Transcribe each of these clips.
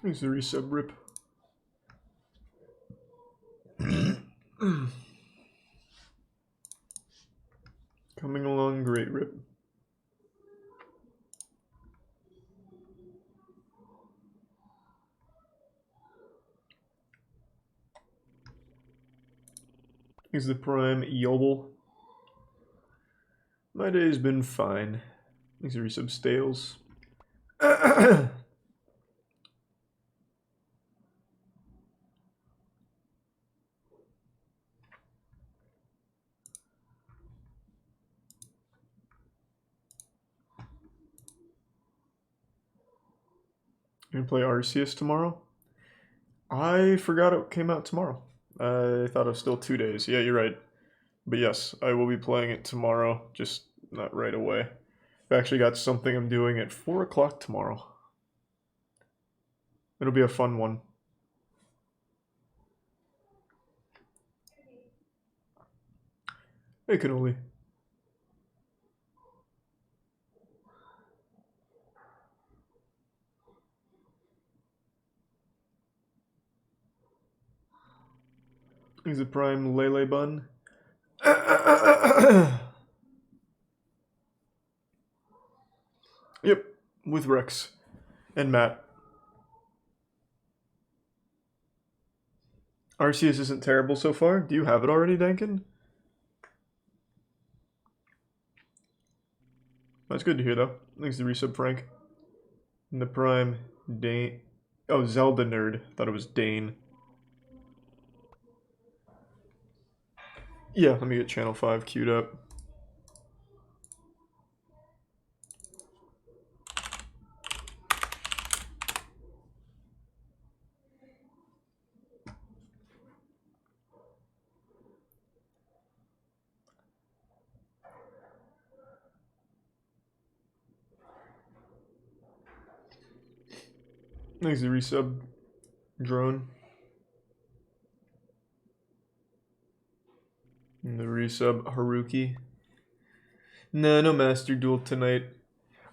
Here's the resub rip. Coming along great, rip. Here's the prime Yobel. My day's been fine. These are resub stales. You're gonna play Arceus tomorrow? I forgot it came out tomorrow. I thought it was still 2 days. Yeah, you're right. But yes, I will be playing it tomorrow, just not right away. I've actually got something I'm doing at 4 o'clock tomorrow. It'll be a fun one. Hey, Cannoli. He's a prime Lele Bun. Yep, with Rex and Matt. Arceus isn't terrible so far. Do you have it already, Dankin? That's good to hear, though. Thanks to resub Frank. And the prime Dane. Oh, Zelda nerd. Thought it was Dane. Yeah, let me get channel 5 queued up. Thanks to resub Drone. And the resub Haruki. Nah, no Master Duel tonight.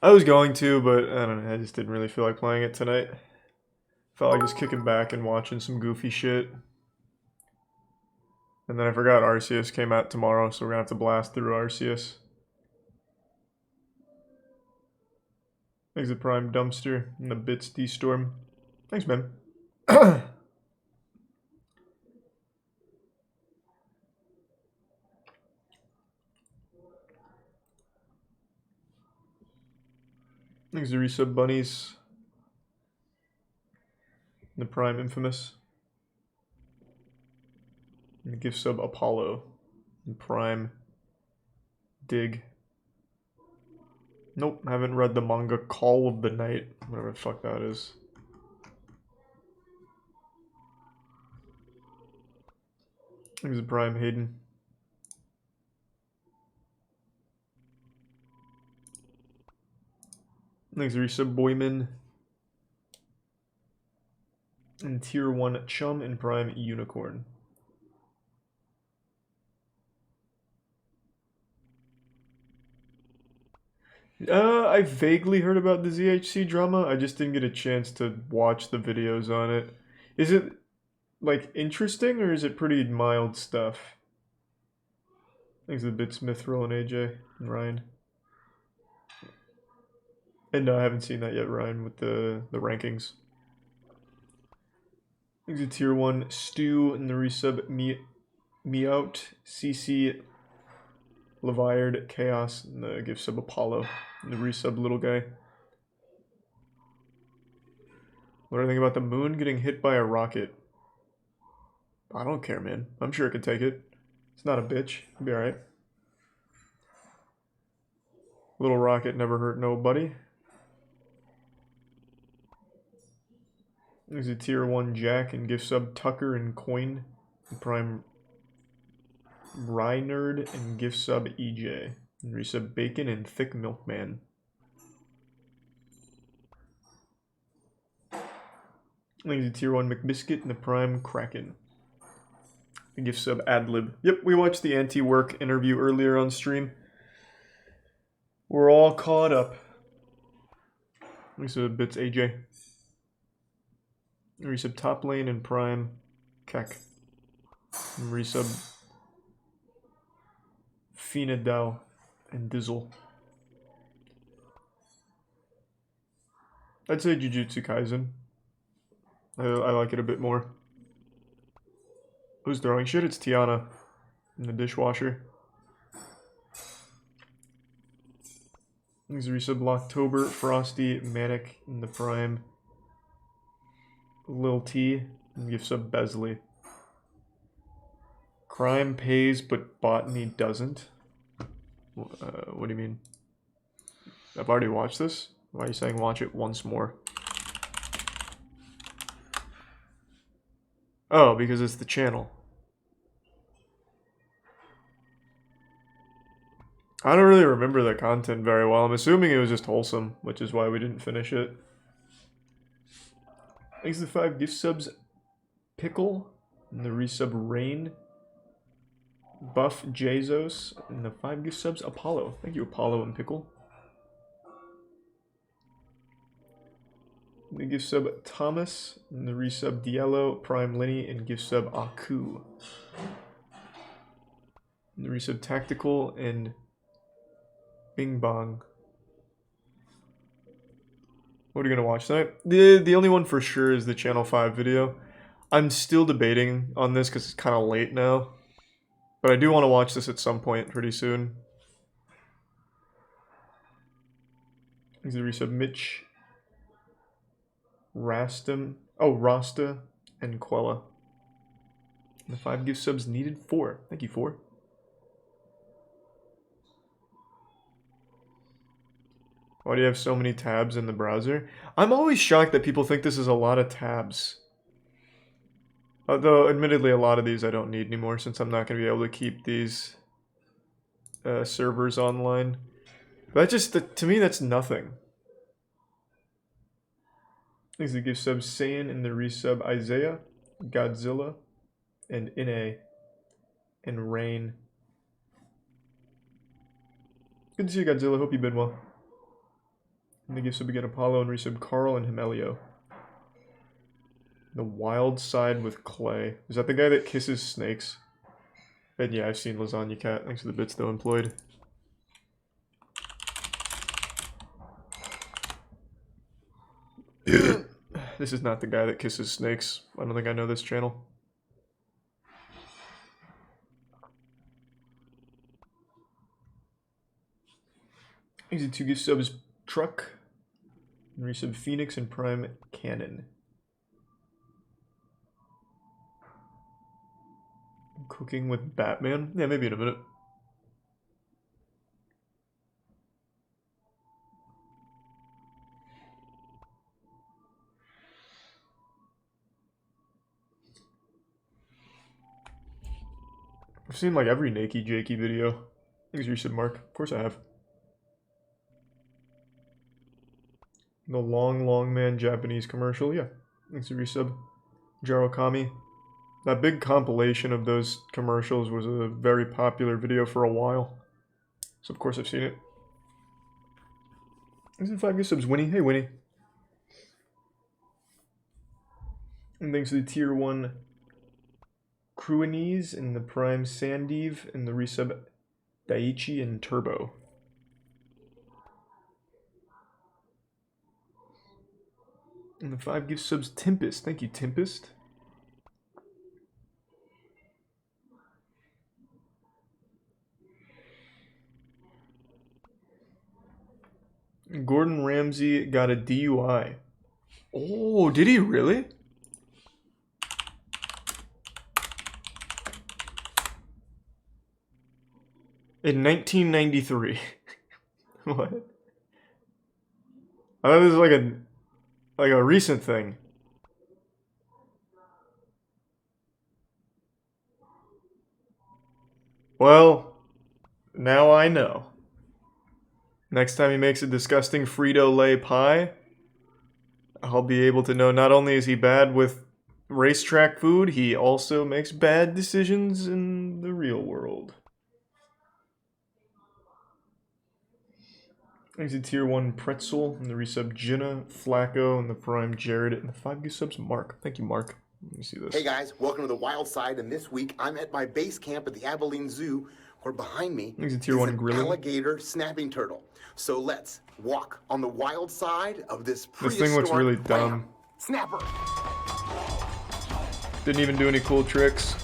I was going to, but I don't know, I just didn't really feel like playing it tonight. Felt like just kicking back and watching some goofy shit. And then I forgot Arceus came out tomorrow, so we're gonna have to blast through Arceus. Thanks to Prime Dumpster and the Bits D-Storm. Thanks, man. Thanks to Resub Bunnies. And the Prime Infamous. And the gift sub Apollo. And Prime Dig. Nope, haven't read the manga Call of the Night. Whatever the fuck that is. Thanks to Prime Hayden. Thanks to Resub Boyman. And Tier 1 Chum and Prime Unicorn. I vaguely heard about the ZHC drama. I just didn't get a chance to watch the videos on it. Is it, like, interesting, or is it pretty mild stuff? Thanks to the Bit Mithril and AJ and Ryan. And no, I haven't seen that yet, Ryan, with the rankings. Thanks to Tier 1 Stu and the resub Meout, CC, Leviard, Chaos, and the gift sub Apollo, and the resub Little Guy. What do I think about the moon getting hit by a rocket? I don't care, man. I'm sure it can take it. It's not a bitch. It'll be alright. Little rocket never hurt nobody. There's a Tier 1 Jack and gift sub Tucker and Coin. And Prime Rynerd and gift sub EJ. And resub Bacon and Thick Milkman. There's a Tier 1 McBiscuit and the Prime Kraken. The gift sub Adlib. Yep, we watched the anti-work interview earlier on stream. We're all caught up. Lisa Bits AJ. Resub top lane and prime Keck. And resub Finadao and Dizzle. I'd say Jujutsu Kaisen. I like it a bit more. Who's throwing shit? It's Tiana in the dishwasher. These are resub Locktober, Frosty, Manic in the prime. Lil T, and gift sub Besley. Crime pays, but botany doesn't. What do you mean? I've already watched this. Why are you saying watch it once more? Oh, because it's the channel. I don't really remember the content very well. I'm assuming it was just wholesome, which is why we didn't finish it. Thanks to the 5 gift subs, Pickle, and the resub Rain, Buff Jesus, and the 5 gift subs, Apollo. Thank you, Apollo and Pickle. The gift sub Thomas, and the resub Diello, Prime Linny, and gift sub Aku. And the resub Tactical and Bing Bong. What are you gonna watch tonight? The only one for sure is the Channel 5 video. I'm still debating on this because it's kind of late now. But I do want to watch this at some point pretty soon. He's a resub Mitch, Rastum, oh, Rasta, and Quella. And the 5 gift subs needed 4. Thank you, 4. Why do you have so many tabs in the browser? I'm always shocked that people think this is a lot of tabs. Although, admittedly, a lot of these I don't need anymore since I'm not going to be able to keep these servers online. But to me, that's nothing. These are the gift subs Saiyan and the resub Isaiah, Godzilla, and Ine, and Rain. Good to see you, Godzilla. Hope you've been well. And the gift sub again Apollo and resub Carl and Himelio. The Wild Side with Clay. Is that the guy that kisses snakes? And yeah, I've seen Lasagna Cat. Thanks for the bits though employed. This is not the guy that kisses snakes. I don't think I know this channel. These are 2 gift subs Truck. And resub Phoenix and Prime Cannon. Cooking with Batman? Yeah, maybe in a minute. I've seen like every Nakey Jakey video. Thanks, resub Mark. Of course I have. The Long Man Japanese commercial, yeah. Thanks, resub Jarokami. That big compilation of those commercials was a very popular video for a while. So of course I've seen it. Thanks for 5 gift subs, Winnie. Hey, Winnie. And thanks to the tier 1 Cruinese and the prime Sandeev and the resub Daiichi and Turbo. And the 5 gift subs Tempest. Thank you, Tempest. Gordon Ramsay got a DUI. Oh, did he really? In 1993. What? I thought this was like a recent thing. Well, now I know. Next time he makes a disgusting Frito-Lay pie, I'll be able to know not only is he bad with racetrack food, he also makes bad decisions in the real world. Thanks to Tier 1 Pretzel, and the resub Jenna, Flacco, and the Prime Jared, and the 5 gift subs Mark. Thank you, Mark. Let me see this. Hey guys, welcome to the Wild Side, and this week I'm at my base camp at the Abilene Zoo, where behind me Thanks to is Tier 1 an Grilling. alligator snapping turtle. So let's walk on the wild side of this prehistoric This thing looks really dumb. ram. Snapper! Didn't even do any cool tricks.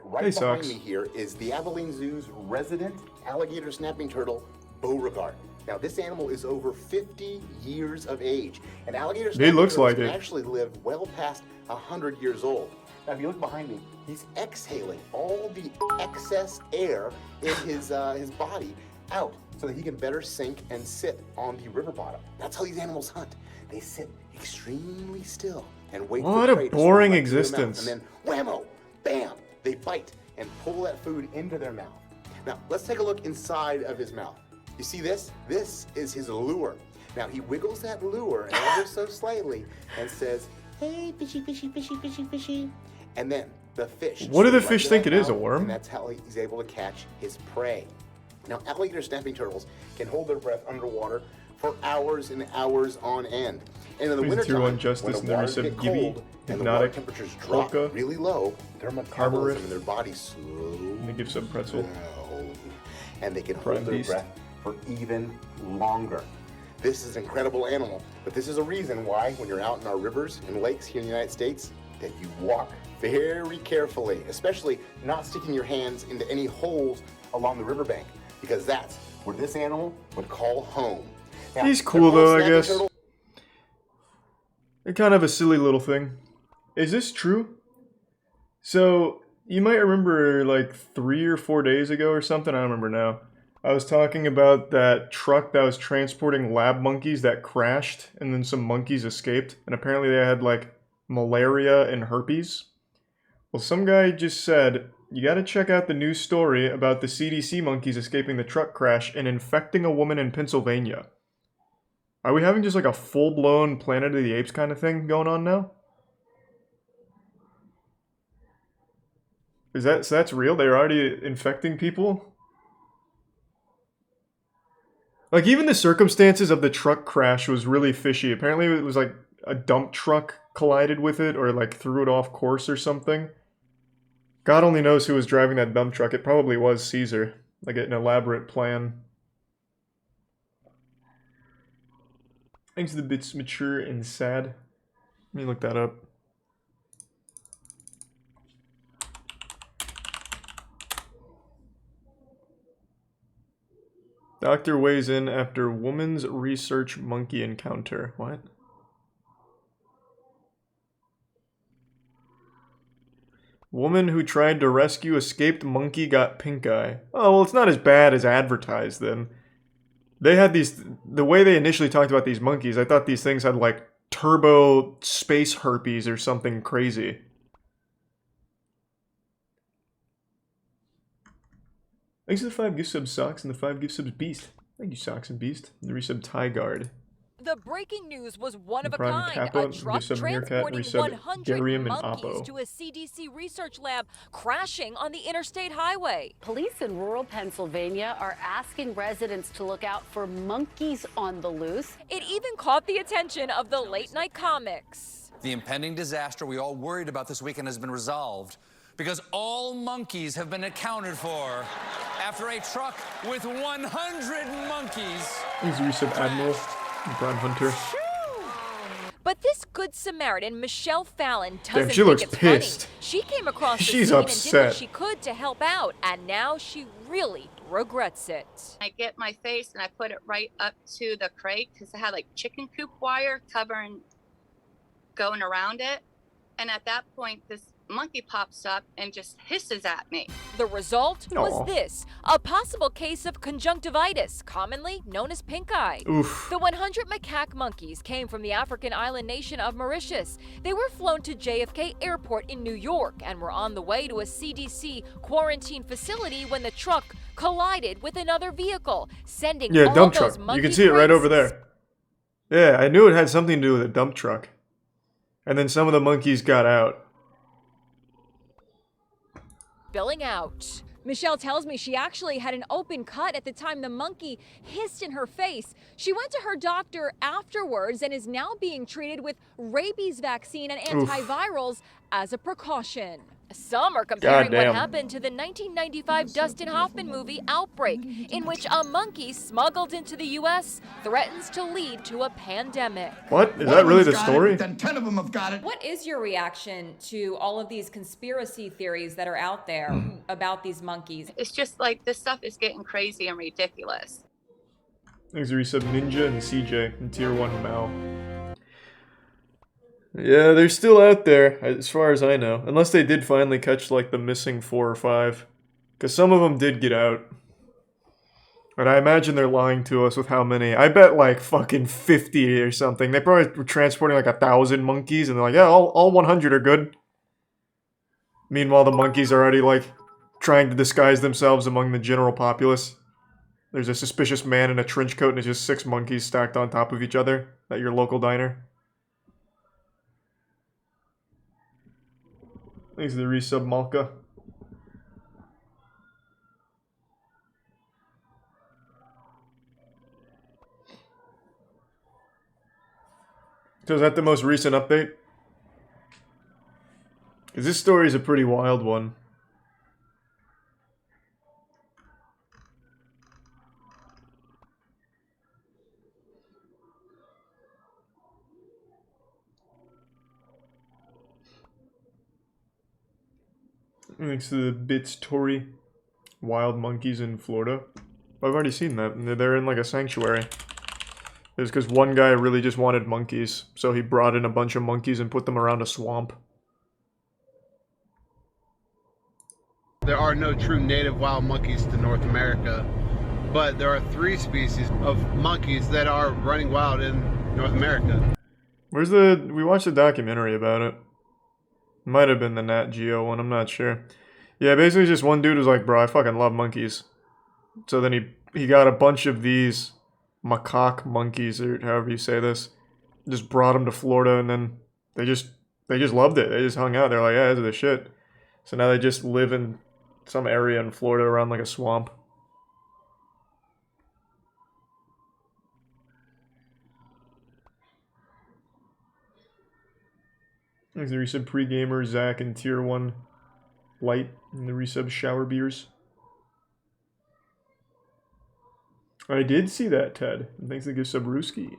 Right behind me here is the Abilene Zoo's resident alligator snapping turtle, Beauregard. Now, this animal is over 50 years of age, and alligator snapping turtles can actually live well past 100 years old. Now, if you look behind me, he's exhaling all the excess air in his body out so that he can better sink and sit on the river bottom. That's how these animals hunt. They sit extremely still and wait for prey to swim What a boring right to their mouth, existence. and then whammo, bam, they bite and pull that food into their mouth. Now, let's take a look inside of his mouth. You see this? This is his lure. Now, he wiggles that lure ever so slightly and says, "Hey, fishy, fishy, fishy, fishy, fishy." And then the fish. What do the right fish to think that it is, a mouth, worm? And that's how he's able to catch his prey. Now, alligator snapping turtles can hold their breath underwater for hours and hours on end. And in the wintertime, when the waters get cold and the water temperatures drop really low, their metabolism in their body slowly give some pretzel down, and they can hold their breath for even longer. This is an incredible animal, but this is a reason why when you're out in our rivers and lakes here in the United States, that you walk very carefully, especially not sticking your hands into any holes along the riverbank, because that's where this animal would call home. Now, he's cool though, I guess. They're kind of a silly little thing. Is this true? So, you might remember like 3 or 4 days ago or something, I don't remember now. I was talking about that truck that was transporting lab monkeys that crashed, and then some monkeys escaped, and apparently they had like malaria and herpes. Well, some guy just said, you gotta check out the news story about the CDC monkeys escaping the truck crash and infecting a woman in Pennsylvania. Are we having just like a full-blown Planet of the Apes kind of thing going on now? So that's real? They're already infecting people? Like, even the circumstances of the truck crash was really fishy. Apparently it was like a dump truck collided with it or like threw it off course or something. God only knows who was driving that dump truck. It probably was Caesar. Like an elaborate plan. Thanks to the bits mature and sad. Let me look that up. Doctor weighs in after woman's research monkey encounter. What? Woman who tried to rescue escaped monkey got pink eye. Oh, well, it's not as bad as advertised then. They had these, the way they initially talked about these monkeys, I thought these things had like turbo space herpes or something crazy. Thanks to the 5 gift subs Socks and the 5 gift subs Beast. Thank you, Socks and Beast. And the resub Tie Guard. The breaking news was one of a Prime kind. Kappa, A truck transporting 100 monkeys to a CDC research lab crashing on the interstate highway. Police in rural Pennsylvania are asking residents to look out for monkeys on the loose. It even caught the attention of the late-night comics. The impending disaster we all worried about this weekend has been resolved because all monkeys have been accounted for after a truck with 100 monkeys. He's the resub Admiral. Prime Hunter. But this good Samaritan, Michelle Fallon, doesn't she looks think it's pissed. funny. She came across the She's scene upset. and did what she could to help out, and now she really regrets it. I get my face and I put it right up to the crate because it had like chicken coop wire going around it. And at that point, this monkey pops up and just hisses at me. The result was Aw. this, a possible case of conjunctivitis, commonly known as pink eye. Oof. The 100 macaque monkeys came from the African island nation of Mauritius. They were flown to JFK Airport in New York and were on the way to a CDC quarantine facility when the truck collided with another vehicle, sending all dump those truck. monkey You can see it right over prints. there. Yeah, I knew it had something to do with a dump truck. And then some of the monkeys got out. Spilling out. Michelle tells me she actually had an open cut at the time the monkey hissed in her face. She went to her doctor afterwards and is now being treated with rabies vaccine and antivirals as a precaution. Some are comparing what happened to the 1995 Dustin Hoffman movie Outbreak, in which a monkey smuggled into the U.S. threatens to lead to a pandemic. What? Is that really the story? Then 10 of them have got it. What is your reaction to all of these conspiracy theories that are out there about these monkeys? It's just like this stuff is getting crazy and ridiculous. Thanks to Resub Ninja and CJ and Tier 1 Mal. Yeah, they're still out there, as far as I know. Unless they did finally catch, like, the missing 4 or 5. Because some of them did get out. And I imagine they're lying to us with how many. I bet, like, fucking 50 or something. They probably were transporting, like, 1,000 monkeys, and they're like, yeah, all 100 are good. Meanwhile, the monkeys are already, like, trying to disguise themselves among the general populace. There's a suspicious man in a trench coat, and it's just 6 monkeys stacked on top of each other at your local diner. Thanks to the resub, Malka. So is that the most recent update? Because this story is a pretty wild one. Thanks to the Bits Tory. Wild monkeys in Florida. I've already seen that. They're in like a sanctuary. It's because one guy really just wanted monkeys. So he brought in a bunch of monkeys and put them around a swamp. There are no true native wild monkeys to North America. But there are 3 species of monkeys that are running wild in North America. Where's the... We watched a documentary about it. Might have been the Nat Geo one, I'm not sure. Yeah, basically just one dude was like, bro, I fucking love monkeys. So then he got a bunch of these macaque monkeys, or however you say this. Just brought them to Florida, and then they just loved it. They just hung out. They're like, yeah, this is the shit. So now they just live in some area in Florida around like a swamp. Thanks to the resub pre-gamer, Zach, and Tier 1 Light, and the resub Shower Beers. I did see that, Ted. And thanks to the gift sub Ruski.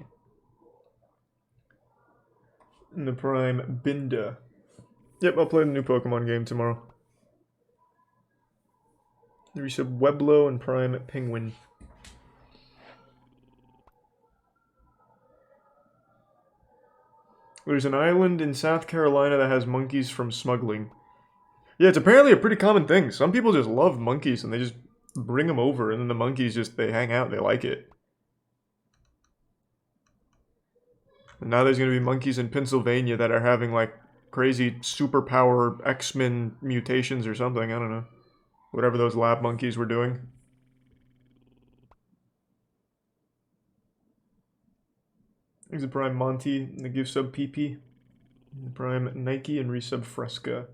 And the Prime Binda. Yep, I'll play the new Pokemon game tomorrow. The resub Weblo and Prime Penguin. There's an island in South Carolina that has monkeys from smuggling. Yeah, it's apparently a pretty common thing. Some people just love monkeys and they just bring them over, and then the monkeys just, they hang out, they like it. And now there's going to be monkeys in Pennsylvania that are having like crazy superpower X-Men mutations or something, I don't know. Whatever those lab monkeys were doing. There's a Prime Monty, and the gift sub PP. The Prime Nike and resub Fresca.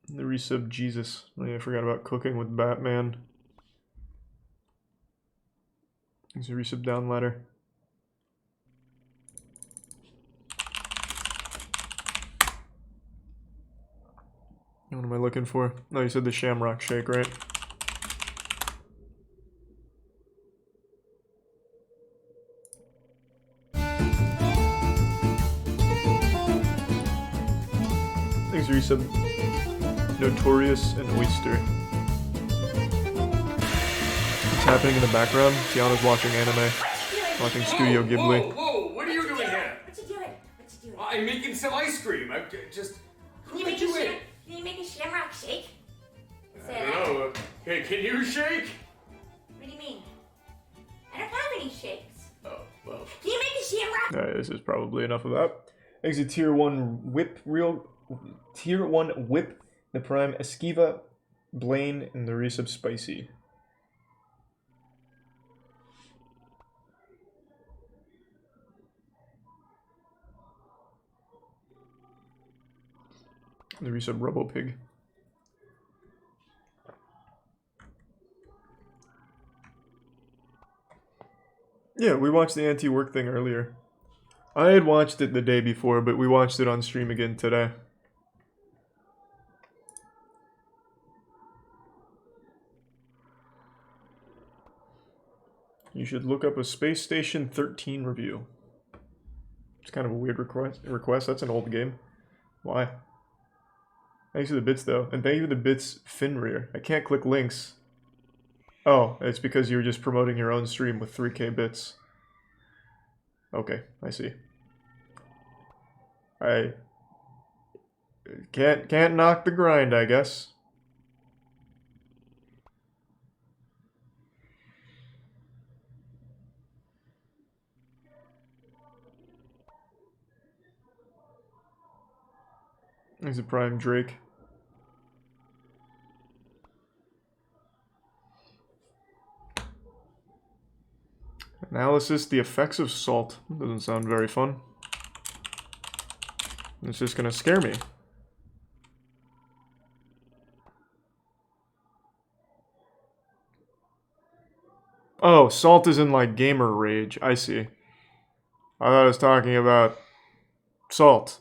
And the resub Jesus. Oh, yeah, I forgot about cooking with Batman. There's a resub down ladder. What am I looking for? Oh, you said the Shamrock Shake, right? Thanks, resub. Notorious and Oyster. What's happening in the background? Tiana's watching anime. Watching Studio Ghibli. Whoa, what are you doing here? What you doing? I'm making some ice cream. I'm just... Who let you in? Can you make a shamrock shake? I don't know. Hey, can you shake? What do you mean? I don't have any shakes. Oh, well. Can you make a shamrock? Alright, this is probably enough of that. Exit Tier 1 Whip Tier 1 Whip, the Prime Esquiva, Blaine, and the resub Spicy. The resub RoboPig. Yeah, we watched the anti-work thing earlier. I had watched it the day before, but we watched it on stream again today. You should look up a Space Station 13 review. It's kind of a weird request. That's an old game. Why? Thanks for the bits, though. And thank you for the bits, Finrear. I can't click links. Oh, it's because you were just promoting your own stream with 3K bits. Okay, I see. I can't knock the grind, I guess. There's a Prime Drake. Analysis, the effects of salt. Doesn't sound very fun. It's just gonna scare me. Oh, salt is in like gamer rage. I see. I thought I was talking about salt.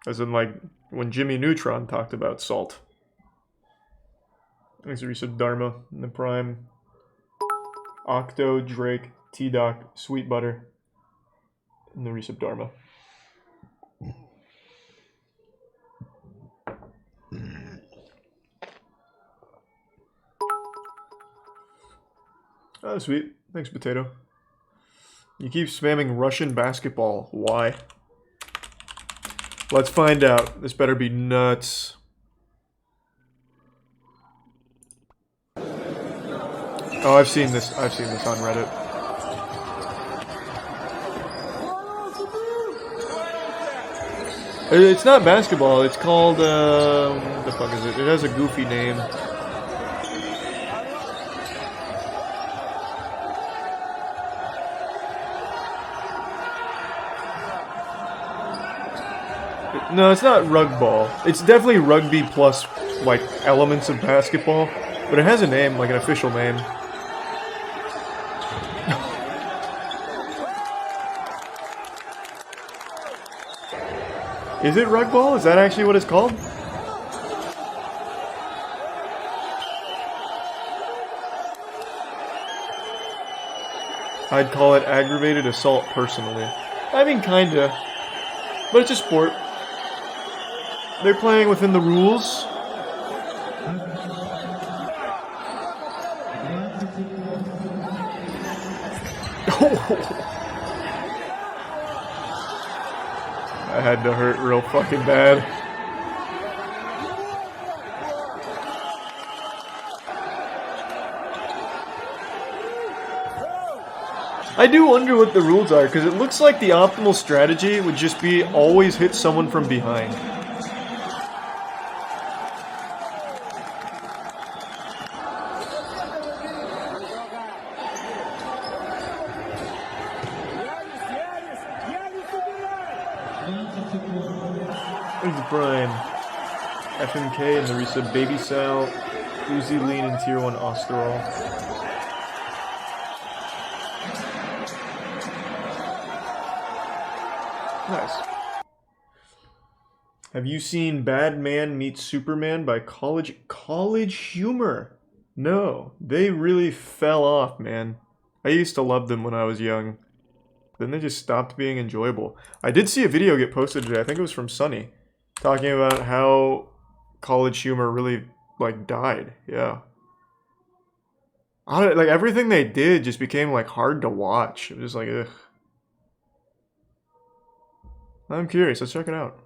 As in like when Jimmy Neutron talked about salt. Thanks for resub Dharma in the Prime. Octo, Drake, T-Doc, Sweet Butter, and the resub Dharma. Oh, sweet. Thanks, Potato. You keep spamming Russian basketball. Why? Let's find out. This better be nuts. Oh, I've seen this. I've seen this on Reddit. It's not basketball. It's called, what the fuck is it? It has a goofy name. No, it's not rug ball. It's definitely rugby plus, like, elements of basketball. But it has a name, like an official name. Is it rug ball? Is that actually what it's called? I'd call it aggravated assault personally. I mean, kinda. But it's a sport. They're playing within the rules. That had to hurt real fucking bad. I do wonder what the rules are, because it looks like the optimal strategy would just be always hit someone from behind. Brian, FMK and the resub Baby Sal, Uzi Lean and Tier 1 Osterol. Nice. Have you seen Bad Man Meets Superman by College Humor? No, they really fell off, man. I used to love them when I was young. Then they just stopped being enjoyable. I did see a video get posted today, I think it was from Sunny, talking about how College Humor really, like, died. Yeah. Like, everything they did just became, like, hard to watch. It was just like, ugh. I'm curious. Let's check it out.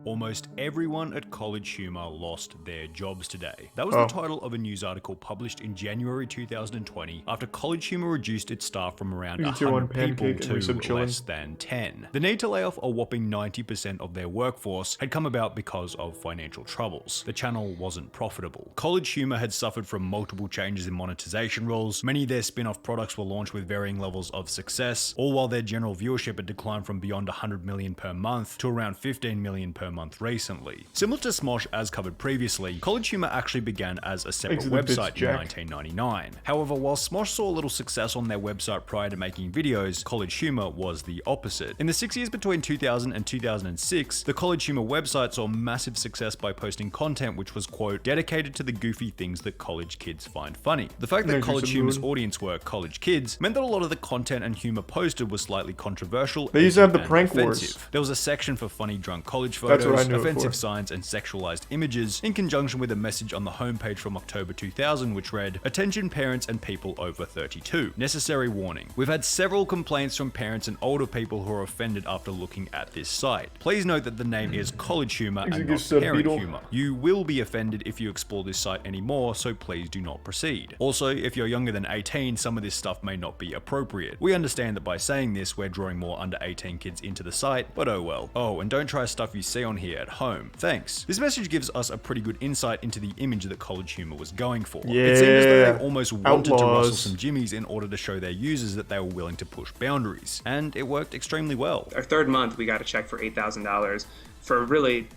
Almost everyone at College Humor lost their jobs today. That was the title of a news article published in January 2020 after College Humor reduced its staff from around 100 people to less than 10. The need to lay off a whopping 90% of their workforce had come about because of financial troubles. The channel wasn't profitable. College Humor had suffered from multiple changes in monetization rules. Many of their spin-off products were launched with varying levels of success, all while their general viewership had declined from beyond 100 million per month to around 15 million per per month recently. Similar to Smosh as covered previously, College Humor actually began as a separate website in 1999. However, while Smosh saw a little success on their website prior to making videos, College Humor was the opposite. In the 6 years between 2000 and 2006, the College Humor website saw massive success by posting content which was, quote, dedicated to the goofy things that college kids find funny. The fact that College Humor's audience were college kids meant that a lot of the content and humor posted was slightly controversial. They used to have the prank wars. There was a section for funny drunk college photos, offensive signs, and sexualized images, in conjunction with a message on the homepage from October 2000 which read, "Attention parents and people over 32. Necessary warning. We've had several complaints from parents and older people who are offended after looking at this site. Please note that the name is College Humor and not Parent Humor. You will be offended if you explore this site anymore, so please do not proceed. Also, if you're younger than 18, some of this stuff may not be appropriate. We understand that by saying this, we're drawing more under 18 kids into the site, but oh well. Oh, and don't try stuff you see on here at home. Thanks." This message gives us a pretty good insight into the image that College Humor was going for. Yeah. It seemed as though they almost wanted to rustle some jimmies in order to show their users that they were willing to push boundaries, and it worked extremely well. Our third month, we got a check for $8,000 for really,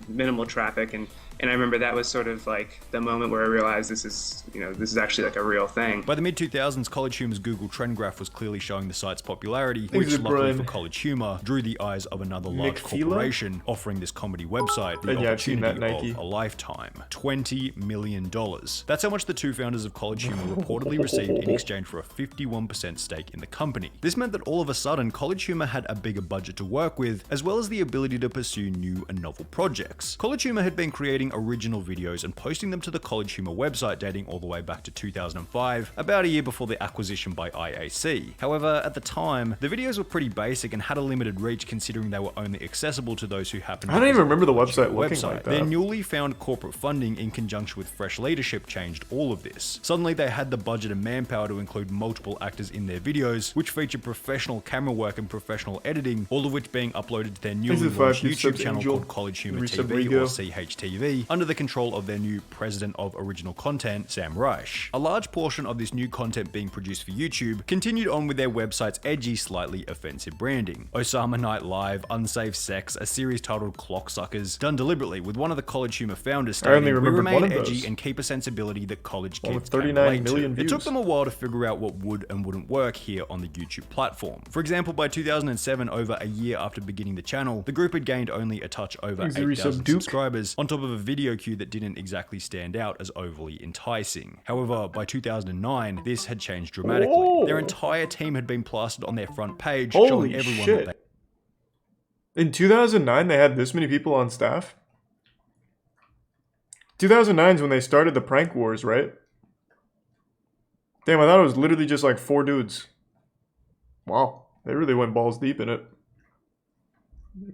minimal traffic, and I remember that was sort of like the moment where I realized this is actually like a real thing. By the mid-2000s, College Humor's Google trend graph was clearly showing the site's popularity, which luckily for College Humor drew the eyes of another large corporation offering this comedy website the opportunity of a lifetime. $20 million. That's how much the two founders of College Humor reportedly received in exchange for a 51% stake in the company. This meant that all of a sudden, College Humor had a bigger budget to work with, as well as the ability to pursue new and novel projects. College Humor had been creating original videos and posting them to the College Humor website dating all the way back to 2005, about a year before the acquisition by IAC. However, at the time, the videos were pretty basic and had a limited reach considering they were only accessible to those who happened to I don't even remember the website looking like that. Their newly found corporate funding in conjunction with fresh leadership changed all of this. Suddenly they had the budget and manpower to include multiple actors in their videos, which featured professional camera work and professional editing, all of which being uploaded to their newly launched YouTube channel called College Humor TV or CHTV, under the control of their new president of original content, Sam Reich. A large portion of this new content being produced for YouTube continued on with their website's edgy, slightly offensive branding. Osama Night Live, Unsafe Sex, a series titled Clocksuckers, done deliberately with one of the College Humor founders stating, "We remain edgy and keep a sensibility that college kids can relate to." It took them a while to figure out what would and wouldn't work here on the YouTube platform. For example, by 2007, over a year after beginning the channel, the group had gained only a touch over 8,000 subscribers, on top of a video queue that didn't exactly stand out as overly enticing. However, by 2009, this had changed dramatically. Their entire team had been plastered on their front page, showing everyone that they... In 2009, they had this many people on staff? 2009 is when they started the prank wars, right? Damn, I thought it was literally just like 4 dudes. Wow, they really went balls deep in it.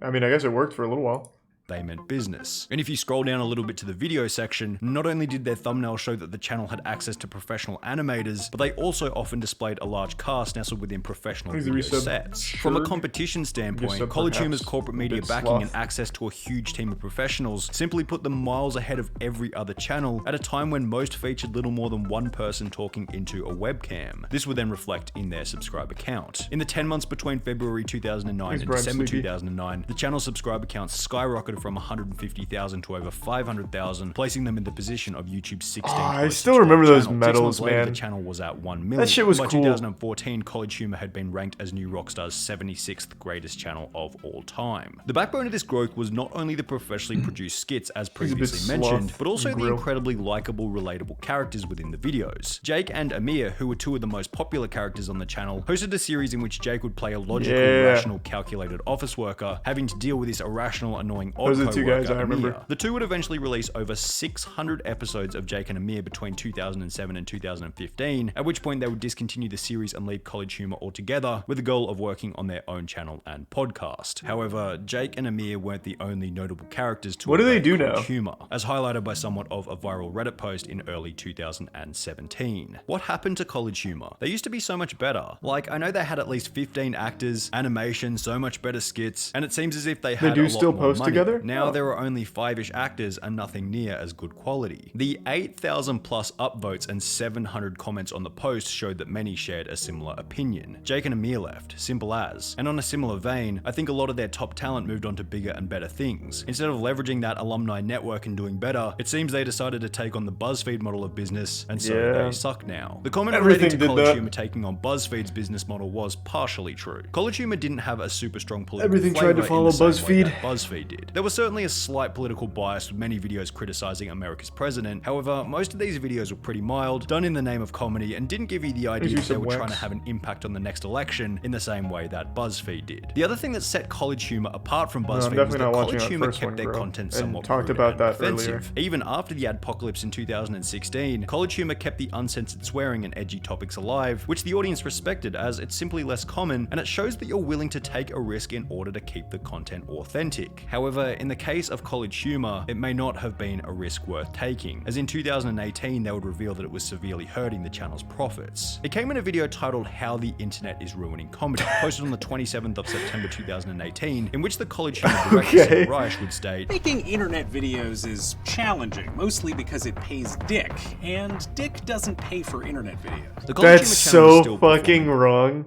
I mean, I guess it worked for a little while. They meant business. And if you scroll down a little bit to the video section, not only did their thumbnail show that the channel had access to professional animators, but they also often displayed a large cast nestled within professional video sets. From a competition standpoint, College Humor's corporate media backing and access to a huge team of professionals simply put them miles ahead of every other channel at a time when most featured little more than one person talking into a webcam. This would then reflect in their subscriber count. In the 10 months between February 2009 and December 2009, the channel's subscriber count skyrocketed from 150,000 to over 500,000, placing them in the position of YouTube's 16th. I still remember those medals, man. The channel was at 1 million. That shit was cool. By 2014, College Humor had been ranked as New Rockstar's 76th greatest channel of all time. The backbone of this growth was not only the professionally produced skits, as previously mentioned, but also the incredibly likable, relatable characters within the videos. Jake and Amir, who were two of the most popular characters on the channel, hosted a series in which Jake would play a logical, rational, calculated office worker, having to deal with this irrational, annoying those are the two guys I remember. The two would eventually release over 600 episodes of Jake and Amir between 2007 and 2015, at which point they would discontinue the series and leave College Humor altogether, with the goal of working on their own channel and podcast. However, Jake and Amir weren't the only notable characters to College Humor, as highlighted by somewhat of a viral Reddit post in early 2017. What happened to College Humor? They used to be so much better. Like, I know they had at least 15 actors, animation, so much better skits, and it seems as if they had a lot more money. there? Now there are only 5-ish actors and nothing near as good quality. The 8,000 plus upvotes and 700 comments on the post showed that many shared a similar opinion. Jake and Amir left, simple as. And on a similar vein, I think a lot of their top talent moved on to bigger and better things. Instead of leveraging that alumni network and doing better, it seems they decided to take on the BuzzFeed model of business, and so they suck now. The comment relating to College Humor taking on BuzzFeed's business model was partially true. College Humor didn't have a super strong political Everything tried to follow BuzzFeed. BuzzFeed did. There was certainly a slight political bias with many videos criticizing America's president. However, most of these videos were pretty mild, done in the name of comedy, and didn't give you the idea that they were trying to have an impact on the next election in the same way that BuzzFeed did. The other thing that set College Humor apart from BuzzFeed was that College Humor kept their content somewhat rude and offensive. Even after the adpocalypse in 2016, College Humor kept the uncensored swearing and edgy topics alive, which the audience respected as it's simply less common, and it shows that you're willing to take a risk in order to keep the content authentic. However, in the case of College Humor, it may not have been a risk worth taking, as in 2018 they would reveal that it was severely hurting the channel's profits. It came in a video titled How the Internet is Ruining Comedy, posted on the 27th of September 2018, in which the College Humor director Sam Reich would state, "Making internet videos is challenging, mostly because it pays Dick, and Dick doesn't pay for internet videos." That's so fucking wrong.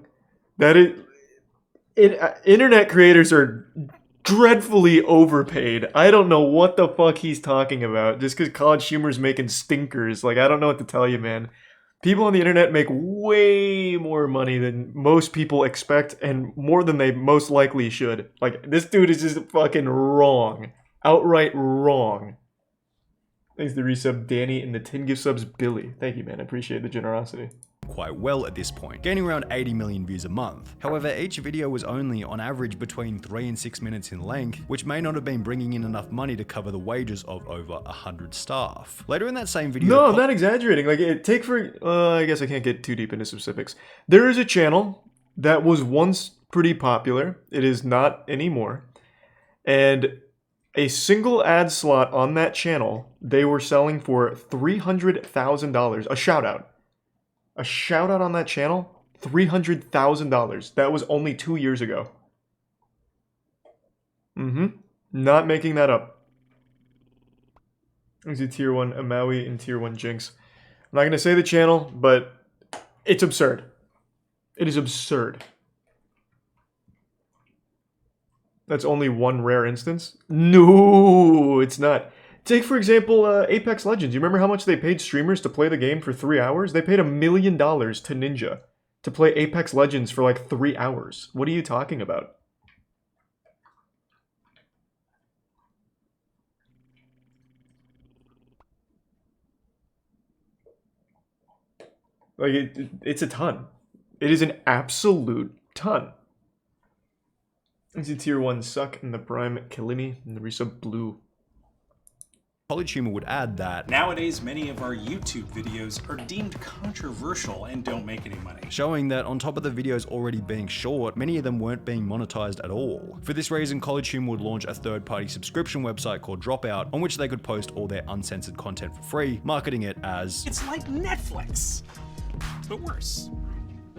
Internet creators are dreadfully overpaid. I don't know what the fuck he's talking about. Just because College Humor's making stinkers. Like, I don't know what to tell you, man. People on the internet make way more money than most people expect, and more than they most likely should. Like, this dude is just fucking wrong. Outright wrong. Thanks to the resub Danny and the 10 gift subs Billy. Thank you, man. I appreciate the generosity. Quite well at this point, gaining around 80 million views a month. However, each video was only on average between 3 and 6 minutes in length, which may not have been bringing in enough money to cover the wages of over 100 staff. Later in that same video— No, I'm not exaggerating. Like, I guess I can't get too deep into specifics. There is a channel that was once pretty popular. It is not anymore. And a single ad slot on that channel, they were selling for $300,000. A shout out. A shout out on that channel, $300,000. That was only 2 years ago. Not making that up. There's a tier 1 Amaui and tier 1 Jinx. I'm not going to say the channel, but it's absurd. It is absurd. That's only one rare instance? No, it's not. Take, for example, Apex Legends. You remember how much they paid streamers to play the game for 3 hours? They paid $1 million to Ninja to play Apex Legends for like 3 hours. What are you talking about? Like, it's a ton. It is an absolute ton. It's a tier 1 Suck and the Prime Kilimi and the resub Blue. College Humor would add that nowadays many of our YouTube videos are deemed controversial and don't make any money, showing that on top of the videos already being short, many of them weren't being monetized at all. For this reason, College Humor would launch a third-party subscription website called Dropout, on which they could post all their uncensored content for free, marketing it as "It's like Netflix, but worse.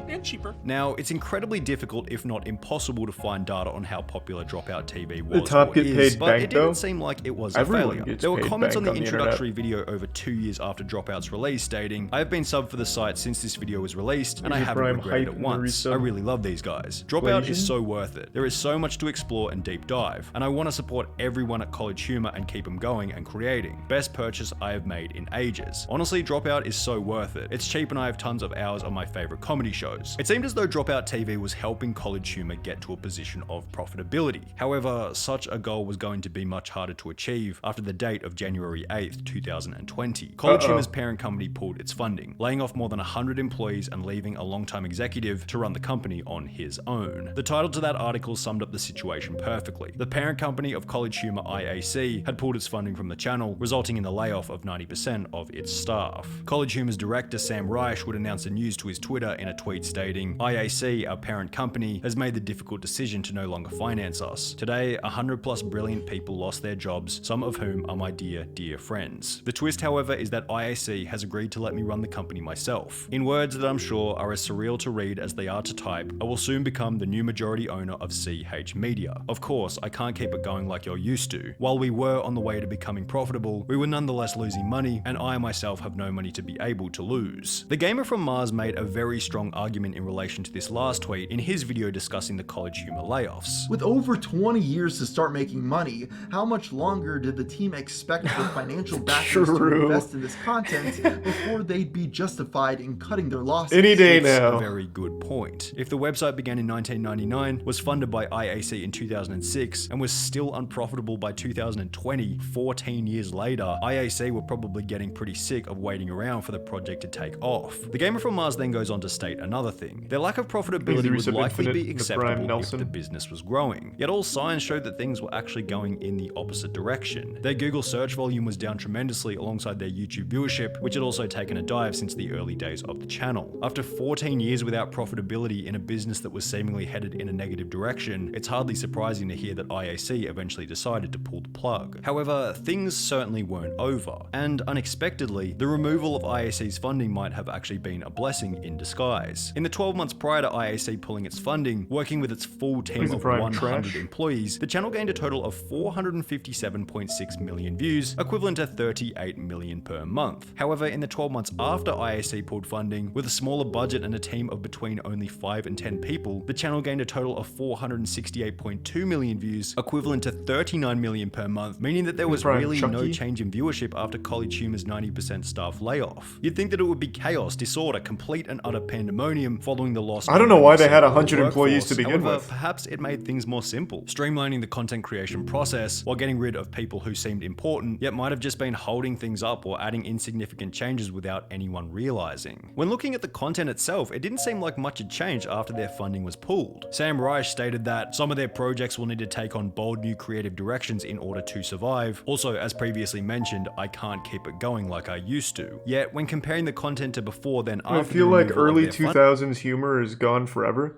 And cheaper." Now, it's incredibly difficult, if not impossible, to find data on how popular Dropout TV was the top get paid but bank, it didn't though? seem like it was Everyone a failure. gets There were paid comments on bank the on the introductory video over 2 years after Dropout's release stating, "I have been subbed for the site since this video was released, and I haven't regretted it once. I really love these guys. Dropout is so worth it. There is so much to explore and deep dive, and I want to support everyone at College Humor and keep them going and creating. Best purchase I have made in ages. Honestly, Dropout is so worth it. It's cheap and I have tons of hours on my favorite comedy shows." It seemed as though Dropout TV was helping College Humor get to a position of profitability. However, such a goal was going to be much harder to achieve after the date of January 8th, 2020. College Humor's parent company pulled its funding, laying off more than 100 employees and leaving a longtime executive to run the company on his own. The title to that article summed up the situation perfectly. The parent company of College Humor, IAC, had pulled its funding from the channel, resulting in the layoff of 90% of its staff. College Humor's director, Sam Reich, would announce the news to his Twitter in a tweet stating, "IAC, our parent company, has made the difficult decision to no longer finance us. Today, 100 plus brilliant people lost their jobs, some of whom are my dear, dear friends. The twist, however, is that IAC has agreed to let me run the company myself. In words that I'm sure are as surreal to read as they are to type, I will soon become the new majority owner of CH Media. Of course, I can't keep it going like you're used to. While we were on the way to becoming profitable, we were nonetheless losing money, and I myself have no money to be able to lose." The gamer from Mars made a very strong argument in relation to this last tweet in his video discussing the College Humor layoffs. With over 20 years to start making money, how much longer did the team expect for financial backers to invest in this content before they'd be justified in cutting their losses? Any day It's now. a very good point. If the website began in 1999, was funded by IAC in 2006, and was still unprofitable by 2020, 14 years later, IAC were probably getting pretty sick of waiting around for the project to take off. The gamer from Mars then goes on to state another thing. Their lack of profitability would likely be acceptable if the business was growing. Yet all signs showed that things were actually going in the opposite direction. Their Google search volume was down tremendously alongside their YouTube viewership, which had also taken a dive since the early days of the channel. After 14 years without profitability in a business that was seemingly headed in a negative direction, it's hardly surprising to hear that IAC eventually decided to pull the plug. However, things certainly weren't over, and unexpectedly, the removal of IAC's funding might have actually been a blessing in disguise. In the 12 months prior to IAC pulling its funding, working with its full team of 100 employees, the channel gained a total of 457.6 million views, equivalent to 38 million per month. However, in the 12 months after IAC pulled funding, with a smaller budget and a team of between only 5 and 10 people, the channel gained a total of 468.2 million views, equivalent to 39 million per month, meaning that there was really no change in viewership after College Humor's 90% staff layoff. You'd think that it would be chaos, disorder, complete and utter pandemonium following the loss. I don't know why they had 100 employees to begin However, with. Perhaps it made things more simple, streamlining the content creation process while getting rid of people who seemed important, yet might have just been holding things up or adding insignificant changes without anyone realizing. When looking at the content itself, it didn't seem like much had changed after their funding was pulled. Sam Reich stated that some of their projects will need to take on bold new creative directions in order to survive. Also, as previously mentioned, I can't keep it going like I used to. Yet, when comparing the content to before then after, I feel like early 2000s humor is gone forever.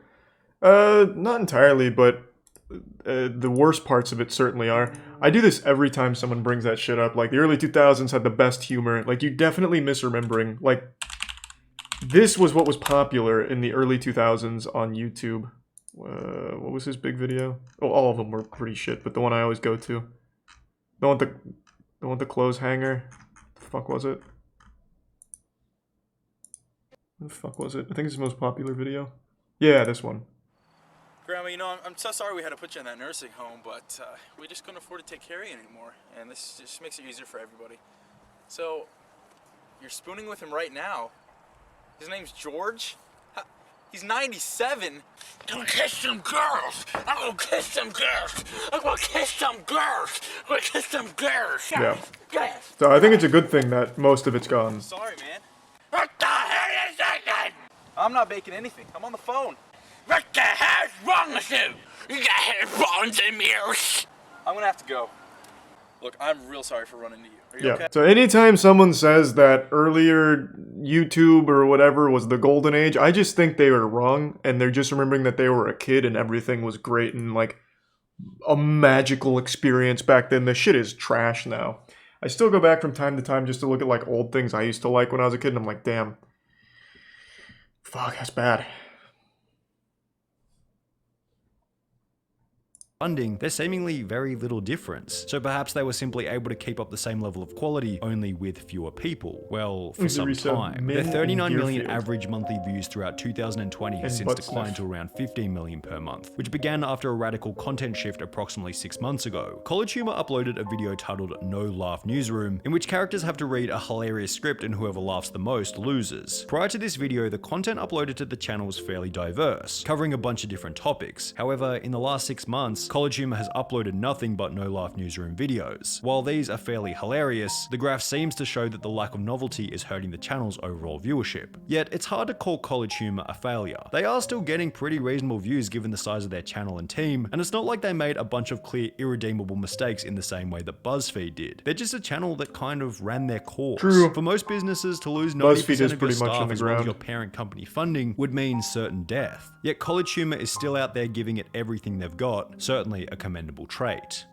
Not entirely, but the worst parts of it certainly are. I do this every time someone brings that shit up. Like, the early 2000s had the best humor. Like, you're definitely misremembering. Like, this was what was popular in the early 2000s on YouTube. What was his big video? Oh, all of them were pretty shit, but the one I always go to. The one with the clothes hanger. The fuck was it? What the fuck was it? I think it's his most popular video. Yeah, this one. Grandma, you know, I'm so sorry we had to put you in that nursing home, but we just couldn't afford to take care of you anymore, and this just makes it easier for everybody. So, you're spooning with him right now. His name's George? He's 97. Don't kiss some girls. I'm gonna kiss some girls. I'm gonna kiss some girls. I'm gonna kiss some girls. Yeah. Yes. So I think it's a good thing that most of it's gone. Sorry, man. What the hell is that? I'm not baking anything. I'm on the phone. What the hell's wrong with you? You got headphones in ears. I'm gonna have to go. Look, I'm real sorry for running into you. Are you okay? So anytime someone says that earlier YouTube or whatever was the golden age, I just think they were wrong, and they're just remembering that they were a kid and everything was great and like a magical experience back then. The shit is trash now. I still go back from time to time just to look at like old things I used to like when I was a kid, and I'm like, damn. Fuck, that's bad. Funding, there's seemingly very little difference. So perhaps they were simply able to keep up the same level of quality, only with fewer people. Well, for some time. Their 39 million average monthly views throughout 2020 has since declined to around 15 million per month, which began after a radical content shift approximately 6 months ago. College Humor uploaded a video titled No Laugh Newsroom, in which characters have to read a hilarious script and whoever laughs the most loses. Prior to this video, the content uploaded to the channel was fairly diverse, covering a bunch of different topics. However, in the last 6 months, College Humor has uploaded nothing but no-life newsroom videos. While these are fairly hilarious, the graph seems to show that the lack of novelty is hurting the channel's overall viewership. Yet, it's hard to call College Humor a failure. They are still getting pretty reasonable views given the size of their channel and team, and it's not like they made a bunch of clear, irredeemable mistakes in the same way that BuzzFeed did. They're just a channel that kind of ran their course. True. For most businesses, to lose 90% BuzzFeed is of pretty your much on staff the as well as ground. your parent company funding would mean certain death. Yet College Humor is still out there giving it everything they've got, certainly a commendable trait.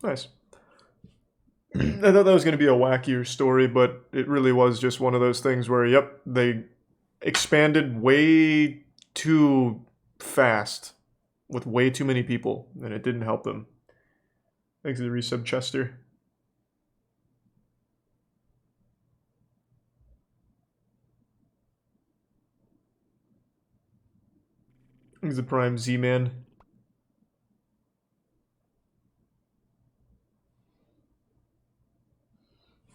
Nice. I thought that was going to be a wackier story, but it really was just one of those things where, yep, they expanded way too fast with way too many people, and it didn't help them. Thanks to the resub, Chester. Thanks to Prime Z-Man.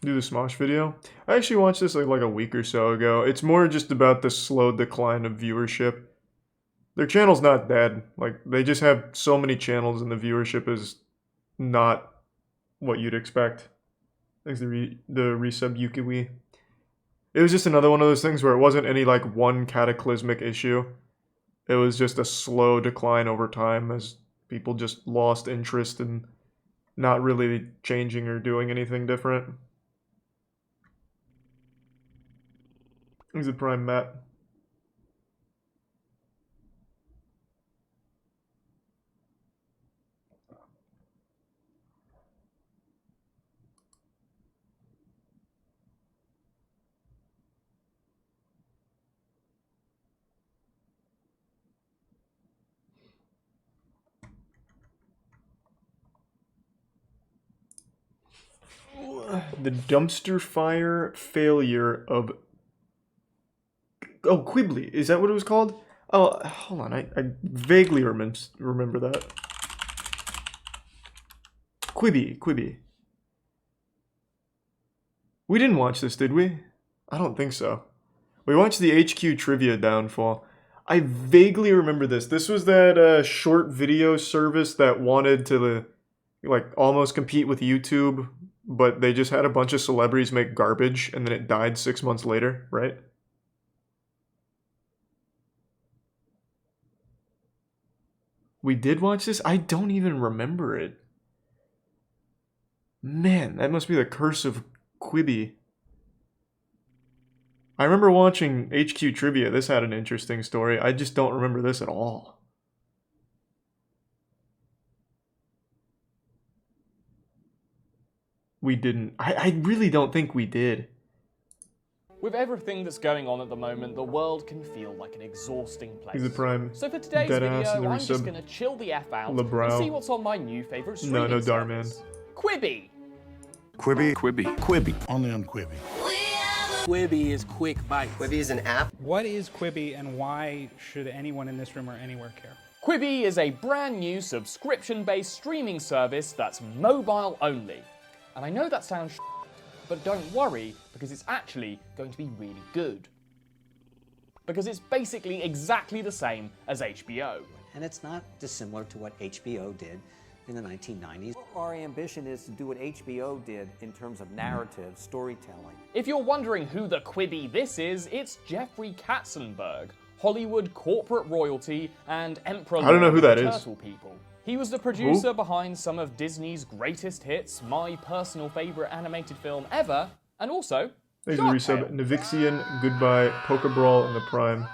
Do the Smosh video. I actually watched this like a week or so ago. It's more just about the slow decline of viewership. Their channel's not dead. Like, they just have so many channels and the viewership is not what you'd expect. Thanks to the resub Yukiwi. It was just another one of those things where it wasn't any like one cataclysmic issue. It was just a slow decline over time as people just lost interest in not really changing or doing anything different. He's a Prime Matt. The dumpster fire failure of... Oh, Quibbly. Is that what it was called? Oh, hold on. I vaguely remember that. Quibi. We didn't watch this, did we? I don't think so. We watched the HQ Trivia Downfall. I vaguely remember this. This was that short video service that wanted to like almost compete with YouTube, but they just had a bunch of celebrities make garbage and then it died 6 months later, right? We did watch this? I don't even remember it. Man, that must be the curse of Quibi. I remember watching HQ Trivia. This had an interesting story. I just don't remember this at all. We didn't. I really don't think we did. With everything that's going on at the moment, the world can feel like an exhausting place. He's a Prime. So for today's video, I'm just going to chill the F out and see what's on my new favourite streaming No, service. Darman. Quibi. Quibi. Only on Quibi. Quibi is quick bites. Quibi is an app. What is Quibi and why should anyone in this room or anywhere care? Quibi is a brand new subscription-based streaming service that's mobile only. And I know that sounds but don't worry, because it's actually going to be really good. Because it's basically exactly the same as HBO. And it's not dissimilar to what HBO did in the 1990s. Our ambition is to do what HBO did in terms of narrative storytelling. If you're wondering who the Quibi this is, it's Jeffrey Katzenberg, Hollywood corporate royalty and emperor I don't know who that is. Turtle People. He was the producer behind some of Disney's greatest hits, my personal favorite animated film ever, and also Thanks for the resub. Navixian, Goodbye, Poke Brawl, and the Prime.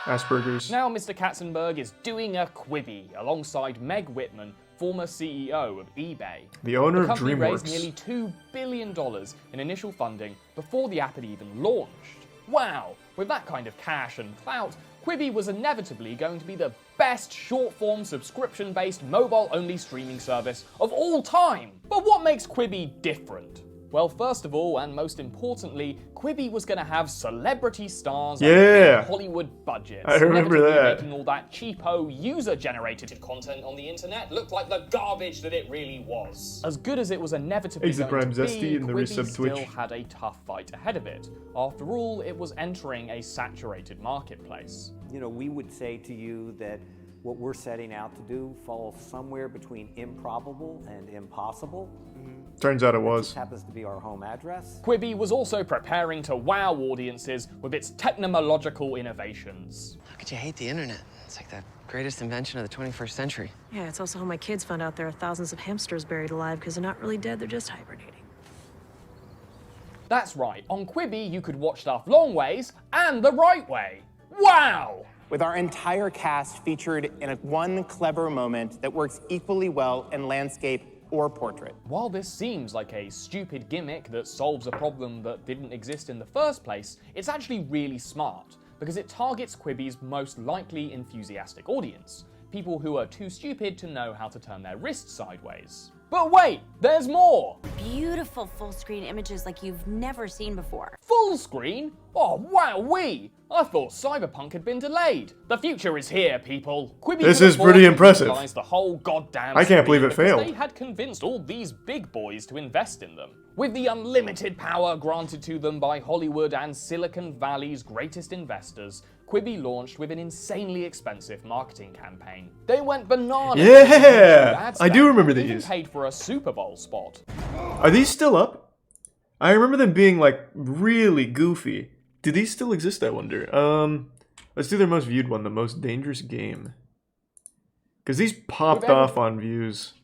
Asperger's. Now Mr. Katzenberg is doing a Quibi alongside Meg Whitman, former CEO of eBay. The owner of DreamWorks. The company raised nearly $2 billion in initial funding before the app had even launched. Wow! With that kind of cash and clout, Quibi was inevitably going to be the best short-form subscription-based mobile-only streaming service of all time. But what makes Quibi different? Well, first of all, and most importantly, Quibi was going to have celebrity stars Yeah. and Hollywood budgets. I remember inevitably that. Making all that cheapo, user-generated content on the internet look like the garbage that it really was. As good as it was inevitably Exit going Prime to Zesty be, and the Quibi resub still Twitch. had a tough fight ahead of it. After all, it was entering a saturated marketplace. You know, we would say to you that what we're setting out to do falls somewhere between improbable and impossible. Turns out it This was. happens to be our home address. Quibi was also preparing to wow audiences with its technological innovations. How could you hate the internet? It's like the greatest invention of the 21st century. Yeah, it's also how my kids found out there are thousands of hamsters buried alive because they're not really dead, they're just hibernating. That's right, on Quibi you could watch stuff long ways and the right way. Wow! With our entire cast featured in one clever moment that works equally well in landscape or portrait. While this seems like a stupid gimmick that solves a problem that didn't exist in the first place, it's actually really smart, because it targets Quibi's most likely enthusiastic audience, people who are too stupid to know how to turn their wrists sideways. But wait, there's more! Beautiful full-screen images like you've never seen before. Full screen? Oh, wowee! I thought Cyberpunk had been delayed. The future is here, people. Quibi This could is afford pretty to impressive. utilize the whole goddamn I can't believe it screen because failed. They had convinced all these big boys to invest in them. With the unlimited power granted to them by Hollywood and Silicon Valley's greatest investors, Quibi launched with an insanely expensive marketing campaign. They went bananas. Yeah! I do remember Even these. paid for a Super Bowl spot. Are these still up? I remember them being like really goofy. Do these still exist, I wonder? Let's do their most viewed one, the most dangerous game. Because these popped off on views.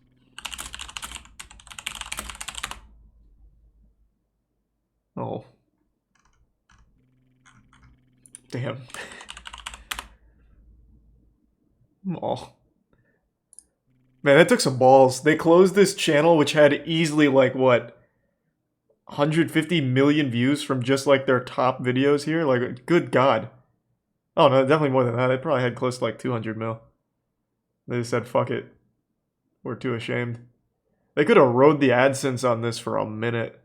Oh. Damn. Oh. Man, that took some balls. They closed this channel, which had easily, like, what? 150 million views from just, like, their top videos here? Like, good God. Oh, no, definitely more than that. They probably had close to, like, 200 mil. They just said, fuck it. We're too ashamed. They could have rode the AdSense on this for a minute.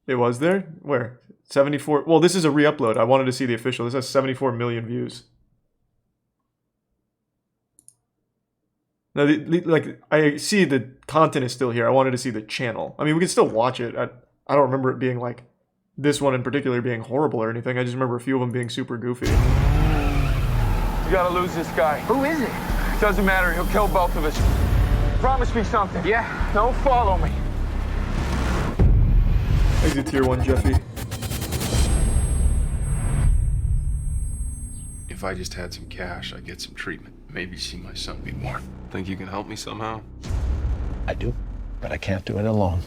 It was there? Where? 74? Well, this is a re-upload. I wanted to see the official. This has 74 million views. No, like, I see the content is still here. I wanted to see the channel. I mean, we can still watch it. I don't remember it being, like, this one in particular being horrible or anything. I just remember a few of them being super goofy. You gotta lose this guy. Who is it? Doesn't matter, he'll kill both of us. Promise me something. Yeah? Don't follow me. Exit tier 1, Jeffy. If I just had some cash, I'd get some treatment. Maybe see my son be born. Think you can help me somehow? I do, but I can't do it alone.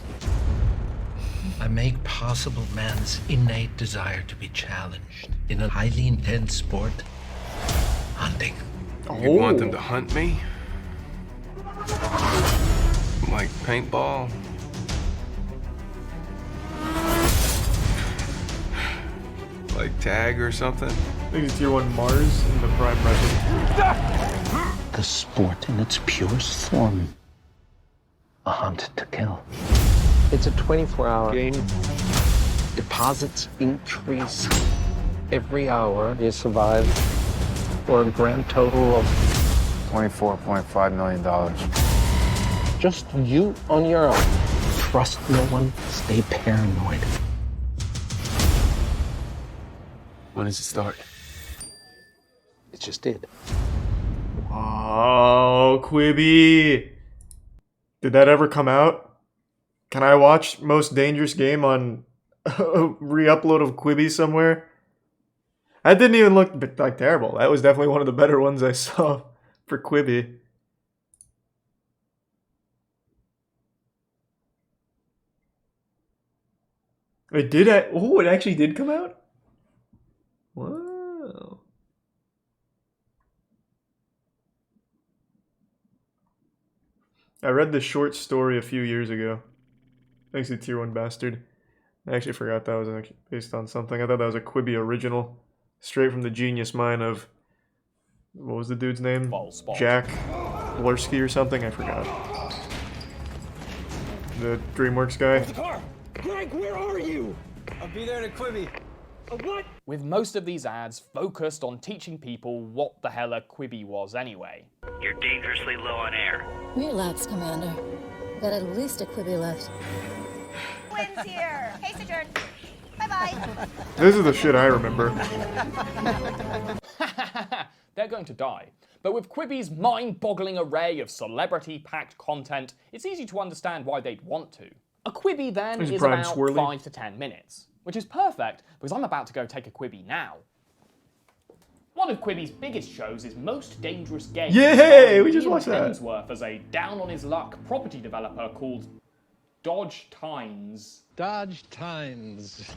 I make possible man's innate desire to be challenged in a highly intense sport, hunting. You want them to hunt me? Like paintball? Like tag or something? I think it's tier 1 Mars in the Prime Resident. The sport in its purest form. A hunt to kill. It's a 24-hour game. Deposits increase every hour you survive for a grand total of $24.5 million. just you on your own. Trust no one, stay paranoid. When does it start? It just did. Oh, Quibi. Did that ever come out? Can I watch Most Dangerous Game on a re-upload of Quibi somewhere? That didn't even look like terrible. That was definitely one of the better ones I saw for Quibi. It did. Oh, it actually did come out? Wow. I read the short story a few years ago. Thanks to Tier 1 Bastard. I actually forgot that was based on something. I thought that was a Quibi original. Straight from the genius mind of... What was the dude's name? Jack Blurry or something? I forgot. The DreamWorks guy. The car! Greg, where are you? I'll be there in a Quibi. A what? With most of these ads focused on teaching people what the hell a Quibi was anyway. You're dangerously low on air. Relax, Commander. We've got at least a Quibi left. Twins here. Hey, Sojourn. Bye-bye. This is the shit I remember. They're going to die. But with Quibi's mind-boggling array of celebrity-packed content, it's easy to understand why they'd want to. A Quibi then is about 5 to 10 minutes, which is perfect because I'm about to go take a Quibi now. One of Quibi's biggest shows is Most Dangerous Game. Yay! We just watched that. Hemsworth as a down-on-his-luck property developer called Dodge Tynes. Dodge Tynes.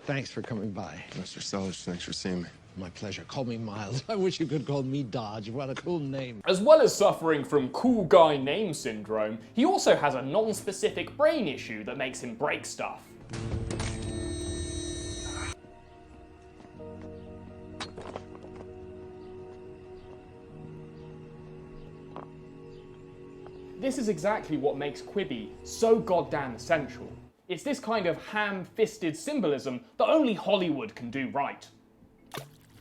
Thanks for coming by. Mr. Sellers, thanks for seeing me. My pleasure. Call me Miles. I wish you could call me Dodge. What a cool name. As well as suffering from cool guy name syndrome, he also has a non-specific brain issue that makes him break stuff. This is exactly what makes Quibi so goddamn essential. It's this kind of ham-fisted symbolism that only Hollywood can do right.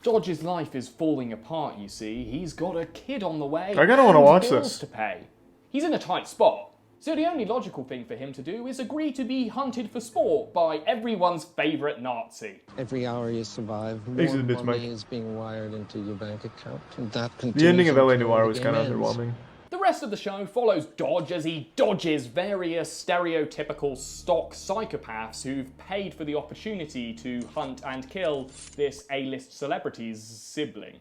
Dodge's life is falling apart, you see. He's got a kid on the way. I kinda wanna watch bills this. to pay. He's in a tight spot, so the only logical thing for him to do is agree to be hunted for sport by everyone's favourite Nazi. Every hour you survive, Thanks more to the bits, money Mike. is being wired into your bank account. And that The continues ending of LA until Noire the was game kind of ends. underwhelming. The rest of the show follows Dodge as he dodges various stereotypical stock psychopaths who've paid for the opportunity to hunt and kill this A-list celebrity's sibling.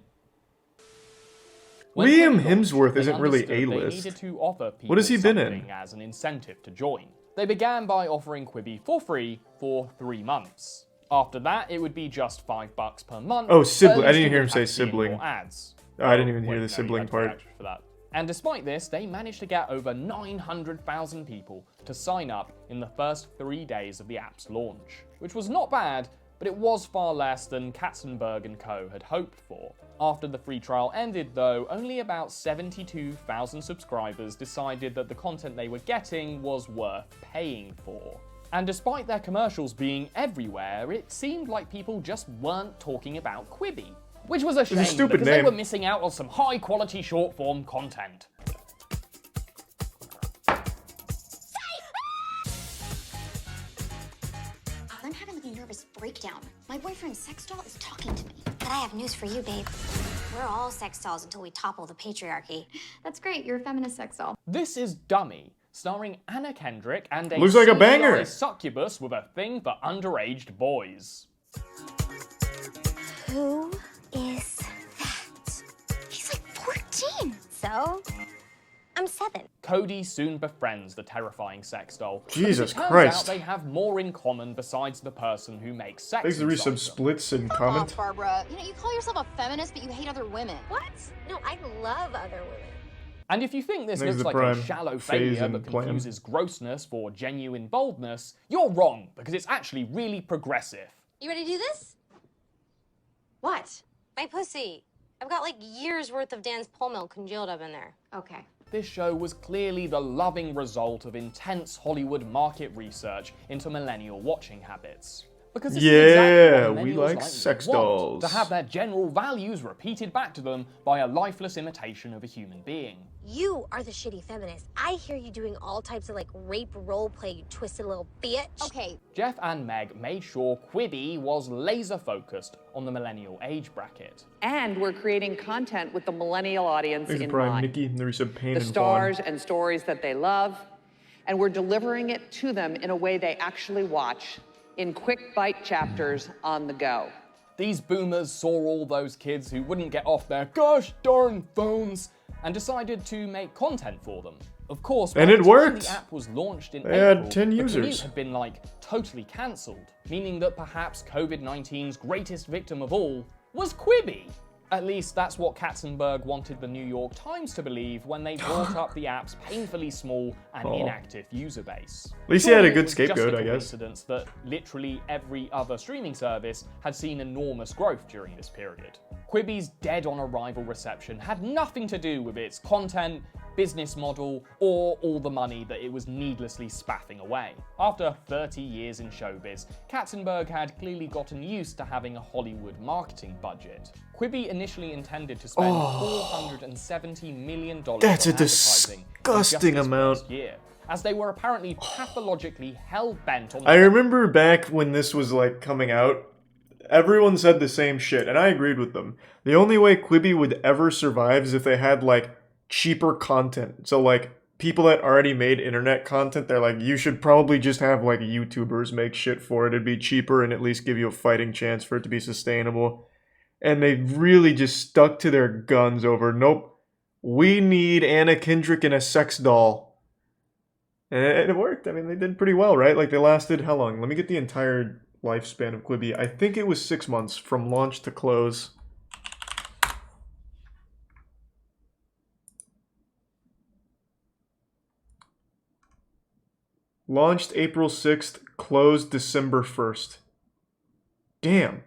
When Liam Quibi launched, Hemsworth they isn't really understood they A-list. needed to offer people What has he been in? something as an incentive to join. They began by offering Quibi for free for 3 months. After that, it would be just $5 per month. Oh, but sibling. at I least didn't you hear him wouldn't say have to see any sibling. more ads. I didn't even Oh, hear wait, the no, you sibling had to pay part. extra for that. And despite this, they managed to get over 900,000 people to sign up in the first 3 days of the app's launch, which was not bad, but it was far less than Katzenberg and co. had hoped for. After the free trial ended, though, only about 72,000 subscribers decided that the content they were getting was worth paying for. And despite their commercials being everywhere, it seemed like people just weren't talking about Quibi. Which was a shame, stupid because they name. were missing out on some high-quality short-form content. I'm having like a nervous breakdown. My boyfriend's sex doll is talking to me. But I have news for you, babe. We're all sex dolls until we topple the patriarchy. That's great. You're a feminist sex doll. This is Dummy, starring Anna Kendrick and a Looks like a CGI banger. succubus with a thing for underaged boys. Who is that? He's like 14. So, I'm 7. Cody soon befriends the terrifying sex doll. but Jesus it turns Christ. out they have more in common besides the person who makes sex Thanks to inside resub them. splits and comment. Barbara. You know, you call yourself a feminist, but you hate other women. What? No, I love other women. And if you think this Thanks looks to like Prime a shallow phase failure and that plan. confuses grossness for genuine boldness, you're wrong, because it's actually really progressive. You ready to do this? What? My pussy. I've got like years worth of Dan's pole milk congealed up in there. Okay. This show was clearly the loving result of intense Hollywood market research into millennial watching habits. Because this is exactly what we millennials like you sex want, dolls. to have their general values repeated back to them by a lifeless imitation of a human being. You are the shitty feminist. I hear you doing all types of like rape role play, you twisted little bitch. Okay. Jeff and Meg made sure Quibi was laser focused on the millennial age bracket. And we're creating content with the millennial audience Thanks to in Prime, mind. Nikki, and the resub Pain The and stars Vaughn. and stories that they love, and we're delivering it to them in a way they actually watch, in quick bite chapters on the go. These boomers saw all those kids who wouldn't get off their gosh darn phones and decided to make content for them. Of course, by And the it time worked. the app was launched in They had April, 10 the users. commute had been like totally cancelled, meaning that perhaps COVID-19's greatest victim of all was Quibi. At least that's what Katzenberg wanted the New York Times to believe when they brought up the app's painfully small and Aw. inactive user base. At least he had a Surely good it was just scapegoat, a I guess. coincidence that literally every other streaming service had seen enormous growth during this period. Quibi's dead-on-arrival reception had nothing to do with its content, business model, or all the money that it was needlessly spaffing away. After 30 years in showbiz, Katzenberg had clearly gotten used to having a Hollywood marketing budget. Quibi initially intended to spend $470 million That's on a advertising disgusting in just this amount. first year, as they were apparently pathologically hell-bent on... I remember back when this was like coming out, everyone said the same shit, and I agreed with them. The only way Quibi would ever survive is if they had like cheaper content. So like people that already made internet content, they're like, you should probably just have like YouTubers make shit for it. It'd be cheaper and at least give you a fighting chance for it to be sustainable. And they really just stuck to their guns over, nope, we need Anna Kendrick in a sex doll. And it worked. I mean, they did pretty well, right? Like, they lasted how long? Let me get the entire lifespan of Quibi. I think it was 6 months from launch to close. Launched April 6th, closed December 1st. Damn.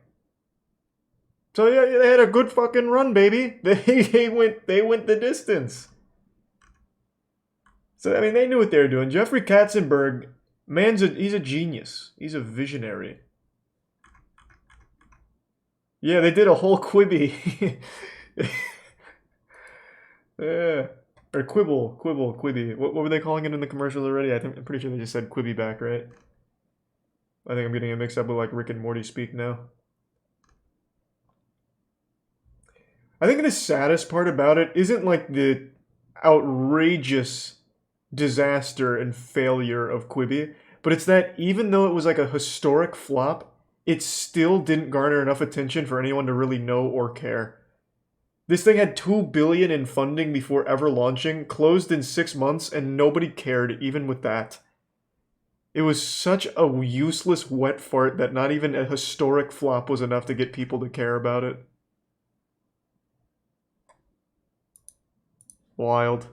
So yeah, they had a good fucking run, baby. They went the distance. So I mean, they knew what they were doing. Jeffrey Katzenberg, he's a genius. He's a visionary. Yeah, they did a whole Quibi. Yeah. Or Quibi. What were they calling it in the commercials already? I'm pretty sure they just said Quibi back, right? I think I'm getting it mixed up with like Rick and Morty speak now. I think the saddest part about it isn't like the outrageous disaster and failure of Quibi, but it's that even though it was like a historic flop, it still didn't garner enough attention for anyone to really know or care. This thing had $2 billion in funding before ever launching, closed in 6 months, and nobody cared even with that. It was such a useless wet fart that not even a historic flop was enough to get people to care about it. Wild.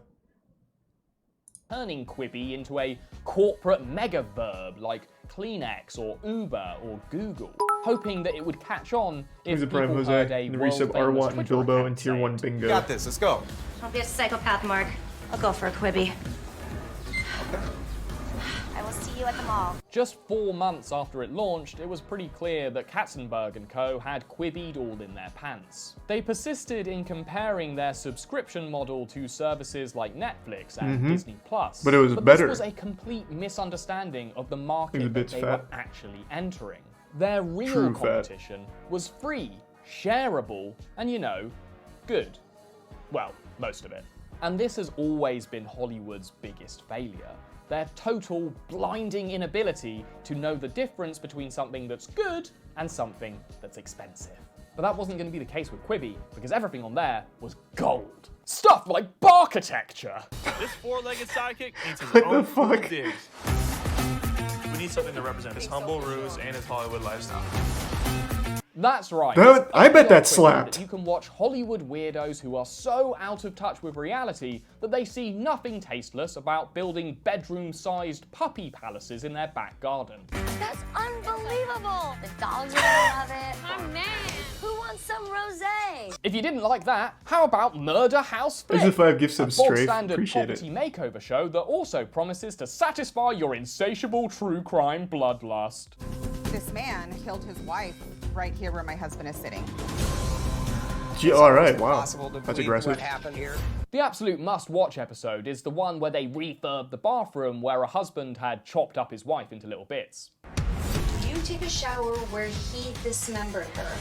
Turning Quibi into a corporate mega-verb like Kleenex or Uber or Google, hoping that it would catch on if people Prime Jose, heard a the resub world-famous Arwat and Twitter Bilbo account and Tier say 1 it. Bingo. Got this, let's go. Don't be a psychopath, Mark. I'll go for a Quibi. I will see you at the mall. Just 4 months after it launched, it was pretty clear that Katzenberg and co. had Quibi'd all in their pants. They persisted in comparing their subscription model to services like Netflix and Disney+. But it was better. This was a complete misunderstanding of the market that they were actually entering. Their real True competition was free, shareable, and good. Well, most of it. And this has always been Hollywood's biggest failure. Their total, blinding inability to know the difference between something that's good and something that's expensive. But that wasn't going to be the case with Quibi, because everything on there was gold. Stuff like architecture. This four-legged sidekick needs his What own the fuck? digs. We need something to represent his humble ruse and his Hollywood lifestyle. That's right. I bet that Quibi slapped. that you can watch Hollywood weirdos who are so out of touch with reality that they see nothing tasteless about building bedroom-sized puppy palaces in their back garden. That's unbelievable. The dogs are gonna love it. Oh man. Who wants some rosé? If you didn't like that, how about Murder House Flip? There's the 5 gift subs a bog straight. standard Appreciate property it. makeover show that also promises to satisfy your insatiable true crime bloodlust. This man killed his wife right here where my husband is sitting. Gee, alright, wow. That's aggressive. The absolute must-watch episode is the one where they refurb the bathroom where a husband had chopped up his wife into little bits. Did you take a shower where he dismembered her?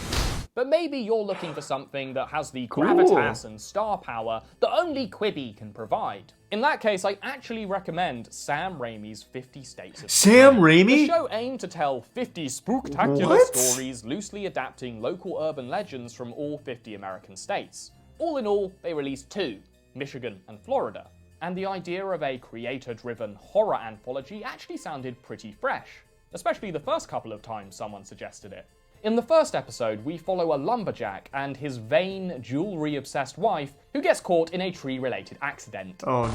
But maybe you're looking for something that has the gravitas and star power that only Quibi can provide. In that case, I actually recommend Sam Raimi's 50 States of Sam Terror. Raimi? The show aimed to tell 50 spooktacular What? stories loosely adapting local urban legends from all 50 American states. All in all, they released 2, Michigan and Florida. And the idea of a creator-driven horror anthology actually sounded pretty fresh, especially the first couple of times someone suggested it. In the first episode, we follow a lumberjack and his vain, jewelry-obsessed wife who gets caught in a tree-related accident. Oh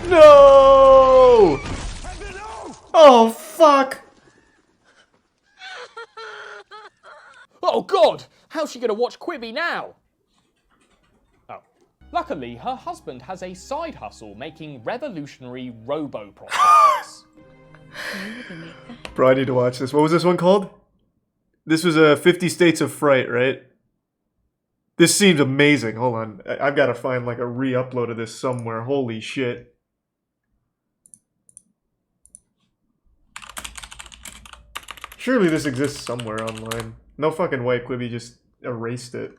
no. No! Oh fuck! Oh god! How's she gonna watch Quibi now? Oh. Luckily, her husband has a side hustle making revolutionary robo-prosthetics. Bro, I need to watch this. What was this one called? This was 50 States of Fright, right? This seems amazing. Hold on. I've got to find like a re-upload of this somewhere. Holy shit. Surely this exists somewhere online. No fucking way Quibi just erased it.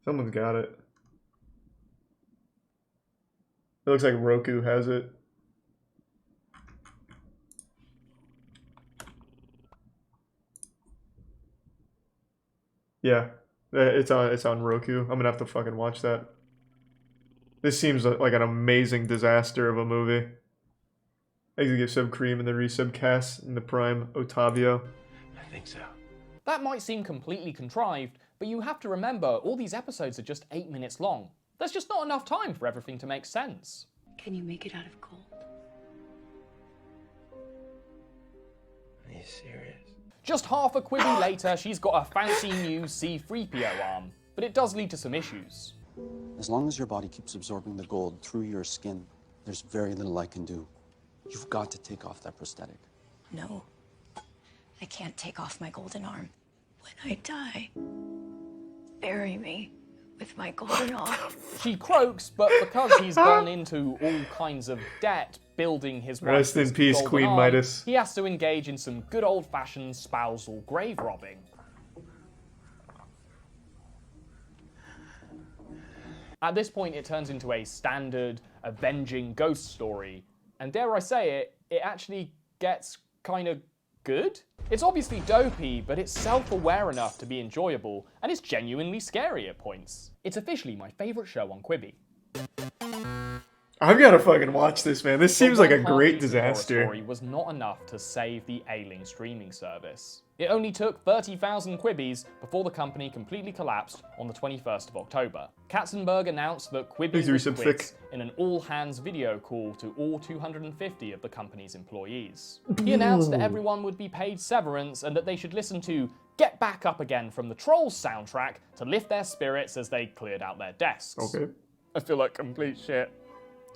Someone's got it. It looks like Roku has it. Yeah, it's on Roku. I'm gonna have to fucking watch that. This seems like an amazing disaster of a movie. Executive Sub Cream and the resub Cass in the Prime Otavio. I think so. That might seem completely contrived, but you have to remember all these episodes are just 8 minutes long. There's just not enough time for everything to make sense. Can you make it out of gold? Are you serious? Just half a Quibi later, she's got a fancy new C-3PO arm, but it does lead to some issues. As long as your body keeps absorbing the gold through your skin, there's very little I can do. You've got to take off that prosthetic. No. I can't take off my golden arm. When I die, bury me with my golden arm. She croaks, but because he's gone into all kinds of debt building his Rest in peace, Queen arm, Midas. he has to engage in some good old-fashioned spousal grave robbing. At this point, it turns into a standard avenging ghost story, and dare I say it, it actually gets kind of good? It's obviously dopey, but it's self-aware enough to be enjoyable, and it's genuinely scary at points. It's officially my favourite show on Quibi. I've got to fucking watch this, man. This seems like a great disaster. Story was not enough to save the ailing streaming service. It only took 30,000 Quibis before the company completely collapsed on the 21st of October. Katzenberg announced that Quibi would quit in an all-hands video call to all 250 of the company's employees. He announced that everyone would be paid severance and that they should listen to Get Back Up Again from the Trolls soundtrack to lift their spirits as they cleared out their desks. Okay. I feel like complete shit.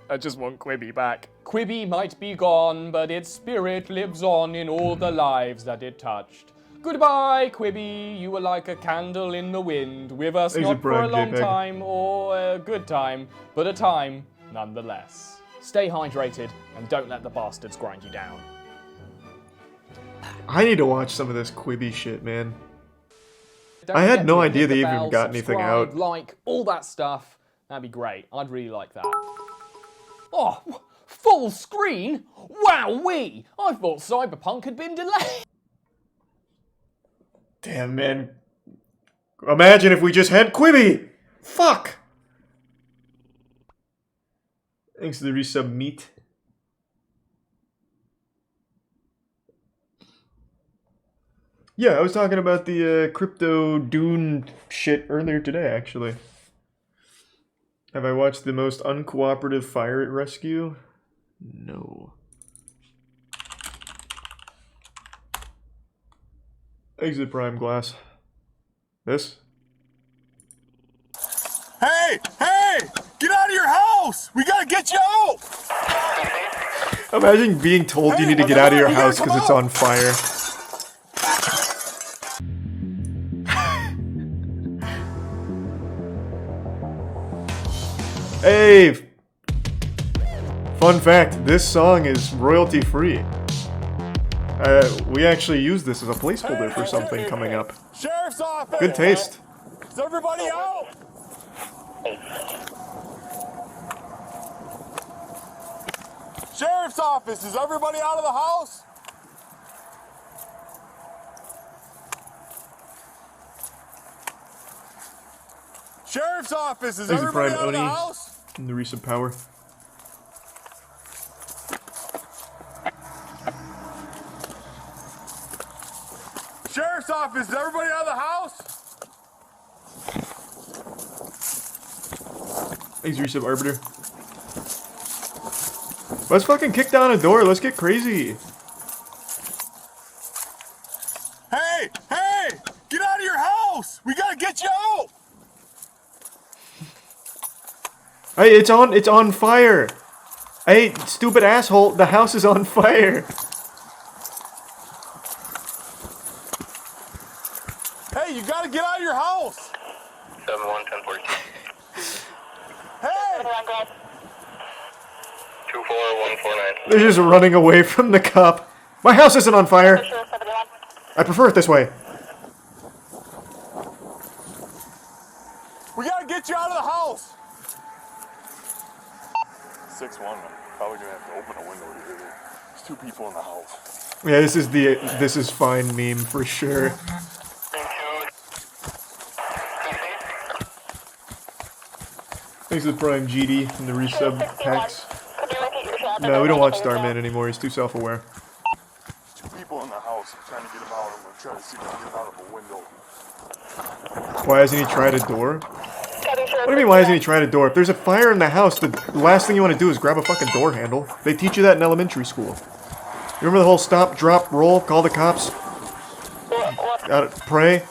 I just want Quibi back. Quibi might be gone, but its spirit lives on in all the lives that it touched. Goodbye, Quibi. You were like a candle in the wind, with us not for a long time or a good time, but a time nonetheless. Stay hydrated and don't let the bastards grind you down. I need to watch some of this Quibi shit, man. Don't I had forget no to idea hit the they even bell, got anything subscribe, out. Like, all that stuff. That'd be great. I'd really like that. Oh, full screen? Wowee! I thought Cyberpunk had been delayed. Damn, man. Imagine if we just had Quibi! Fuck! Thanks to the resub meat. Yeah, I was talking about the crypto Dune shit earlier today, actually. Have I watched the most uncooperative fire at rescue? No. Exit Prime Glass. This? Hey! Hey! Get out of your house! We gotta get you out! Imagine being told you need to get out of your house because it's on fire. Hey! Fun fact, this song is royalty free. We actually use this as a placeholder for something coming up. Sheriff's office! Good taste. Is everybody out? Sheriff's office! Is everybody out of the house? Sheriff's office! Is everybody out of the house? And the recent power. Sheriff's office! Is everybody out of the house? Thanks, resub Arbiter. Let's fucking kick down a door. Let's get crazy. Hey! Hey! Get out of your house! We gotta get you out! Hey, it's on fire! Hey, stupid asshole, the house is on fire! Hey, you gotta get out of your house! 7-1-10-14. Hey! 24149. They're just running away from the cop. My house isn't on fire! I prefer it this way. We gotta get you out of the house! 6-1, I'm probably gonna have to open a window here. There's 2 people in the house. Yeah, this is the this is fine meme for sure. Thanks for the Prime GD and the resub packs. No, we don't watch Starman anymore, he's too self-aware. 2 people in the house. I'm trying to get them out. I'm gonna try to see if I can get out of a window. Why hasn't he tried a door? What do you mean, why hasn't he tried a door? If there's a fire in the house, the last thing you want to do is grab a fucking door handle. They teach you that in elementary school. You remember the whole stop, drop, roll, call the cops? Gotta pray,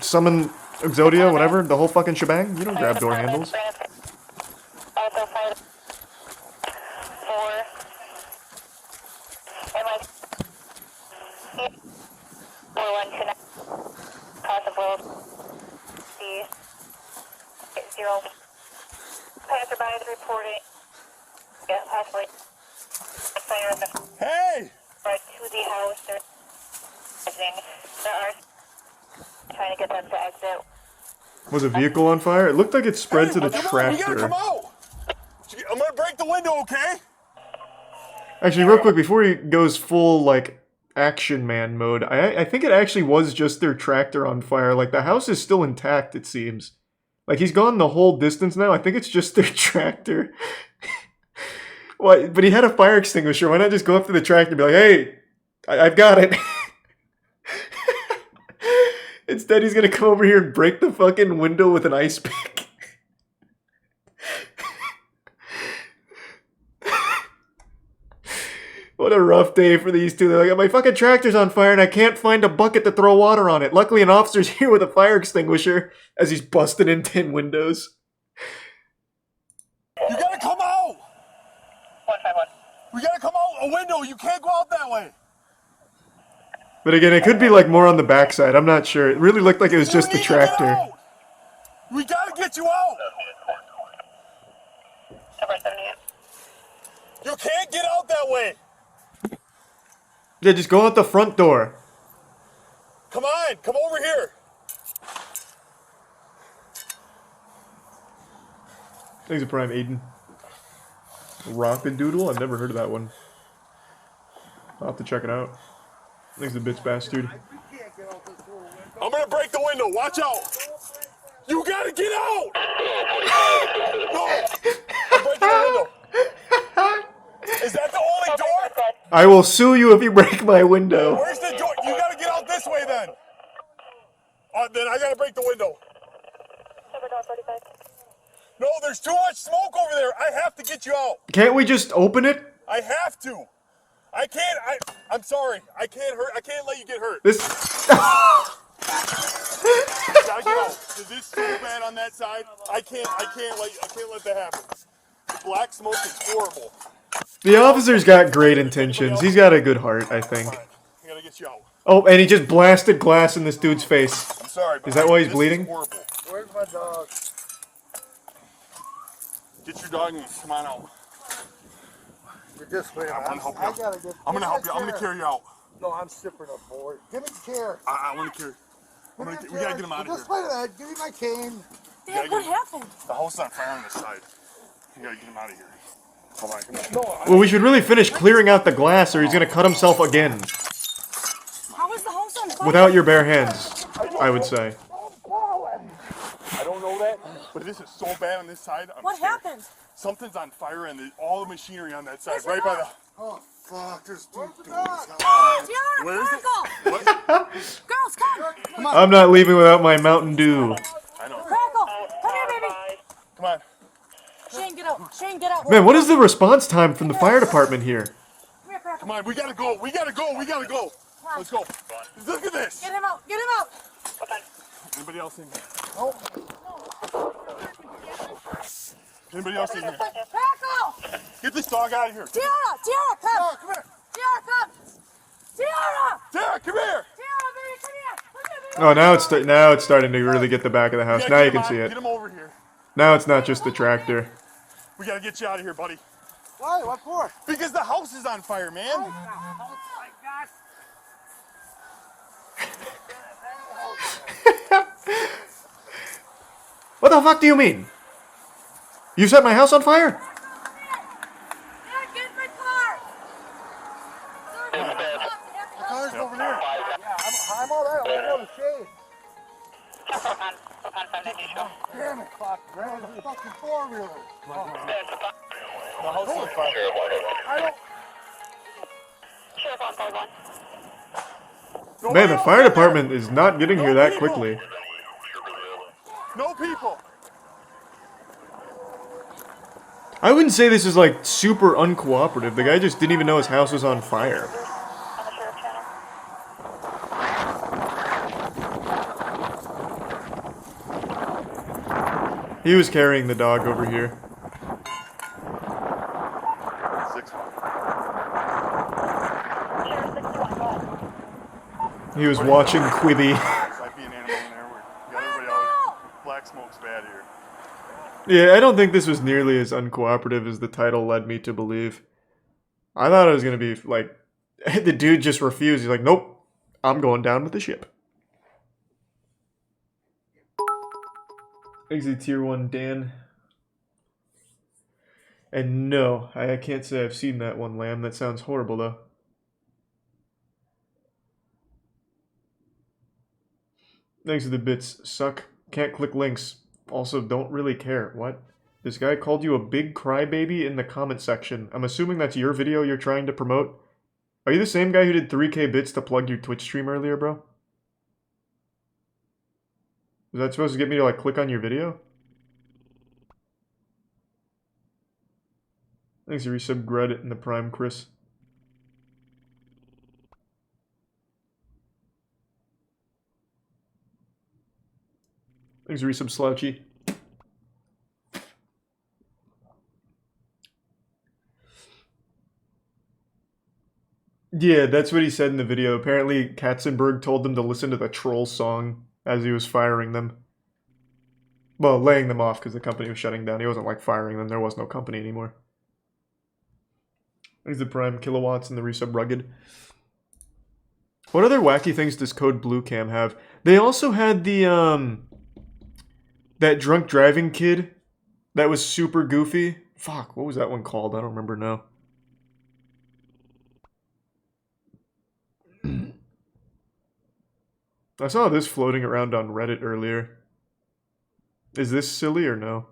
summon Exodia, whatever, the whole fucking shebang? You don't grab door handles. Hey! Right to the house. They're trying to get them to exit. Was a vehicle on fire? It looked like it spread to the Come on, we gotta tractor. come out! I'm gonna break the window, okay? Actually, real quick, before he goes full, like, action man mode, I think it actually was just their tractor on fire. Like, the house is still intact, it seems. Like, he's gone the whole distance now. I think it's just their tractor. What? But he had a fire extinguisher. Why not just go up to the tractor and be like, hey, I've got it. Instead, he's gonna come over here and break the fucking window with an ice pick. What a rough day for these two. They're like, my fucking tractor's on fire and I can't find a bucket to throw water on it. Luckily, an officer's here with a fire extinguisher as he's busting in 10 windows. You gotta come out! 151. We gotta come out a window. You can't go out that way. But again, it could be like more on the backside. I'm not sure. It really looked like it was just the tractor. We gotta get you out. You can't get out that way. Yeah, just go out the front door. Come on, come over here. Thanks for Prime, Aiden. Rockadoodle? I've never heard of that one. I'll have to check it out. Thanks a bitch bastard. I'm gonna break the window. Watch out. You gotta get out. No. I'm breaking the window. Is that the only door? I will sue you if you break my window. Where's the door? You gotta get out this way then. Then I gotta break the window. No, there's too much smoke over there. I have to get you out. Can't we just open it? I have to. I can't. I'm sorry. I can't let you get hurt. This. You gotta get out. Is this so bad on that side? I can't let that happen. The black smoke is horrible. The officer's got great intentions. He's got a good heart, I think. I gotta get you out. Oh, and he just blasted glass in this dude's face. I'm sorry. Is that why he's bleeding? Where's my dog? Get your dog and come on out. You're just waiting. I'm gonna help you. I'm gonna help you. I'm gonna carry you out. No, I'm sipping up, boy. Give me the chair. I want to carry. We gotta get him out of here. Just wait a minute. Give me my cane. Dad, what happened? The house is on fire on this side. You gotta get him out of here. Come on, come on. No, Well, we should really finish clearing out the glass or he's gonna cut himself again. How is the house on fire? Without your bare hands, I would say. I don't know that, but this is so bad on this side. What happened? Something's on fire and all the machinery on that side, right by the. Oh, fuck. There's two dudes. Tiana, Where is it? Crackle! Girls, come on! I'm not leaving without my Mountain Dew. I know. Crackle! Come here, baby! Come on. Shane, get out! Shane, get out! Man, what is the response time from the fire department here? Come here, Crackle. Come on, we gotta go. We gotta go. We gotta go. Let's go. Look at this. Get him out! Get him out! Anybody else in there? Oh. Anybody else in here? Get this dog out of here. Tiara, come! Come here! Tiara, come! Tiara! Tiara, come here! Tiara, baby, come here! Oh, now it's starting to really get the back of the house. Now you can see it. Get him over here. Now it's not just the tractor. We gotta get you out of here, buddy. Why? What for? Because the house is on fire, man. Oh my God. What the fuck do you mean? You set my house on fire? The car's over there. Yeah, I'm all right. I'll go to the shade. Damn it. Fuck, man. It's a fucking four-wheeler. The house is on fire. I don't... Sheriff on 5-1. Man, the fire department is not getting here that quickly. No people. I wouldn't say this is like super uncooperative. The guy just didn't even know his house was on fire. He was carrying the dog over here. He was watching Quibi. Might be an animal in there. We got everybody out. Black smoke's bad here. Yeah, I don't think this was nearly as uncooperative as the title led me to believe. I thought it was going to be like, the dude just refused. He's like, nope, I'm going down with the ship. Exit Tier 1 Dan. And no, I can't say I've seen that one, Lamb. That sounds horrible, though. Thanks for the bits. Suck. Can't click links. Also, don't really care. What? This guy called you a big crybaby in the comment section. I'm assuming that's your video you're trying to promote. Are you the same guy who did 3K bits to plug your Twitch stream earlier, bro? Was that supposed to get me to, like, click on your video? Thanks for resub Grud in the Prime, Chris. Thanks for resub Slouchy. Yeah, that's what he said in the video. Apparently, Katzenberg told them to listen to the Troll song as he was firing them. Well, laying them off because the company was shutting down. He wasn't, like, firing them. There was no company anymore. Thanks to Prime Kilowatts and the resub Rugged. What other wacky things does Code Blue Cam have? They also had the, that drunk driving kid that was super goofy. Fuck, what was that one called? I don't remember now. I saw this floating around on Reddit earlier. Is this silly or no?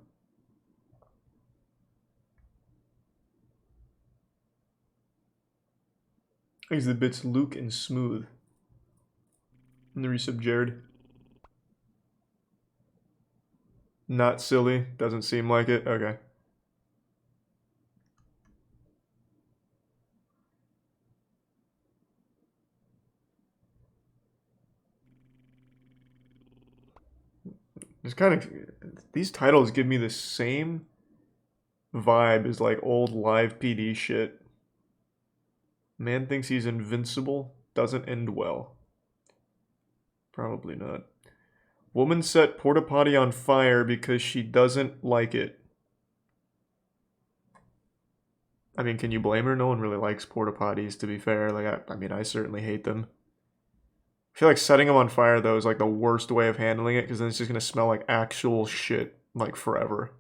Thanks to the bits Luke and Smooth. And the resub Jared. Not silly. Doesn't seem like it. Okay. It's kind of... These titles give me the same vibe as like old live PD shit. Man thinks he's invincible. Doesn't end well. Probably not. Woman set porta potty on fire because she doesn't like it. I mean, can you blame her? No one really likes porta potties, to be fair. Like, I mean, I certainly hate them. I feel like setting them on fire, though, is like the worst way of handling it, because then it's just going to smell like actual shit, like, forever.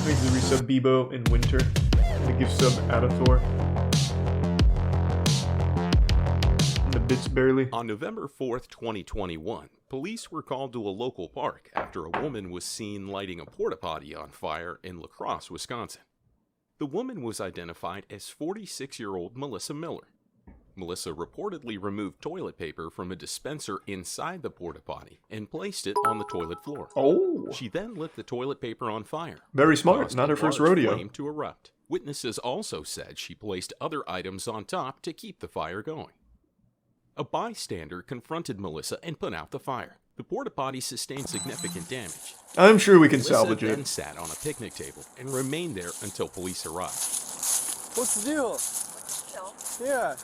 Thanks to the resub Bebo in winter. The gift sub Adathor. And the bits barely. On November 4th, 2021, police were called to a local park after a woman was seen lighting a porta potty on fire in La Crosse, Wisconsin. The woman was identified as 46-year-old Melissa Miller. Melissa reportedly removed toilet paper from a dispenser inside the porta potty and placed it on the toilet floor. Oh! She then lit the toilet paper on fire. Very smart. Not her first rodeo. Flame to erupt. Witnesses also said she placed other items on top to keep the fire going. A bystander confronted Melissa and put out the fire. The porta potty sustained significant damage. I'm sure we can Melissa salvage then it. sat on a picnic table and remained there until police arrived. What's the deal? Yeah.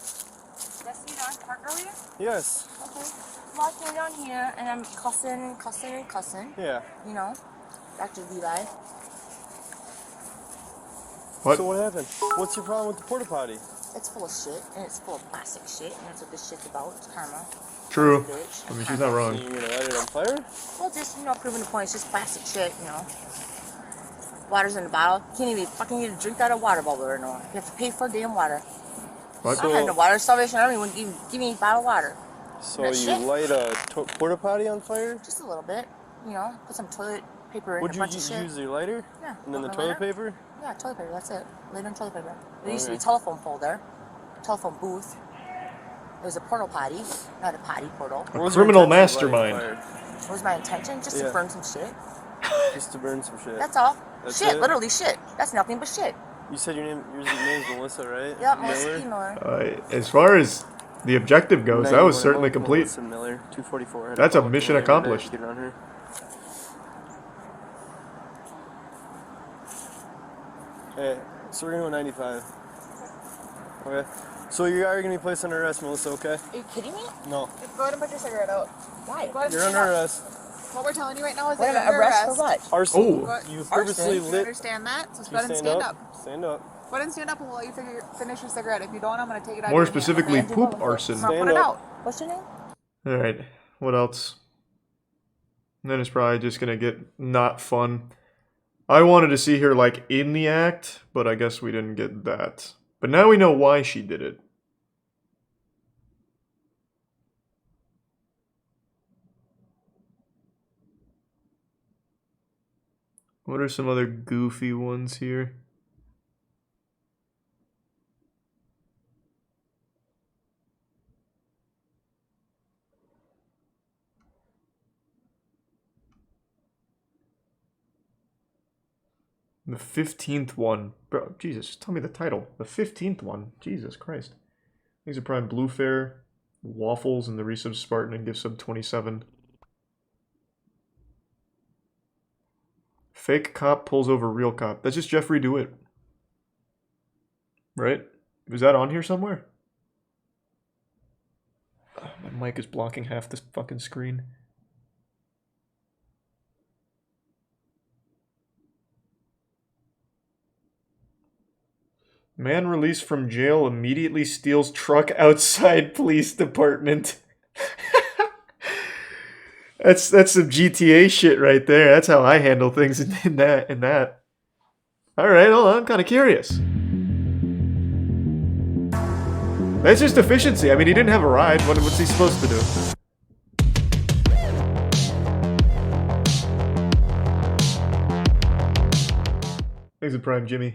Yes, you know, park earlier? Yes. Okay. Well, I came down here and I'm cussing. Yeah. You know, Dr. Levi. What? So what happened? What's your problem with the porta potty? It's full of shit, and it's full of plastic shit, and that's what this shit's about. It's karma. True. Bitch. I mean, she's not wrong. So you're gonna light it on fire? Well, just, you know, proving the point. It's just plastic shit, you know. Water's in the bottle. You can't even fucking get a drink out of water bottle or no. You have to pay for damn water. What? I don't have no water. Salvation Army wouldn't give me a bottle of water. So That you shit. light a porta potty on fire? Just a little bit, you know. Put some toilet paper in Would a you bunch of shit. use your lighter? Yeah. And then the want toilet lighter? paper? Yeah, toilet paper. That's it. Later on toilet paper. There used to be a Okay. telephone pole there. Telephone booth. It was a portal potty, not a potty portal. A criminal mastermind. What was my intention? Just to Yeah. burn some shit. Just to burn some shit. That's all. That's shit, it? literally shit. That's nothing but shit. You said your name's Melissa, right? Yep, Melissa E. Miller. As far as the objective goes, that was certainly complete. Melissa Miller, 244. That's a mission accomplished. Get on her. Hey, so we're gonna go 95. Okay. So you are gonna be placed under arrest, Melissa, okay? Are you kidding me? No. Go ahead and put your cigarette out. Why? Go ahead You're under arrest. What we're telling you right now is Wait a that minute, you're arrest under for arrest. what? Arson. Oh. You purposely You lit. understand that? So You go ahead and stand up. Stand up. Go ahead and stand up and we'll let you finish your cigarette. If you don't, I'm going to take it out More of your hand, specifically, okay? poop arson. I'm going to Stand put it up. out. What's your name? Alright, what else? And then it's probably just gonna get not fun. I wanted to see her, like, in the act, but I guess we didn't get that. But now we know why she did it. What are some other goofy ones here? The 15th one. Bro, Jesus, just tell me the title. The 15th one. Jesus Christ. These are Prime Blue Fare, Waffles, and the Resub Spartan and Gift Sub 27. Fake cop pulls over real cop. That's just Jeffrey DeWitt. Right? Is that on here somewhere? Oh, my mic is blocking half this fucking screen. Man released from jail immediately steals truck outside police department. That's some GTA shit right there. That's how I handle things in that. Alright, hold on, I'm kinda curious. That's just efficiency. I mean, he didn't have a ride. What's he supposed to do? Thanks for Prime, Jimmy.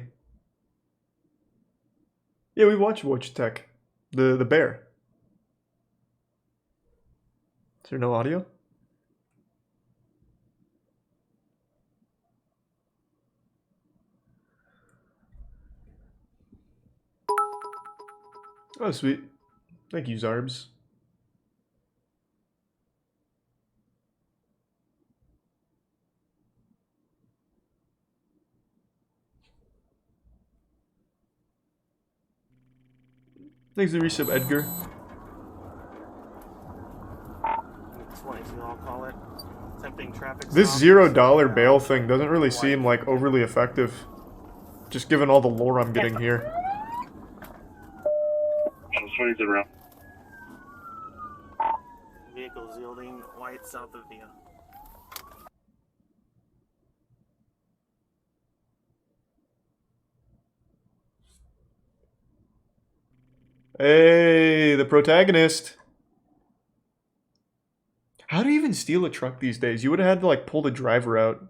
Yeah, we watched Watch Tech. The bear. Is there no audio? Oh, sweet. Thank you, Zarbs. Thanks to resub, Edgar. 22, I'll call it. Attempting traffic This stop. $0 bail thing doesn't really seem like overly effective. Just given all the lore I'm getting here. Vehicles yielding white south of Via. Hey, the protagonist. How do you even steal a truck these days? You would have had to, like, pull the driver out. I mean,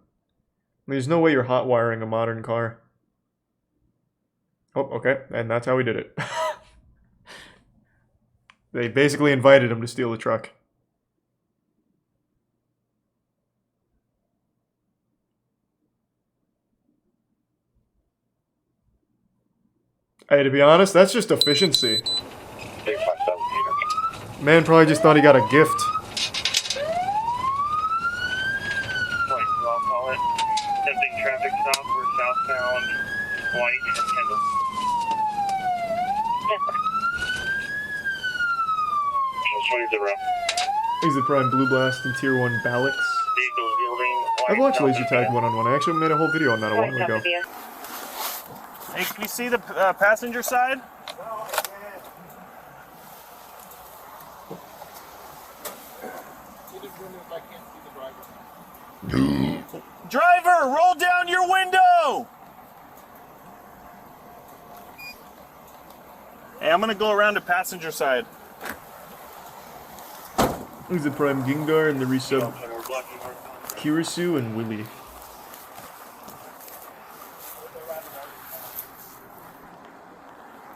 there's no way you're hot wiring a modern car. Oh, okay, and that's how we did it. They basically invited him to steal the truck. Hey, to be honest, that's just efficiency. Man probably just thought he got a gift. I'll call it. Attempting traffic stop. We're southbound White and Kendall. Vehicles 20-0. Exit Prime Blue Blast and Tier 1 Balix. Yielding. I've watched Laser Tag one-on-one. I actually made a whole video on that a while ago. Hey, can you see the passenger side? Driver, roll down your window! Hey, I'm gonna go around to passenger side. Exit Prime Gengar and the resub Kirisu and Willy.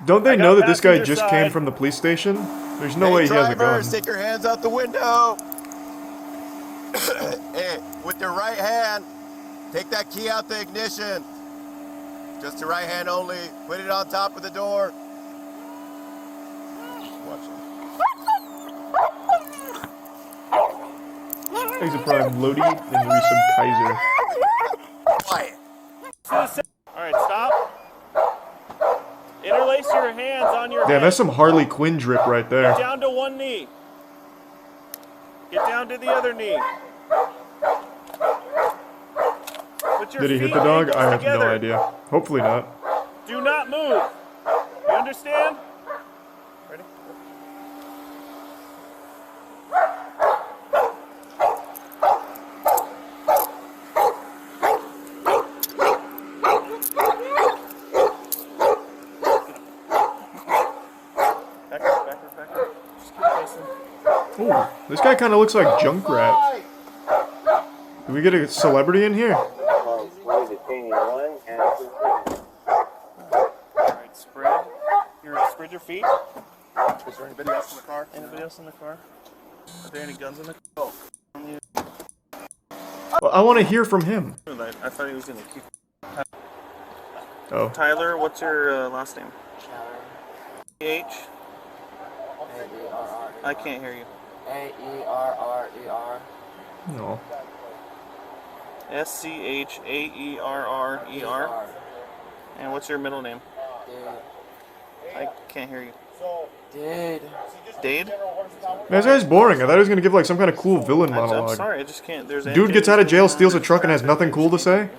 Don't they know that this guy just came from the police station? There's no way he has a gun. Take your hands out the window. Hey, with your right hand, take that key out the ignition. Just your right hand only. Put it on top of the door. Watch it. Exit Prime Lodi and the resub Kaiser. Quiet. Alright, stop. Interlace your hands on your Damn, head. that's some Harley Quinn drip right there. Get down to one knee. Get down to the other knee. Put your Did he hit feet the dog? ankles I have together. no idea. Hopefully not. Do not move. You understand? Ready? Ooh, this guy kind of looks like Junkrat. Did we get a celebrity in here? Alright, spread. Spread your feet. Is there anybody else in the car? Anybody else in the car? Are there any guns in the car? Well, I want to hear from him. I thought he was gonna keep. Oh. Tyler, what's your last name? H. I can't hear you. A-E-R-R-E-R. No. S-C-H-A-E-R-R-E-R. And what's your middle name? I can't hear you. Dade. Dade? Man, this guy's boring. I thought he was going to give like some kind of cool villain monologue. I'm sorry, I just can't. There's Dude gets out of jail, steals a truck, and has nothing cool to say?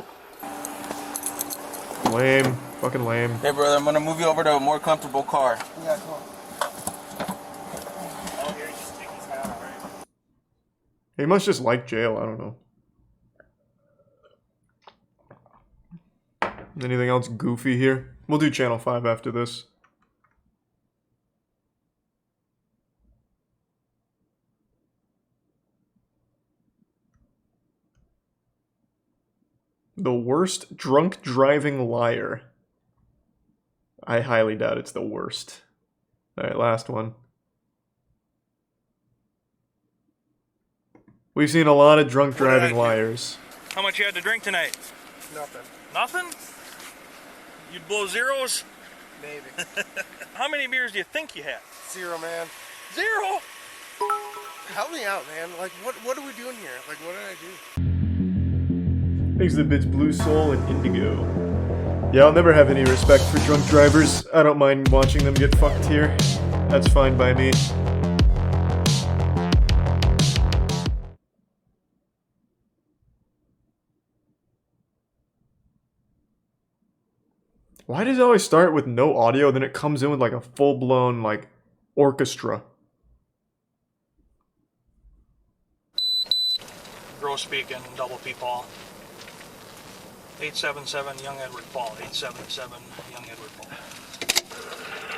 Lame. Fucking lame. Hey, brother, I'm gonna move you over to a more comfortable car. Yeah, come on. He must just like jail. I don't know. Anything else goofy here? We'll do Channel 5 after this. The worst drunk driving liar. I highly doubt it's the worst. Alright, last one. We've seen a lot of drunk driving liars. How much you had to drink tonight? Nothing. Nothing? You'd blow zeros? Maybe. How many beers do you think you had? 0, man. 0? Help me out, man. Like, what are we doing here? Like, what did I do? Exhibits Blue Soul and Indigo. Yeah, I'll never have any respect for drunk drivers. I don't mind watching them get fucked here. That's fine by me. Why does it always start with no audio, then it comes in with like a full-blown, like, orchestra? Gross speaking, double P Paul. 877 Young Edward Paul. 877 Young Edward Paul.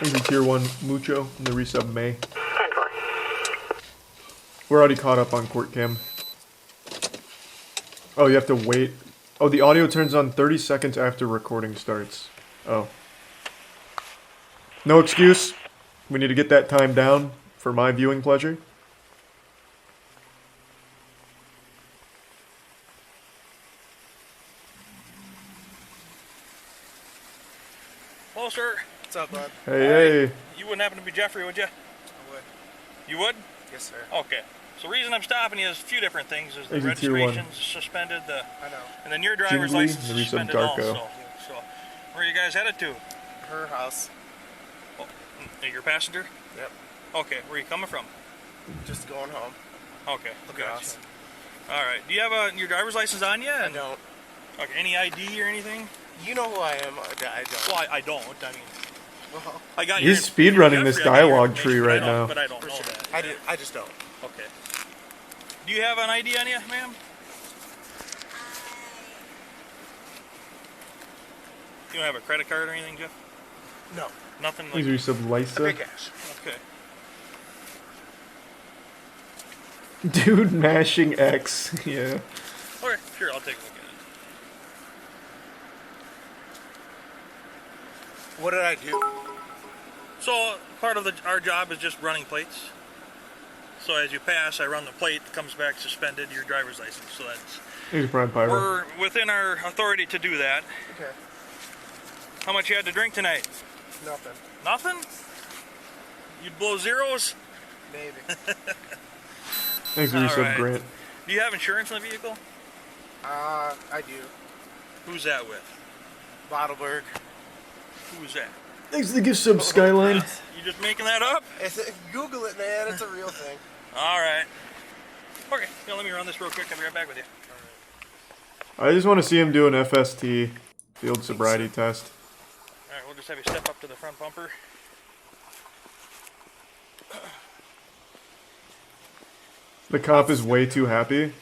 Here's a tier 1 Mucho and the resub May. We're already caught up on court cam. Oh, you have to wait. Oh, the audio turns on 30 seconds after recording starts. Oh. No excuse. We need to get that time down for my viewing pleasure. Hello, sir. What's up, bud? Hey, hey. You wouldn't happen to be Jeffrey, would you? I would. You would? Yes, sir. Okay. So the reason I'm stopping you is a few different things. Is the Easy tier one. registration's suspended, I know. and then your driver's Jingly, license the resub suspended Darko. also. So where are you guys headed to? Her house. Oh, your passenger? Yep. Okay. Where are you coming from? Just going home. Okay. Across. All right. Do you have your driver's license on you? I don't. Okay. Any ID or anything? You know who I am. I don't. Well, I don't. I mean, Well, I got He's your speedrunning this Jeffrey, I got your dialogue tree information, right but I don't- now. But I don't know that. I just don't. Okay. Do you have an ID on you, ma'am? You don't have a credit card or anything, Jeff? No. Nothing like. Please resub Lysa. Big cash. Okay. Dude mashing X. Yeah. Okay, sure, I'll take a look at it. What did I do? So part of our job is just running plates. So as you pass, I run the plate, it comes back suspended, your driver's license. So that's Here's Prime Pyro. we're within our authority to do that. Okay. How much you had to drink tonight? Nothing. Nothing? You'd blow zeros? Maybe. Thanks for All resub right. Grant. Do you have insurance on the vehicle? I do. Who's that with? Bottleberg. Who's that? Thanks for the gift sub Skyline. You just making that up? Google it, man. It's a real thing. All right. Okay, now let me run this real quick. I'll be right back with you. I just want to see him do an FST field sobriety test. All right, we'll just have you step up to the front bumper. The cop is way too happy.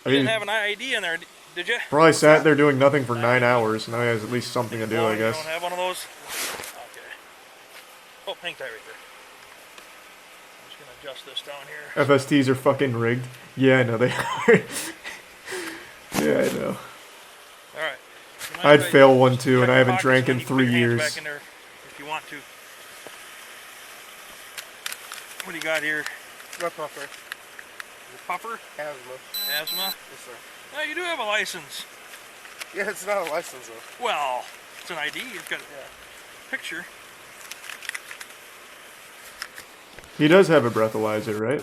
You didn't have an ID in there, did you? Probably sat there doing nothing for 9 hours. Now he has at least something to do, I You guess. don't have one of those? Okay. Oh, hang tight right there. I'm just going to adjust this down here. FSTs are fucking rigged. Yeah, I know they are. Yeah, I know. All right. I'd fail one too, Check and I your haven't pockets drank when in you put your 3 hands years. Back in there if you want to. What do you got here? My puffer. Your puffer? Asthma. Asthma? Yes, sir. No, you do have a license. Yeah, it's not a license, though. Well, it's an ID. It's got a picture. He does have a breathalyzer, right?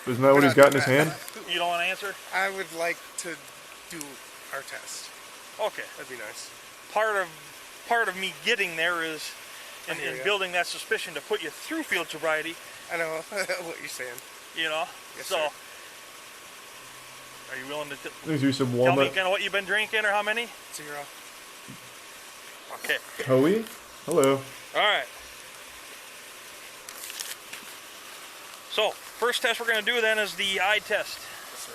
Isn't that what he's got in his hand? You don't want to answer? I would like to do our test. Okay. That'd be nice. Part of me getting there is in hear ya. building that suspicion to put you through field sobriety. I know what you're saying. You know? Yes, so, sir. are you willing to Let's do some tell me walnut. kind of what you've been drinking or how many? 0. Okay. Coey? Hello. All right. So, first test we're going to do then is the eye test. Yes, sir.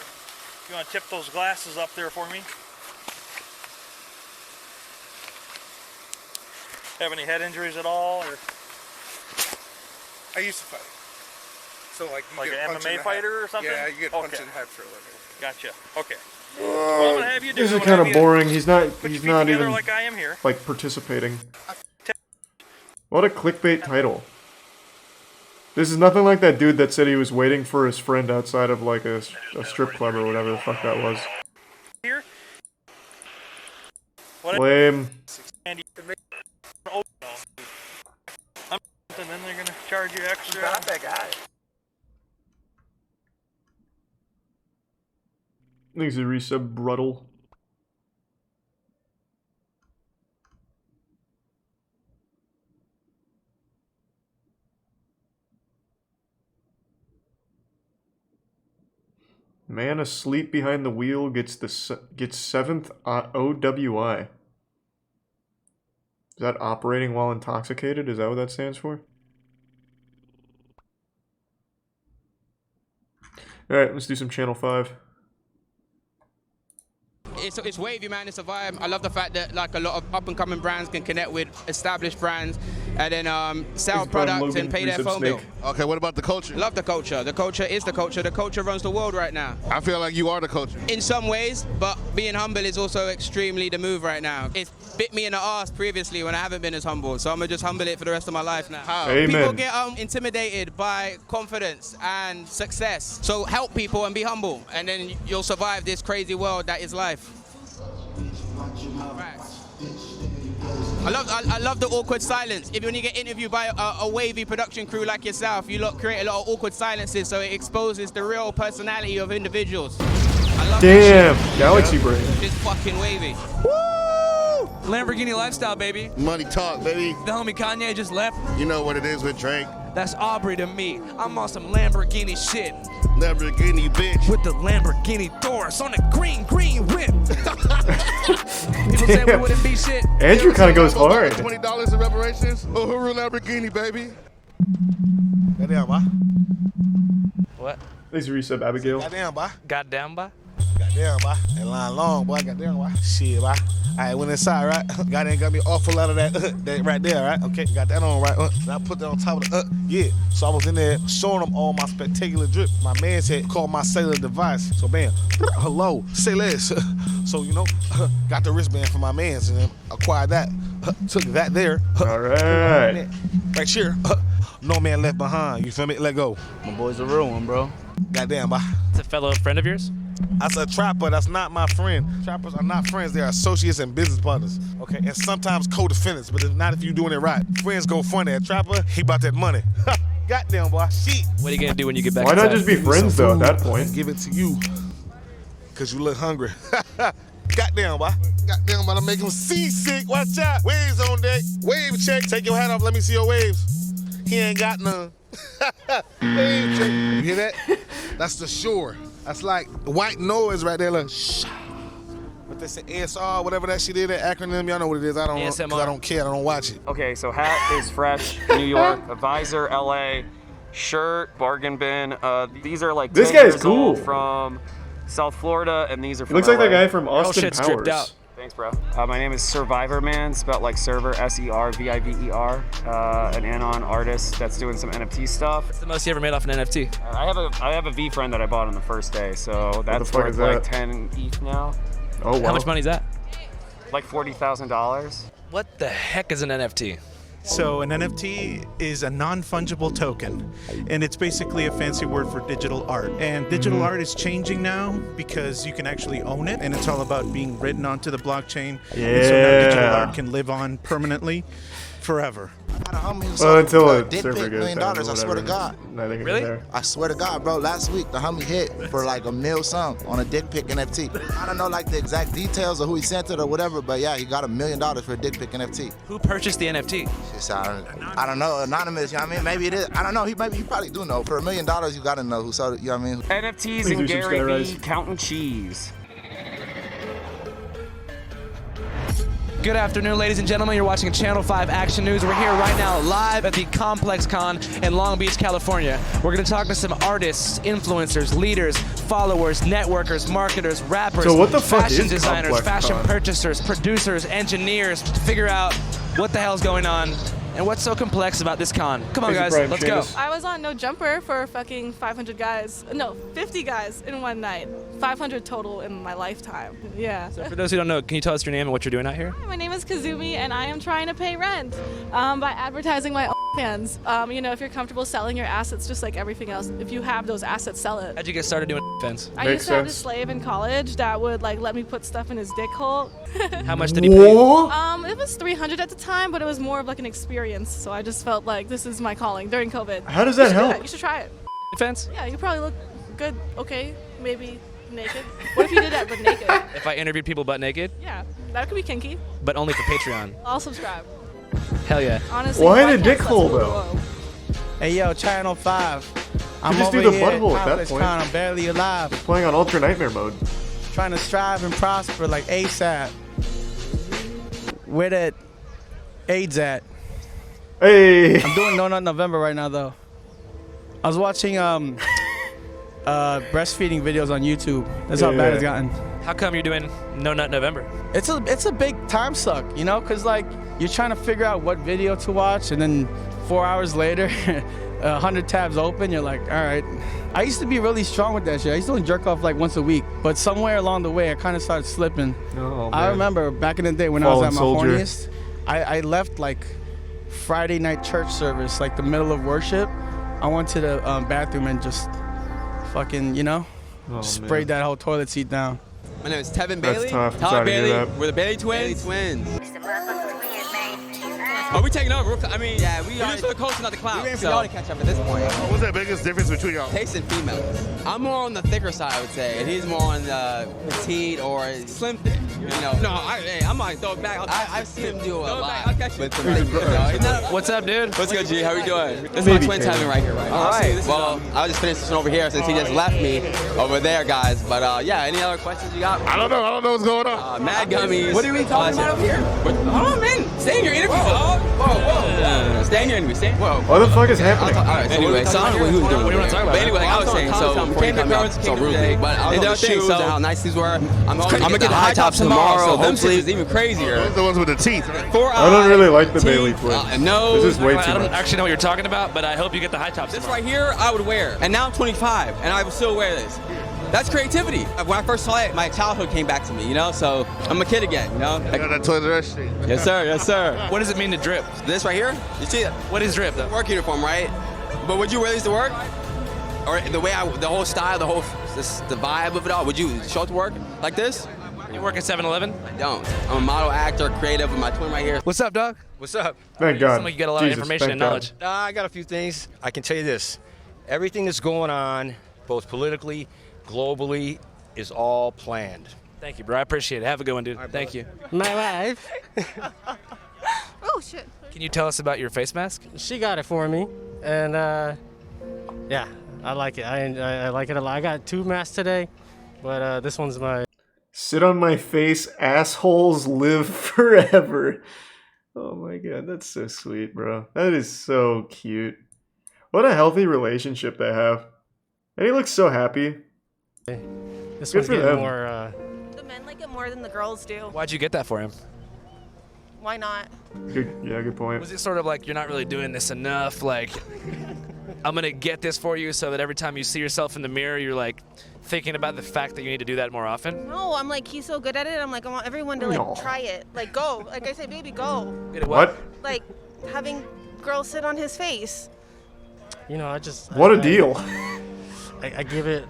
You want to tip those glasses up there for me? Have any head injuries at all, or I used to fight. So, like, you like get an punched in MMA the fighter head. or something? Yeah, you get punched Okay. in the head for a living. Gotcha. Okay. What I'm gonna have you do, This is I'm gonna kind have of you boring. He's not. put He's your feet not together even like I am here. like participating. What a clickbait title. This is nothing like that dude that said he was waiting for his friend outside of like a strip club or whatever the fuck that was. Here. Lame. And oh, no. And then they're gonna charge you extra. Not that guy. Thanks to resub Bruttle. Man asleep behind the wheel gets 7th OWI. Is that operating while intoxicated? Is that what that stands for? Alright, let's do some Channel 5. It's wavy, man. It's a vibe. I love the fact that like a lot of up-and-coming brands can connect with established brands and then sell products and pay their phone bill. Okay, what about the culture? Love the culture. The culture is the culture. The culture runs the world right now. I feel like you are the culture. In some ways, but being humble is also extremely the move right now. It's bit me in the ass previously when I haven't been as humble, so I'm gonna just humble it for the rest of my life now. How? Amen. People get intimidated by confidence and success. So help people and be humble, and then you'll survive this crazy world that is life. Right. I love the awkward silence. When you get interviewed by a wavy production crew like yourself, you lot create a lot of awkward silences, so it exposes the real personality of individuals. I love Damn, Galaxy Brain. Just fucking wavy. Woo! Lamborghini lifestyle, baby. Money talk, baby. The homie Kanye just left. You know what it is with Drake. That's Aubrey to me. I'm on some Lamborghini shit. Lamborghini, bitch. With the Lamborghini Taurus on the green whip. People say we wouldn't be shit. Andrew kind of goes hard. $20 in reparations. Uhuru Lamborghini, baby. Goddamn, boy. What? Thanks for resub, Abigail. Goddamn, boy. Goddamn, boy. Goddamn, boy. That line long, boy. Goddamn, boy. Shit, boy. I went inside, right? Goddamn, got me an awful lot of that, that right there, right? Okay, got that on, right? And I put that on top of the, yeah. So I was in there showing them all my spectacular drip. My man said, call my cellular device. So, bam, hello, say less. So, you know, got the wristband for my mans and then acquired that. Took that there. All right. Right here. No man left behind. You feel me? Let go. My boy's a real one, bro. Goddamn, boy. It's a fellow friend of yours? That's a trapper. That's not my friend. Trappers are not friends. They're associates and business partners. Okay, and sometimes co-defendants, but not if you're doing it right. Friends go funny. A trapper, he about that money. Goddamn, boy. Shit. What are you gonna do when you get back? Why not inside? just be friends though at that point? Give it to you, cause you look hungry. Goddamn, boy. Goddamn, about to make him seasick. Watch out. Waves on deck. Wave check. Take your hat off. Let me see your waves. He ain't got none. Wave check. You hear that? That's the shore. That's like white noise right there. Like, shh. But they say ASR, whatever that shit is, that acronym, y'all know what it is. I don't know, 'cause I don't care. I don't watch it. Okay, so hat is fresh, New York. A visor, LA. Shirt, bargain bin. These are like this 10 guy's years cool. old from South Florida, and these are from Looks like LA. that guy from Austin Powers. out. Thanks, bro. My name is Survivor Man, spelled like server, SERVIVER, an anon artist that's doing some NFT stuff. What's the most you ever made off an NFT? I have a V friend that I bought on the first day, so that's fuck worth is like that? 10 ETH now. Oh wow. How much money is that? Like $40,000. What the heck is an NFT? So an NFT is a non-fungible token, and it's basically a fancy word for digital art. And digital art is changing now because you can actually own it, and it's all about being written onto the blockchain. And so now digital Yeah. art can live on permanently, forever. Well, until a dick server pic, goes $1 down million, or I swear to whatever. God. Neither here nor Really? there. I swear to God, bro, last week the homie hit for like $1 million something on a dick pic NFT. I don't know like the exact details of who he sent it or whatever, but yeah, he got $1 million for a dick pic NFT. Who purchased the NFT? Just, I don't know, anonymous, you know what I mean? Maybe it is, I don't know, maybe you probably do know. For $1 million, you gotta know who sold it, you know what I mean? NFTs Please and do Gary subscribe, V guys. counting cheese. Good afternoon, ladies and gentlemen. You're watching Channel 5 Action News. We're here right now live at the Complex Con in Long Beach, California. We're going to talk to some artists, influencers, leaders, followers, networkers, marketers, rappers, So what the fuck fashion is designers, Complex fashion Con? purchasers, producers, engineers to figure out what the hell's going on and what's so complex about this con. Come on, guys. Let's go. I was on No Jumper for fucking 500 guys. No, 50 guys in one night. 500 total in my lifetime. Yeah. So for those who don't know, can you tell us your name and what you're doing out here? My name is Kazumi, and I am trying to pay rent by advertising my fans. You know, if you're comfortable selling your assets, just like everything else, if you have those assets, sell it. How'd you get started doing fans? I used to have a slave in college that would like let me put stuff in his dick hole. How much did he pay you? It was $300 at the time, but it was more of like an experience. So I just felt like this is my calling during COVID. How does that You should do help? You should try it. Defense? Yeah, you probably look good. Okay, maybe naked. What if you did that but naked? If I interviewed people butt naked, Yeah, that could be kinky. but only for Patreon. I'll subscribe. Hell yeah. Honestly, Why why the can't dick such hole a though? low? Hey yo, Channel 5. I'm just over do the here butthole at that Complex point. Con, I'm barely alive. Playing on Ultra Nightmare mode. Trying to strive and prosper like ASAP. Where that AIDS at? Hey. I'm doing No Nut November right now though. I was watching breastfeeding videos on YouTube. That's how bad it's gotten. How come you're doing No Nut November? It's a big time suck, you know, cause like you're trying to figure out what video to watch, and then 4 hours later, 100 tabs open. You're like, all right. I used to be really strong with that shit. I used to only jerk off like once a week, but somewhere along the way, I kind of started slipping. Oh, I man. remember back in the day when I was at my horniest, I left like Friday night church service, like the middle of worship. I went to the bathroom and just fucking, you know, sprayed that whole toilet seat down. My name is Tevin That's Bailey. tough. I'm Todd sorry to hear Bailey. that. We're the Bailey Twins. Are we taking over? I mean, Yeah, we just for the coast, not the cloud. We're waiting for y'all to catch up at this point. What's the biggest difference between y'all? Taste and female. I'm more on the thicker side, I would say, and he's more on the petite or slim thick. You know. No, I might throw it back. I've seen him do a lot. I'll catch you. With some thickness. What's up, dude? What's good, G? How we doing? This is my twin timing right here, right? All right. Well, I'll just finish this one over here since he just left me over there, guys. But yeah, any other questions you got? I don't know what's going on. Mad gummies. What are we talking about over here? Hold on, man. Stay in your interview. Whoa. Stay in your interview. Stay. Whoa. What the fuck is happening? All right. So anyway, so I don't know who's doing. What do you want to talk about? But anyway, like I was saying, so came to Currency King today, but I was on the shoes and how nice these were. I'm gonna get the high tops tomorrow. Hopefully, it's even crazier. Those are the ones with the teeth. I don't really like the Bailey twins. No. This is way too I don't much. actually know what you're talking about, but I hope you get the high tops. This right here, I would wear. And now I'm 25, and I would still wear this. That's creativity. When I first saw it, my childhood came back to me, you know? So I'm a kid again, you know? I got that Toys R Us shit. Yes, sir. Yes, sir. What does it mean to drip? This right here, you see it? What is drip, though? Work uniform, right? But would you wear these to work? Or the way the whole style, the vibe of it all, would you show it to work like this? You work at 7-Eleven? I don't. I'm a model, actor, creative with my twin right here. What's up, dog? What's up? Thank God. Seems like you got a lot of information and knowledge. I got a few things. I can tell you this. Everything that's going on, both politically, globally, is all planned. Thank you, bro. I appreciate it. Have a good one, dude. Thank you. My wife. Oh, shit. Can you tell us about your face mask? She got it for me, and yeah, I like it. I like it a lot. I got 2 masks today, but this one's my. Sit on my face, assholes live forever. Oh my god, that's so sweet, bro. That is so cute. What a healthy relationship they have. And he looks so happy. This Good one's for getting them. more. The men like it more than the girls do. Why'd you get that for him? Why not? Good point. Was it sort of like you're not really doing this enough? Like, I'm gonna get this for you so that every time you see yourself in the mirror, you're like thinking about the fact that you need to do that more often? No, I'm like, he's so good at it. I'm like, I want everyone to like try it. Like, go. Like I say, baby, go. Good at what? Like having girls sit on his face. You know, I just. What a deal. I give it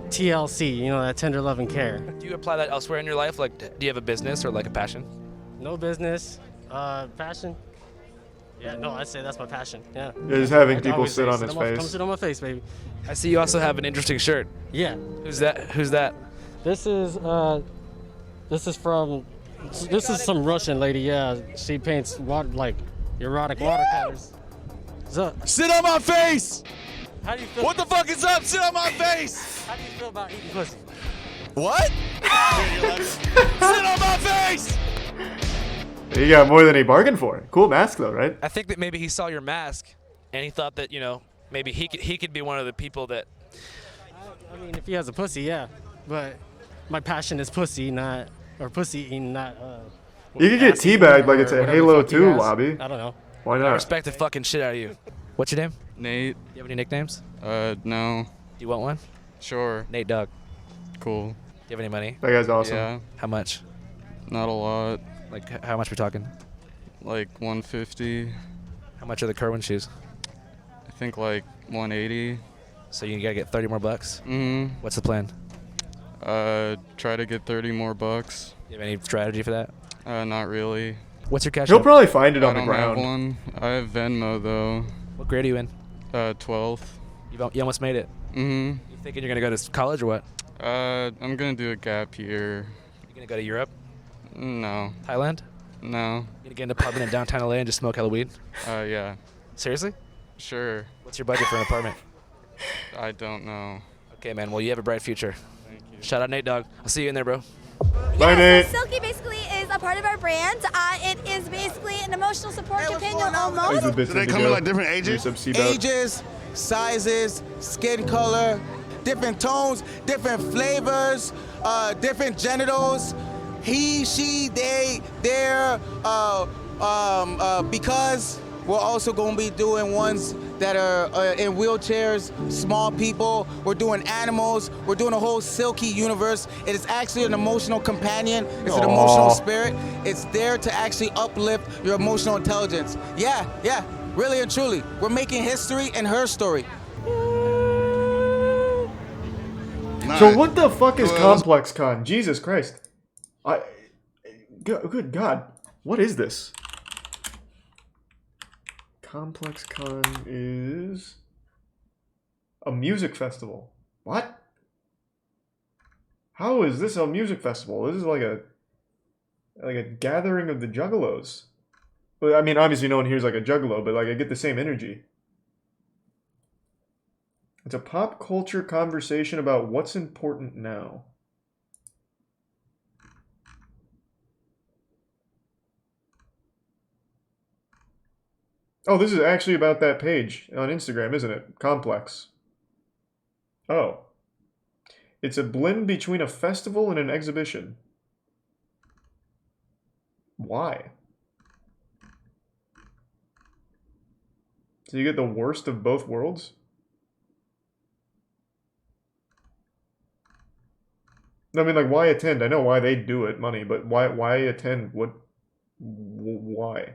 TLC. You know, that tender love and care. Do you apply that elsewhere in your life? Like, do you have a business or like a passion? No business. Passion. Yeah, no, I'd say that's my passion. Yeah. Just having I'd people always sit say, on his face. Come sit on my face, baby. I see you also have an interesting shirt. Yeah. Who's that? Who's that? This is some Russian lady. Yeah, she paints like erotic watercolors. Sit on my face! How do you feel? What the fuck is up? Sit on my face! How do you feel about eating pussy? What? Sit on my face! He got more than he bargained for. Cool mask though, right? I think that maybe he saw your mask, and he thought that, you know, maybe he could be one of the people that. I mean, if he has a pussy, yeah. But my passion is pussy, not pussy eating, not. You could get teabagged like it's a Halo 2 lobby. I don't know. Why I not? respect the fucking shit out of you. What's your name? Nate. Do you have any nicknames? No. Do you want one? Sure. Nate Dog. Cool. Do you have any money? That guy's awesome. Yeah. How much? Not a lot. Like, how much we talking? Like 150. How much are the Kerwin shoes? I think like 180. So you gotta get 30 more bucks? Mm-hmm. What's the plan? Try to get 30 more bucks. You have any strategy for that? Not really. What's your cash? He'll probably find it on the I don't have ground. one. I have Venmo though. What grade are you in? 12th. You almost made it. Mm-hmm. You thinking you're gonna go to college or what? I'm gonna do a gap year. You gonna go to Europe? No. Thailand? No. You gonna get in a pub in downtown LA and just smoke hella weed? Yeah. Seriously? Sure. What's your budget for an apartment? I don't know. Okay, man. Well, you have a bright future. Thank you. Shout out Nate Dog. I'll see you in there, bro. Bye, Nate. So Silky basically is a part of our brand. It is basically an emotional support companion almost. Do they come in like different ages? Ages, sizes, skin color, different tones, different flavors, different genitals. He, she, they, their, because we're also going to be doing ones that are in wheelchairs, small people. We're doing animals. We're doing a whole Silky universe. It is actually an emotional companion. It's an emotional spirit. It's there to actually uplift your emotional intelligence. Yeah, really and truly. We're making history and her story. So what the fuck is Complex Con? Jesus Christ. Good God. What is this? Complex Con is a music festival. What? How is this a music festival? This is like a gathering of the juggalos. Well, I mean, obviously no one here's like a juggalo, but like I get the same energy. It's a pop culture conversation about what's important now. Oh, this is actually about that page on Instagram, isn't it? Complex. Oh. It's a blend between a festival and an exhibition. Why? So you get the worst of both worlds? I mean, like, why attend? I know why they do it, money, but why attend? What? Why?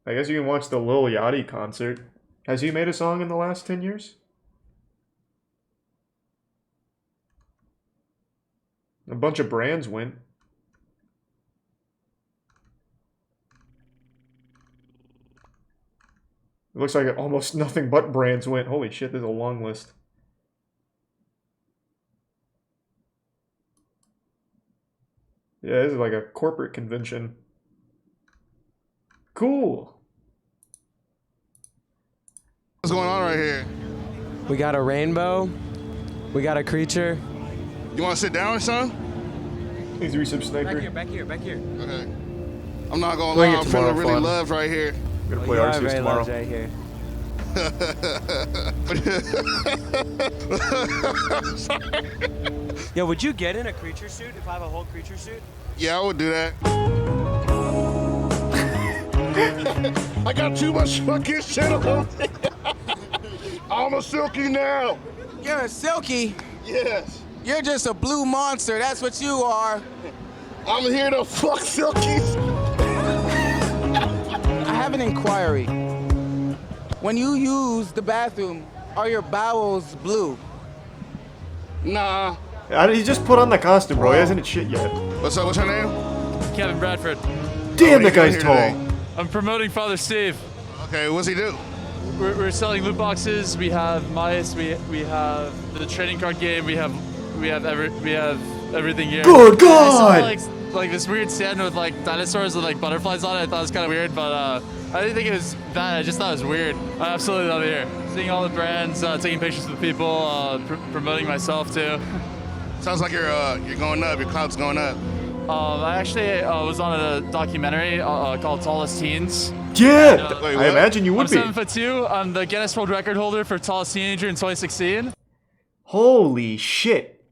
I guess you can watch the Lil Yachty concert. Has he made a song in the last 10 years? A bunch of brands went. It looks like almost nothing but brands went. Holy shit, there's a long list. Yeah, this is like a corporate convention. Cool. What's going on right here? We got a rainbow. We got a creature. You want to sit down or something? Please resub sniper. Back here. Okay. I'm not gonna lie, I'm feeling really loved right here. We're gonna play Arceus tomorrow. Right here. Yo, would you get in a creature suit if I have a whole creature suit? Yeah, I would do that. I got too much fucking shit on. I'm a Silky now. You're a Silky? Yes. You're just a blue monster. That's what you are. I'm here to fuck Silkies. I have an inquiry. When you use the bathroom, are your bowels blue? Nah. He just put on the costume, bro. He hasn't shit yet. What's up? What's your name? Kevin Bradford. Damn, that guy's tall. Today? I'm promoting Father Steve. Okay, what's he do? We're selling loot boxes. We have mice. We have the trading card game. We have everything here. Good God! I saw like this weird stand with like dinosaurs with like butterflies on it. I thought it was kind of weird, but I didn't think it was bad. I just thought it was weird. I absolutely love it here. Seeing all the brands, taking pictures with people, promoting myself too. Sounds like you're going up. Your cloud's going up. I actually was on a documentary called Tallest Teens. Yeah, And, I imagine you would be. I'm 7'2". I'm the Guinness World Record holder for tallest teenager in 2016. Holy shit.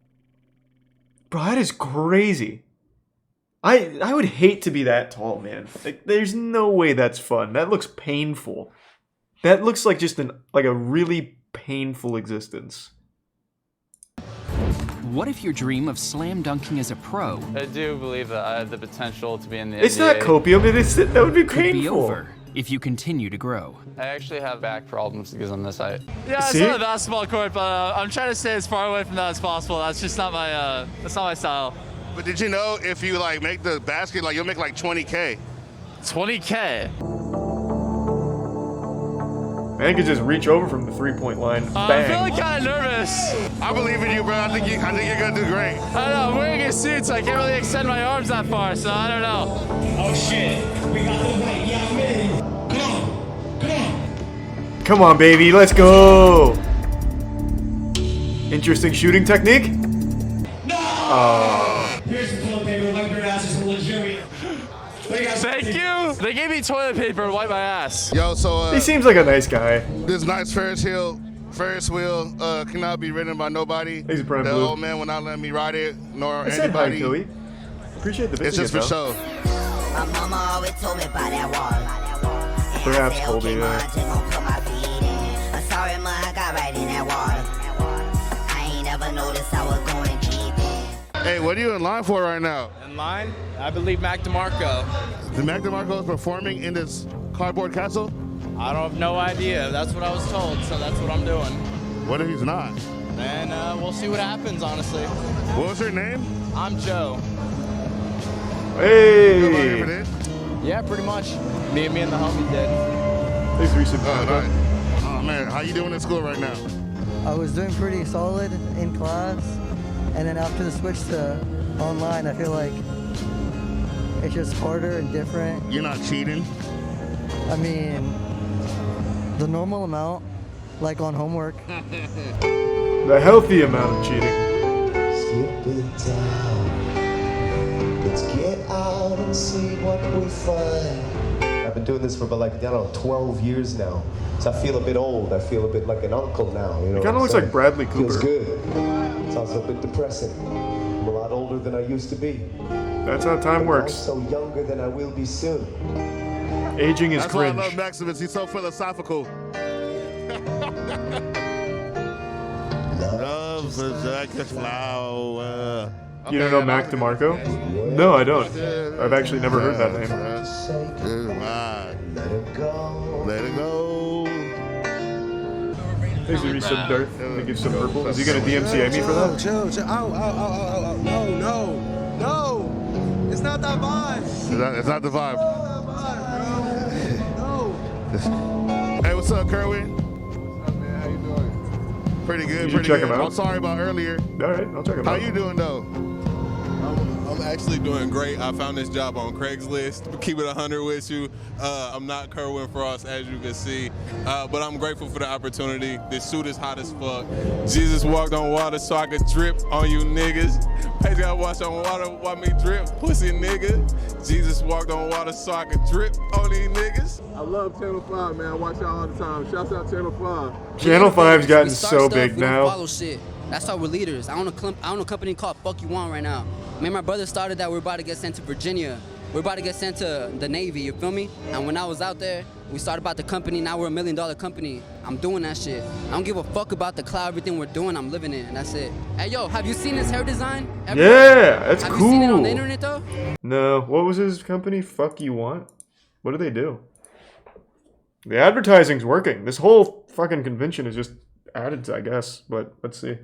Bro, that is crazy. I would hate to be that tall, man. Like, there's no way that's fun. That looks painful. That looks like just a really painful existence. What if your dream of slam dunking as a pro? I do believe that I have the potential to be in the It's NBA. not copium, that would be Could be painful. over if you continue to grow. I actually have back problems because I'm this height. Yeah, it's See? not a basketball court, but I'm trying to stay as far away from that as possible. That's just not my style. But did you know if you like make the basket, like you'll make like 20K? 20K? Man could just reach over from the three-point line. I'm Bang. feeling kind of nervous. I believe in you, bro. I think you're gonna do great. I don't know, I'm wearing a suit, so I can't really extend my arms that far, so I don't know. Oh shit, we got the white young men. Come on. Come on, baby, let's go. Interesting shooting technique. Here's the toilet paper, wipe your ass, it's luxurious. Thank you. They gave me toilet paper to wipe my ass. Yo, so He seems like a nice guy. this nice Ferris wheel cannot be ridden by nobody. He's a prime The blue. old man will not let me ride it, nor I said hi, anybody. Joey. Appreciate the visit. It's just for though. show. My mama always told me about that water. Perhaps Colby, yeah. I'm sorry, ma, I got right in that water. I ain't never noticed I was going deep. Hey, what are you in line for right now? In line? I believe Mac DeMarco. The Mac DeMarco is performing in this cardboard castle? I don't have no idea. That's what I was told, so that's what I'm doing. What if he's not? And we'll see what happens, honestly. What was your name? I'm Joe. Hey! Yeah, pretty much. Me and the homie did. Thanks, Reese. Oh man, how you doing in school right now? I was doing pretty solid in class, and then after the switch to online, I feel like it's just harder and different. You're not cheating? I mean, the normal amount, like on homework. The healthy amount of cheating. Skip it down. Let's get out and see what we find. I've been doing this for about 12 years now. So I feel a bit old. I feel a bit like an uncle now. You know, It kind of looks like Bradley Cooper. Feels good. It's also a bit depressing. I'm a lot older than I used to be. That's how time works. I'm also younger than I will be soon. Aging is That's why I cringe. love Maximus. He's so philosophical. Love's like a flower. You don't know Mac DeMarco? No, I don't. I've actually never heard that name. Let it go. Let it go. Thanks for some Darth. They give some purple. Is he gonna DMCA me for that? Chill. Oh. No. It's not that vibe. It's not the vibe. Hey, what's up, Kerwin? What's up, man? How you doing? Pretty good. You should check him out. I'm sorry about earlier. All right, I'll check him How out. you doing, though? I'm actually doing great. I found this job on Craigslist. Keep it 100 with you. I'm not Kerwin Frost, as you can see, but I'm grateful for the opportunity. This suit is hot as fuck. Jesus walked on water so I could drip on you niggas. Paige got washed on water, watch me drip, pussy nigga. Jesus walked on water so I could drip on these niggas. I love Channel 5, man. I watch y'all all the time. Shouts out Channel 5. Channel 5's gotten We start so stuff, big we don't now. follow shit. That's how we're leaders. I own a company called Fuck You On right now. Me and my brother started that. We're about to get sent to Virginia. We're about to get sent to the Navy, you feel me? And when I was out there, we started about the company. Now we're $1 million company. I'm doing that shit. I don't give a fuck about the cloud. Everything we're doing, I'm living it, and that's it. Hey, yo, have you seen his hair design? Yeah, that's cool. Have you seen it on the internet, though? No. What was his company? Fuck You Want? What do they do? The advertising's working. This whole fucking convention is just added to, I guess. But let's see.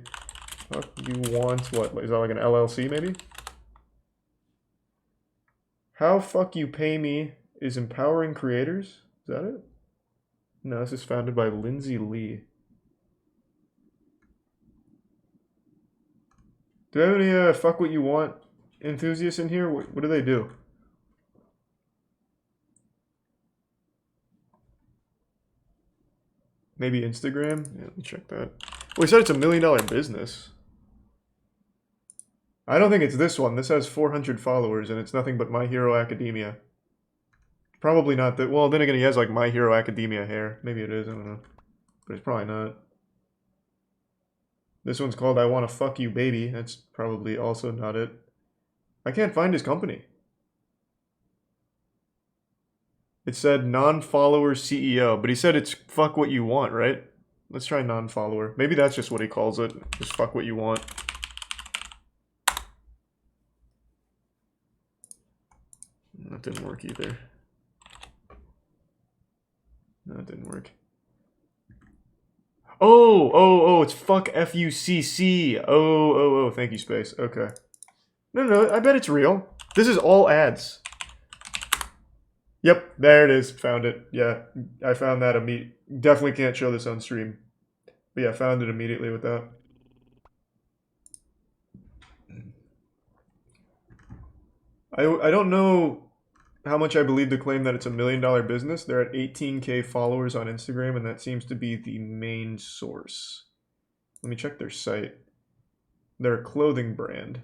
Fuck You Want what? Is that like an LLC maybe? How Fuck You Pay Me is empowering creators? Is that it? No, this is founded by Lindsay Lee. Do we have any Fuck What You Want enthusiasts in here? What do they do? Maybe Instagram? Yeah, let me check that. Well, he said it's $1 million business. I don't think it's this one. This has 400 followers, and it's nothing but My Hero Academia. Probably not that. Well, then again, he has like My Hero Academia hair. Maybe it is. I don't know. But it's probably not. This one's called I Wanna Fuck You Baby. That's probably also not it. I can't find his company. It said non-follower CEO, but he said it's fuck what you want, right? Let's try non-follower. Maybe that's just what he calls it. Just fuck what you want. That didn't work either. No, it didn't work. Oh, it's fuck FUCC. Oh, thank you, Space. Okay. No, I bet it's real. This is all ads. Yep, there it is. Found it. Yeah, I found that immediately. Definitely can't show this on stream. But yeah, found it immediately with that. I don't know how much I believe the claim that it's $1 million business. They're at 18K followers on Instagram, and that seems to be the main source. Let me check their site. They're a clothing brand.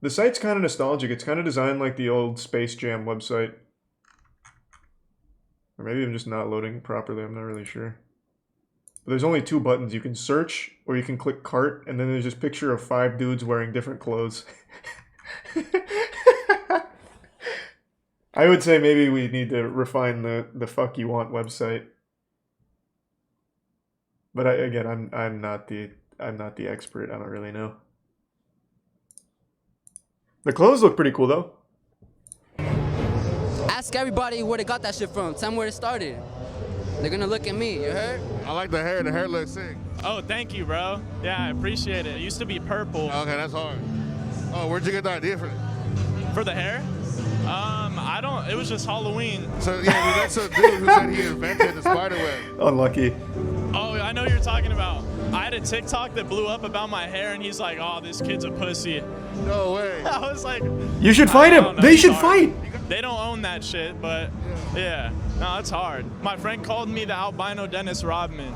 The site's kind of nostalgic. It's kind of designed like the old Space Jam website. Or maybe I'm just not loading properly. I'm not really sure. But there's only 2 buttons. You can search, or you can click cart, and then there's this picture of 5 dudes wearing different clothes. I would say maybe we need to refine the Fuck You Want website. But again, I'm not the expert. I don't really know. The clothes look pretty cool though. Ask everybody where they got that shit from. Tell them where it started. They're gonna look at me, you heard? I like the hair. The hair looks sick. Oh, thank you, bro. Yeah, I appreciate it. It used to be purple. Okay, that's hard. Oh, where'd you get the idea for it? For the hair? I don't, it was just Halloween. So, yeah, we met some dude who said he invented the spider web. Unlucky. Oh, I know what you're talking about. I had a TikTok that blew up about my hair, and he's like, oh, this kid's a pussy. No way. I was like... You should fight him. They should fight. They don't own that shit, but yeah. No, it's hard. My friend called me the albino Dennis Rodman.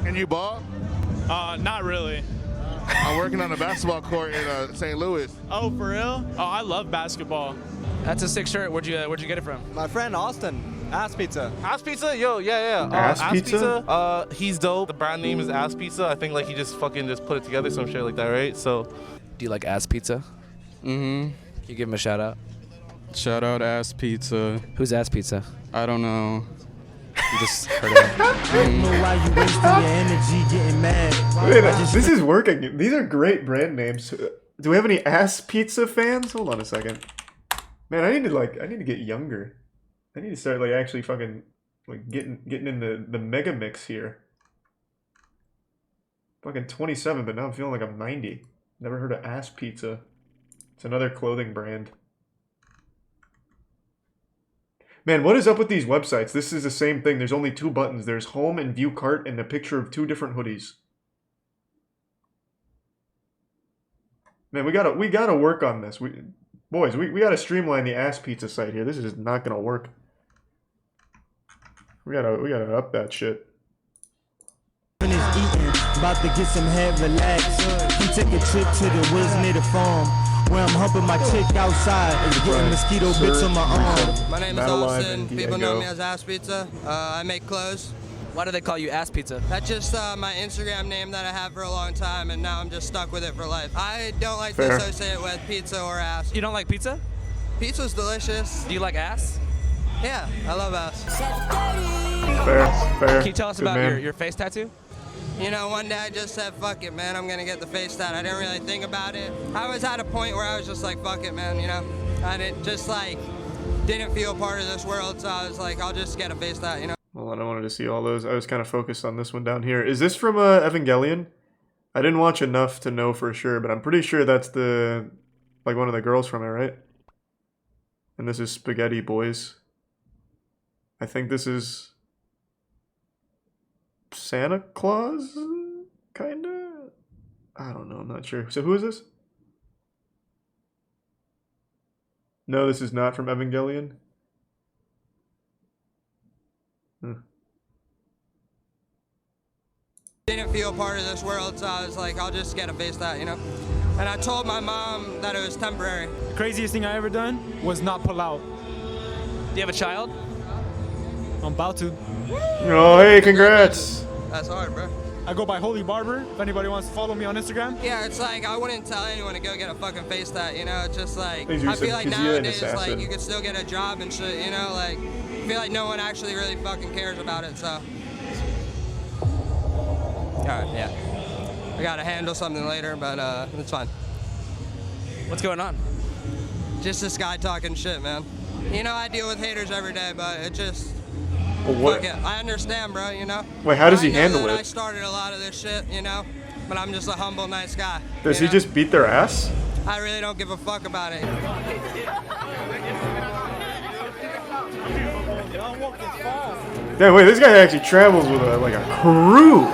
And you ball? Not really. I'm working on a basketball court in St. Louis. Oh, for real? Oh, I love basketball. That's a sick shirt. Where'd you get it from? My friend Austin. Ass Pizza. Ass Pizza? Yo, yeah. Ass Pizza? He's dope. The brand name is Ass Pizza. I think like he just fucking just put it together, some shit like that, right? So. Do you like Ass Pizza? Mm-hmm. Can you give him a shout out? Shout out Ass Pizza. Who's Ass Pizza? I don't know. You just heard of him. I don't know why you wasting your energy getting mad. Wait, this is working. These are great brand names. Do we have any Ass Pizza fans? Hold on a second. Man, I need to get younger. I need to start like actually fucking like getting in the mega mix here. Fucking 27, but now I'm feeling like I'm 90. Never heard of Ass Pizza. It's another clothing brand. Man, what is up with these websites? This is the same thing. There's only 2 buttons. There's home and view cart and a picture of 2 different hoodies. Man, we gotta work on this. Boys, we gotta streamline the Ass Pizza site here. This is not gonna work. We gotta up that shit. About to get some head relaxed. We take a trip to the woods near the farm, where I'm humping my chick outside and getting mosquito bits on my arm. My name is Austin. People know me as Ass Pizza. I make clothes. Why do they call you Ass Pizza? That's just my Instagram name that I have for a long time, and now I'm just stuck with it for life. I don't like to associate with pizza or ass. You don't like pizza? Pizza's delicious. Do you like ass? Yeah, I love ass. Fair. Can you tell us about your face tattoo? You know, one day I just said, fuck it, man, I'm gonna get the face tat. I didn't really think about it. I was at a point where I was just like, fuck it, man, you know? I didn't feel part of this world, so I was like, I'll just get a face tat, you know? Well, I wanted to see all those. I was kind of focused on this one down here. Is this from Evangelion? I didn't watch enough to know for sure, but I'm pretty sure that's like one of the girls from it, right? And this is Spaghetti Boys. I think this is Santa Claus, kinda? I don't know, I'm not sure. So who is this? No, this is not from Evangelion. Didn't feel part of this world, so I was like, I'll just get a face tat, you know? And I told my mom that it was temporary. The craziest thing I ever done was not pull out. Do you have a child? I'm about to. Oh, hey, congrats. That's hard, bro. I go by Holy Barber, if anybody wants to follow me on Instagram. Yeah, it's like, I wouldn't tell anyone to go get a fucking face tat, you know? It's just like, I feel like nowadays, like, you could still get a job and shit, you know? Like, I feel like no one actually really fucking cares about it, so. Alright, yeah. I gotta handle something later, but it's fine. What's going on? Just this guy talking shit, man. You know, I deal with haters every day, but it just... Well, what? Fuck it. I understand, bro, you know? Wait, how does he handle it? I started a lot of this shit, you know? But I'm just a humble, nice guy. Does he just beat their ass? I really don't give a fuck about it. Yeah, wait, this guy actually travels with like a crew.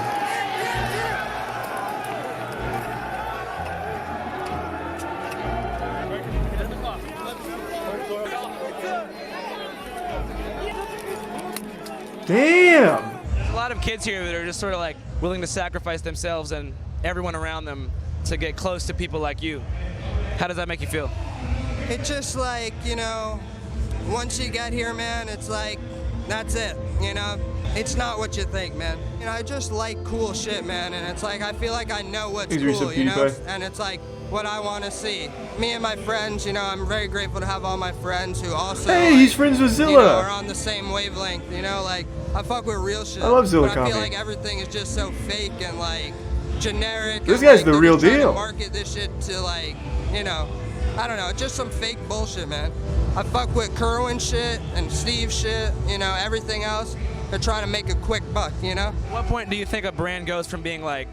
Damn! There's a lot of kids here that are just sort of like willing to sacrifice themselves and everyone around them to get close to people like you. How does that make you feel? It's just like, you know, once you get here, man, it's like, that's it, you know? It's not what you think, man. You know, I just like cool shit, man, and it's like, I feel like I know what's cool, you know? And it's like, what I want to see. Me and my friends, you know, I'm very grateful to have all my friends who also, hey, he's friends with Zilla. You know, are on the same wavelength, you know, like, I fuck with real shit. I love Zilla but Coffee. I feel like everything is just so fake and, like, generic. This and, guy's like, the they're real just trying deal. to market this shit to, like, you know, I don't know, just some fake bullshit, man. I fuck with Kerwin shit and Steve shit, you know, everything else. They're trying to make a quick buck, you know? At what point do you think a brand goes from being like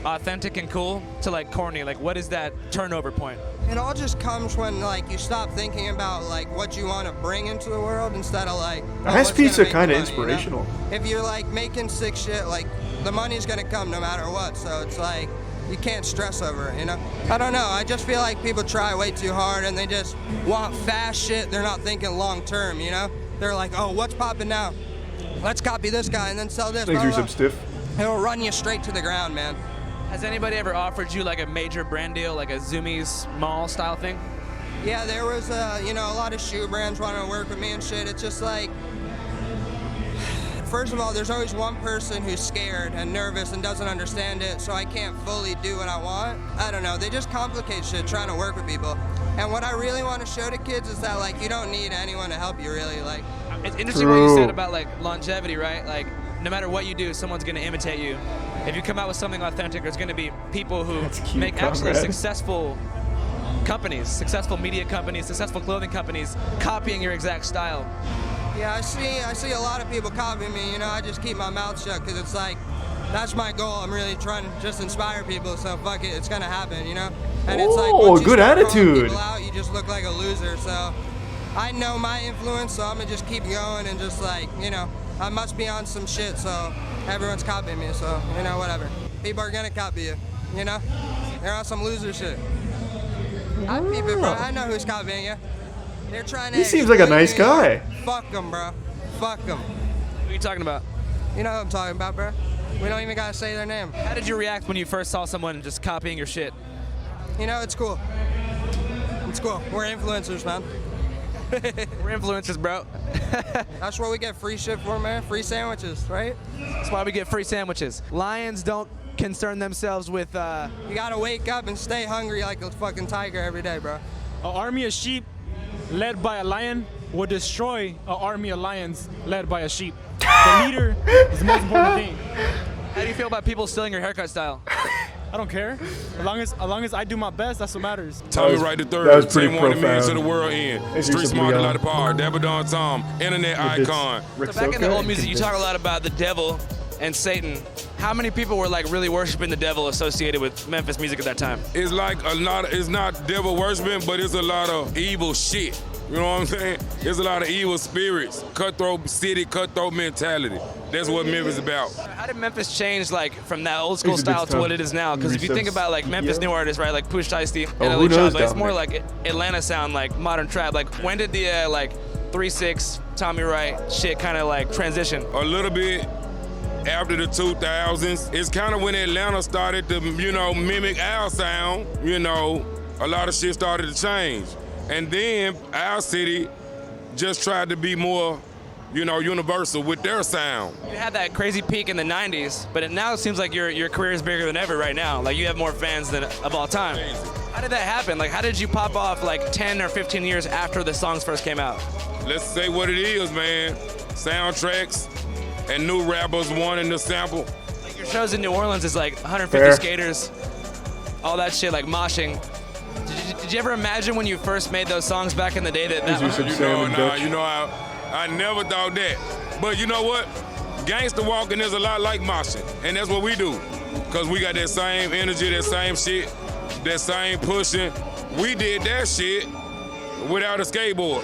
authentic and cool to like corny? Like, what is that turnover point? It all just comes when like you stop thinking about like what you want to bring into the world instead of like. Ice what's Pizza gonna make kind of the money, you know? inspirational. If you're like making sick shit, like the money's gonna come no matter what. So it's like you can't stress over it, you know? I don't know. I just feel like people try way too hard and they just want fast shit. They're not thinking long term, you know? They're like, oh, what's popping now? Let's copy this guy and then sell this. Things blah, are blah, some blah. stiff. It'll run you straight to the ground, man. Has anybody ever offered you like a major brand deal, like a Zoomies mall style thing? Yeah, there was you know, a lot of shoe brands wanting to work with me and shit. It's just like, first of all, there's always one person who's scared and nervous and doesn't understand it, so I can't fully do what I want. I don't know, they just complicate shit trying to work with people. And what I really want to show to kids is that like you don't need anyone to help you really. Like, it's interesting what you said about like longevity, right? Like, no matter what you do, someone's gonna imitate you. If you come out with something authentic, there's gonna be people who make actually successful companies, successful media companies, successful clothing companies, copying your exact style. yeah, I see a lot of people copying me, you know, I just keep my mouth shut because it's like, that's my goal. I'm really trying to just inspire people, so fuck it, it's gonna happen, you know? And it's like, once you good start calling attitude. people out, you just look like a loser, so I know my influence, so I'm gonna just keep going and just like, you know, I must be on some shit, so everyone's copying me, so, you know, whatever. People are gonna copy you, you know? They're on some loser shit. I peep it, bro. I know who's copying you. They're trying to. He seems like a nice guy. Fuck them, bro. Fuck them. What are you talking about? You know what I'm talking about, bro. We don't even gotta say their name. How did you react when you first saw someone just copying your shit? You know, it's cool. It's cool. We're influencers, man. We're influencers, bro. That's what we get free shit for, man. Free sandwiches, right? That's why we get free sandwiches. Lions don't concern themselves with. You gotta wake up and stay hungry like a fucking tiger every day, bro. An army of sheep led by a lion will destroy an army of lions led by a sheep. The leader is the most important thing. How do you feel about people stealing your haircut style? I don't care. As long as I do my best, that's what matters. Tommy Wright the that was third, pretty same one to me profound. to the world end. Thank you, Street smart, a Sabrina. lot of power. Dabadon Tom, internet icon. So back in the old music, you talk a lot about the devil and Satan. How many people were like really worshiping the devil associated with Memphis music at that time? It's like a lot of, it's not devil worshiping, but it's a lot of evil shit. You know what I'm saying? There's a lot of evil spirits, cutthroat city, cutthroat mentality. That's what Memphis is about. How did Memphis change like from that old school It's a good style to stuff. what it is now? Because if you think about like Memphis new artists, right, like Push Ice-T and who Ellie knows Choppa, it's down more there? like Atlanta sound, like modern trap. Like when did the like 3-6 Tommy Wright shit kind of like transition? A little bit after the 2000s. It's kind of when Atlanta started to, you know, mimic our sound. You know, a lot of shit started to change. And then our city just tried to be more, you know, universal with their sound. You had that crazy peak in the 90s, but now it seems like your career is bigger than ever right now. Like you have more fans than of all time. How did that happen? Like how did you pop off like 10 or 15 years after the songs first came out? Let's say what it is, man. Soundtracks and new rappers wanting to sample. Like your shows in New Orleans is like 150 Fair. skaters, all that shit, like moshing. Did you ever imagine when you first made those songs back in the day that I never thought that. But you know what? Gangsta walking is a lot like moshing, and that's what we do. Cause we got that same energy, that same shit, that same pushing. We did that shit without a skateboard.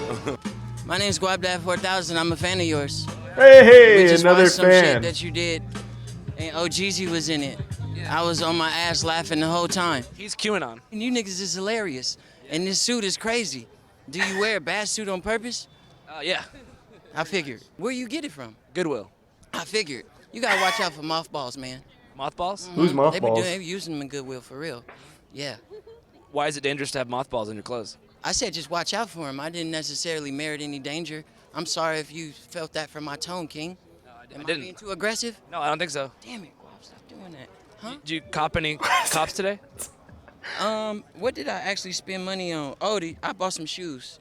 My name's Guabdad 4000. I'm a fan of yours. Hey, we just another watched some fan. shit that you did, and OGZ was in it. I was on my ass laughing the whole time. He's QAnon. And you niggas is hilarious. And this suit is crazy. Do you wear a bad suit on purpose? Yeah. I figured. Where you get it from? Goodwill. I figured. You gotta watch out for mothballs, man. Mothballs? Who's mothballs? They be using them in Goodwill for real. Yeah. Why is it dangerous to have mothballs in your clothes? I said just watch out for them. I didn't necessarily merit any danger. I'm sorry if you felt that from my tone, King. Am I didn't. being too aggressive? No, I don't think so. Damn it, Guap, stop doing that. Huh? Did you cop any cops today? What did I actually spend money on? Oh, I bought some shoes.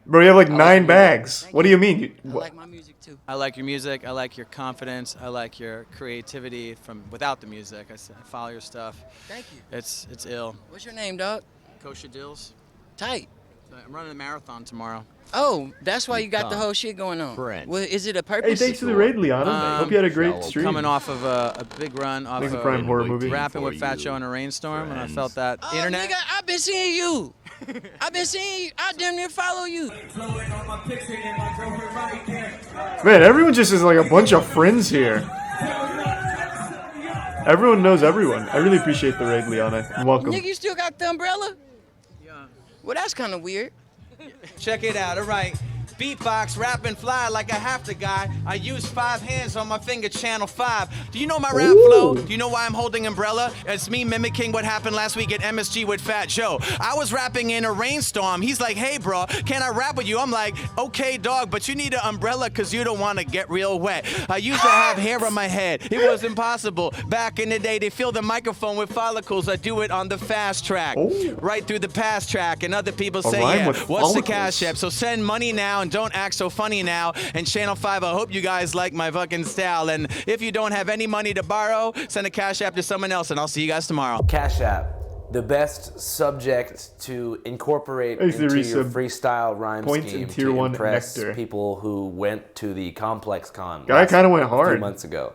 Bro, you have like 9 bags. What do you mean? I like my music too. I like your music. I like your confidence. I like your creativity from without the music. I follow your stuff. Thank you. It's ill. What's your name, dog? Kosher Dills. Tight. I'm running a marathon tomorrow. Oh, that's why you got the whole shit going on. Well, is it a purpose? Hey, thanks for the raid, Liana. Hope you had a great stream. Coming off of a big run off Thanks for Prime Horror Movie. rapping with Fat Joe in a rainstorm, and I felt that internet. Nigga, I've been seeing you. I've been seeing you. I damn near follow you. Man, everyone just is like a bunch of friends here. Everyone knows everyone. I really appreciate the raid, Liana. You're welcome. Nigga, you still got the umbrella? Yeah. Well, that's kind of weird. Check it out, all right. Beatbox, rap and fly like a half the guy. I use 5 hands on my finger, channel 5. Do you know my rap flow? Do you know why I'm holding umbrella? It's me mimicking what happened last week at MSG with Fat Joe. I was rapping in a rainstorm. He's like, hey, bro, can I rap with you? I'm like, okay, dog, but you need an umbrella because you don't want to get real wet. I used to have hair on my head. It was impossible. Back in the day, they fill the microphone with follicles. I do it on the fast track. Right through the pass track. And other people say, yeah, what's the cash app? So send money now and don't act so funny now. And Channel 5, I hope you guys like my fucking style. And if you don't have any money to borrow, send a cash app to someone else, and I'll see you guys tomorrow. Cash App, the best subject to incorporate into your freestyle rhyme scheme to impress people who went to the Complex Con. Guy kind of went hard a few months ago.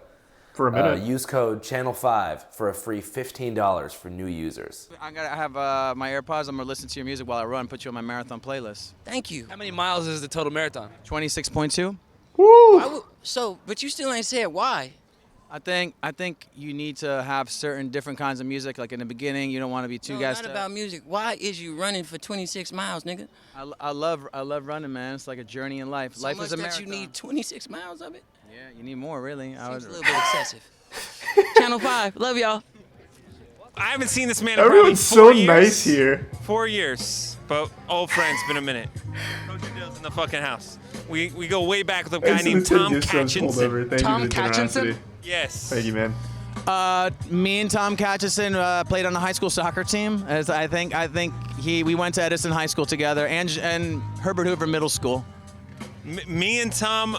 For a minute. Use code Channel5 for a free $15 for new users. I have my AirPods. I'm gonna listen to your music while I run. Put you on my marathon playlist. Thank you. How many miles is the total marathon? 26.2. Woo! But you still ain't said why. I think you need to have certain different kinds of music. Like in the beginning, you don't want to be too gassed Not up. about music. Why is you running for 26 miles, nigga? I love running, man. It's like a journey in life. So Life much is a that marathon. you need 26 miles of it? Yeah, you need more, really. Seems a little bit excessive. Channel 5, love y'all. I haven't seen this man in Everyone's probably 4 so years. nice here. 4 years, but old friends. Been a minute. Coach Dill's in the fucking house. We go way back with a guy named Tom Catchinson. Tom Catchinson? Yes. Thank you, man. Me and Tom Catchison played on the high school soccer team. As I think we went to Edison High School together, and Herbert Hoover Middle School. Me and Tom,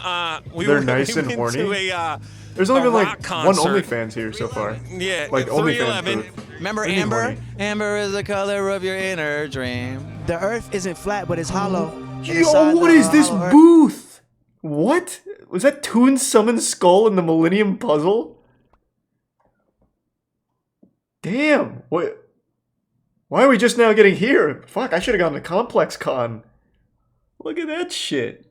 we They're were nice and went horny. to a There's only been like rock one concert. OnlyFans here so far. Yeah, like 311. OnlyFans. Remember Really Amber? horny. Amber is the color of your inner dream. The earth isn't flat, but it's hollow. Yo, what is this booth? What? Was that Toon Summon's skull in the Millennium Puzzle? Damn. What? Why are we just now getting here? Fuck, I should have gone to Complex Con. Look at that shit.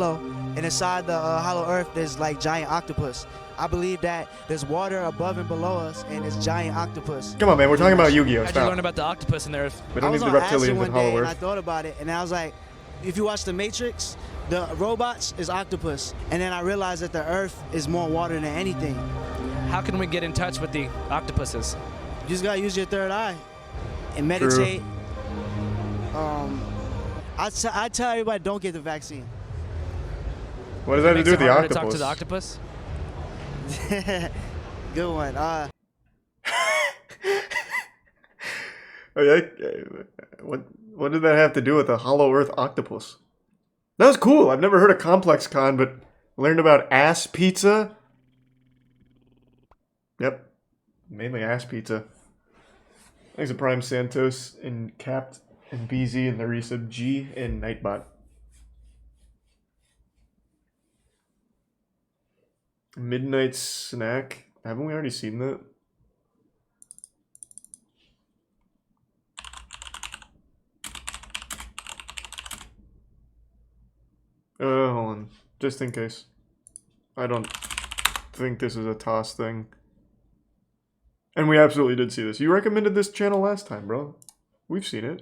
And inside the hollow earth, there's like giant octopus. I believe that there's water above and below us, and it's giant octopus. Come on, man. We're talking about Yu-Gi-Oh. How'd you Stop. learn about the octopus in the earth? We don't I need was the on acid reptilians one in day, Hollow and I Earth. thought about it, and I was like, if you watch The Matrix, the robots is octopus, and then I realized that the earth is more water than anything. How can we get in touch with the octopuses? You just gotta use your third eye and meditate. I tell everybody, don't get the vaccine. What does that have to do with the harder to octopus? talk to the octopus? Good one. What did that have to do with a Hollow Earth octopus? That was cool. I've never heard of Complex Con, but learned about ass pizza. Yep, mainly ass pizza. Thanks to Prime Santos and Capt and BZ and the resub G and Nightbot. Midnight Snack. Haven't we already seen that? Hold on. Just in case. I don't think this is a toss thing. And we absolutely did see this. You recommended this channel last time, bro. We've seen it.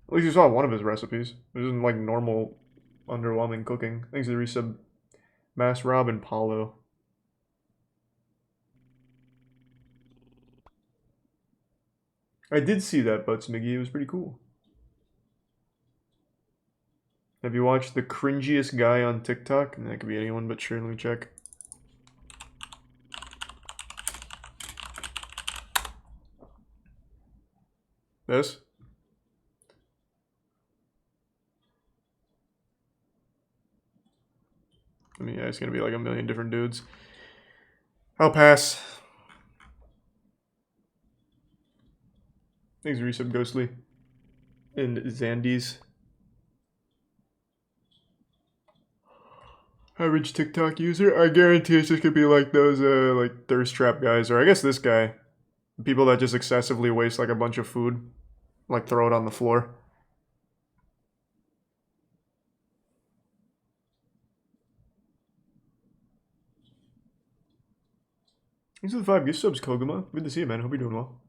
At least you saw one of his recipes. It isn't like normal, underwhelming cooking. Thanks to the resub Mass Rob and Paulo. I did see that, Butts McGee. It was pretty cool. Have you watched The Cringiest Guy on TikTok? And that could be anyone, but sure, let me check. This? I mean, yeah, it's gonna be like a million different dudes. I'll pass. Thanks, Resub Ghostly. And Zandies. Average TikTok user? I guarantee it's just gonna be like those, like, thirst trap guys. Or I guess this guy. People that just excessively waste, like, a bunch of food. Like, throw it on the floor. These are the 5 gift subs, Koguma. Good to see you, man. Hope you're doing well.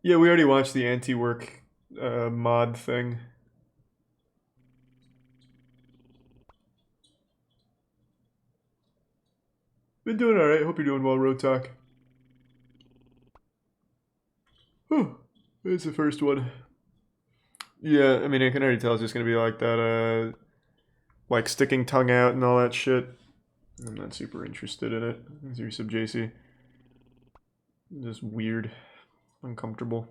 Yeah, we already watched the anti-work mod thing. Been doing alright. Hope you're doing well, Road Talk. Whew. It's the first one. Yeah, I mean, I can already tell it's just gonna be like that, like sticking tongue out and all that shit. I'm not super interested in it. It's your sub JC. Just weird. Uncomfortable.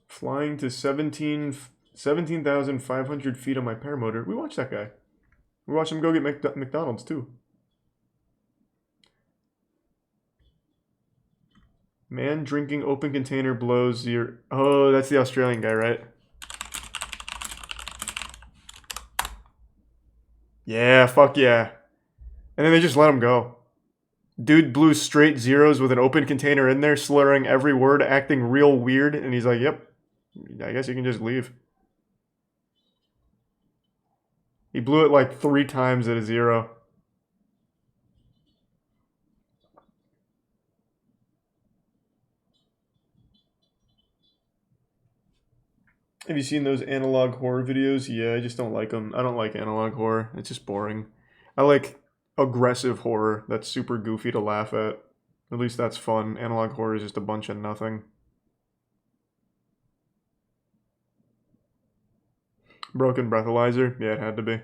Flying to 17,500 feet on my paramotor. We watched that guy. We watched him go get McDonald's too. Man drinking open container blows your... Oh, that's the Australian guy, right? Yeah, fuck yeah. And then they just let him go. Dude blew straight zeros with an open container in there, slurring every word, acting real weird, and he's like, yep, I guess you can just leave. He blew it like 3 times at a 0. Have you seen those analog horror videos? Yeah, I just don't like them. I don't like analog horror. It's just boring. I like aggressive horror that's super goofy to laugh at. At least that's fun. Analog horror is just a bunch of nothing. Broken breathalyzer? Yeah, it had to be.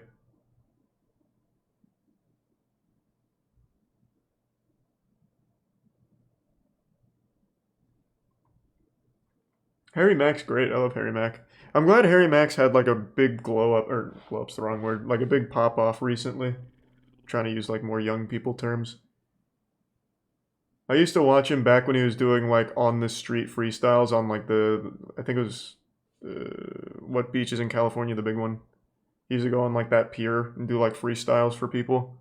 Harry Mack's great. I love Harry Mack. I'm glad Harry Mack's had like a big glow up, or glow up's the wrong word, like a big pop off recently. I'm trying to use like more young people terms. I used to watch him back when he was doing like on the street freestyles on like I think it was, what beach is in California, the big one. He used to go on like that pier and do like freestyles for people.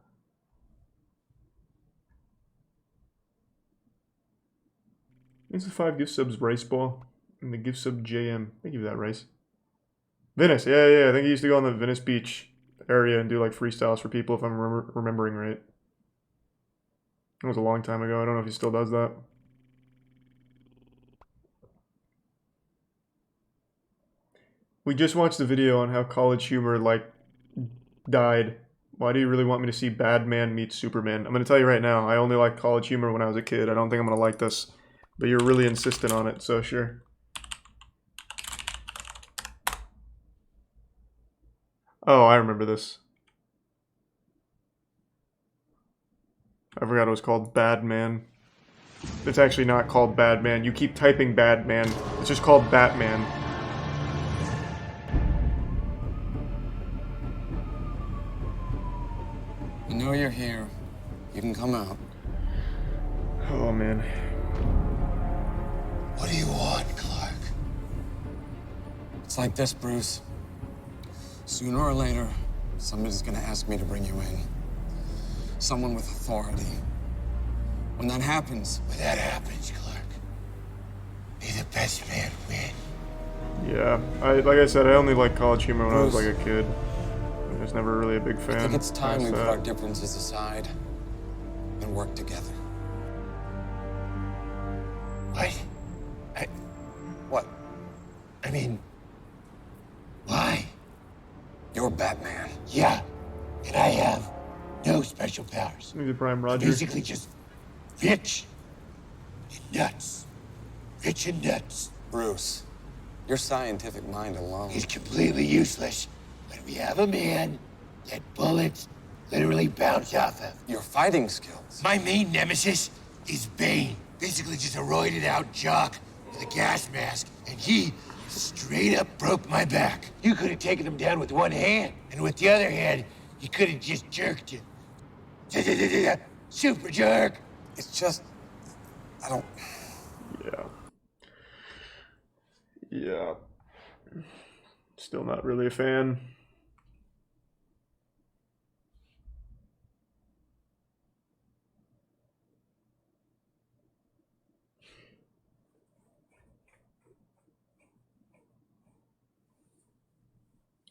Thanks for 5 gift subs, Rice Ball. And the gift sub JM. Thank you for that, Rice. Venice, yeah. I think he used to go on the Venice Beach area and do like freestyles for people, if I'm remembering right. It was a long time ago. I don't know if he still does that. We just watched the video on how College Humor, like, died. Why do you really want me to see Batman meet Superman? I'm going to tell you right now, I only liked College Humor when I was a kid. I don't think I'm going to like this. But you're really insistent on it, so sure. Oh, I remember this. I forgot it was called Badman. It's actually not called Badman. You keep typing Badman. It's just called Batman. I know you're here. You can come out. Oh, man. What do you want, Clark? It's like this, Bruce. Sooner or later, somebody's gonna ask me to bring you in. Someone with authority. When that happens... When that happens, Clark, may the best man win. Yeah, like I said, I only liked College Humor when I was like a kid. I was never really a big fan. I think it's time we put our differences aside and work together. What? What? I mean, why? You're Batman. Yeah, and I have no special powers. Maybe Prime Roger. Basically just rich and nuts. Rich and nuts. Bruce, your scientific mind alone Is completely useless when we have a man that bullets literally bounce off of. Your fighting skills. My main nemesis is Bane. Basically just a roided out jock with a gas mask, and he straight up broke my back. You could have taken him down with one hand, and with the other hand, he could have just jerked you. Super jerk. It's just, I don't... Yeah. Still not really a fan.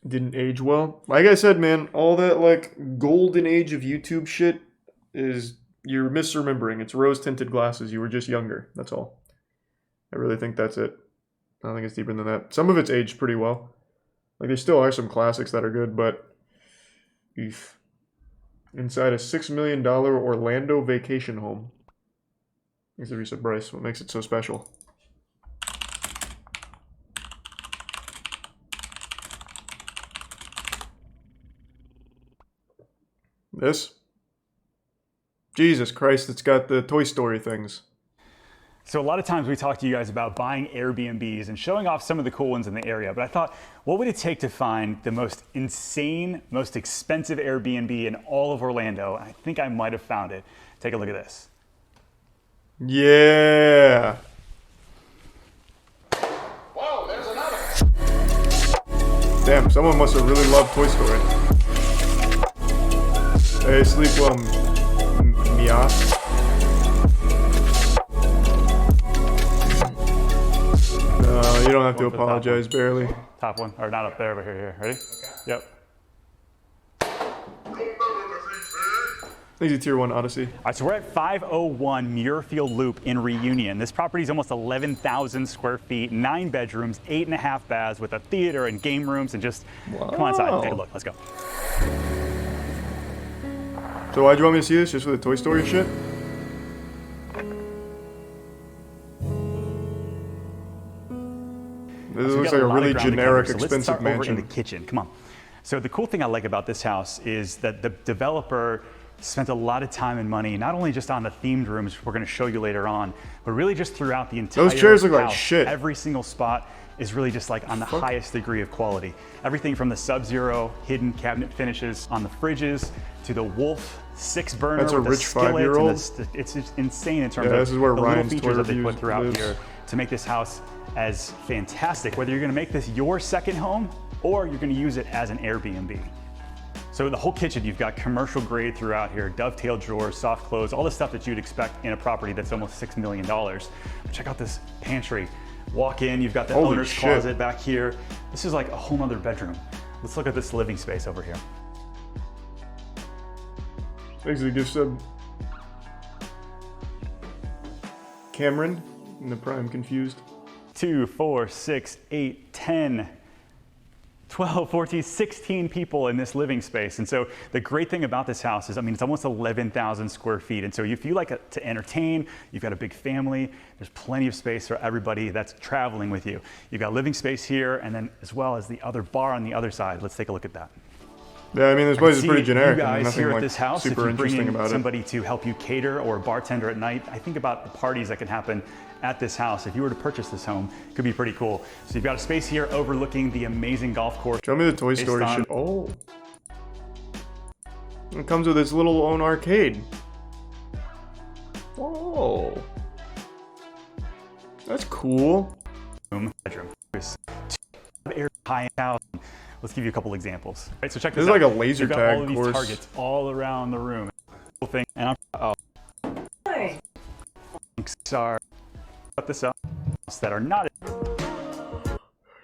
Didn't age well. Like I said, man, all that like golden age of YouTube shit is you're misremembering. It's rose-tinted glasses. You were just younger. That's all. I really think that's it. I don't think it's deeper than that. Some of it's aged pretty well. Like there still are some classics that are good, but oof. Inside a $6 million Orlando vacation home. Thanks to Risa Bryce. What makes it so special? This? Jesus Christ, it's got the Toy Story things. So a lot of times we talk to you guys about buying Airbnbs and showing off some of the cool ones in the area, but I thought, what would it take to find the most insane, most expensive Airbnb in all of Orlando? I think I might have found it. Take a look at this. Yeah. Whoa, there's another. Damn, someone must have really loved Toy Story. Hey, sleep well, Mia. No, you don't have to apologize, barely. Top one, or not up there, but here. Ready? Okay. Yep. Easy Tier 1 Odyssey. All right, so we're at 501 Muirfield Loop in Reunion. This property is almost 11,000 square feet, 9 bedrooms, 8.5 baths with a theater and game rooms, and just come on inside, take a look. Let's go. So why'd you want me to see this? Just for the Toy Story shit? This looks like a really generic, expensive mansion. Over in the kitchen. Come on. So the cool thing I like about this house is that the developer spent a lot of time and money, not only just on the themed rooms we're going to show you later on, but really just throughout the entire Those chairs look house. like shit. Every single spot is really just like on the highest degree of quality. Everything from the Sub-Zero hidden cabinet finishes on the fridges to the Wolf 6-burner. That's a with rich the skillets 5-year-old. And it's just insane in terms Yeah, of this is where the little Ryan's features toy that they reviews put throughout lives. here to make this house as fantastic, whether you're gonna make this your second home or you're gonna use it as an Airbnb. So the whole kitchen, you've got commercial grade throughout here, dovetail drawers, soft clothes, all the stuff that you'd expect in a property that's almost $6 million. But check out this pantry. Walk in, you've got the Holy owner's shit. closet back here. This is like a whole nother bedroom. Let's look at this living space over here. Thanks to the gift sub. Cameron in the Prime confused. 2, 4, 6, 8, 10, 12, 14, 16 people in this living space. And so the great thing about this house is, I mean, it's almost 11,000 square feet. And so if you like to entertain, you've got a big family, there's plenty of space for everybody that's traveling with you. You've got living space here, and then as well as the other bar on the other side. Let's take a look at that. Yeah, I mean, this place is pretty generic. You and guys nothing here at like this house, if super you bring interesting in about somebody to help you cater or a bartender at night, I think about the parties that can happen at this house. If you were to purchase this home, it could be pretty cool. So you've got a space here overlooking the amazing golf course. Show me the Toy Story shit. Oh. It comes with its little own arcade. Oh. That's cool. Bedroom. High house. Let's give you a couple examples. Right, so check This this out. is like a laser You've got tag all of these course. targets all around the room. Cool thing. And I'm sorry. Put this up that are not.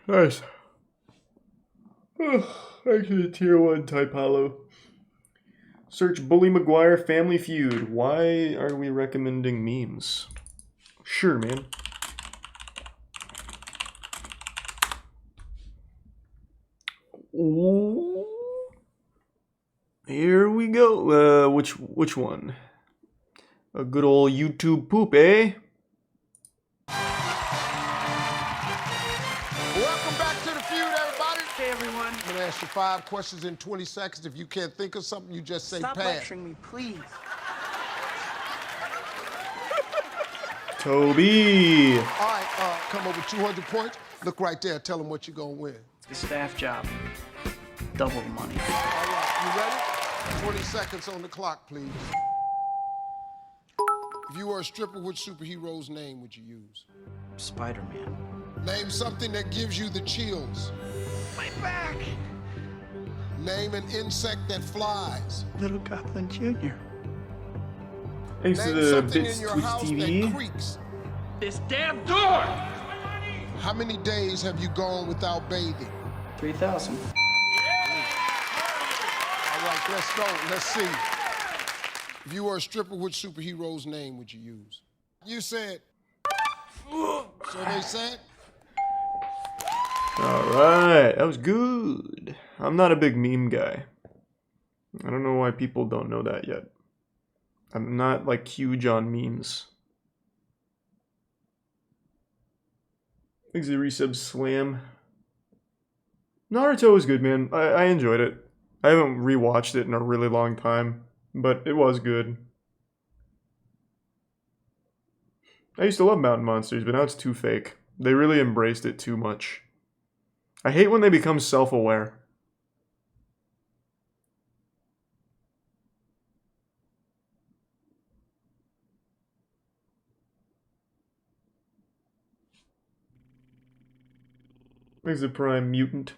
Nice. Actually, Tier 1 Type Hollow. Search Bully McGuire Family Feud. Why are we recommending memes? Sure, man. Ooh. Here we go. Which one? A good old YouTube poop, eh? Welcome back to the feud, everybody. Hey, everyone. I'm gonna ask to 5 questions in 20 seconds. If you can't think of something, you just say Stop pass. lecturing me, please. Toby. All right, come over 200 points. Look right there. Tell them what you're going to win. The staff job. Double the money. All right, you ready? 20 seconds on the clock, please. If you were a stripper, which superhero's name would you use? Spider-Man. Name something that gives you the chills. My back! Name an insect that flies. Little Goblin Jr. Thanks to Name the something Bits in your Twitch house TV. that creaks. This damn door! How many days have you gone without bathing? 3,000. All right, let's go. Let's see. If you were a stripper, which superhero's name would you use? You said. So they said. Alright, that was good. I'm not a big meme guy. I don't know why people don't know that yet. I'm not like huge on memes. Thanks to the resub Slam. Naruto was good, man. I enjoyed it. I haven't rewatched it in a really long time, but it was good. I used to love Mountain Monsters, but now it's too fake. They really embraced it too much. I hate when they become self-aware. There's the Prime Mutant.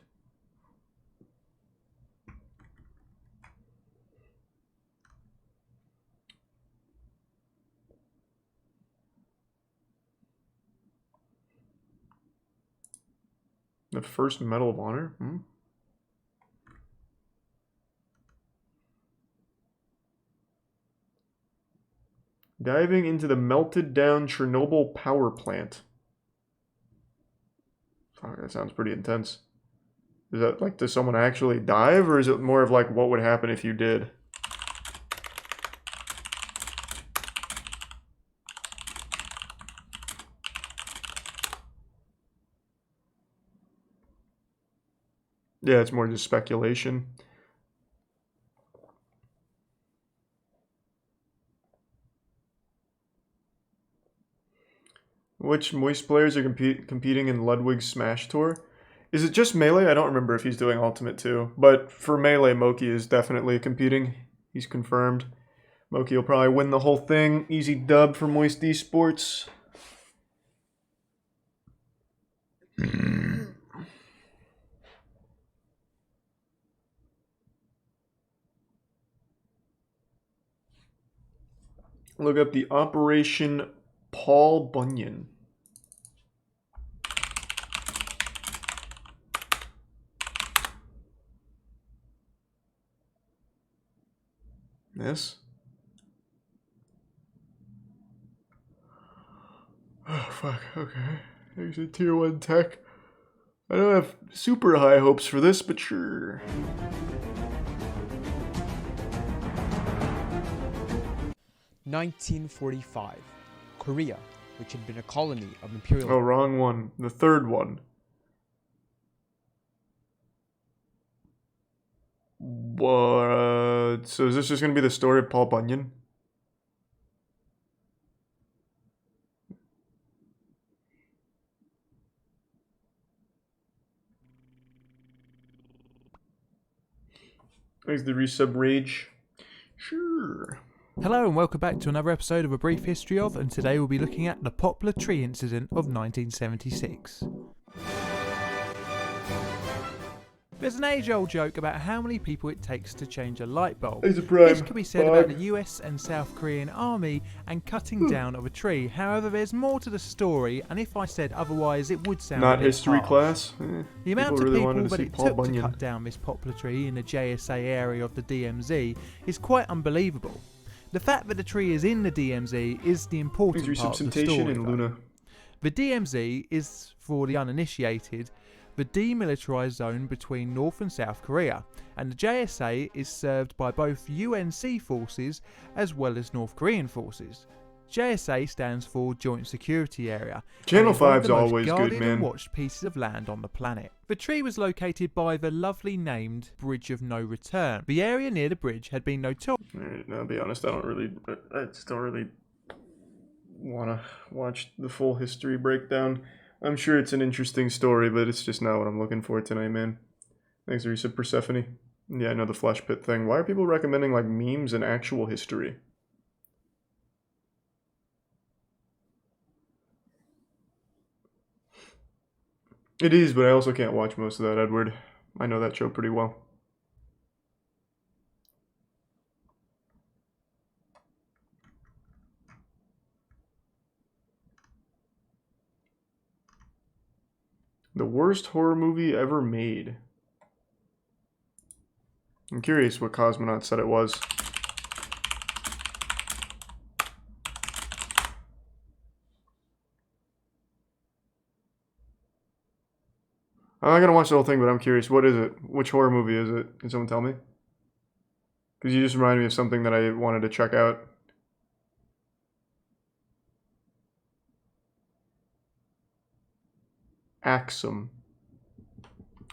The first Medal of Honor? Diving into the melted down Chernobyl power plant. Fuck, that sounds pretty intense. Is that like, does someone actually dive, or is it more of like what would happen if you did? Yeah, it's more just speculation. Which Moist players are competing in Ludwig's Smash Tour? Is it just Melee? I don't remember if he's doing Ultimate too. But for Melee, Moki is definitely competing. He's confirmed. Moki will probably win the whole thing. Easy dub for Moist Esports. Look up the Operation Paul Bunyan. This? Oh, fuck. Okay. There's a tier 1 tech. I don't have super high hopes for this, but sure. (1945), Korea, which had been a colony of Imperial... Oh, wrong one. The third one. What? So is this just going to be the story of Paul Bunyan? There's the resub rage. Sure. Hello and welcome back to another episode of A Brief History Of, and today we'll be looking at the Poplar Tree Incident of 1976. There's an age-old joke about how many people it takes to change a light bulb. This can be said about the US and South Korean army and cutting down of a tree. However, there's more to the story, and if I said otherwise, it would sound Not a bit history harsh. class. The amount People of really people wanted to that see it Paul took Bunyan. to cut down this poplar tree in the JSA area of the DMZ is quite unbelievable. The fact that the tree is in the DMZ is the important part of the story. In Luna. The DMZ is, for the uninitiated, the demilitarized zone between North and South Korea, and the JSA is served by both UNC forces as well as North Korean forces. JSA stands for Joint Security Area. Channel and it's one of 5's the most always good, guarded man. and watched pieces of land on the planet. The tree was located by the lovely named Bridge of No Return. The area near the bridge had been notorious. Alright, I'll be honest, I just don't really want to watch the full history breakdown. I'm sure it's an interesting story, but it's just not what I'm looking for tonight, man. Thanks, Risa Persephone. Yeah, I know the flash pit thing. Why are people recommending, like, memes and actual history? It is, but I also can't watch most of that, Edward. I know that show pretty well. The worst horror movie ever made. I'm curious what Cosmonaut said it was. I'm not gonna watch the whole thing, but I'm curious. What is it? Which horror movie is it? Can someone tell me? Because you just reminded me of something that I wanted to check out. Axum.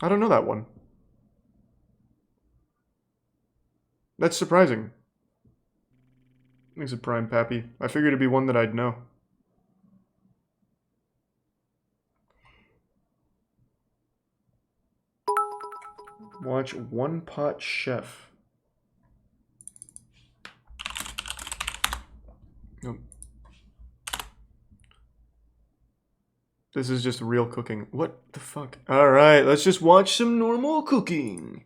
I don't know that one. That's surprising. Thanks a Prime Pappy. I figured it'd be one that I'd know. Watch One Pot Chef. Nope. This is just real cooking. What the fuck? Alright, let's just watch some normal cooking.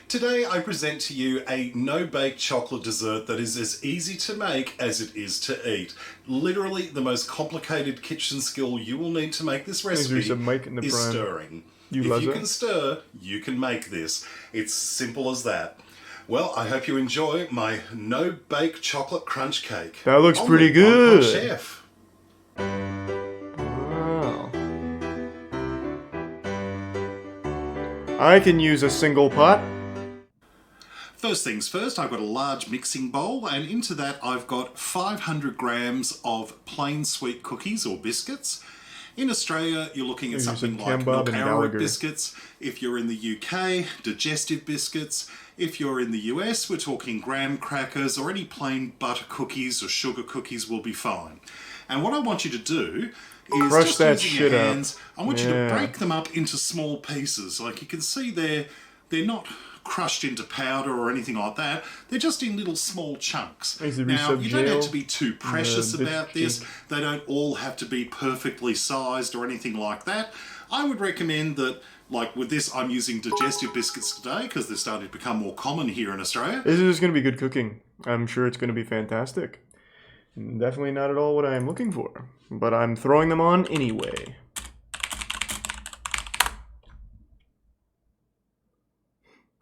Today I present to you a no-bake chocolate dessert that is as easy to make as it is to eat. Literally the most complicated kitchen skill you will need to make this recipe is stirring. If you can stir, you can make this. It's simple as that. Well, I hope you enjoy my no-bake chocolate crunch cake. That looks pretty good. Chef. Wow. I can use a single pot. First things first, I've got a large mixing bowl, and into that I've got 500 grams of plain sweet cookies or biscuits. In Australia, you're looking at something like milk arrowroot biscuits. If you're in the UK, digestive biscuits. If you're in the US, we're talking graham crackers, or any plain butter cookies or sugar cookies will be fine. And what I want you to do is Crush just that using your shit up. hands, I want you to break them up into small pieces. Like you can see they're not crushed into powder or anything like that. They're just in little small chunks. Now, you don't have to be too precious about this. They don't all have to be perfectly sized or anything like that. I would recommend that, like with this, I'm using digestive biscuits today because they're starting to become more common here in Australia. This is going to be good cooking. I'm sure it's going to be fantastic. Definitely not at all what I'm looking for, but I'm throwing them on anyway.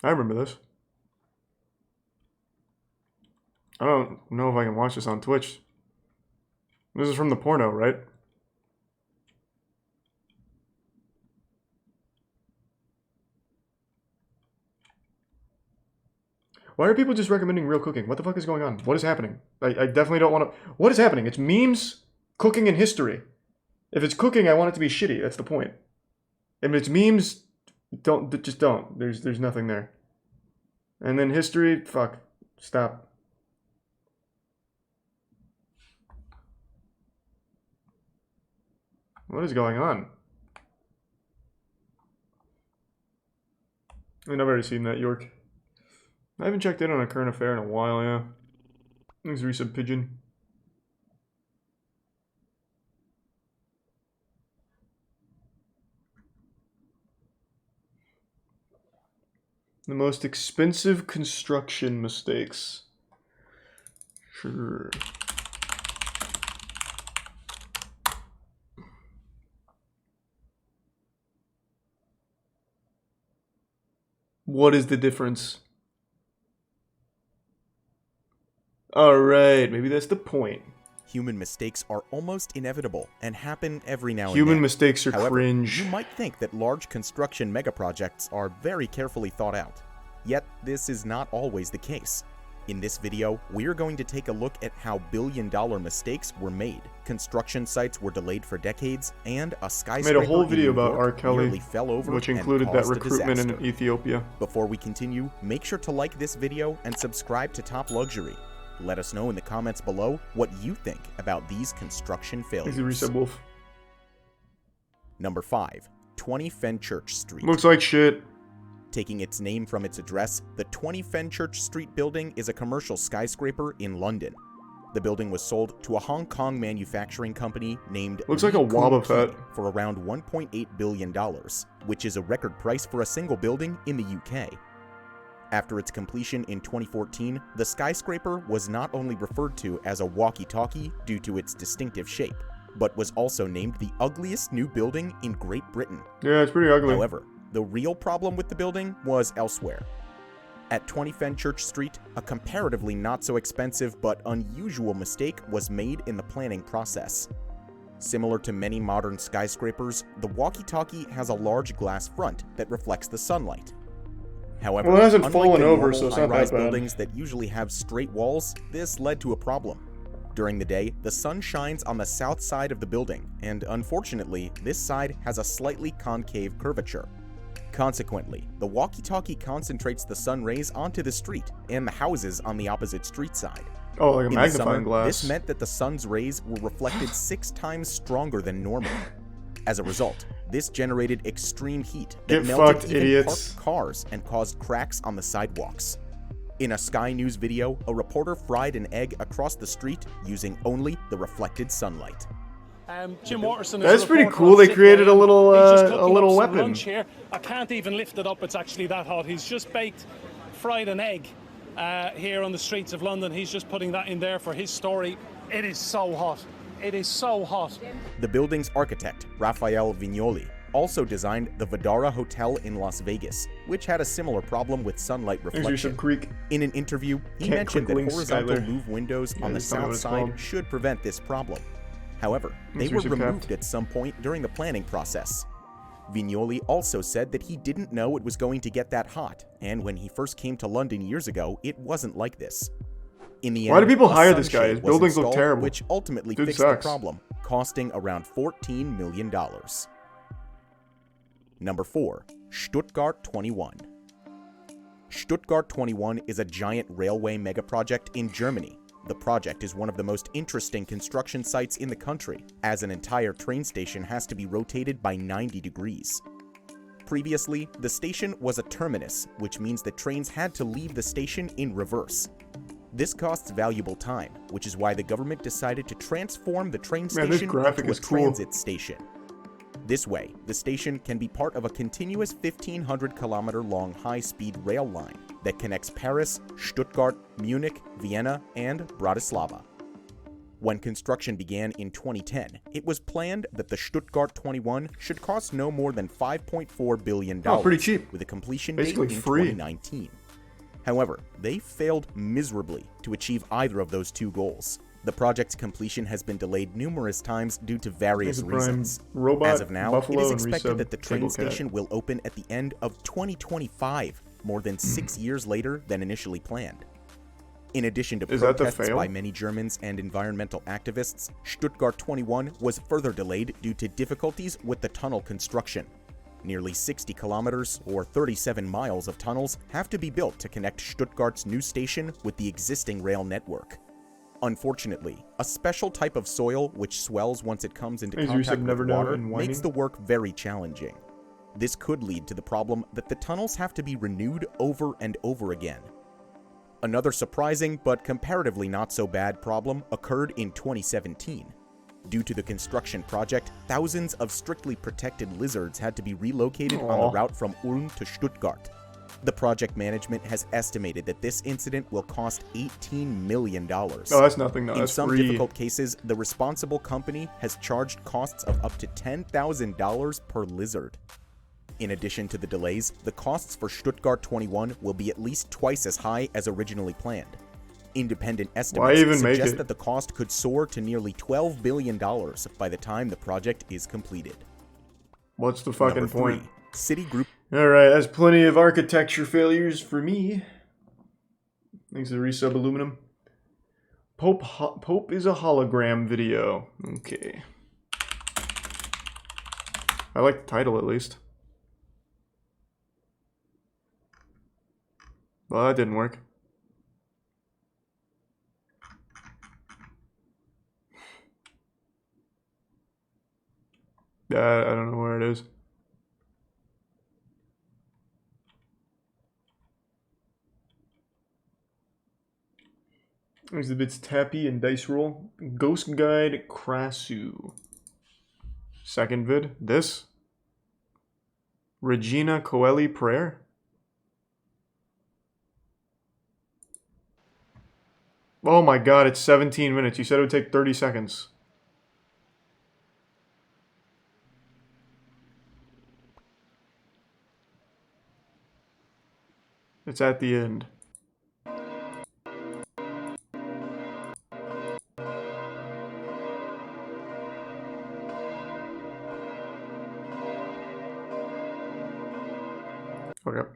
I remember this. I don't know if I can watch this on Twitch. This is from the porno, right? Why are people just recommending real cooking? What the fuck is going on? What is happening? I definitely don't want to... What is happening? It's memes, cooking, and history. If it's cooking, I want it to be shitty. That's the point. If it's memes, just don't. There's nothing there. And then history, fuck. Stop. What is going on? I mean, I've already seen that, York. I haven't checked in on a current affair in a while, yeah. Thanks, Resub Pigeon. The most expensive construction mistakes. Sure. What is the difference? Alright, maybe that's the point. Human mistakes are almost inevitable and happen every now and then. Human mistakes are However, cringe. You might think that large construction megaprojects are very carefully thought out. Yet, this is not always the case. In this video, we're going to take a look at how billion-dollar mistakes were made, construction sites were delayed for decades, and a skyscraper made a whole video in New about York R. Kelly, nearly fell over which and included that caused a recruitment in disaster. Ethiopia. Before we continue, make sure to like this video and subscribe to Top Luxury. Let us know in the comments below what you think about these construction failures. Easy reset, Wolf. Number 5. 20 Fenchurch Street. Looks like shit. Taking its name from its address, the 20 Fenchurch Street building is a commercial skyscraper in London. The building was sold to a Hong Kong manufacturing company named Looks like a Wobba Fett for around $1.8 billion, which is a record price for a single building in the UK. After its completion in 2014, the skyscraper was not only referred to as a walkie-talkie due to its distinctive shape, but was also named the ugliest new building in Great Britain. Yeah, it's pretty ugly. However, the real problem with the building was elsewhere. At 20 Fenchurch Street, a comparatively not so expensive but unusual mistake was made in the planning process. Similar to many modern skyscrapers, the walkie-talkie has a large glass front that reflects the sunlight. However, well, it hasn't unlike fallen the over, normal so it's not high-rise that bad. buildings that usually have straight walls, this led to a problem. During the day, the sun shines on the south side of the building, and unfortunately, this side has a slightly concave curvature. Consequently, the walkie-talkie concentrates the sun rays onto the street and the houses on the opposite street side. Oh, like a In the magnifying summer, glass. This meant that the sun's rays were reflected 6 times stronger than normal. As a result, this generated extreme heat that Get melted fucked, even idiots. parked cars and caused cracks on the sidewalks. In a Sky News video, a reporter fried an egg across the street using only the reflected sunlight. Jim Watterson is That's a pretty reporter cool. on They Sit created a Down. little, He's just a cooking little up some weapon. lunch here. I can't even lift it up. It's actually that hot. He's just baked, fried an egg here on the streets of London. He's just putting that in there for his story. It is so hot. It is so hot. The building's architect, Raphael Vignoli, also designed the Vdara Hotel in Las Vegas, which had a similar problem with sunlight reflection. Creek. In an interview, he Can't mentioned click that links, horizontal Skyler. louvre windows Yeah, on the that's not what south it's side called. should prevent this problem. However, they These were are kept. removed at some point during the planning process. Vignoli also said that he didn't know it was going to get that hot, and when he first came to London years ago, it wasn't like this. In the Why end, do people a hire this guy? sunshade His was buildings look installed, terrible. which ultimately Dude fixed sucks. the problem, costing around $14 million. Number 4. Stuttgart 21. Stuttgart 21 is a giant railway megaproject in Germany. The project is one of the most interesting construction sites in the country, as an entire train station has to be rotated by 90 degrees. Previously, the station was a terminus, which means that trains had to leave the station in reverse. This costs valuable time, which is why the government decided to transform the train Man, this station graphic into a is cool. transit station. This way, the station can be part of a continuous 1,500-kilometer-long high-speed rail line that connects Paris, Stuttgart, Munich, Vienna, and Bratislava. When construction began in 2010, it was planned that the Stuttgart 21 should cost no more than $5.4 billion, Oh, pretty cheap. with a completion Basically date in free. 2019. However, they failed miserably to achieve either of those two goals. The project's completion has been delayed numerous times due to various There's a Prime reasons. Robot, As of now, Buffalo, it is and expected Resub that the train Table Cat. station will open at the end of 2025, more than 6 years later than initially planned. In addition to Is that the protests fail? by many Germans and environmental activists, Stuttgart 21 was further delayed due to difficulties with the tunnel construction. Nearly 60 kilometers, or 37 miles of tunnels, have to be built to connect Stuttgart's new station with the existing rail network. Unfortunately, a special type of soil which swells once it comes into As you contact said, with never know water in whining. makes the work very challenging. This could lead to the problem that the tunnels have to be renewed over and over again. Another surprising but comparatively not so bad problem occurred in 2017. Due to the construction project, thousands of strictly protected lizards had to be relocated on Aw. the route from Ulm to Stuttgart. The project management has estimated that this incident will cost $18 million. Oh, that's nothing. No, In that's some free. difficult cases, the responsible company has charged costs of up to $10,000 per lizard. In addition to the delays, the costs for Stuttgart 21 will be at least twice as high as originally planned. Independent estimates even make suggest it? that the cost could soar to nearly $12 billion by the time the project is completed. What's the fucking Number point? 3. Citigroup. Alright, that's plenty of architecture failures for me. Thanks to the resub aluminum. Pope is a hologram video. Okay. I like the title at least. Well, that didn't work. I don't know where it is. There's the bits Tappy and Dice Roll. Ghost Guide Krasu. Second vid. This. Regina Coeli Prayer. Oh my god, it's 17 minutes. You said it would take 30 seconds. It's at the end. Okay.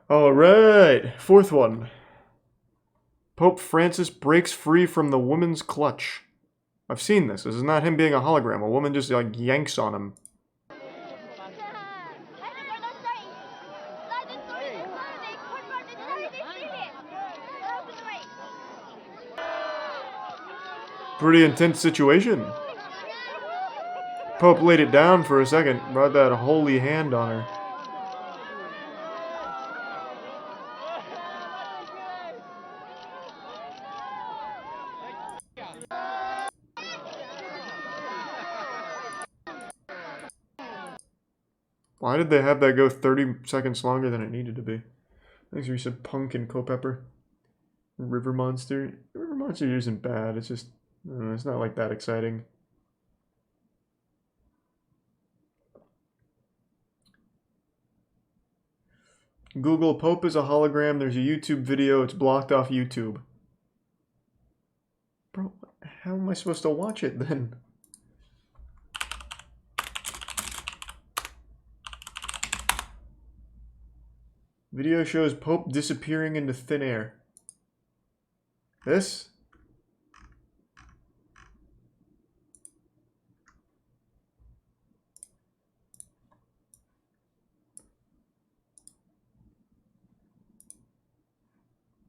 Alright, fourth one. Pope Francis breaks free from the woman's clutch. I've seen this. This is not him being a hologram. A woman just like yanks on him. Pretty intense situation. Pope laid it down for a second, brought that holy hand on her. Why did they have that go 30 seconds longer than it needed to be? Thanks for you said Punk and Culpepper. River Monster. River Monster isn't bad. It's just, I don't know, it's not like that exciting. Google Pope is a hologram. There's a YouTube video. It's blocked off YouTube. Bro, how am I supposed to watch it then? Video shows Pope disappearing into thin air. This?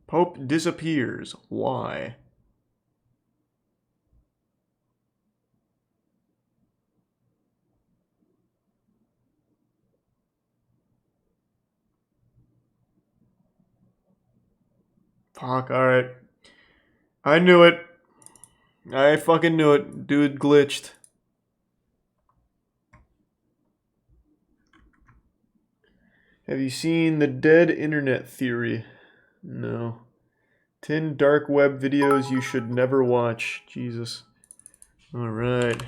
Pope disappears. Why? Fuck, alright. I knew it. I fucking knew it. Dude glitched. Have you seen the dead internet theory? No. 10 dark web videos you should never watch. Jesus. Alright.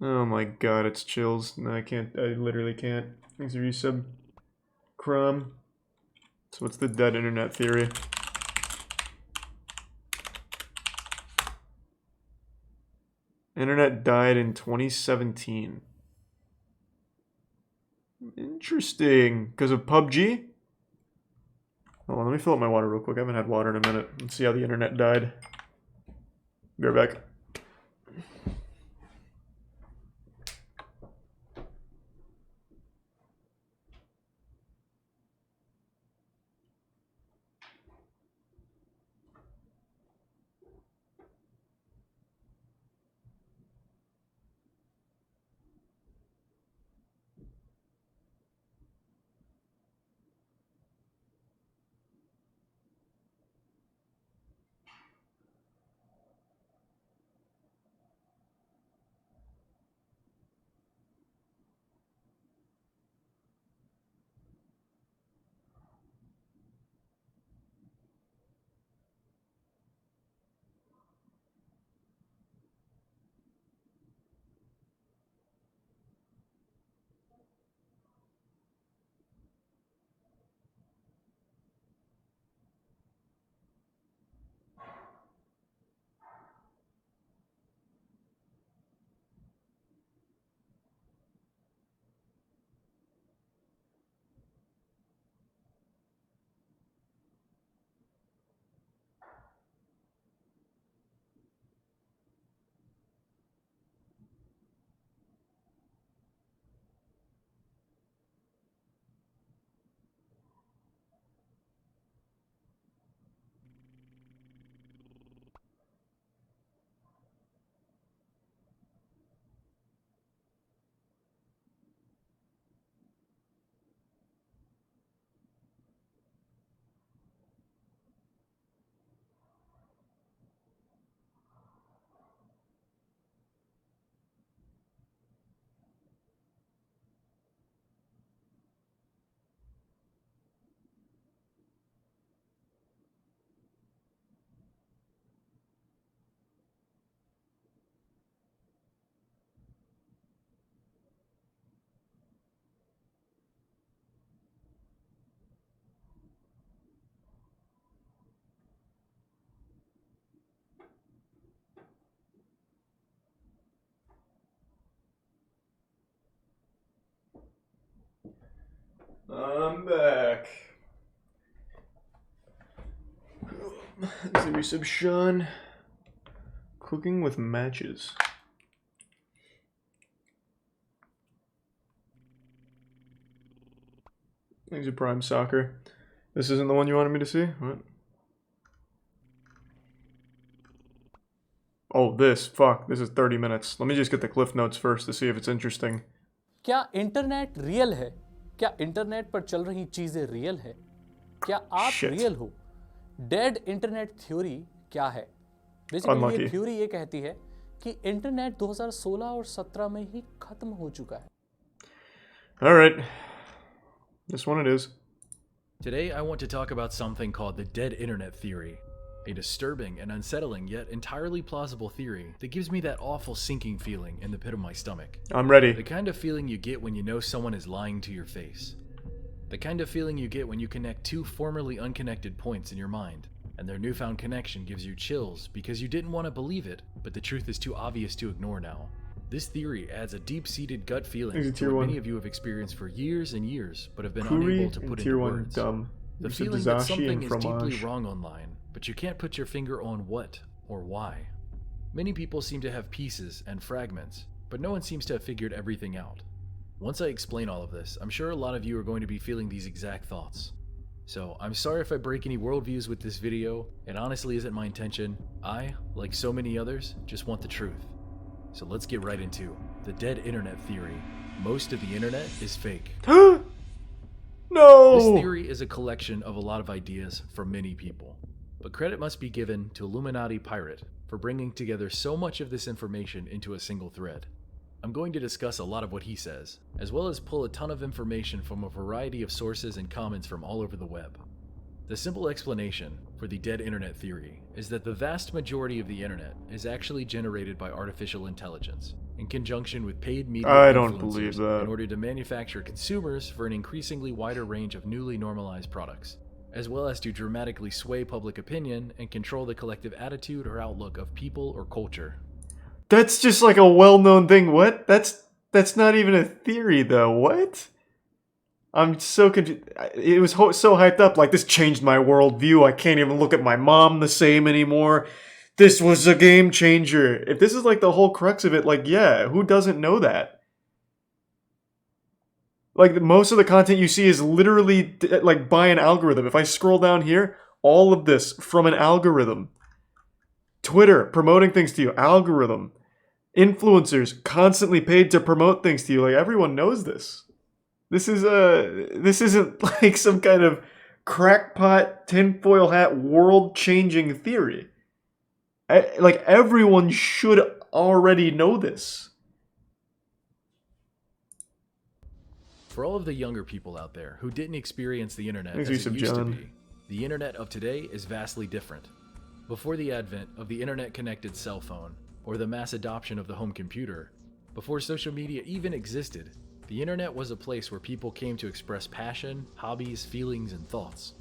Oh my god, it's chills. No, I can't. I literally can't. Thanks for resub. Crumb. So what's the dead internet theory? Internet died in 2017. Interesting. Because of PUBG? Hold on, let me fill up my water real quick. I haven't had water in a minute. Let's see how the internet died. Be right back. I'm back. Let's do some Sean. Cooking with matches. Thanks to Prime Soccer. This isn't the one you wanted me to see? What? Oh, this. Fuck. This is 30 minutes. Let me just get the cliff notes first to see if it's interesting. क्या internet real है? क्या internet पर चल रही चीजें real है? क्या आप रियल हो? डेड इंटरनेट थ्योरी क्या है? बेसिकली ये थ्योरी ये कहती है कि इंटरनेट 2016 और 17 में ही खत्म हो चुका है. All right. This one it is. Today I want to talk about something called the dead internet theory. A disturbing and unsettling yet entirely plausible theory that gives me that awful sinking feeling in the pit of my stomach. I'm ready. The kind of feeling you get when you know someone is lying to your face. The kind of feeling you get when you connect two formerly unconnected points in your mind, and their newfound connection gives you chills because you didn't want to believe it, but the truth is too obvious to ignore now. This theory adds a deep-seated gut feeling to what many of you have experienced for years and years, but have been unable to put into words. The feeling that something is deeply wrong online, but you can't put your finger on what or why. Many people seem to have pieces and fragments, but no one seems to have figured everything out. Once I explain all of this, I'm sure a lot of you are going to be feeling these exact thoughts. So, I'm sorry if I break any worldviews with this video. It honestly isn't my intention. I, like so many others, just want the truth. So let's get right into the dead internet theory. Most of the internet is fake. No! This theory is a collection of a lot of ideas from many people. But credit must be given to Illuminati Pirate for bringing together so much of this information into a single thread. I'm going to discuss a lot of what he says, as well as pull a ton of information from a variety of sources and comments from all over the web. The simple explanation for the dead internet theory is that the vast majority of the internet is actually generated by artificial intelligence, in conjunction with paid media I don't believe that. in order to manufacture consumers for an increasingly wider range of newly normalized products, as well as to dramatically sway public opinion and control the collective attitude or outlook of people or culture. That's just like a well-known thing. What? That's not even a theory, though. What? I'm so confused. It was so hyped up, like, this changed my worldview. I can't even look at my mom the same anymore. This was a game changer. If this is like the whole crux of it, like, yeah, who doesn't know that? Like, most of the content you see is literally, like, by an algorithm. If I scroll down here, all of this from an algorithm. Twitter, promoting things to you, algorithm. Influencers, constantly paid to promote things to you. Like, everyone knows this. This isn't like some kind of crackpot, tinfoil hat, world-changing theory. Like, everyone should already know this. For all of the younger people out there who didn't experience the internet Thanks, as it used to John. be, the internet of today is vastly different. Before the advent of the internet-connected cell phone, or the mass adoption of the home computer, before social media even existed, the internet was a place where people came to express passion, hobbies, feelings, and thoughts.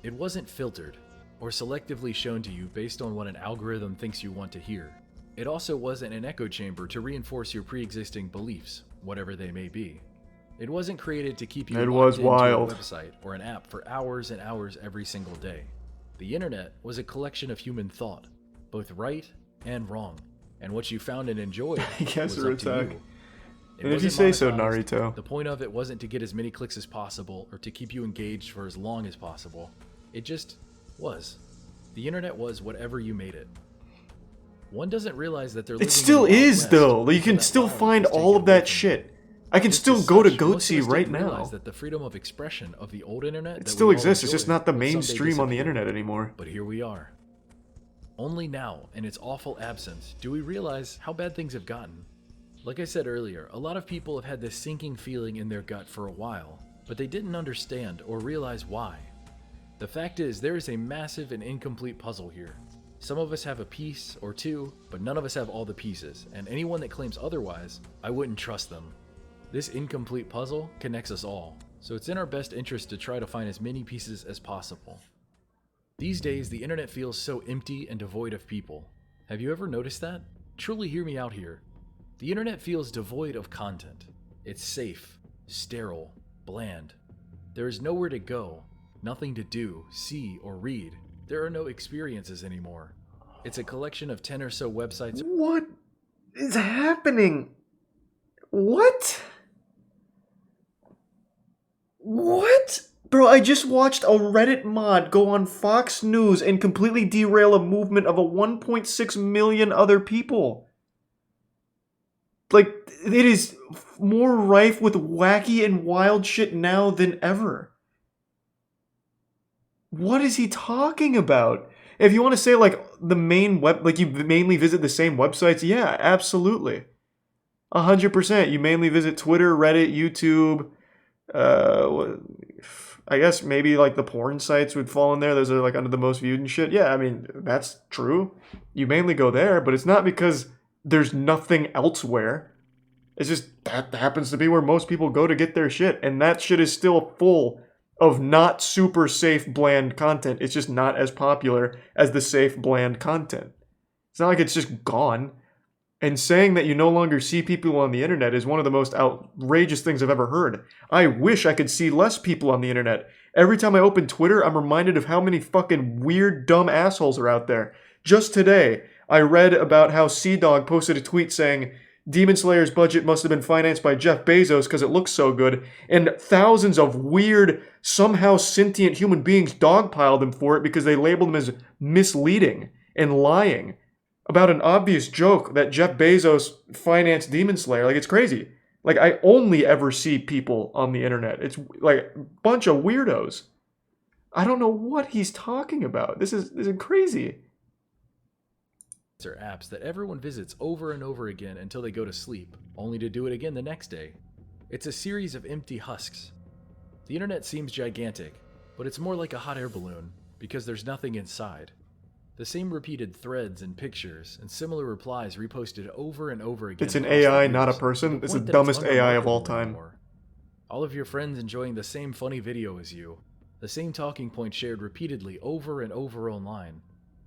It wasn't filtered, or selectively shown to you based on what an algorithm thinks you want to hear. It also wasn't an echo chamber to reinforce your pre-existing beliefs, whatever they may be. It wasn't created to keep you locked into a website or an app for hours and hours every single day. The internet was a collection of human thought, both right and wrong, and what you found and enjoyed was up to you. And if you say so, Naruto. The point of it wasn't to get as many clicks as possible or to keep you engaged for as long as possible. It just was. The internet was whatever you made it. One doesn't realize that they're living It still in the Wild is, West, though. You can that still violence find is all taken of that away from shit. you. I can Just still as go to such, most of Goatsy us right didn't realize now. that the freedom of expression of the old internet It that still we all exists, it's just enjoyed not the would someday mainstream on the disappear. internet anymore. But here we are. Only now, in its awful absence, do we realize how bad things have gotten. Like I said earlier, a lot of people have had this sinking feeling in their gut for a while, but they didn't understand or realize why. The fact is, there is a massive and incomplete puzzle here. Some of us have a piece or two, but none of us have all the pieces, and anyone that claims otherwise, I wouldn't trust them. This incomplete puzzle connects us all, so it's in our best interest to try to find as many pieces as possible. These days, the internet feels so empty and devoid of people. Have you ever noticed that? Truly hear me out here. The internet feels devoid of content. It's safe, sterile, bland. There is nowhere to go, nothing to do, see, or read. There are no experiences anymore. It's a collection of 10 or so websites. What is happening? What? What? Bro, I just watched a Reddit mod go on Fox News and completely derail a movement of a 1.6 million other people. Like, it is more rife with wacky and wild shit now than ever. What is he talking about? If you want to say, like, the main like, you mainly visit the same websites, yeah, absolutely. 100%. You mainly visit Twitter, Reddit, YouTube, I guess maybe, like, the porn sites would fall in there. Those are, like, under the most viewed and shit. Yeah, I mean, that's true. You mainly go there, but it's not because there's nothing elsewhere. It's just that happens to be where most people go to get their shit, and that shit is still full of not super safe, bland content. It's just not as popular as the safe, bland content. It's not like it's just gone. And saying that you no longer see people on the internet is one of the most outrageous things I've ever heard. I wish I could see less people on the internet. Every time I open Twitter, I'm reminded of how many fucking weird, dumb assholes are out there. Just today, I read about how Sea-Dog posted a tweet saying, Demon Slayer's budget must have been financed by Jeff Bezos because it looks so good, and thousands of weird, somehow sentient human beings dogpiled him for it because they labeled him as misleading and lying about an obvious joke that Jeff Bezos financed Demon Slayer. Like, it's crazy. Like, I only ever see people on the internet. It's like a bunch of weirdos. I don't know what he's talking about. This is crazy. Are apps that everyone visits over and over again until they go to sleep, only to do it again the next day. It's a series of empty husks. The internet seems gigantic, but it's more like a hot air balloon because there's nothing inside. The same repeated threads and pictures and similar replies reposted over and over again. It's an AI, not a person. It's the dumbest AI of all time. All of your friends enjoying the same funny video as you, the same talking point shared repeatedly over and over online.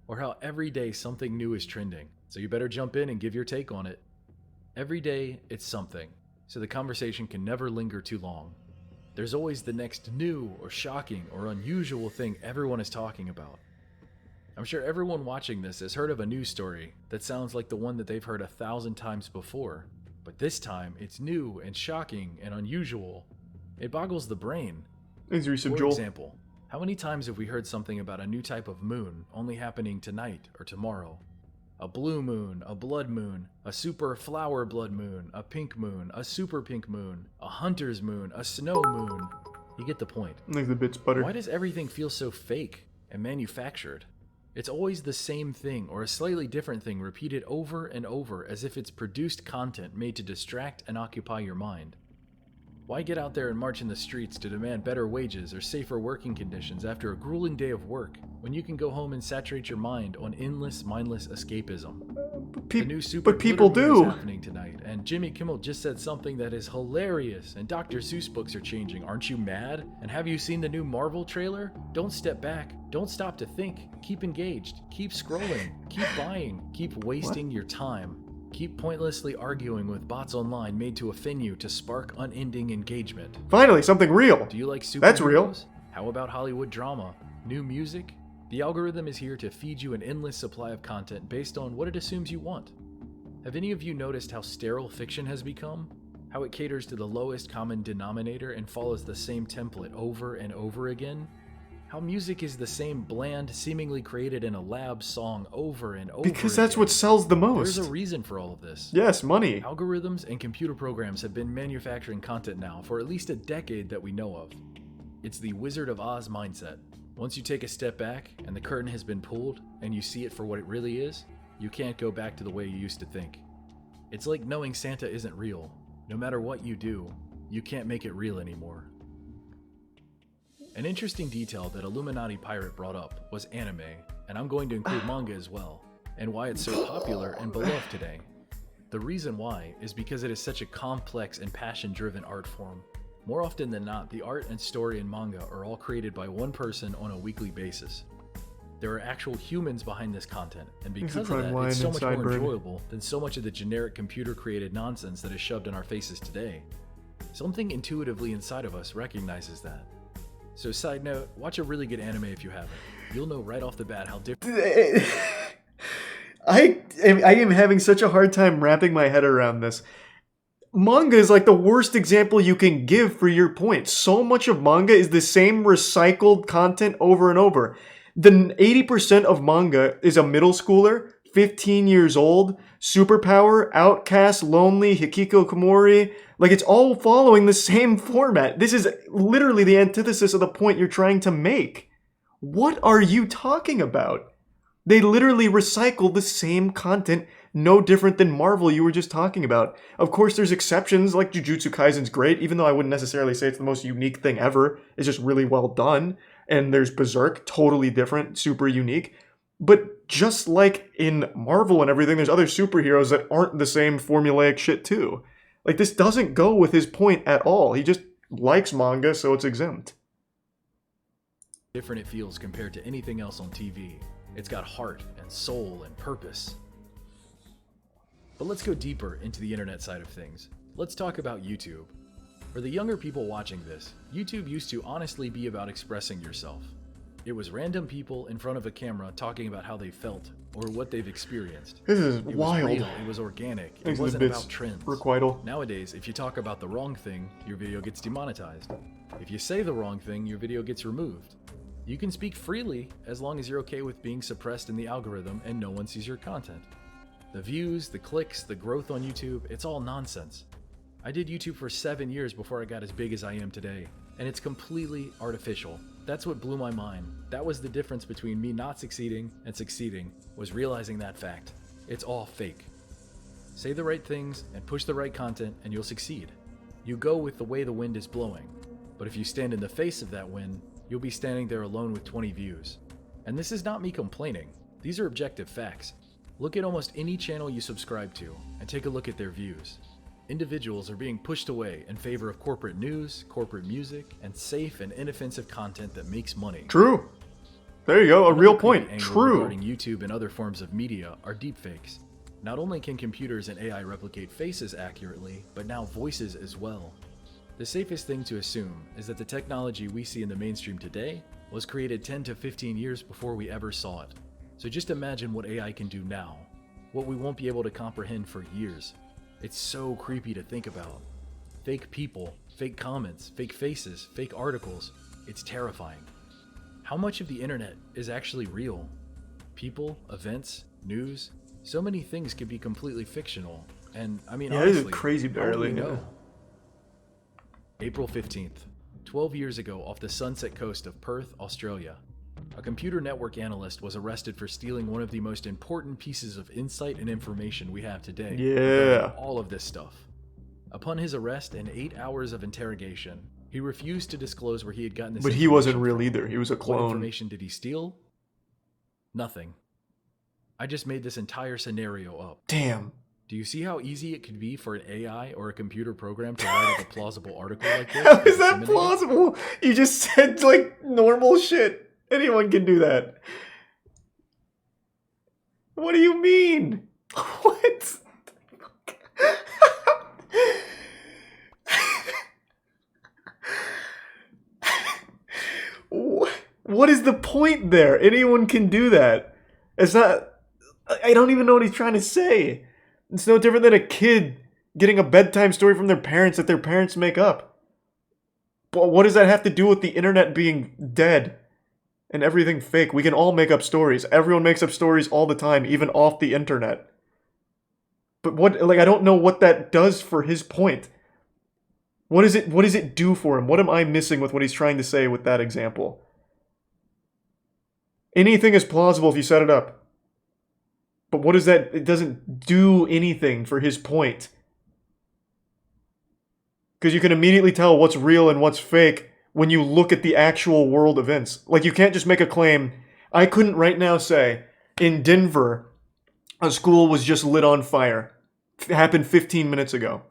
Or how every day something new is trending, so you better jump in and give your take on it. Every day, it's something, so the conversation can never linger too long. There's always the next new or shocking or unusual thing everyone is talking about. I'm sure everyone watching this has heard of a news story that sounds like the one that they've heard 1,000 times before, but this time it's new and shocking and unusual. It boggles the brain. For example, how many times have we heard something about a new type of moon only happening tonight or tomorrow? A blue moon, a blood moon, a super flower blood moon, a pink moon, a super pink moon, a hunter's moon, a snow moon. You get the point. Like the bits butter. Why does everything feel so fake and manufactured? It's always the same thing or a slightly different thing repeated over and over as if it's produced content made to distract and occupy your mind. Why get out there and march in the streets to demand better wages or safer working conditions after a grueling day of work when you can go home and saturate your mind on endless, mindless escapism? The new super people do. Is happening tonight, and Jimmy Kimmel just said something that is hilarious, and Dr. Seuss books are changing. Aren't you mad? And have you seen the new Marvel trailer? Don't step back. Don't stop to think. Keep engaged. Keep scrolling. Keep buying. Keep wasting your time. Keep pointlessly arguing with bots online made to offend you to spark unending engagement. Finally, something real. Do you like superheroes? That's real. How about Hollywood drama? New music? The algorithm is here to feed you an endless supply of content based on what it assumes you want. Have any of you noticed how sterile fiction has become? How it caters to the lowest common denominator and follows the same template over and over again? How music is the same bland, seemingly created in a lab song over and over Because that's what sells the most. There's a reason for all of this. Yes, money. Algorithms and computer programs have been manufacturing content now for at least a decade that we know of. It's the Wizard of Oz mindset. Once you take a step back and the curtain has been pulled and you see it for what it really is, you can't go back to the way you used to think. It's like knowing Santa isn't real. No matter what you do, you can't make it real anymore. An interesting detail that Illuminati Pirate brought up was anime, and I'm going to include manga as well, and why it's so popular and beloved today. The reason why is because it is such a complex and passion-driven art form. More often than not, the art and story in manga are all created by one person on a weekly basis. There are actual humans behind this content, and because of that, it's so much more enjoyable than so much of the generic computer-created nonsense that is shoved in our faces today. Something intuitively inside of us recognizes that. So side note, watch a really good anime if you haven't. You'll know right off the bat how different... I am having such a hard time wrapping my head around this. Manga is like the worst example you can give for your point. So much of manga is the same recycled content over and over. The 80% of manga is a middle schooler, 15 years old, superpower, outcast, lonely, hikikomori. Like, it's all following the same format. This is literally the antithesis of the point you're trying to make. What are you talking about? They literally recycle the same content, no different than Marvel you were just talking about. Of course, there's exceptions, like Jujutsu Kaisen's great, even though I wouldn't necessarily say it's the most unique thing ever. It's just really well done. And there's Berserk, totally different, super unique. But just like in Marvel and everything, there's other superheroes that aren't the same formulaic shit too. Like, this doesn't go with his point at all. He just likes manga, so it's exempt. Different it feels compared to anything else on TV. It's got heart and soul and purpose. But let's go deeper into the internet side of things. Let's talk about YouTube. For the younger people watching this, YouTube used to honestly be about expressing yourself. It was random people in front of a camera talking about how they felt or what they've experienced. This is it wild. Was real, it was organic. Thanks It wasn't to the bits. about trends. Requital. Nowadays, if you talk about the wrong thing, your video gets demonetized. If you say the wrong thing, your video gets removed. You can speak freely as long as you're okay with being suppressed in the algorithm and no one sees your content. The views, the clicks, the growth on YouTube, it's all nonsense. I did YouTube for 7 years before I got as big as I am today, and it's completely artificial. That's what blew my mind. That was the difference between me not succeeding and succeeding, was realizing that fact. It's all fake. Say the right things and push the right content and you'll succeed. You go with the way the wind is blowing. But if you stand in the face of that wind, you'll be standing there alone with 20 views. And this is not me complaining. These are objective facts. Look at almost any channel you subscribe to and take a look at their views. Individuals are being pushed away in favor of corporate news, corporate music, and safe and inoffensive content that makes money. True. There you go, a real point. True. Regarding YouTube and other forms of media are deepfakes. Not only can computers and AI replicate faces accurately, but now voices as well. The safest thing to assume is that the technology we see in the mainstream today was created 10 to 15 years before we ever saw it. So just imagine what AI can do now, what we won't be able to comprehend for years. It's so creepy to think about. Fake people, fake comments, fake faces, fake articles. It's terrifying. How much of the internet is actually real? People, events, news, so many things could be completely fictional. And I mean, honestly, this is crazy barely. know. April 15th, 12 years ago off the Sunset Coast of Perth, Australia, a computer network analyst was arrested for stealing one of the most important pieces of insight and information we have today. Yeah. All of this stuff. Upon his arrest and 8 hours of interrogation, he refused to disclose where he had gotten this But he wasn't real either. He was a What clone. information did he steal? Nothing. I just made this entire scenario up. Damn. Do you see how easy it could be for an AI or a computer program to write up a plausible article like this? How is that plausible? You just said, like, normal shit. Anyone can do that. What do you mean? What? What is the point there? Anyone can do that. It's not... I don't even know what he's trying to say. It's no different than a kid getting a bedtime story from their parents that their parents make up. But what does that have to do with the internet being dead and everything fake? We can all make up stories. Everyone makes up stories all the time, even off the internet. But what, like, I don't know what that does for his point. What does it do for him? What am I missing with what he's trying to say with that example? Anything is plausible if you set it up. But what is that? It doesn't do anything for his point. Because you can immediately tell what's real and what's fake when you look at the actual world events. Like, you can't just make a claim. I couldn't right now say, in Denver, a school was just lit on fire. It happened 15 minutes ago.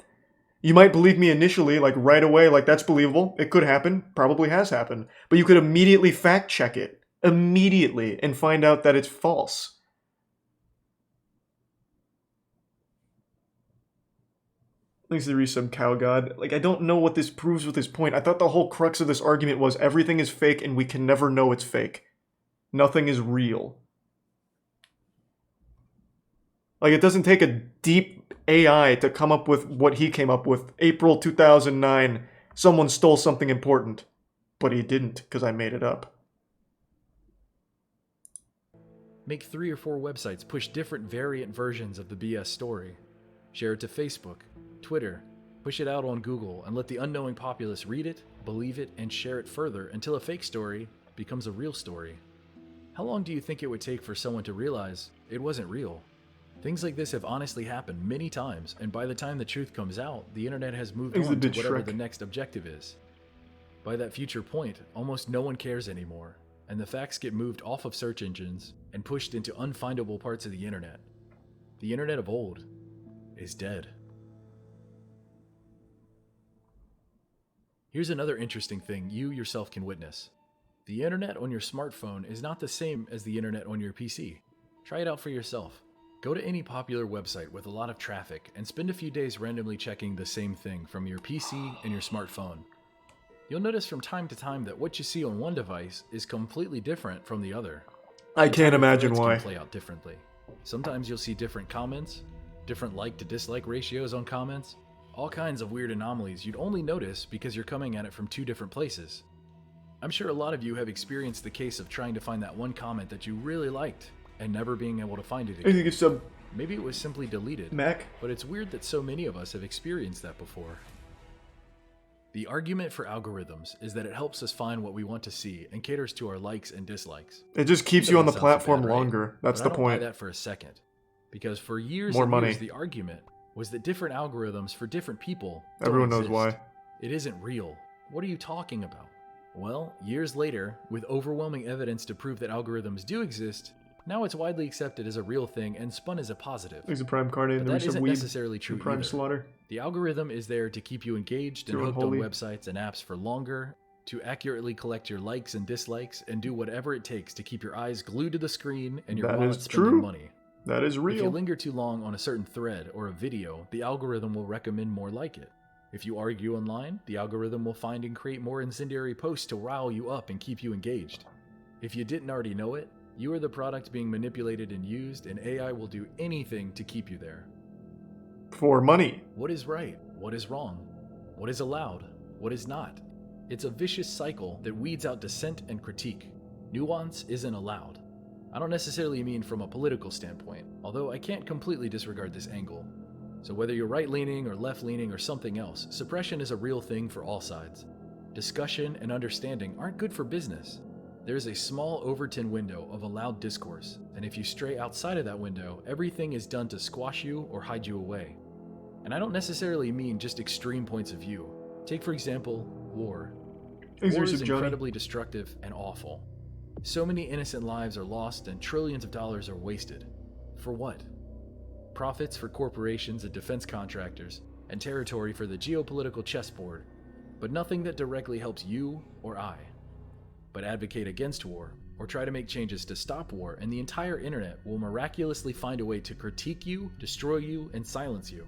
You might believe me initially, like right away, like that's believable. It could happen. Probably has happened. But you could immediately fact check it. Immediately. And find out that it's false. Thanks to the resub, Cow God. Like, I don't know what this proves with this point. I thought the whole crux of this argument was everything is fake and we can never know it's fake. Nothing is real. Like, it doesn't take a deep AI to come up with what he came up with. April 2009, someone stole something important. But he didn't, because I made it up. Make 3 or 4 websites push different variant versions of the BS story. Share it to Facebook, Twitter, push it out on Google, and let the unknowing populace read it, believe it, and share it further until a fake story becomes a real story. How long do you think it would take for someone to realize it wasn't real? Things like this have honestly happened many times, and by the time the truth comes out, the internet has moved on to whatever the next objective is. By that future point, almost no one cares anymore, and the facts get moved off of search engines and pushed into unfindable parts of the internet. The internet of old is dead. Here's another interesting thing you yourself can witness. The internet on your smartphone is not the same as the internet on your PC. Try it out for yourself. Go to any popular website with a lot of traffic and spend a few days randomly checking the same thing from your PC and your smartphone. You'll notice from time to time that what you see on one device is completely different from the other. I can't imagine why. Can play out differently. Sometimes you'll see different comments, different like to dislike ratios on comments, all kinds of weird anomalies you'd only notice because you're coming at it from 2 different places. I'm sure a lot of you have experienced the case of trying to find that one comment that you really liked and never being able to find it again. Maybe it was simply deleted, but it's weird that so many of us have experienced that before. The argument for algorithms is that it helps us find what we want to see and caters to our likes and dislikes. It just keeps you on the platform longer. That's the point. I don't buy that for a second. Because for years and years, the argument was that different algorithms for different people Everyone knows why. It isn't real. What are you talking about? Well, years later, with overwhelming evidence to prove that algorithms do exist, now it's widely accepted as a real thing and spun as a positive. There's a Prime Card and that isn't necessarily true Prime either. Slaughter. The algorithm is there to keep you engaged and hooked on websites and apps for longer, to accurately collect your likes and dislikes, and do whatever it takes to keep your eyes glued to the screen and your wallet spending money. That is real. If you linger too long on a certain thread or a video, the algorithm will recommend more like it. If you argue online, the algorithm will find and create more incendiary posts to rile you up and keep you engaged. If you didn't already know it, you are the product being manipulated and used, and AI will do anything to keep you there. For money. What is right? What is wrong? What is allowed? What is not? It's a vicious cycle that weeds out dissent and critique. Nuance isn't allowed. I don't necessarily mean from a political standpoint, although I can't completely disregard this angle. So whether you're right-leaning or left-leaning or something else, suppression is a real thing for all sides. Discussion and understanding aren't good for business. There's a small Overton window of allowed discourse, and if you stray outside of that window, everything is done to squash you or hide you away. And I don't necessarily mean just extreme points of view. Take, for example, war. War is incredibly destructive and awful. So many innocent lives are lost and trillions of dollars are wasted. For what? Profits for corporations and defense contractors, and territory for the geopolitical chessboard, but nothing that directly helps you or I. But advocate against war, or try to make changes to stop war, and the entire internet will miraculously find a way to critique you, destroy you, and silence you.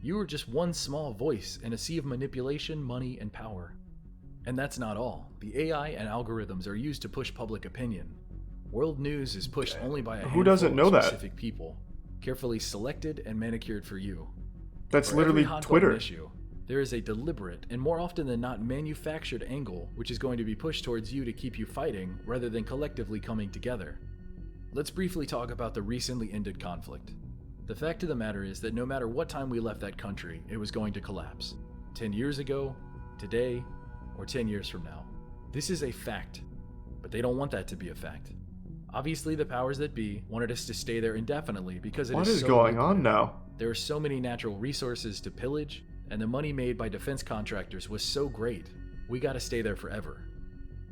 You are just one small voice in a sea of manipulation, money, and power. And that's not all. The AI and algorithms are used to push public opinion. World news is pushed only by a handful of specific people, carefully selected and manicured for you. That's For literally every hot Twitter. button issue, there is a deliberate and more often than not manufactured angle which is going to be pushed towards you to keep you fighting rather than collectively coming together. Let's briefly talk about the recently ended conflict. The fact of the matter is that no matter what time we left that country, it was going to collapse. 10 years ago, today, or 10 years from now. This is a fact, but they don't want that to be a fact. Obviously, the powers that be wanted us to stay there indefinitely because What is going on now? There are so many natural resources to pillage, and the money made by defense contractors was so great, we gotta stay there forever.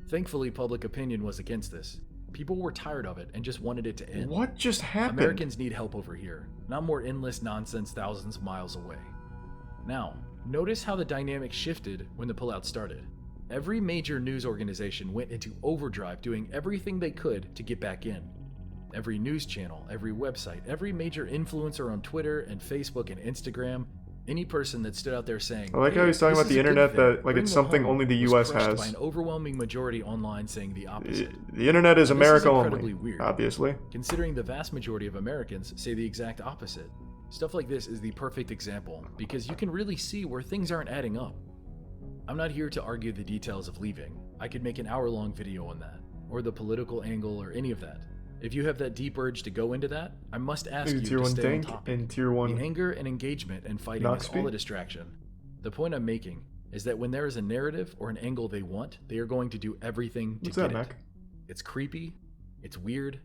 Thankfully, public opinion was against this. People were tired of it and just wanted it to end. What just happened? Americans need help over here, not more endless nonsense thousands of miles away. Now, notice how the dynamic shifted when the pullout started. Every major news organization went into overdrive doing everything they could to get back in. Every news channel, every website, every major influencer on Twitter and Facebook and Instagram, Any person that stood out there saying, I like how he's talking about the internet that like it's something only the U.S. has. By an overwhelming majority online saying the opposite. The internet is America incredibly only, weird, obviously. Considering the vast majority of Americans say the exact opposite. Stuff like this is the perfect example because you can really see where things aren't adding up. I'm not here to argue the details of leaving. I could make an hour-long video on that, or the political angle, or any of that. If you have that deep urge to go into that, I must ask you to stay on topic. And tier 1 the anger and engagement and fighting is all a distraction. The point I'm making is that when there is a narrative or an angle they want, they are going to do everything to get it. It's creepy, it's weird,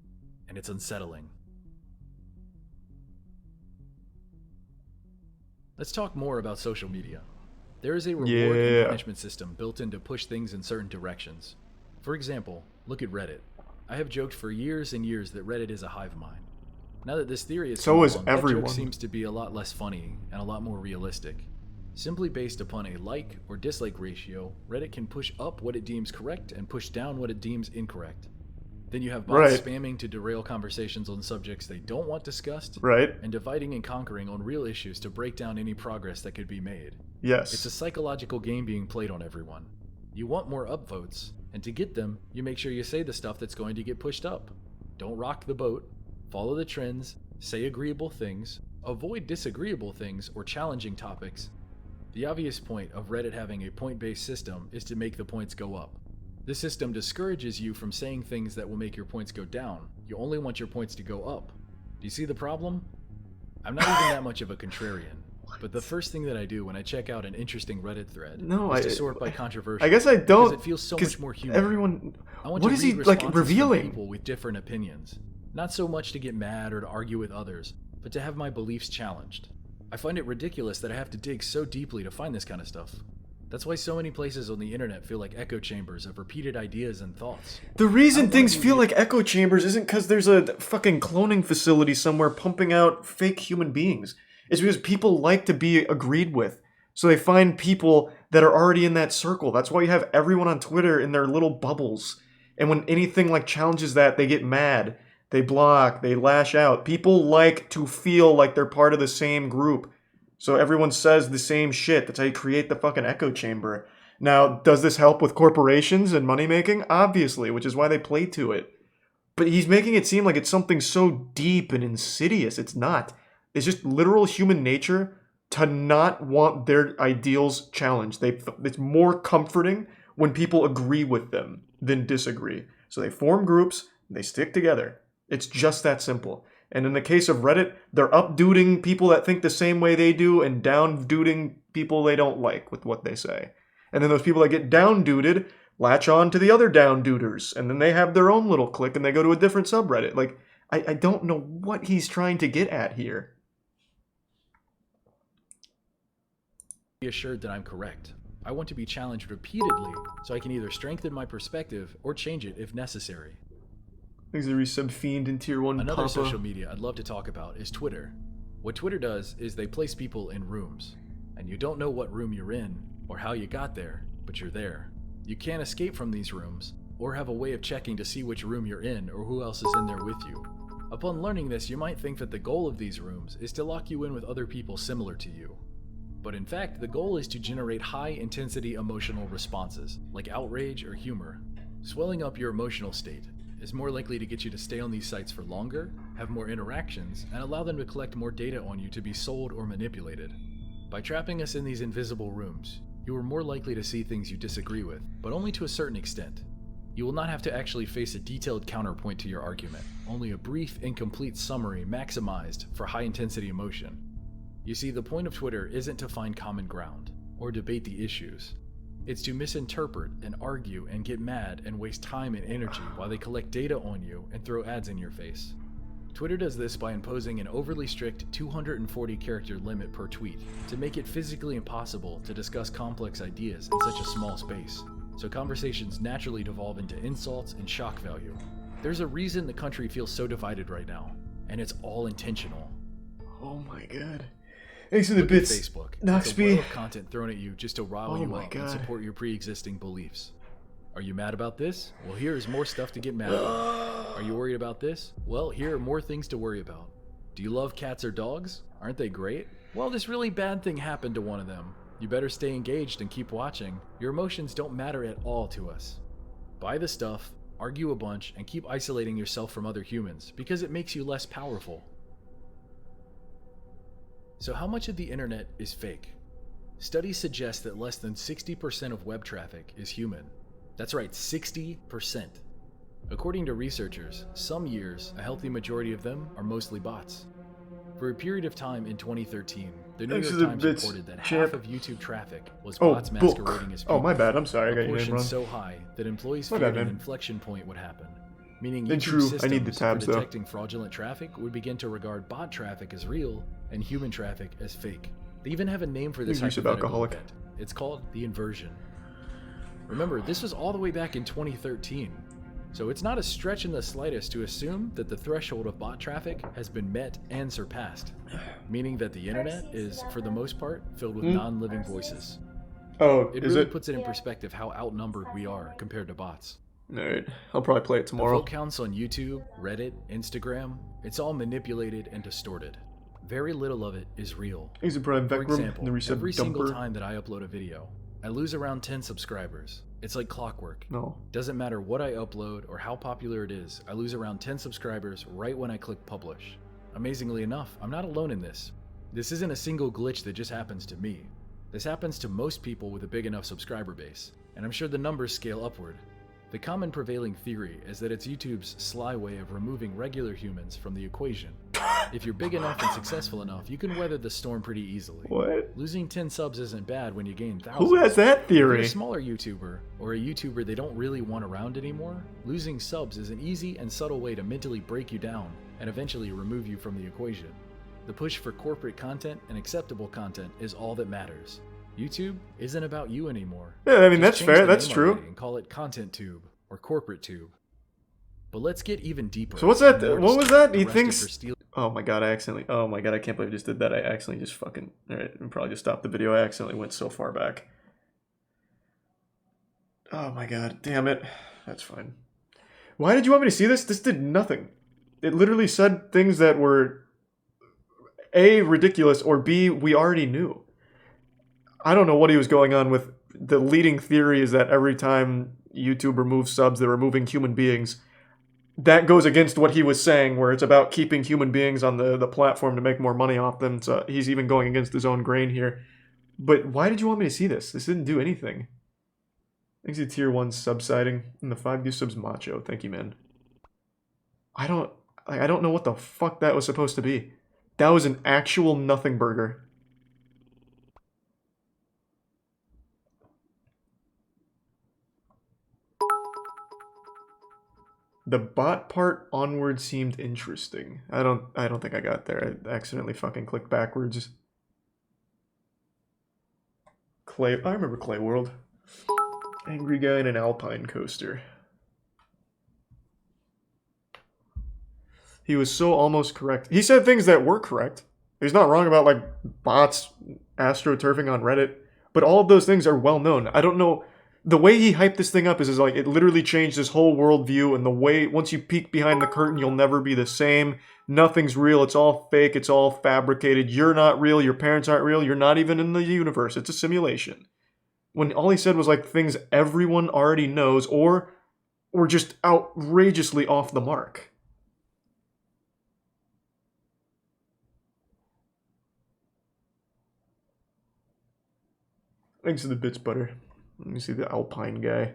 and it's unsettling. Let's talk more about social media. There is a reward and punishment system built in to push things in certain directions. For example, look at Reddit. I have joked for years and years that Reddit is a hive mind. Now that this theory is that joke seems to be a lot less funny and a lot more realistic. Simply based upon a like or dislike ratio, Reddit can push up what it deems correct and push down what it deems incorrect. Then you have bots spamming to derail conversations on subjects they don't want discussed, and dividing and conquering on real issues to break down any progress that could be made. Yes. It's a psychological game being played on everyone. You want more upvotes, and to get them, you make sure you say the stuff that's going to get pushed up. Don't rock the boat, follow the trends, say agreeable things, avoid disagreeable things or challenging topics. The obvious point of Reddit having a point-based system is to make the points go up. This system discourages you from saying things that will make your points go down. You only want your points to go up. Do you see the problem? I'm not even that much of a contrarian. But the first thing that I do when I check out an interesting Reddit thread is to sort by controversial. I guess I don't. Because it feels so much more human. Everyone, I want what to is he read like responses revealing? from people with different opinions. Not so much to get mad or to argue with others, but to have my beliefs challenged. I find it ridiculous that I have to dig so deeply to find this kind of stuff. That's why so many places on the internet feel like echo chambers of repeated ideas and thoughts. The reason things feel like echo chambers isn't because there's a fucking cloning facility somewhere pumping out fake human beings. It's because people like to be agreed with. So they find people that are already in that circle. That's why you have everyone on Twitter in their little bubbles. And when anything like challenges that, they get mad. They block, they lash out. People like to feel like they're part of the same group. So everyone says the same shit. That's how you create the fucking echo chamber. Now, does this help with corporations and money making? Obviously, which is why they play to it. But he's making it seem like it's something so deep and insidious. It's not. It's just literal human nature to not want their ideals challenged. It's more comforting when people agree with them than disagree. So they form groups, they stick together. It's just that simple. And in the case of Reddit, they're up-duding people that think the same way they do and down-duding people they don't like with what they say. And then those people that get down-duded latch on to the other down-duders, and then they have their own little clique and they go to a different subreddit. Like, I don't know what he's trying to get at here. Be assured that I'm correct. I want to be challenged repeatedly so I can either strengthen my perspective or change it if necessary. Thanks to resub Fiend in tier 1 Another Papa. social media I'd love to talk about is Twitter. What Twitter does is they place people in rooms, and you don't know what room you're in or how you got there, but you're there. You can't escape from these rooms or have a way of checking to see which room you're in or who else is in there with you. Upon learning this, you might think that the goal of these rooms is to lock you in with other people similar to you. But in fact, the goal is to generate high-intensity emotional responses, like outrage or humor. Swelling up your emotional state is more likely to get you to stay on these sites for longer, have more interactions, and allow them to collect more data on you to be sold or manipulated. By trapping us in these invisible rooms, you are more likely to see things you disagree with, but only to a certain extent. You will not have to actually face a detailed counterpoint to your argument, only a brief, incomplete summary maximized for high-intensity emotion. You see, the point of Twitter isn't to find common ground, or debate the issues. It's to misinterpret and argue and get mad and waste time and energy while they collect data on you and throw ads in your face. Twitter does this by imposing an overly strict 240 character limit per tweet to make it physically impossible to discuss complex ideas in such a small space, so conversations naturally devolve into insults and shock value. There's a reason the country feels so divided right now, and it's all intentional. Oh my god. Thanks for the bits, Facebook. Noxby. It's a wall of content thrown at you just to rile you up and support your pre-existing beliefs. Are you mad about this? Well, here is more stuff to get mad about. Are you worried about this? Well, here are more things to worry about. Do you love cats or dogs? Aren't they great? well, this really bad thing happened to one of them. You better stay engaged and keep watching. Your emotions don't matter at all to us. Buy the stuff, argue a bunch, and keep isolating yourself from other humans because it makes you less powerful. So how much of the internet is fake? Studies suggest that less than 60% of web traffic is human. That's right, 60%. According to researchers, some years, a healthy majority of them are mostly bots. For a period of time in 2013, the New York Times reported that half of YouTube traffic was bots masquerading as people. Oh, my bad. I'm sorry. I got your name wrong. So high that employees feared an inflection point would happen, meaning YouTube systems I need the tabs, for detecting fraudulent traffic would begin to regard bot traffic as real and human traffic as fake. They even have a name for this hypothetical event. It's called the inversion. Remember, this was all the way back in 2013. So it's not a stretch in the slightest to assume that the threshold of bot traffic has been met and surpassed, meaning that the internet is, for the most part, filled with non-living voices. Oh, it really puts it in perspective how outnumbered we are compared to bots. Alright, I'll probably play it tomorrow. The vote counts on YouTube, Reddit, Instagram, it's all manipulated and distorted. Very little of it is real. For example, every single time that I upload a video, I lose around 10 subscribers. It's like clockwork. No. Doesn't matter what I upload or how popular it is, I lose around 10 subscribers right when I click publish. Amazingly enough, I'm not alone in this. This isn't a single glitch that just happens to me. This happens to most people with a big enough subscriber base, and I'm sure the numbers scale upward. The common prevailing theory is that it's YouTube's sly way of removing regular humans from the equation. If you're big enough and successful enough, you can weather the storm pretty easily. What? Losing 10 subs isn't bad when you gain thousands. Who has that theory? If you're a smaller YouTuber, or a YouTuber they don't really want around anymore, losing subs is an easy and subtle way to mentally break you down and eventually remove you from the equation. The push for corporate content and acceptable content is all that matters. YouTube isn't about you anymore. Yeah, I mean, that's fair, that's true. And call it Content Tube or Corporate Tube. But let's get even deeper. So what's that? What was that? He thinks... Oh my god, I accidentally... Oh my god, I can't believe I just did that. I accidentally just fucking... Alright, I'll probably just stop the video. I accidentally went so far back. Oh my god, damn it. That's fine. Why did you want me to see this? This did nothing. It literally said things that were... A, ridiculous, or B, we already knew. I don't know what he was going on with. The leading theory is that every time YouTube removes subs, they're removing human beings. That goes against what he was saying, where it's about keeping human beings on the platform to make more money off them. So he's even going against his own grain here. But why did you want me to see this? This didn't do anything. Thanks to tier 1 subsiding and the 5 new subs macho. Thank you, man. I don't know what the fuck that was supposed to be. That was an actual nothing burger. The bot part onward seemed interesting. I don't think I got there. I accidentally fucking clicked backwards. Clay, I remember Clay World. Angry guy in an alpine coaster. He was so almost correct. He said things that were correct. He's not wrong about like bots astroturfing on Reddit, but all of those things are well known. I don't know. The way he hyped this thing up is like, it literally changed his whole worldview, and the way, once you peek behind the curtain, you'll never be the same. Nothing's real, it's all fake, it's all fabricated. You're not real, your parents aren't real, you're not even in the universe, it's a simulation. When all he said was like things everyone already knows, or were just outrageously off the mark. Thanks to the bits, butter. Let me see the alpine guy.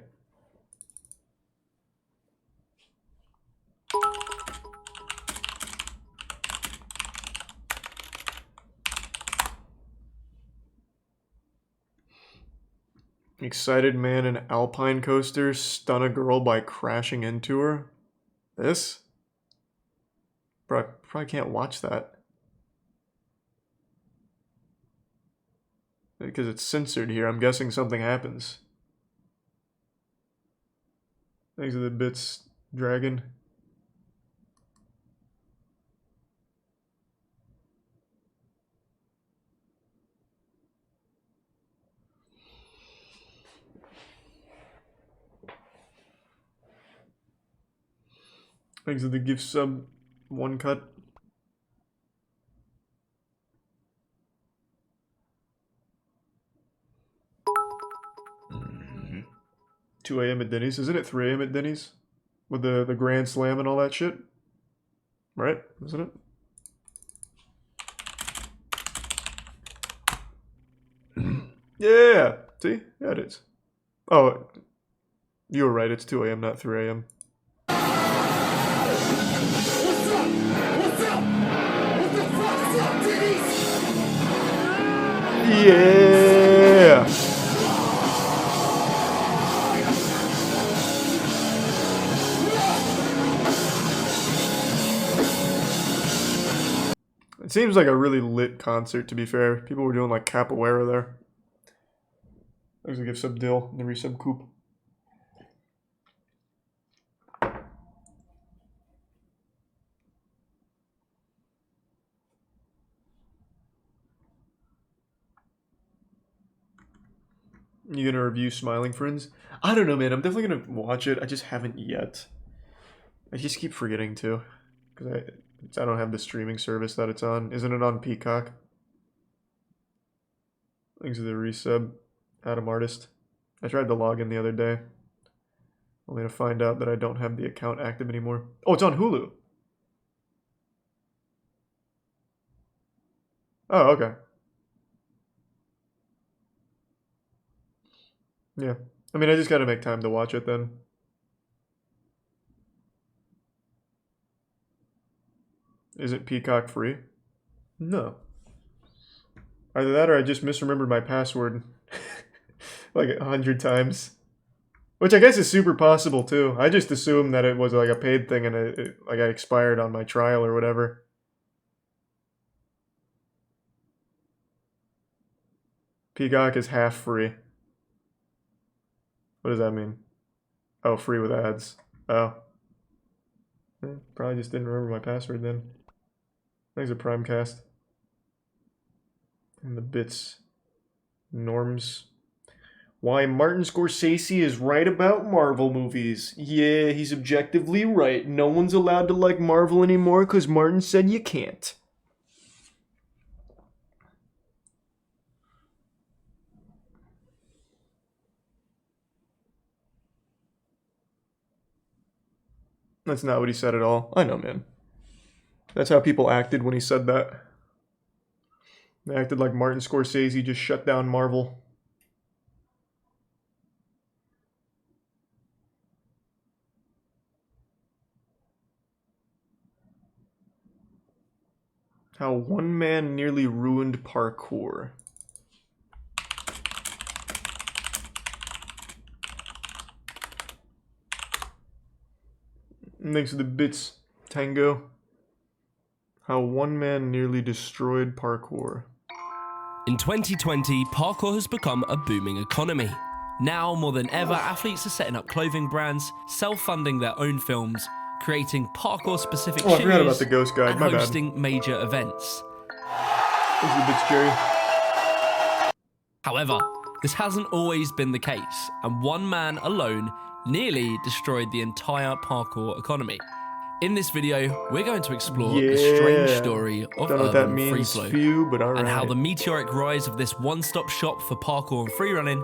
Excited man in alpine coaster stun a girl by crashing into her. This? Bro, I probably can't watch that. Because it's censored here, I'm guessing something happens. Thanks to the bits, dragon. Thanks to the gift sub, one cut. 2 a.m. at Denny's. Isn't it 3 a.m. at Denny's? With the Grand Slam and all that shit? Right? Isn't it? Yeah! See? Yeah, it is. Oh, you were right. It's 2 a.m., not 3 a.m. Yeah! It seems like a really lit concert, to be fair. People were doing like capoeira there. There's a give sub dill in the resub coop. You gonna review Smiling Friends? I don't know, man. I'm definitely gonna watch it. I just haven't yet. I just keep forgetting to, because I don't have the streaming service that it's on. Isn't it on Peacock? Thanks to the resub, Adam Artist. I tried to log in the other day, only to find out that I don't have the account active anymore. Oh, it's on Hulu. Oh, okay. Yeah. I mean, I just gotta make time to watch it then. Isn't Peacock free? No. Either that or I just misremembered my password like 100 times. Which I guess is super possible too. I just assumed that it was like a paid thing and like I expired on my trial or whatever. Peacock is half free. What does that mean? Oh, free with ads. Oh. Probably just didn't remember my password then. Thanks a Primecast. And the bits. Norms. Why Martin Scorsese is right about Marvel movies. Yeah, he's objectively right. No one's allowed to like Marvel anymore because Martin said you can't. That's not what he said at all. I know, man. That's how people acted when he said that. They acted like Martin Scorsese just shut down Marvel. How one man nearly ruined parkour. Thanks to the bits, Tango. How one man nearly destroyed parkour. In 2020, parkour has become a booming economy. Now, more than ever, athletes are setting up clothing brands, self-funding their own films, creating parkour-specific shoes, I forgot about the Ghost Guide. and My bad. hosting major events. Thanks to the bits, Jerry. However, this hasn't always been the case, and one man alone nearly destroyed the entire parkour economy. In this video, we're going to explore the strange story of Don't know what that urban means, freeflow, few, but and how alright. the meteoric rise of this one-stop shop for parkour and freerunning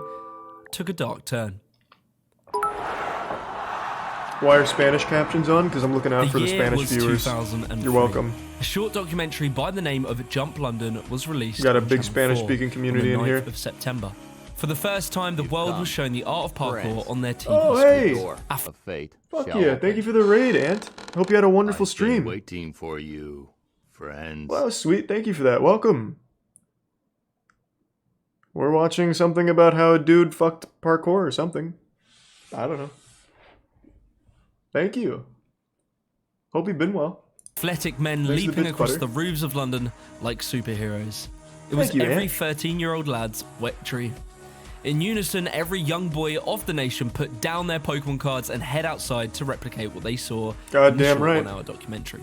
took a dark turn. Why are Spanish captions on? Because I'm looking out for the year Spanish was viewers. 2003. You're welcome. A short documentary by the name of Jump London was released. You got a on big Channel 4 Spanish-speaking community on in the here. 9th of September. For the first time, the world was showing the art of parkour on their TV Oh, screens. hey! Fate. Fuck yeah, thank you for the raid, Ant. Hope you had a wonderful stream. Waiting for you, friends. Wow, sweet. Thank you for that. Welcome. We're watching something about how a dude fucked parkour or something. I don't know. Thank you. Hope you've been well. Athletic men Thanks to leaping Bits across Butter. the roofs of London like superheroes. It was Thank you, every Ant. 13-year-old lad's wet dream. In unison, every young boy of the nation put down their Pokemon cards and head outside to replicate what they saw in the Goddamn short right. 1-hour documentary.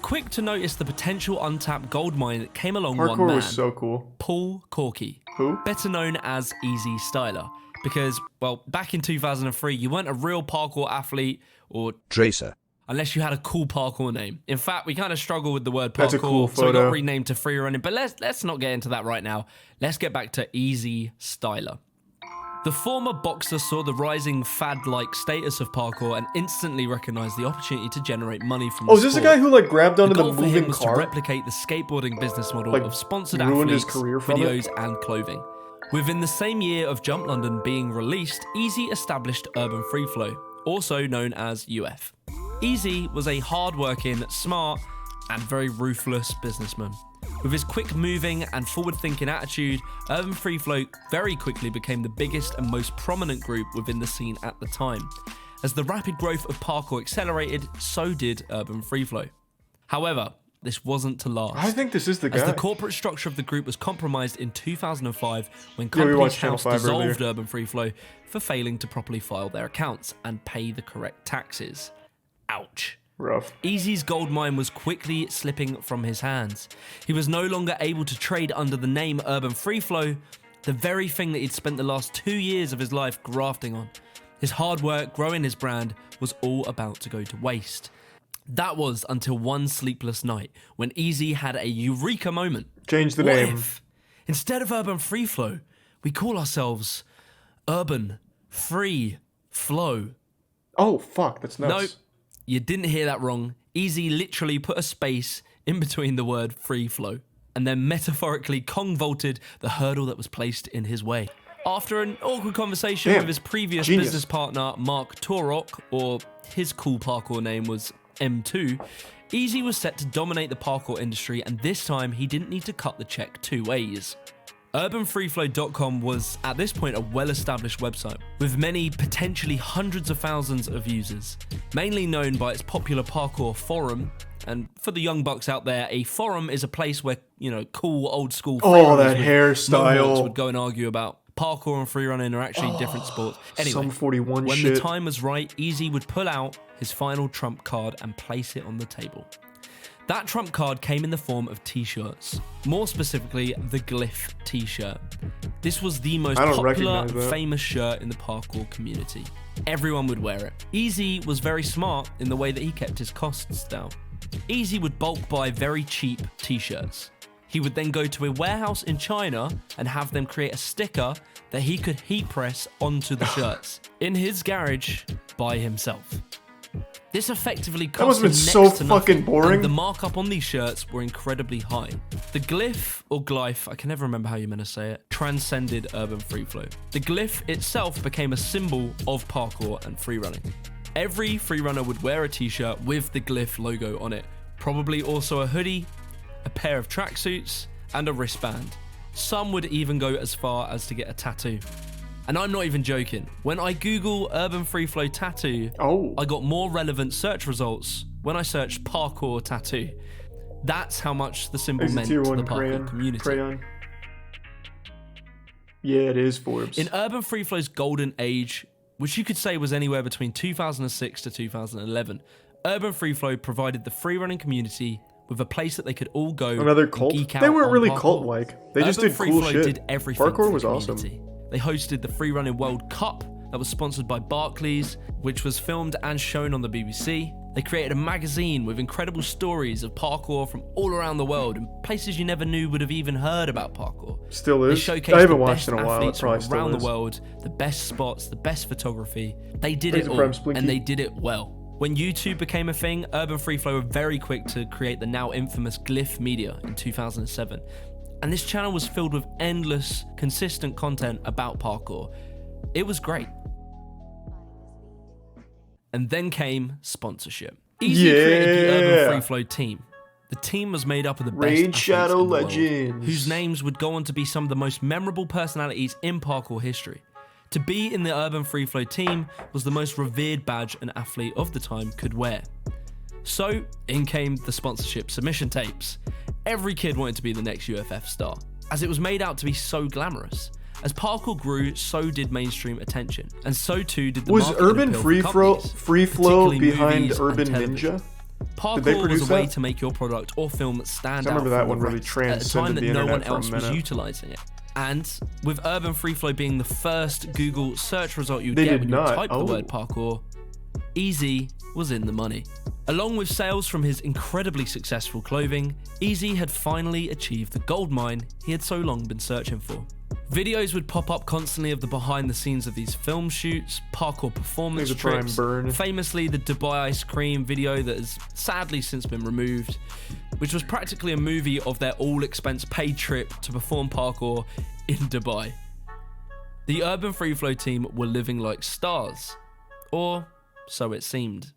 Quick to notice the potential untapped gold mine that came along Parkour one man, was so cool. Paul Corky, Who? better known as Easy Styler, because, well, back in 2003, you weren't a real parkour athlete or Tracer. unless you had a cool parkour name. In fact, we kind of struggle with the word parkour, That's a cool so we photo. got renamed to freerunning. But let's not get into that right now. Let's get back to Easy Styler. The former boxer saw the rising fad-like status of parkour and instantly recognized the opportunity to generate money from the is this the guy who like grabbed onto the goal for moving him was car? to replicate the skateboarding business model Like, of sponsored ruined his athletes, career from videos, it? and clothing. Within the same year of Jump London being released, Easy established Urban Free Flow, also known as UF. Easy was a hard-working, smart, and very ruthless businessman. With his quick-moving and forward-thinking attitude, Urban Free Flow very quickly became the biggest and most prominent group within the scene at the time. As the rapid growth of parkour accelerated, so did Urban Free Flow. However, this wasn't to last. I think this is the guy. As the corporate structure of the group was compromised in 2005 when Yeah, we Companies watched Channel House 5 dissolved earlier. Urban Free Flow for failing to properly file their accounts and pay the correct taxes. Ouch. Rough. Easy's gold mine was quickly slipping from his hands. He was no longer able to trade under the name Urban Free Flow, the very thing that he'd spent the last 2 years of his life grafting on. His hard work growing his brand was all about to go to waste. That was until one sleepless night when Easy had a eureka moment. Change the What name. if, instead of Urban Free Flow, we call ourselves Urban Free Flow? Oh, fuck, that's nuts. No, you didn't hear that wrong. Easy literally put a space in between the word free flow and then metaphorically Kong-vaulted the hurdle that was placed in his way. After an awkward conversation with his previous business partner, Mark Torok, or his cool parkour name was M2, Easy was set to dominate the parkour industry, and this time he didn't need to cut the check 2 ways. UrbanFreeFlow.com was, at this point, a well-established website, with many, potentially hundreds of thousands of users, mainly known by its popular parkour forum. And for the young bucks out there, a forum is a place where, you know, cool, old-school that freerunners with hairstyle. mohawks would go and argue about parkour and freerunning are actually different sports. Anyway, Some 41 when shit. the time was right, Easy would pull out his final trump card and place it on the table. That trump card came in the form of t-shirts, more specifically the Glyph t-shirt. This was the most I don't popular, recognize that. famous shirt in the parkour community. Everyone would wear it. Easy was very smart in the way that he kept his costs down. Easy would bulk buy very cheap t-shirts. He would then go to a warehouse in China and have them create a sticker that he could heat press onto the shirts in his garage by himself. This effectively That must cost have him been so next to fucking nothing, boring. and the markup on these shirts were incredibly high. The Glyph, or Glyph, I can never remember how you're meant to say it, transcended Urban Free Flow. The Glyph itself became a symbol of parkour and freerunning. Every freerunner would wear a t-shirt with the Glyph logo on it, probably also a hoodie, a pair of tracksuits, and a wristband. Some would even go as far as to get a tattoo. And I'm not even joking. When I Google Urban Free Flow tattoo, I got more relevant search results when I searched parkour tattoo. That's how much the symbol Is it meant tier to 1 the parkour community. crayon? Yeah, it is Forbes. In Urban Free Flow's golden age, which you could say was anywhere between 2006 to 2011, Urban Free Flow provided the freerunning community with a place that they could all go Another and cult? geek out They weren't on really parkour. cult-like. They just Urban did Free cool Flow shit. did everything Parkour for the was awesome. community. They hosted the Freerunning World Cup that was sponsored by Barclays, which was filmed and shown on the BBC. They created a magazine with incredible stories of parkour from all around the world and places you never knew would have even heard about parkour. Still They is. showcased I haven't the watched best in a while. It athletes from probably still around the is. world, the best spots, the best photography. They did Praise it the all, Prem Splinky. and they did it well. When YouTube became a thing, Urban Free Flow were very quick to create the now infamous Glyph Media in 2007. And this channel was filled with endless, consistent content about parkour. It was great. And then came sponsorship. Easy created the Urban Free Flow team. The team was made up of the best Raid athletes Shadow in the world, Legends. whose names would go on to be some of the most memorable personalities in parkour history. To be in the Urban Free Flow team was the most revered badge an athlete of the time could wear. So, in came the sponsorship submission tapes. Every kid wanted to be the next UFF star, as it was made out to be so glamorous. As parkour grew, so did mainstream attention, and so too did the Was marketing Urban appeal for Free companies, Flow particularly behind movies and Urban television. Ninja? Parkour Did they produce was a way that? to make your product or film stand I out remember that from one the really rest at a time transcended that the no one internet for a else was minute. utilizing it. And with Urban Free Flow being the first Google search result you'd They get did when not. you type Oh. the word parkour, Easy was in the money. Along with sales from his incredibly successful clothing, Easy had finally achieved the gold mine he had so long been searching for. Videos would pop up constantly of the behind the scenes of these film shoots, parkour performance trips, famously the Dubai ice cream video that has sadly since been removed, which was practically a movie of their all expense paid trip to perform parkour in Dubai. The Urban Free Flow team were living like stars, or so it seemed.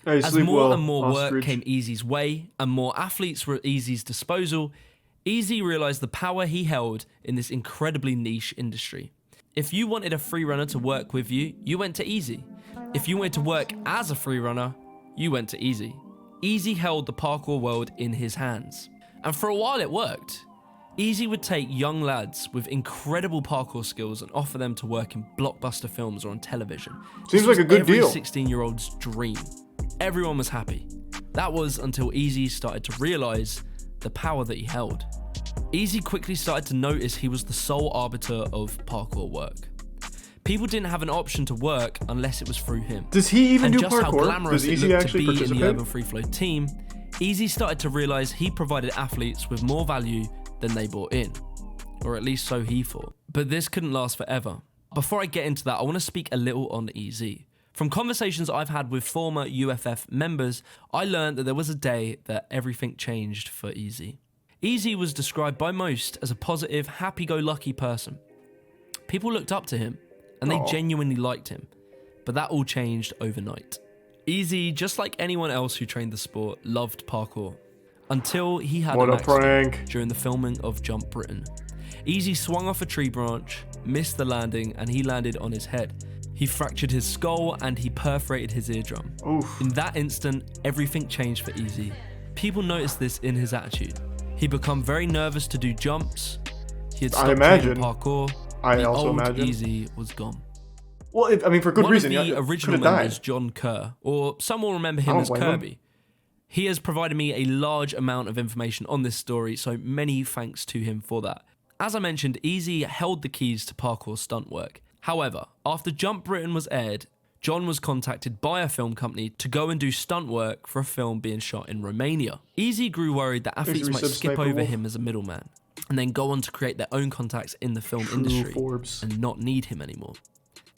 As more and more work came Easy's way and more athletes were at Easy's disposal, Easy realized the power he held in this incredibly niche industry. If you wanted a free runner to work with you, you went to Easy. If you wanted to work as a free runner, you went to Easy. Easy held the parkour world in his hands. And for a while it worked. Easy would take young lads with incredible parkour skills and offer them to work in blockbuster films or on television. Seems like a good deal. Every 16-year-old's dream. Everyone was happy. That was until Easy started to realize the power that he held. Easy quickly started to notice he was the sole arbiter of parkour work. People didn't have an option to work unless it was through him. Does he even do just parkour? How glamorous Does Easy it looked actually to be participate? in the Urban Free Flow team, Easy started to realize he provided athletes with more value than they brought in. Or at least so he thought. But this couldn't last forever. Before I get into that, I want to speak a little on Easy. From conversations I've had with former UFF members, I learned that there was a day that everything changed for Easy. Easy was described by most as a positive, happy-go-lucky person. People looked up to him, and they genuinely liked him. But that all changed overnight. Easy, just like anyone else who trained the sport, loved parkour. Until he had an accident during the filming of Jump Britain. Easy swung off a tree branch, missed the landing, and he landed on his head. He fractured his skull and he perforated his eardrum. Oof. In that instant, everything changed for Easy. People noticed this in his attitude. He'd become very nervous to do jumps. He had stopped training parkour. I also imagine. Easy was gone. Well, I mean, for good reason. One of the original members, John Kerr, or some will remember him as Kirby. He has provided me a large amount of information on this story, so many thanks to him for that. As I mentioned, Easy held the keys to parkour stunt work. However, after Jump Britain was aired, John was contacted by a film company to go and do stunt work for a film being shot in Romania. Easy grew worried that athletes might skip over him as a middleman and then go on to create their own contacts in the film industry and not need him anymore.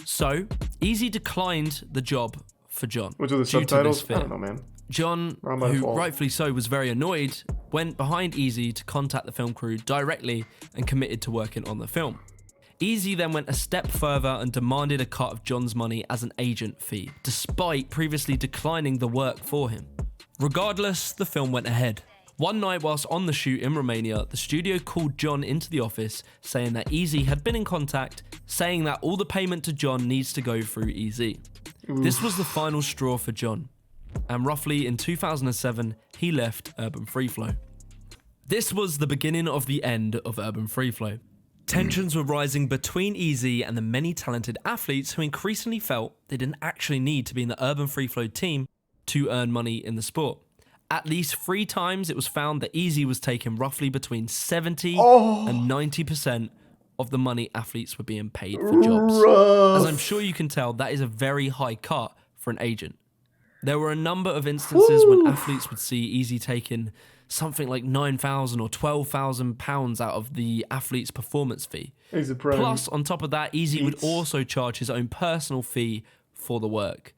So, Easy declined the job for John. Which are the subtitles? I don't know, man. John, who rightfully so was very annoyed, went behind Easy to contact the film crew directly and committed to working on the film. Easy then went a step further and demanded a cut of John's money as an agent fee, despite previously declining the work for him. Regardless, the film went ahead. One night whilst on the shoot in Romania, the studio called John into the office saying that Easy had been in contact, saying that all the payment to John needs to go through Easy. This was the final straw for John, and roughly in 2007, he left Urban Free Flow. This was the beginning of the end of Urban Free Flow. Tensions were rising between Easy and the many talented athletes who increasingly felt they didn't actually need to be in the Urban Free Flow team to earn money in the sport. At least 3 times it was found that Easy was taking roughly between 70 and 90% of the money athletes were being paid for jobs. As I'm sure you can tell, that is a very high cut for an agent. There were a number of instances when athletes would see Easy taking something like £9,000 or £12,000 out of the athlete's performance fee. Plus, on top of that, Easy would also charge his own personal fee for the work.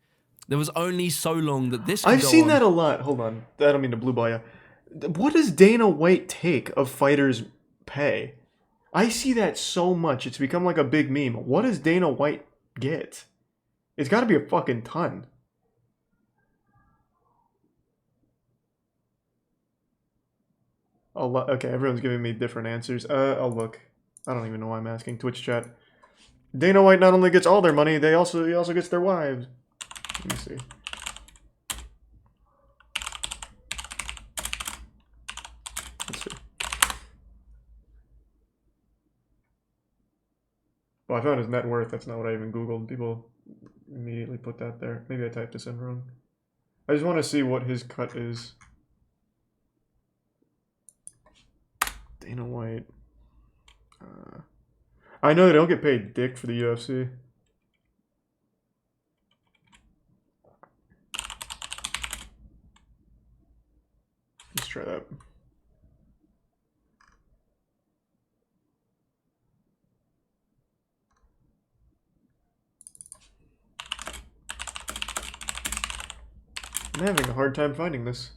There was only so long that this could I've go seen on. that a lot. Hold on. I don't mean to blue ball you. What does Dana White take of fighters' pay? I see that so much. It's become like a big meme. What does Dana White get? It's got to be a fucking ton. Okay, everyone's giving me different answers. I'll look. I don't even know why I'm asking. Twitch chat. Dana White not only gets all their money, he also gets their wives. Let me see. Let's see. Well, I found his net worth. That's not what I even Googled. People immediately put that there. Maybe I typed this in wrong. I just want to see what his cut is. Dana White. I know they don't get paid dick for the UFC. Let's try that. I'm having a hard time finding this.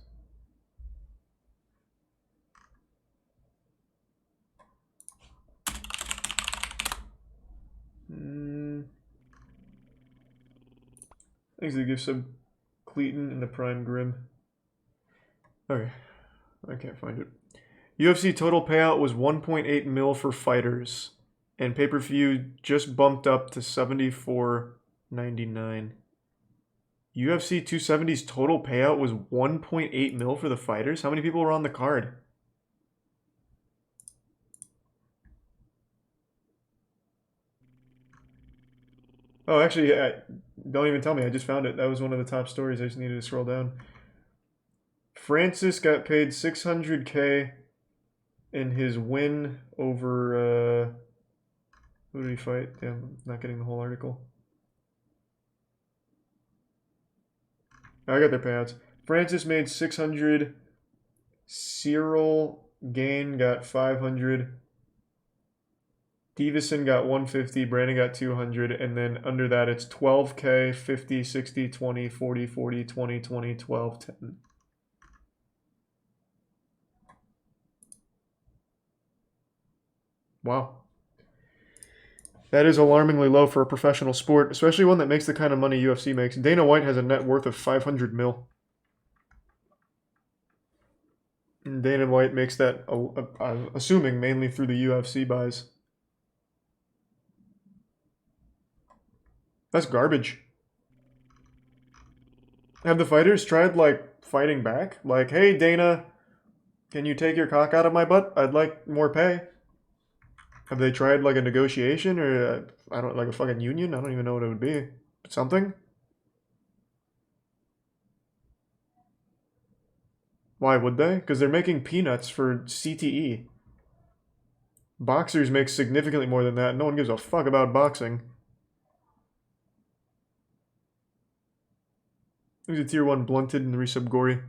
Thanks to the gift sub Cleaton and the Prime Grim. Okay, I can't find it. UFC total payout was 1.8 mil for fighters, and pay-per-view just bumped up to $74.99. UFC 270's total payout was 1.8 mil for the fighters? How many people were on the card? Oh, actually, don't even tell me. I just found it. That was one of the top stories. I just needed to scroll down. Francis got paid $600K in his win over... who did he fight? Damn, I'm not getting the whole article. I got their payouts. Francis made 600. Cyril Gain got 500. Davison got 150. Brandon got 200. And then under that, it's 12K, 50, 60, 20, 40, 40, 20, 20, 12, 10. Wow. That is alarmingly low for a professional sport, especially one that makes the kind of money UFC makes. Dana White has a net worth of 500 mil. And Dana White makes that, I'm assuming, mainly through the UFC buys. That's garbage. Have the fighters tried, like, fighting back? Like, hey, Dana, can you take your cock out of my butt? I'd like more pay. Have they tried, like, a negotiation or, I don't, like a fucking union? I don't even know what it would be. Something? Why would they? Because they're making peanuts for CTE. Boxers make significantly more than that. No one gives a fuck about boxing. There's a tier 1 blunted and the resub gory.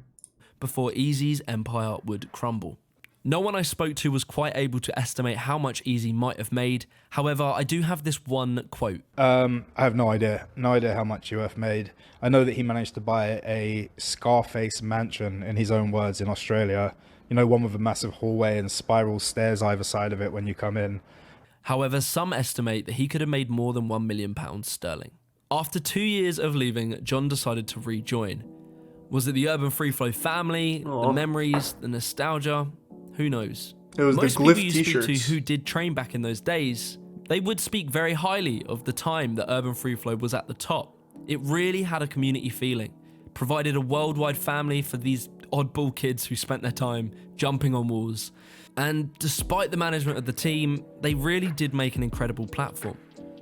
Before Easy's empire would crumble. No one I spoke to was quite able to estimate how much Easy might have made. However, I do have this one quote. I have no idea. No idea how much UF made. I know that he managed to buy a Scarface mansion, in his own words, in Australia. You know, one with a massive hallway and spiral stairs either side of it when you come in. However, some estimate that he could have made more than £1 million sterling. After 2 years of leaving, John decided to rejoin. Was it the Urban Free Flow family, the memories, the nostalgia? Who knows? It was Most the Glyph people you t-shirts. speak to who did train back in those days, they would speak very highly of the time that Urban Free Flow was at the top. It really had a community feeling, provided a worldwide family for these oddball kids who spent their time jumping on walls. And despite the management of the team, they really did make an incredible platform.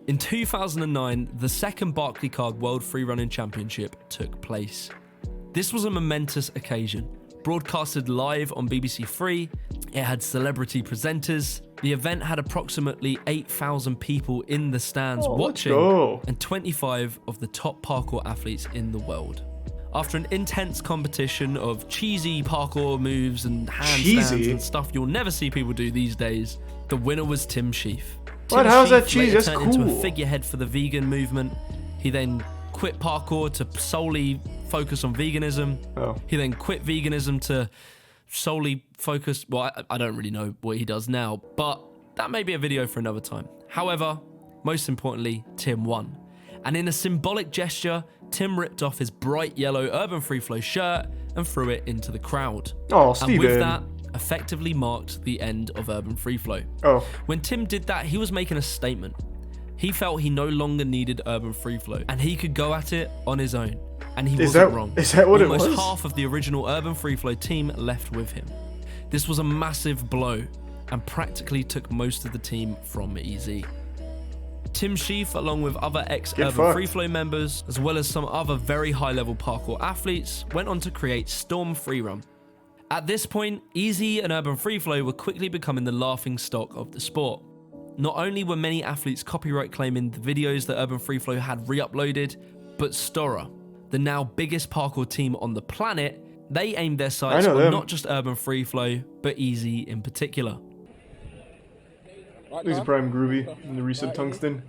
In 2009, the second Barclaycard World Freerunning Championship took place. This was a momentous occasion. Broadcasted live on BBC Three, it had celebrity presenters. The event had approximately 8,000 people in the stands watching, and 25 of the top parkour athletes in the world. After an intense competition of cheesy parkour moves and handstands and stuff you'll never see people do these days, the winner was Tim Sheaf. What? How's that cheesy? That's turned into a cool. figurehead for the vegan movement. He then quit parkour to solely focus on veganism. He then quit veganism to solely focus... Well, I don't really know what he does now, but that may be a video for another time. However, most importantly, Tim won. And in a symbolic gesture, Tim ripped off his bright yellow Urban Free Flow shirt and threw it into the crowd. Oh, And with Steven. that, effectively marked the end of Urban Free Flow. When Tim did that, he was making a statement. He felt he no longer needed Urban Free Flow, and he could go at it on his own. And he wasn't wrong. Is that what it Almost was? half of the original Urban Free Flow team left with him. This was a massive blow, and practically took most of the team from Easy. Tim Sheaf, along with other ex-Urban Free Flow members, as well as some other very high-level parkour athletes, went on to create Storm Freerun. At this point, Easy and Urban Free Flow were quickly becoming the laughing stock of the sport. Not only were many athletes copyright claiming the videos that Urban Free Flow had re-uploaded, but Stora, the now biggest parkour team on the planet, they aimed their sights on not just Urban Free Flow, but Easy in particular. There's a Prime Groovy and the Reset Tungsten.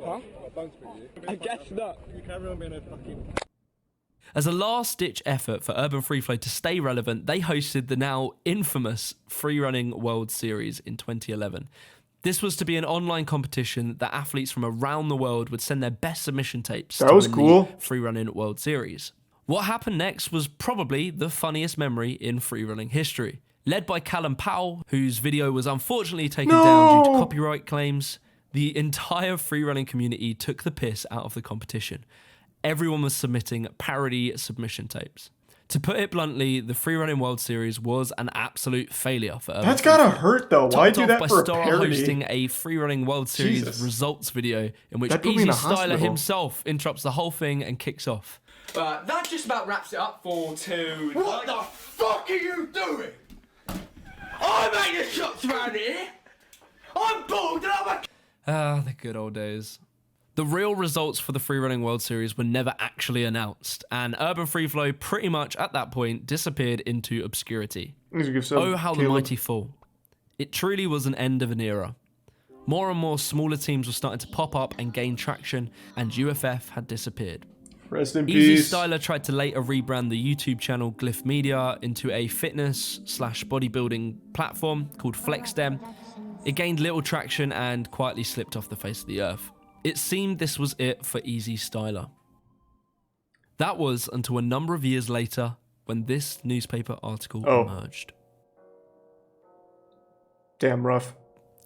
Huh? I guess not. You carry on being a fucking... As a last-ditch effort for Urban Free Flow to stay relevant, they hosted the now infamous Freerunning World Series in 2011. This was to be an online competition that athletes from around the world would send their best submission tapes to win the Freerunning World Series. What happened next was probably the funniest memory in freerunning history. Led by Callum Powell, whose video was unfortunately taken down due to copyright claims, the entire freerunning community took the piss out of the competition. Everyone was submitting parody submission tapes. To put it bluntly, the Freerunning World Series was an absolute failure for Urban. That's gotta hurt though. Why do that for a Star parody? hosting a Freerunning World Series results video in which Easy Styler himself interrupts the whole thing and kicks off. That just about wraps it up for two. What the fuck are you doing? I make the shots around here. I'm bored and I'm a... Ah, the good old days. The real results for the Freerunning World Series were never actually announced, and Urban Free Flow pretty much at that point disappeared into obscurity. Oh, how the mighty fall. It truly was an end of an era. More and more smaller teams were starting to pop up and gain traction, and UFF had disappeared. Rest in Easy peace. Styler tried to later rebrand the YouTube channel Glyph Media into a fitness/bodybuilding platform called FlexDem. It gained little traction and quietly slipped off the face of the earth. It seemed this was it for Easy Styler. That was until a number of years later when this newspaper article emerged. Damn rough.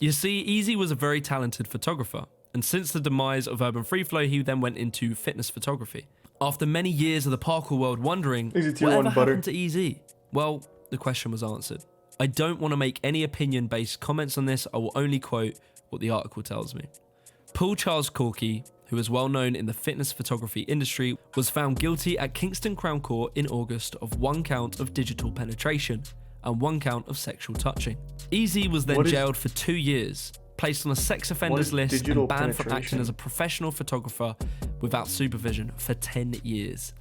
You see, Easy was a very talented photographer, and since the demise of Urban Free Flow, he then went into fitness photography. After many years of the parkour world wondering, whatever happened to Easy? Well, the question was answered. I don't want to make any opinion-based comments on this. I will only quote what the article tells me. Paul Charles Corky, who is well known in the fitness photography industry, was found guilty at Kingston Crown Court in August of 1 count of digital penetration and 1 count of sexual touching. Easy was then jailed for 2 years, placed on a sex offenders list and banned from acting as a professional photographer without supervision for 10 years.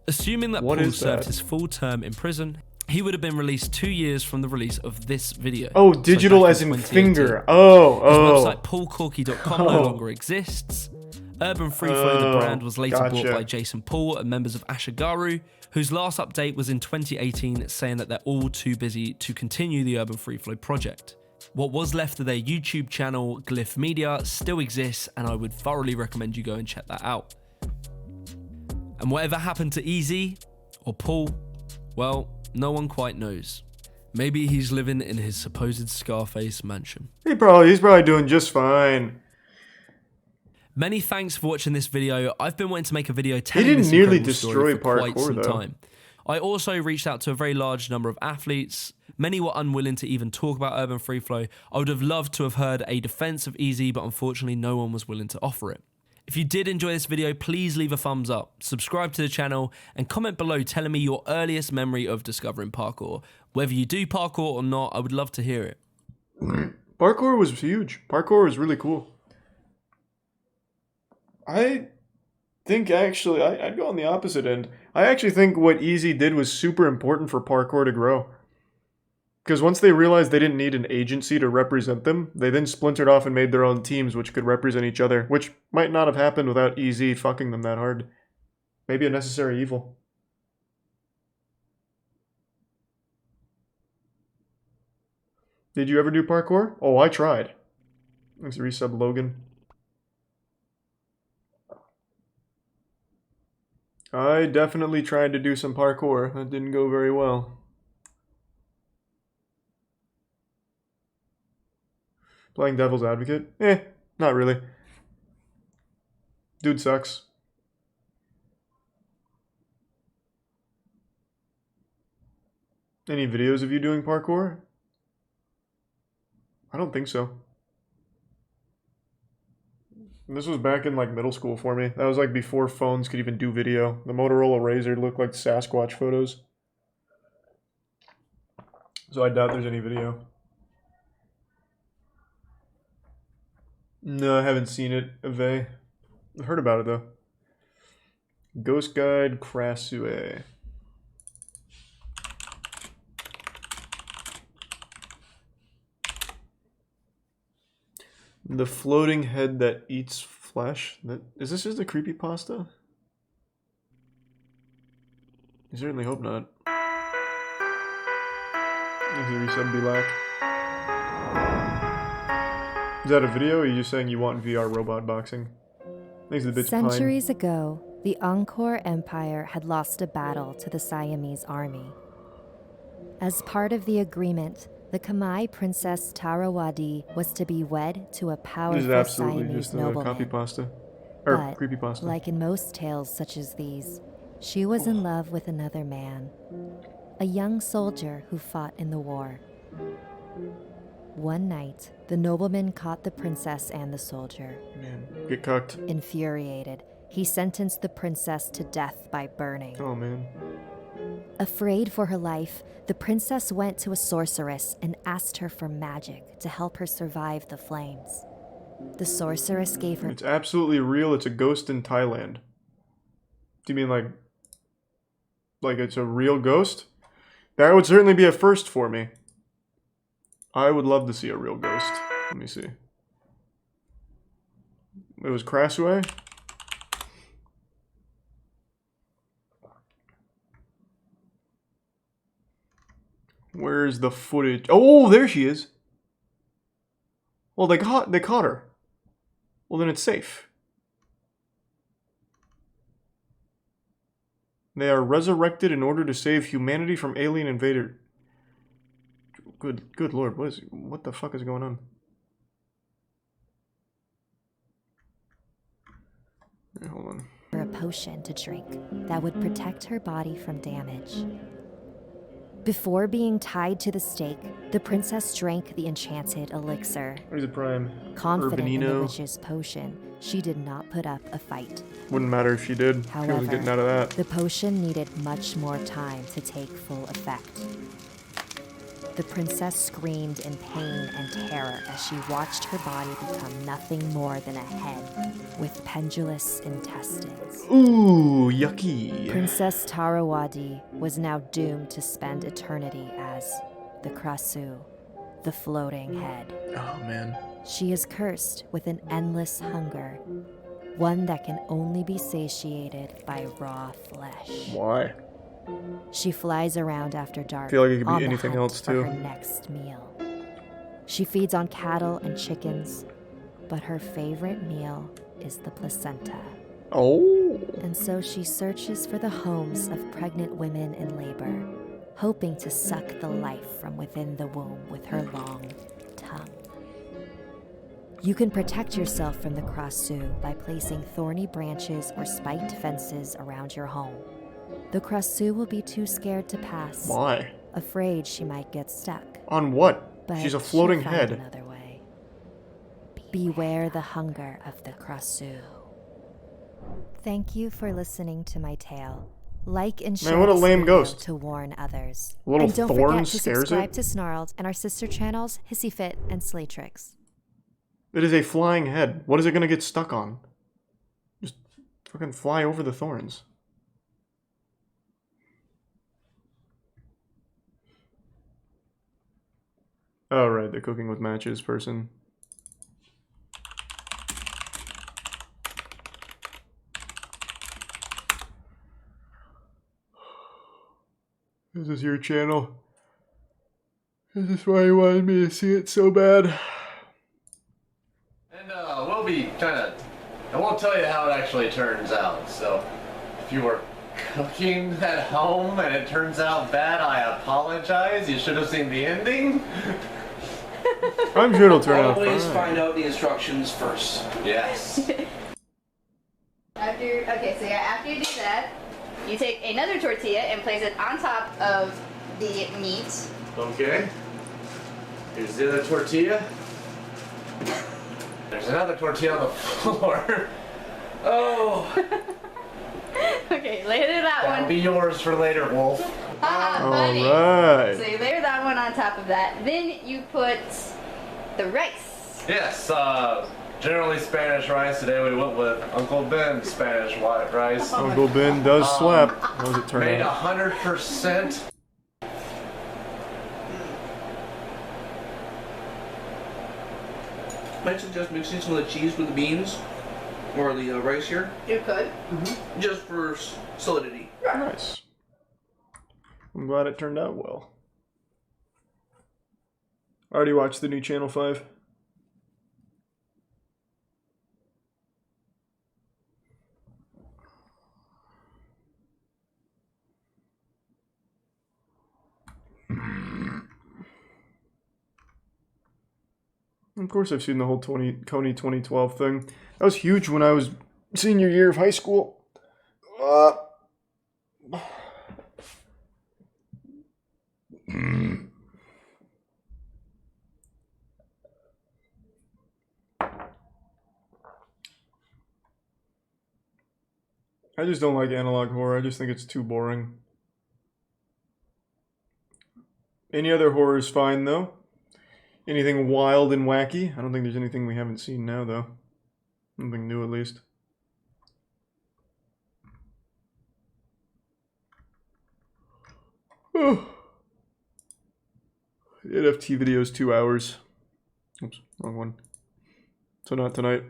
Assuming that Paul served his full term in prison, he would have been released 2 years from the release of this video. Oh, digital as in finger. Oh. His website paulcorky.com no longer exists. Urban Free Flow, the brand, was later bought by Jason Paul and members of Ashigaru, whose last update was in 2018 saying that they're all too busy to continue the Urban Free Flow project. What was left of their YouTube channel, Glyph Media, still exists, and I would thoroughly recommend you go and check that out. And whatever happened to Easy or Paul, well, no one quite knows. Maybe he's living in his supposed Scarface mansion. He's probably doing just fine. Many thanks for watching this video. I've been wanting to make a video telling didn't this nearly incredible story for destroy quite parkour, some though. time. I also reached out to a very large number of athletes. Many were unwilling to even talk about Urban Free Flow. I would have loved to have heard a defense of Easy, but unfortunately no one was willing to offer it. If you did enjoy this video, please leave a thumbs up, subscribe to the channel, and comment below telling me your earliest memory of discovering parkour. Whether you do parkour or not, I would love to hear it. Parkour was huge. Parkour was really cool. I think actually, I'd go on the opposite end. I actually think what Easy did was super important for parkour to grow. Because once they realized they didn't need an agency to represent them, they then splintered off and made their own teams which could represent each other, which might not have happened without Easy fucking them that hard. Maybe a necessary evil. Did you ever do parkour? Oh, I tried. Thanks, resub Logan. I definitely tried to do some parkour. That didn't go very well. Playing devil's advocate? Not really. Dude sucks. Any videos of you doing parkour? I don't think so. And this was back in like middle school for me. That was like before phones could even do video. The Motorola Razr looked like Sasquatch photos. So I doubt there's any video. No, I haven't seen it, Ave. I've heard about it though. Ghost Guide Krasue. The floating head that eats flesh. Is this just a creepypasta? I certainly hope not. Thanks for resub, Black. Is that a video, or are you just saying you want VR robot boxing? Thanks to the bitch Pine. Centuries ago, the Angkor Empire had lost a battle to the Siamese army. As part of the agreement, the Khmer princess Tarawadi was to be wed to a This is powerful absolutely Siamese just a nobleman. copypasta. Or But, creepypasta. like in most tales such as these, she was in love with another man, a young soldier who fought in the war. One night, the nobleman caught the princess and the soldier. Man, get cooked. Infuriated, he sentenced the princess to death by burning. Oh man. Afraid for her life, the princess went to a sorceress and asked her for magic to help her survive the flames. The sorceress gave her... It's absolutely real. It's a ghost in Thailand. Do you mean like it's a real ghost? That would certainly be a first for me. I would love to see a real ghost. Let me see. It was Krasue? Where's the footage? Oh, there she is. Well, they caught her. Well, then it's safe. They are resurrected in order to save humanity from alien invader. Good lord, what the fuck is going on? Here, hold on. A potion to drink that would protect her body from damage. Before being tied to the stake, the princess drank the enchanted elixir. Where's the prime? Confident in the Urbanino. witch's potion, she did not put up a fight. Wouldn't matter if she did. She was getting out of that. The potion needed much more time to take full effect. The princess screamed in pain and terror as she watched her body become nothing more than a head with pendulous intestines. Ooh, yucky. Princess Tarawadi was now doomed to spend eternity as the Krasu, the floating head. Oh, man. She is cursed with an endless hunger, one that can only be satiated by raw flesh. Why? She flies around after dark. I feel like it could be on the anything hunt else, for too. her next meal. She feeds on cattle and chickens, but her favorite meal is the placenta. Oh. And so she searches for the homes of pregnant women in labor, hoping to suck the life from within the womb with her long tongue. You can protect yourself from the Krasu by placing thorny branches or spiked fences around your home. The Krasu will be too scared to pass. Why? Afraid she might get stuck. On what? But She's a floating she'll find head. Another way. Beware the hunger of the Krasu. Thank you for listening to my tale. Like and share Man, what a this lame video ghost. to warn others. A little and don't thorn forget to scares subscribe it? to Snarled and our sister channels Hissy Fit and Slay Tricks. It is a flying head. What is it gonna get stuck on? Just fucking fly over the thorns. Oh, right, the cooking with matches person. Is this your channel? Is this why you wanted me to see it so bad? And we'll be I won't tell you how it actually turns out, so if you were cooking at home and it turns out bad, I apologize. You should have seen the ending. I'm sure it'll turn out Always fine. find out the instructions first. Yes. After you do that, you take another tortilla and place it on top of the meat. Okay. Here's the other tortilla. There's another tortilla on the floor. Oh. Okay, layer that That'll one. be yours for later, Wolf. Funny. Alright. So you layer that one on top of that. Then you put the rice. Yes, generally Spanish rice. Today we went with Uncle Ben's Spanish white rice. Uncle Ben does slap. How does it turn Made out? 100%. Might suggest mixing some of the cheese with the beans. Or the rice here? You could. Just for solidity. Nice. I'm glad it turned out well. Already watched the new Channel 5? Of course I've seen the whole Coney 2012 thing. That was huge when I was senior year of high school. I just don't like analog horror. I just think it's too boring. Any other horror is fine, though. Anything wild and wacky? I don't think there's anything we haven't seen now, though. Nothing new, at least. Oh. NFT video's 2 hours. Oops, wrong one. So not tonight.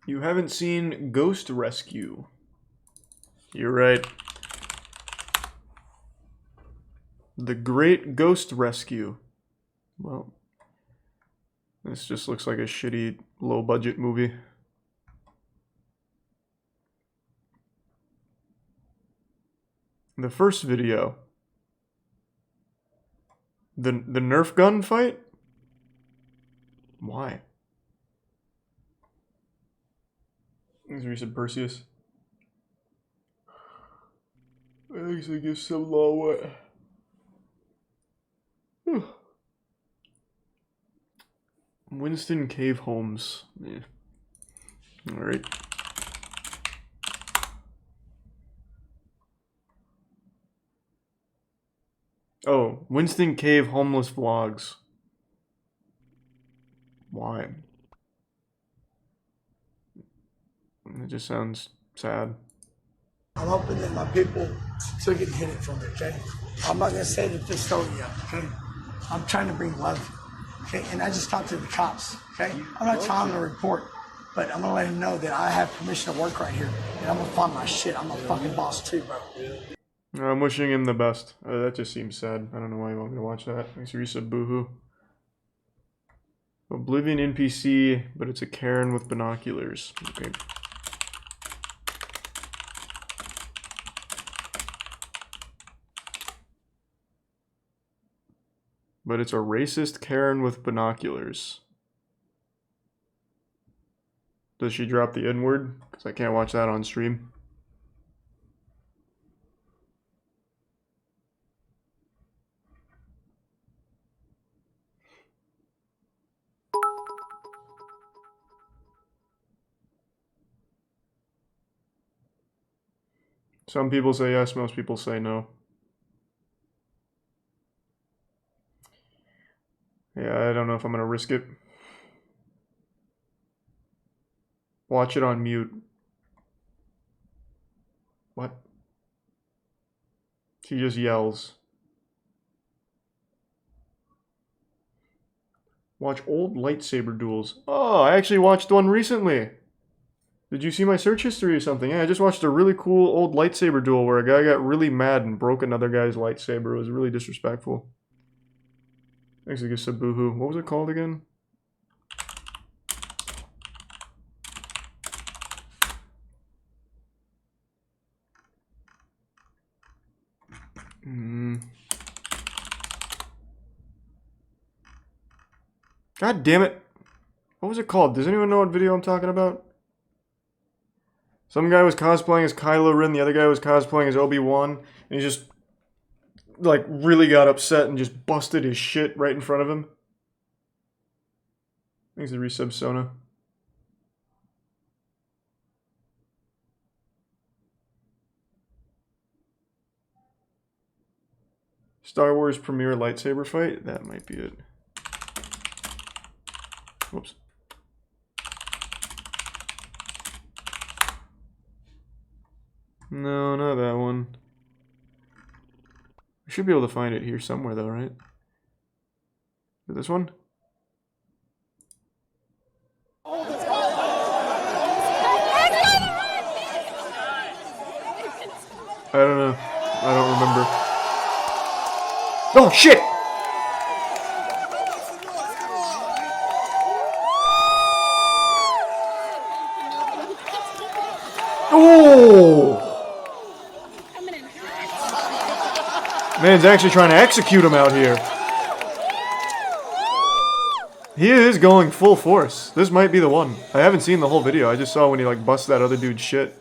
You haven't seen Ghost Rescue. You're right. The Great Ghost Rescue. Well, this just looks like a shitty, low-budget movie. The first video. The Nerf gun fight? Why? Thanks, Risa Perseus. Thanks, I guess so low. Winston Cave Holmes. Yeah. Alright. Oh, Winston Cave Homeless Vlogs. Why? It just sounds sad. I'm hoping that my people took it and hit it from me, okay? I'm not gonna say that this stole you, okay? I'm trying to bring love, okay? And I just talked to the cops, okay? I'm not telling them to report, but I'm gonna let them know that I have permission to work right here, and I'm gonna find my shit. I'm a fucking boss too, bro. I'm wishing him the best. That just seems sad. I don't know why you want me to watch that. Thanks, Risa Boohoo. Oblivion NPC, but it's a Karen with binoculars. Okay. But it's a racist Karen with binoculars. Does she drop the N-word? Because I can't watch that on stream. Some people say yes, most people say no. Yeah, I don't know if I'm gonna risk it. Watch it on mute. What? She just yells. Watch old lightsaber duels. Oh, I actually watched one recently. Did you see my search history or something? Yeah, I just watched a really cool old lightsaber duel where a guy got really mad and broke another guy's lightsaber. It was really disrespectful. Thanks, I guess, Boohoo. What was it called again? God damn it. What was it called? Does anyone know what video I'm talking about? Some guy was cosplaying as Kylo Ren, the other guy was cosplaying as Obi-Wan, and he just, like, really got upset and just busted his shit right in front of him. Thanks to resub Sona. Star Wars premiere lightsaber fight? That might be it. Whoops. No, not that one. I should be able to find it here somewhere though, right? This one? I don't know. I don't remember. Oh shit! Oh! Man's actually trying to execute him out here. He is going full force. This might be the one. I haven't seen the whole video. I just saw when he like busts that other dude's shit.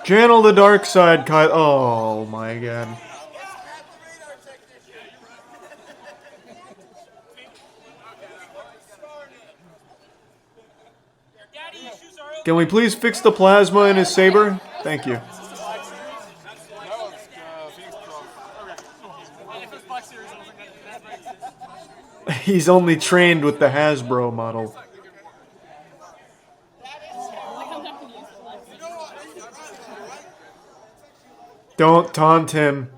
Channel the dark side, Kyle. Oh my god. Can we please fix the plasma in his saber? Thank you. He's only trained with the Hasbro model. Don't taunt him.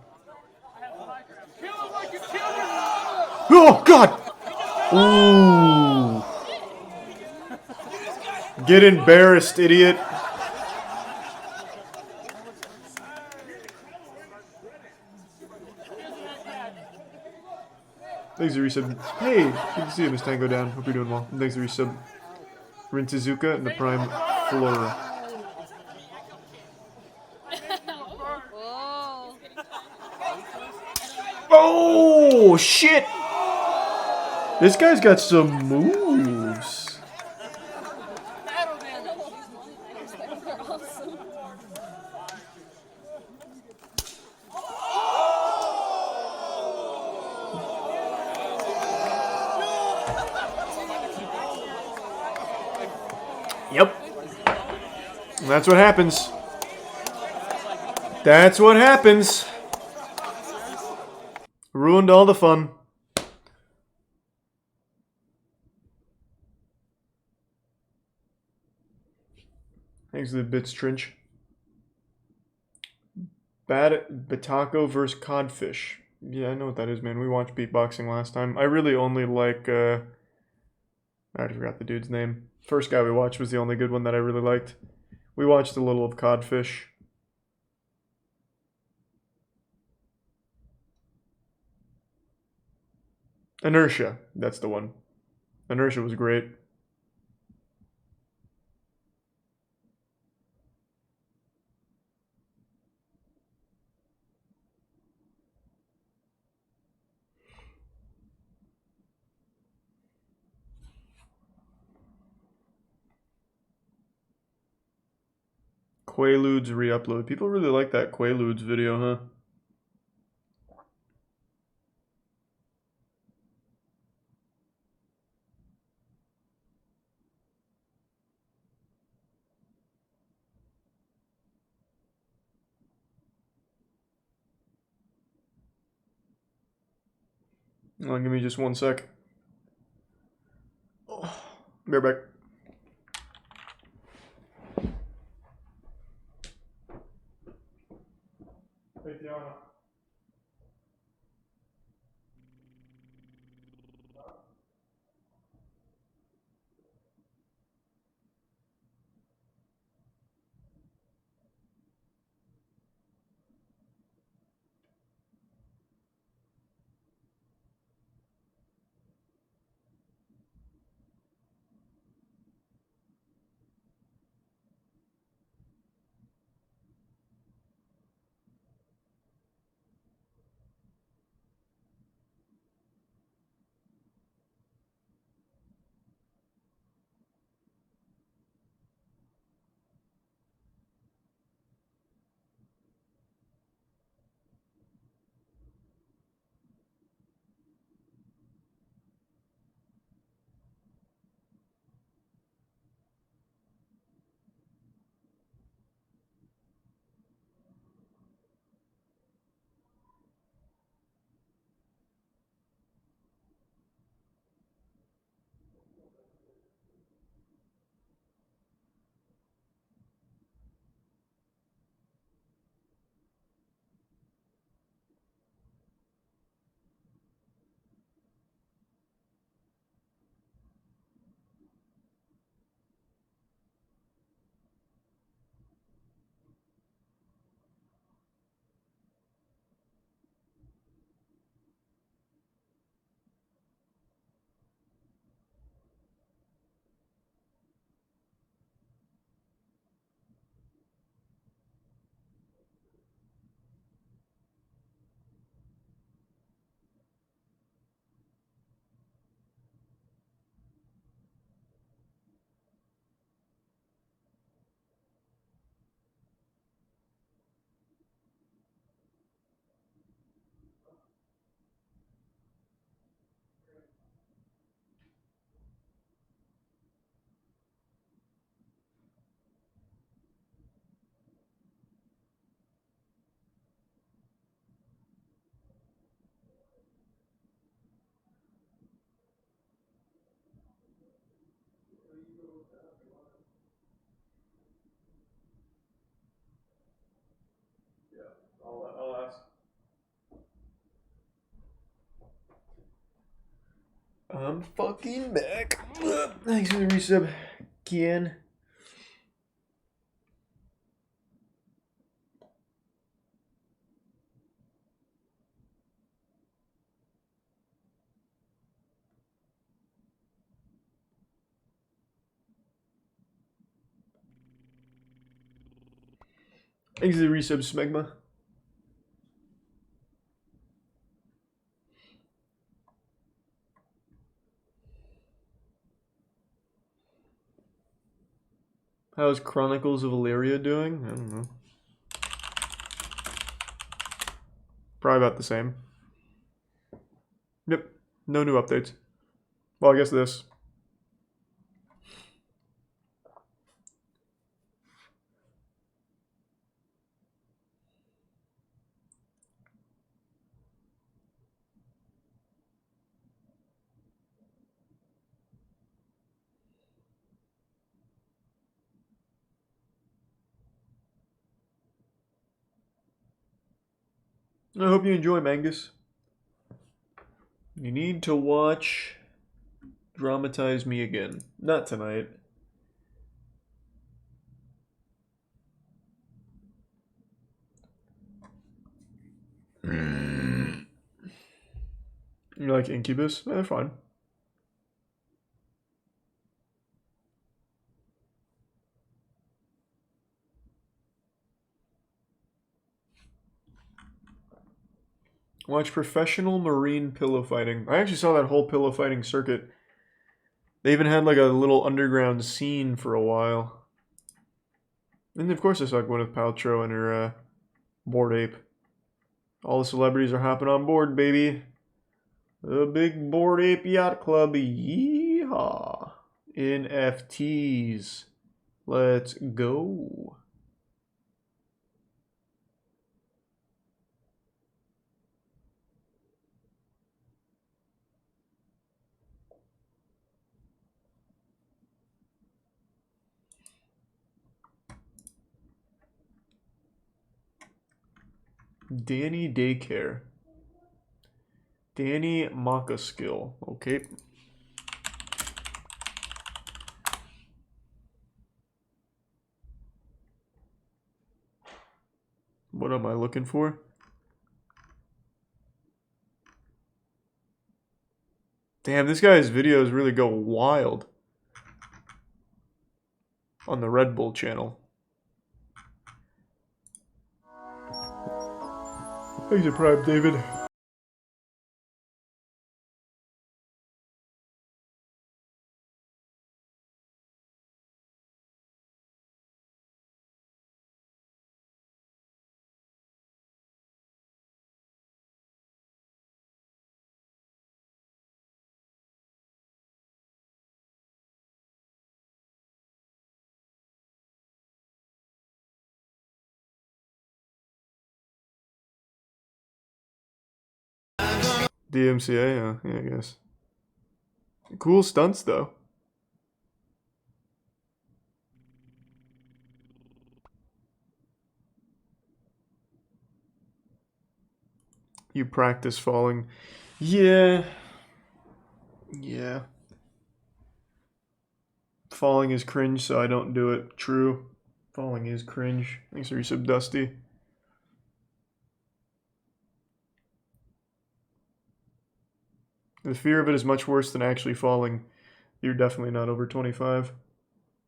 Oh, God! Ooh. Get embarrassed, idiot. Thanks for resub. Hey, good to see you, Miss Tango Down. Hope you're doing well. And thanks for resub. Rintizuka and the Prime Flora. Oh, shit! This guy's got some moves. Yep. And that's what happens. That's what happens. Ruined all the fun. Thanks to the bits, Trinch. Batako versus Codfish. Yeah, I know what that is, man. We watched beatboxing last time. I really only like, I already forgot the dude's name. First guy we watched was the only good one that I really liked. We watched a little of Codfish. Inertia, that's the one. Inertia was great. Quaaludes re-upload. People really like that Quaaludes video, huh? Give me just 1 sec. Oh, be right back. I'm fucking back. Thanks for the resub, Kian. Thanks for the resub, Smegma. How's Chronicles of Illyria doing? I don't know. Probably about the same. Yep. No new updates. Well, I guess this. I hope you enjoy, Mangus. You need to watch Dramatize Me Again. Not tonight. You like Incubus? Eh, fine. Watch Professional Marine Pillow Fighting. I actually saw that whole pillow fighting circuit. They even had like a little underground scene for a while. And of course I saw Gwyneth Paltrow and her Bored Ape. All the celebrities are hopping on board, baby. The big Bored Ape Yacht Club. Yeehaw. NFTs. Let's go. Danny Daycare. Danny Makaskill. Okay. What am I looking for? Damn, this guy's videos really go wild. On the Red Bull channel. Thanks for Prime, David. DMCA, yeah, I guess. Cool stunts, though. You practice falling. Yeah. Yeah. Falling is cringe, so I don't do it. True. Falling is cringe. Thanks for resub, Dusty. The fear of it is much worse than actually falling. You're definitely not over 25.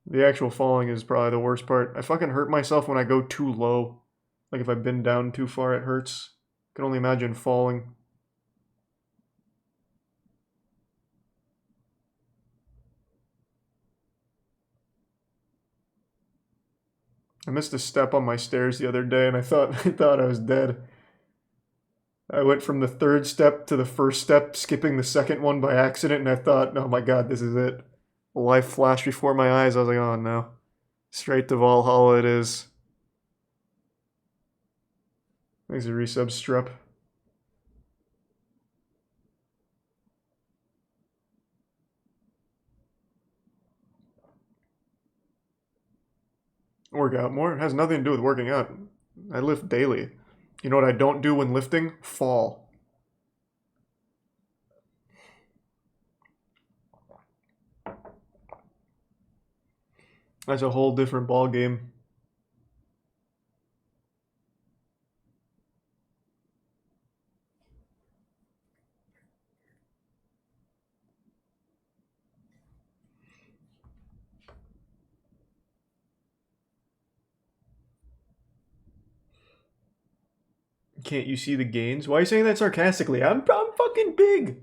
The actual falling is probably the worst part. I fucking hurt myself when I go too low. Like if I bend down too far, it hurts. I can only imagine falling. I missed a step on my stairs the other day and I thought I was dead. I went from the third step to the first step, skipping the second one by accident, and I thought, oh my god, this is it. Life flashed before my eyes. I was like, oh no. Straight to Valhalla it is. Thanks for resub, Strup. Work out more? It has nothing to do with working out. I lift daily. You know what I don't do when lifting? Fall. That's a whole different ball game. Can't you see the gains? Why are you saying that sarcastically? I'm fucking big.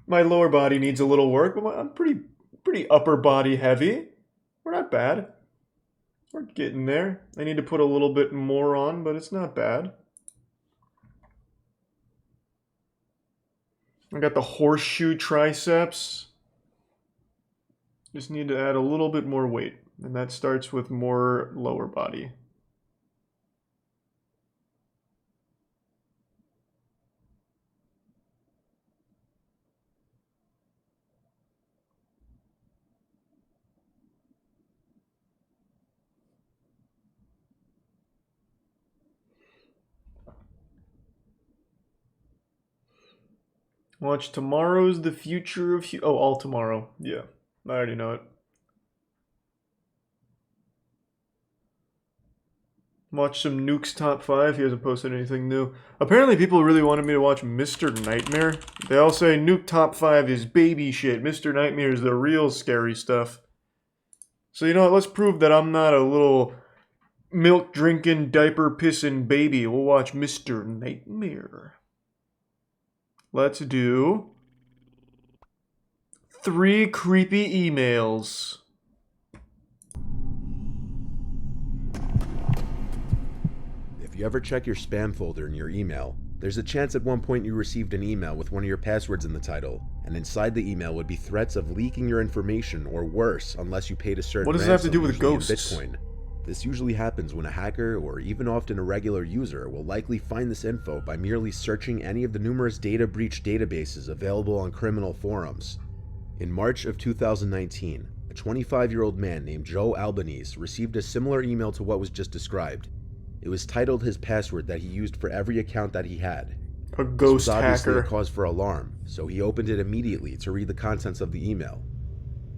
My lower body needs a little work, but I'm pretty upper body heavy. We're not bad. We're getting there. I need to put a little bit more on, but it's not bad. I got the horseshoe triceps. Just need to add a little bit more weight, and that starts with more lower body. Watch Tomorrow's the Future of... Oh, All Tomorrow. Yeah, I already know it. Watch some Nuke's Top 5. He hasn't posted anything new. Apparently people really wanted me to watch Mr. Nightmare. They all say Nuke Top 5 is baby shit. Mr. Nightmare is the real scary stuff. So you know what? Let's prove that I'm not a little milk-drinking, diaper-pissing baby. We'll watch Mr. Nightmare. Let's do 3 creepy emails. If you ever check your spam folder in your email, there's a chance at one point you received an email with one of your passwords in the title, and inside the email would be threats of leaking your information or worse unless you paid a certain What does it have to do with usually in ghosts? Bitcoin. This usually happens when a hacker, or even often a regular user, will likely find this info by merely searching any of the numerous data breach databases available on criminal forums. In March of 2019, a 25-year-old man named Joe Albanese received a similar email to what was just described. It was titled his password that he used for every account that he had. A This ghost was obviously hacker. a cause for alarm, so he opened it immediately to read the contents of the email.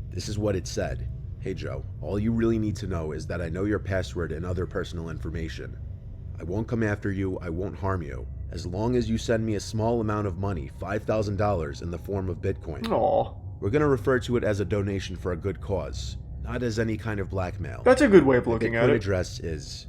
This is what it said. Hey Joe, all you really need to know is that I know your password and other personal information. I won't come after you, I won't harm you, as long as you send me a small amount of money, $5,000 in the form of Bitcoin. Aww. We're gonna refer to it as a donation for a good cause, not as any kind of blackmail. That's a good way of My looking Bitcoin at it. address is,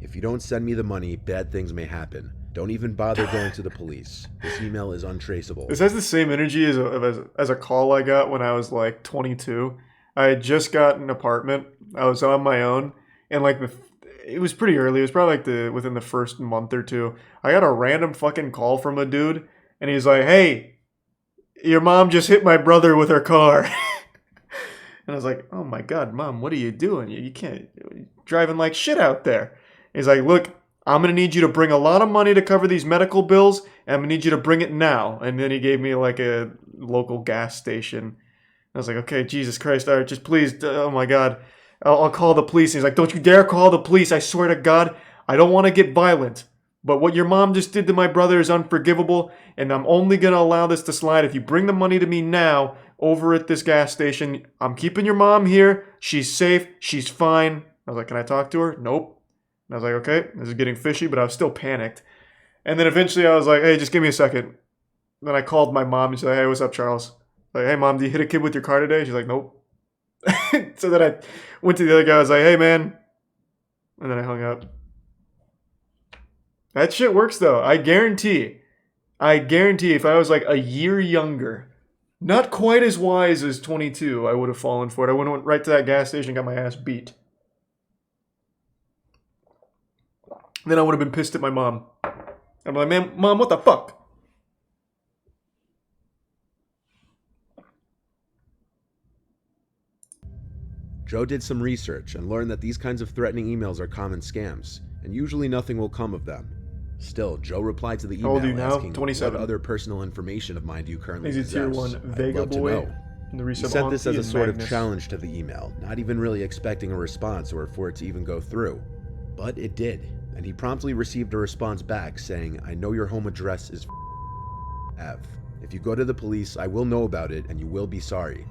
if you don't send me the money, bad things may happen. Don't even bother going to the police. This email is untraceable. This has the same energy as a call I got when I was like 22. I had just got an apartment. I was on my own, and like it was pretty early. It was probably like within the first month or two. I got a random fucking call from a dude, and he's like, "Hey, your mom just hit my brother with her car." And I was like, "Oh my god, Mom, what are you doing? You can't you're driving like shit out there." He's like, "Look, I'm gonna need you to bring a lot of money to cover these medical bills, and I'm gonna need you to bring it now." And then he gave me like a local gas station. I was like, okay, Jesus Christ, all right, just please, oh my God, I'll call the police. And he's like, don't you dare call the police, I swear to God, I don't want to get violent. But what your mom just did to my brother is unforgivable, and I'm only going to allow this to slide if you bring the money to me now over at this gas station. I'm keeping your mom here, she's safe, she's fine. I was like, can I talk to her? Nope. And I was like, okay, this is getting fishy, but I was still panicked. And then eventually I was like, hey, just give me a second. Then I called my mom and she's like, hey, what's up, Charles? Like, hey, Mom, did you hit a kid with your car today? She's like, nope. So then I went to the other guy. I was like, hey, man. And then I hung up. That shit works, though. I guarantee if I was like a year younger, not quite as wise as 22, I would have fallen for it. I would have went right to that gas station and got my ass beat. Then I would have been pissed at my mom. I'm like, man, Mom, what the fuck? Joe did some research and learned that these kinds of threatening emails are common scams, and usually nothing will come of them. Still, Joe replied to the How old are you email now? asking 27. what other personal information of mine do you currently He's a tier possess. 1 I'd Vega love to boy. know. And the He resub sent this as Auntie a and sort Magnus. of challenge to the email, not even really expecting a response or for it to even go through. But it did, and he promptly received a response back saying, I know your home address is F. If you go to the police, I will know about it and you will be sorry.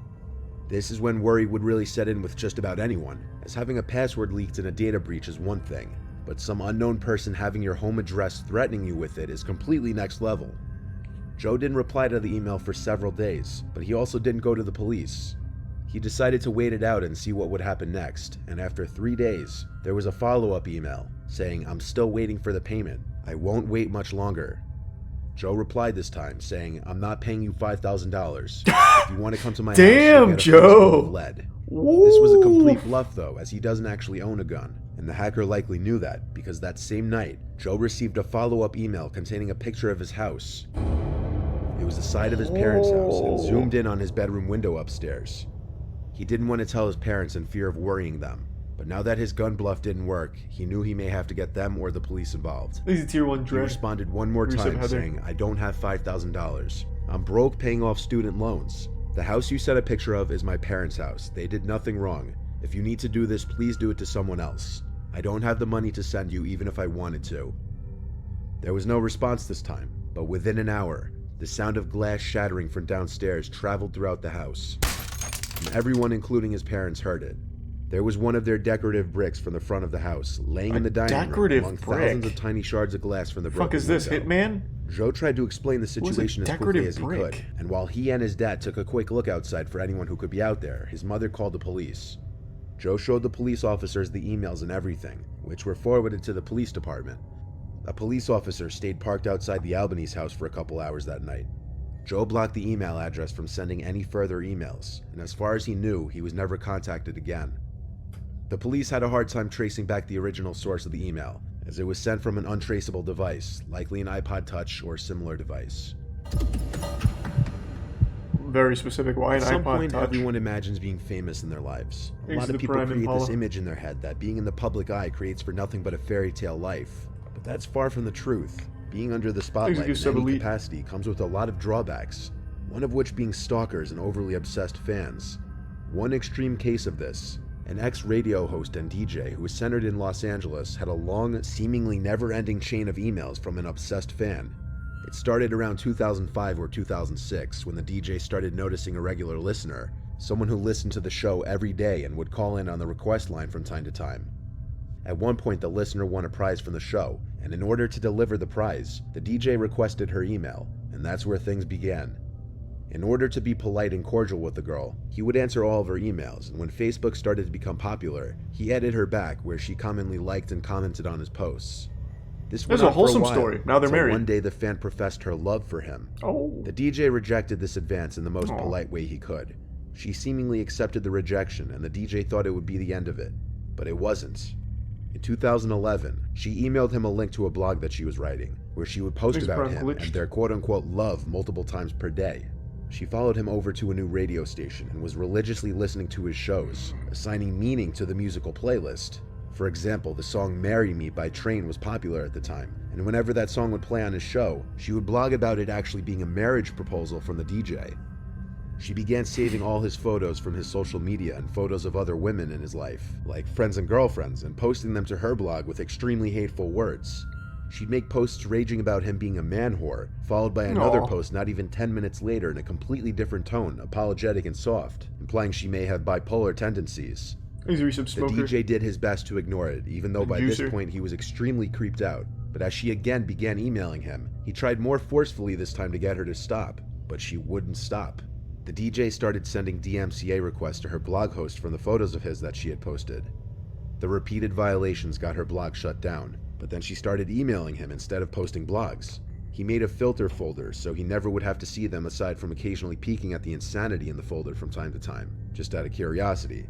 This is when worry would really set in with just about anyone, as having a password leaked in a data breach is one thing, but some unknown person having your home address threatening you with it is completely next level. Joe didn't reply to the email for several days, but he also didn't go to the police. He decided to wait it out and see what would happen next, and after 3 days, there was a follow-up email saying, "I'm still waiting for the payment. I won't wait much longer." Joe replied this time saying, "I'm not paying you $5,000. If you want to come to my house, you'll get a Joe. fistful of lead." This was a complete bluff though, as he doesn't actually own a gun, and the hacker likely knew that, because that same night, Joe received a follow-up email containing a picture of his house. It was the side of his parents' house and zoomed in on his bedroom window upstairs. He didn't want to tell his parents in fear of worrying them, but now that his gun bluff didn't work, he knew he may have to get them or the police involved. He's a tier 1 He dread. responded one more time saying, "I don't have $5,000. I'm broke paying off student loans. The house you sent a picture of is my parents' house. They did nothing wrong. If you need to do this, please do it to someone else. I don't have the money to send you even if I wanted to." There was no response this time, but within an hour, the sound of glass shattering from downstairs traveled throughout the house, and everyone, including his parents, heard it. There was one of their decorative bricks from the front of the house, laying in the dining room among thousands of tiny shards of glass from the broken Fuck is this, window. Hitman? Joe tried to explain the situation as quickly as he brick? could, and while he and his dad took a quick look outside for anyone who could be out there, his mother called the police. Joe showed the police officers the emails and everything, which were forwarded to the police department. A police officer stayed parked outside the Albanese house for a couple hours that night. Joe blocked the email address from sending any further emails, and as far as he knew, he was never contacted again. The police had a hard time tracing back the original source of the email, as it was sent from an untraceable device, likely an iPod Touch or similar device. Very specific. Why an At some iPod point, Touch? everyone imagines being famous in their lives. A Thanks lot to of the people Prime create Impala. this image in their head that being in the public eye creates for nothing but a fairy tale life. But that's far from the truth. Being under the spotlight Thanks to in any Elite. capacity comes with a lot of drawbacks, one of which being stalkers and overly obsessed fans. One extreme case of this, an ex-radio host and DJ who was centered in Los Angeles, had a long, seemingly never-ending chain of emails from an obsessed fan. It started around 2005 or 2006 when the DJ started noticing a regular listener, someone who listened to the show every day and would call in on the request line from time to time. At one point, the listener won a prize from the show, and in order to deliver the prize, the DJ requested her email, and that's where things began. In order to be polite and cordial with the girl, he would answer all of her emails, and when Facebook started to become popular, he added her back where she commonly liked and commented on his posts. This went This is a on for wholesome while, story. Now they're until married. one day the fan professed her love for him. Oh. The DJ rejected this advance in the most Aw. polite way he could. She seemingly accepted the rejection, and the DJ thought it would be the end of it. But it wasn't. In 2011, she emailed him a link to a blog that she was writing, where she would post Things about probably him glitched. and their quote-unquote love multiple times per day. She followed him over to a new radio station and was religiously listening to his shows, assigning meaning to the musical playlist. For example, the song Marry Me by Train was popular at the time, and whenever that song would play on his show, she would blog about it actually being a marriage proposal from the DJ. She began saving all his photos from his social media and photos of other women in his life, like friends and girlfriends, and posting them to her blog with extremely hateful words. She'd make posts raging about him being a man whore, followed by another Aw. post not even 10 minutes later in a completely different tone, apologetic and soft, implying she may have bipolar tendencies. He's a recent The smoker. DJ did his best to ignore it, even though by User. this point he was extremely creeped out. But as she again began emailing him, he tried more forcefully this time to get her to stop, but she wouldn't stop. The DJ started sending DMCA requests to her blog host from the photos of his that she had posted. The repeated violations got her blog shut down, but then she started emailing him instead of posting blogs. He made a filter folder so he never would have to see them aside from occasionally peeking at the insanity in the folder from time to time, just out of curiosity.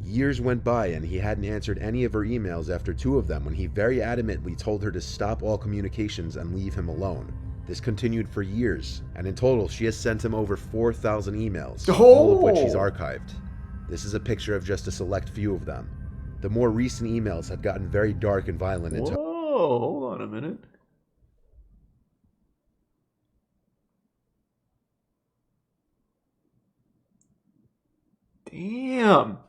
Years went by and he hadn't answered any of her emails after 2 of them when he very adamantly told her to stop all communications and leave him alone. This continued for years, and in total she has sent him over 4,000 emails, all of which he's archived. This is a picture of just a select few of them. The more recent emails had gotten very dark and violent in tone. Whoa, hold on a minute. Damn.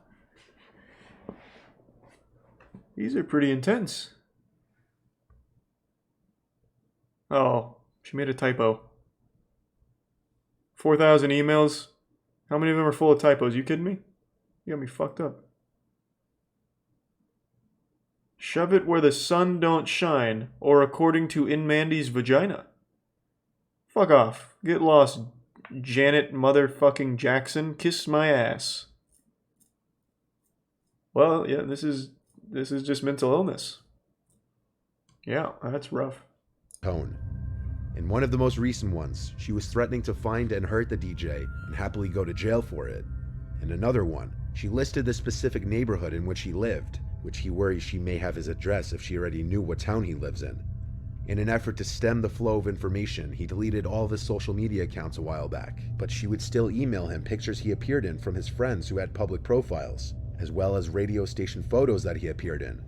These are pretty intense. Oh, she made a typo. 4,000 emails How many of them are full of typos? You kidding me? You got me fucked up. Shove it where the sun don't shine, or according to In Mandy's vagina. Fuck off. Get lost, Janet motherfucking Jackson. Kiss my ass. Well, yeah, this is just mental illness. Yeah, that's rough. Tone. In one of the most recent ones, she was threatening to find and hurt the DJ and happily go to jail for it. In another one, she listed the specific neighborhood in which he lived, which he worries she may have his address if she already knew what town he lives in. In an effort to stem the flow of information, he deleted all of his social media accounts a while back, but she would still email him pictures he appeared in from his friends who had public profiles, as well as radio station photos that he appeared in.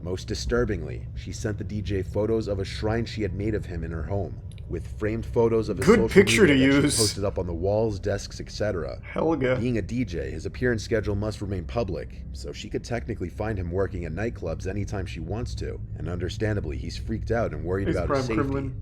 Most disturbingly, she sent the DJ photos of a shrine she had made of him in her home, with framed photos of his Good social picture media to that use. she posted up on the walls, desks, etc. Hell yeah. Being a DJ, his appearance schedule must remain public, so she could technically find him working at nightclubs anytime she wants to, and understandably, he's freaked out and worried He's about a his prime safety. criminal.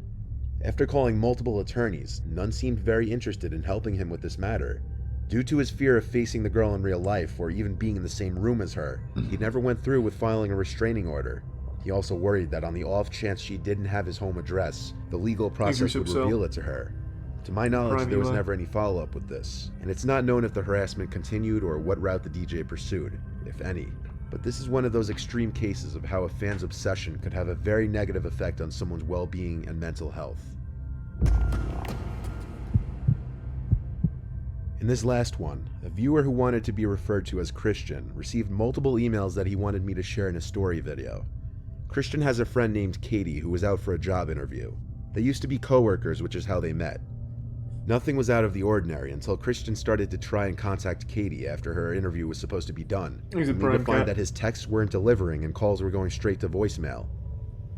After calling multiple attorneys, none seemed very interested in helping him with this matter. Due to his fear of facing the girl in real life or even being in the same room as her, he never went through with filing a restraining order. He also worried that on the off chance she didn't have his home address, the legal process would reveal it to her. To my knowledge, Prime there was Eli. never any follow-up with this, and it's not known if the harassment continued or what route the DJ pursued, if any. But this is one of those extreme cases of how a fan's obsession could have a very negative effect on someone's well-being and mental health. In this last one, a viewer who wanted to be referred to as Christian received multiple emails that he wanted me to share in a story video. Christian has a friend named Katie who was out for a job interview. They used to be co-workers, which is how they met. Nothing was out of the ordinary until Christian started to try and contact Katie after her interview was supposed to be done, He's a only to prime find cat. that his texts weren't delivering and calls were going straight to voicemail.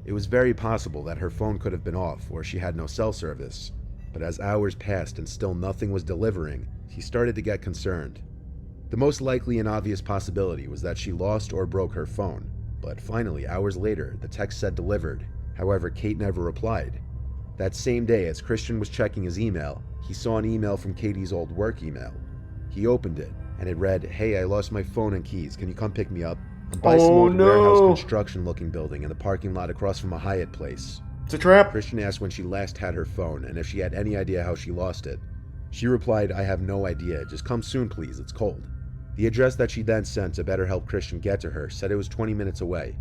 It was very possible that her phone could have been off or she had no cell service, but as hours passed and still nothing was delivering, he started to get concerned. The most likely and obvious possibility was that she lost or broke her phone, but finally, hours later, the text said delivered. However, Kate never replied. That same day, as Christian was checking his email, he saw an email from Katie's old work email. He opened it, and it read, "Hey, I lost my phone and keys. Can you come pick me up? I'm by some old warehouse construction-looking building in the parking lot across from a Hyatt place." It's a trap. Christian asked when she last had her phone and if she had any idea how she lost it. She replied, "I have no idea. Just come soon, please. It's cold." The address that she then sent to better help Christian get to her said it was 20 minutes away.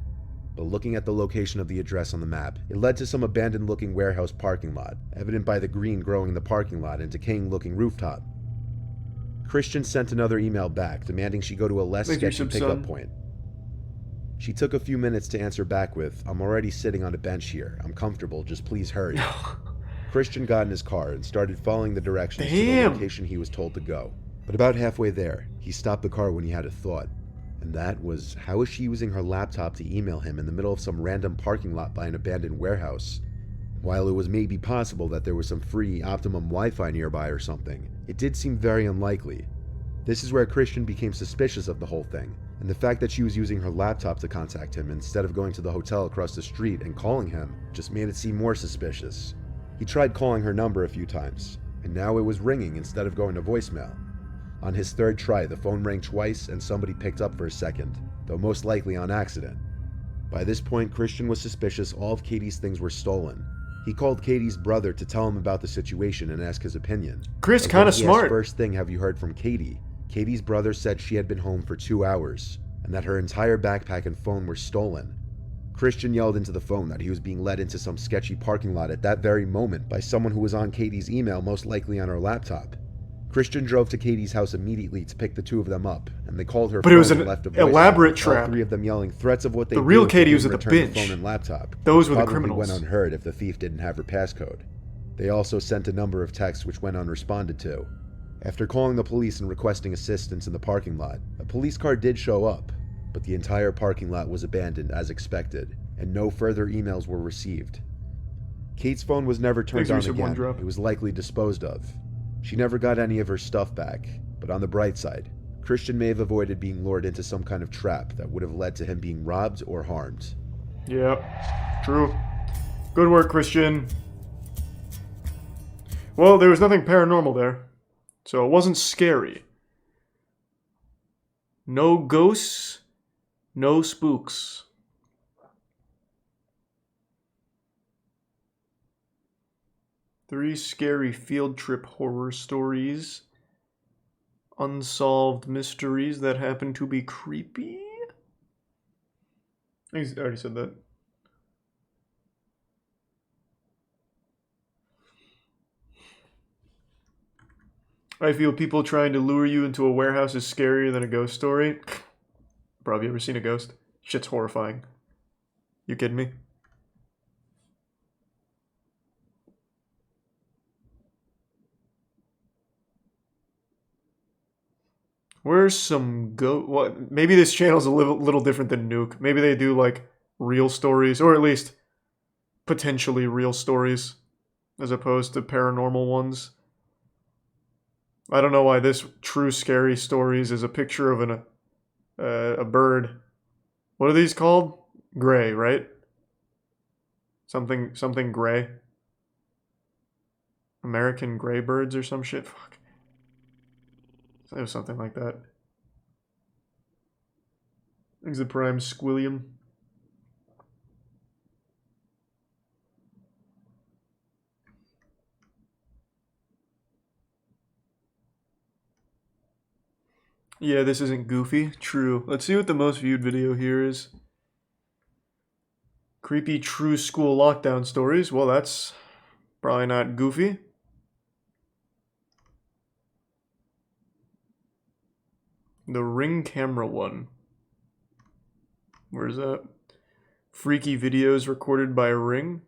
But looking at the location of the address on the map, it led to some abandoned-looking warehouse parking lot, evident by the green growing in the parking lot and decaying-looking rooftop. Christian sent another email back, demanding she go to a less Thank you, sketchy Subson. pickup point. She took a few minutes to answer back with, "I'm already sitting on a bench here. I'm comfortable. Just please hurry." Christian got in his car and started following the directions to the Damn. location he was told to go. But about halfway there, he stopped the car when he had a thought. And that was, how is she using her laptop to email him in the middle of some random parking lot by an abandoned warehouse? While it was maybe possible that there was some free Optimum Wi-Fi nearby or something, it did seem very unlikely. This is where Christian became suspicious of the whole thing, and the fact that she was using her laptop to contact him instead of going to the hotel across the street and calling him just made it seem more suspicious. He tried calling her number a few times, and now it was ringing instead of going to voicemail. On his third try, the phone rang twice and somebody picked up for a second, though most likely on accident. By this point, Christian was suspicious all of Katie's things were stolen. He called Katie's brother to tell him about the situation and ask his opinion. Chris, But kinda when he asked, smart. "First thing, have you heard from Katie?" Katie's brother said she had been home for 2 hours, and that her entire backpack and phone were stolen. Christian yelled into the phone that he was being led into some sketchy parking lot at that very moment by someone who was on Katie's email, most likely on her laptop. Christian drove to Katie's house immediately to pick the two of them up, and they called her But it phone was and an left a voicemail, elaborate all trap. three of them yelling threats of what they The real do if Katie they was didn't at the return bench. phone and laptop. Those were the Probably criminals. went unheard if the thief didn't have her passcode. They also sent a number of texts which went unresponded to. After calling the police and requesting assistance in the parking lot, a police car did show up, but the entire parking lot was abandoned as expected, and no further emails were received. Kate's phone was never turned Thanks, on Reset One again. Drop. It was likely disposed of. She never got any of her stuff back, but on the bright side, Christian may have avoided being lured into some kind of trap that would have led to him being robbed or harmed. Yep, true. Good work, Christian. Well, there was nothing paranormal there. So it wasn't scary. No ghosts, no spooks. Three scary field trip horror stories. Unsolved mysteries that happen to be creepy. I already said that. I feel people trying to lure you into a warehouse is scarier than a ghost story. Bro, have you ever seen a ghost? Shit's horrifying. You kidding me? Where's some what? Maybe this channel's a little different than Nuke. Maybe they do like real stories, or at least potentially real stories, as opposed to paranormal ones. I don't know why this True Scary Stories is a picture of a bird. What are these called? Gray, right? Something gray. American gray birds or some shit. Fuck. It was something like that. Is the prime squillium? Yeah, this isn't goofy. True. Let's see what the most viewed video here is. Creepy true school lockdown stories. Well, that's probably not goofy. The Ring camera one. Where's that? Freaky videos recorded by Ring.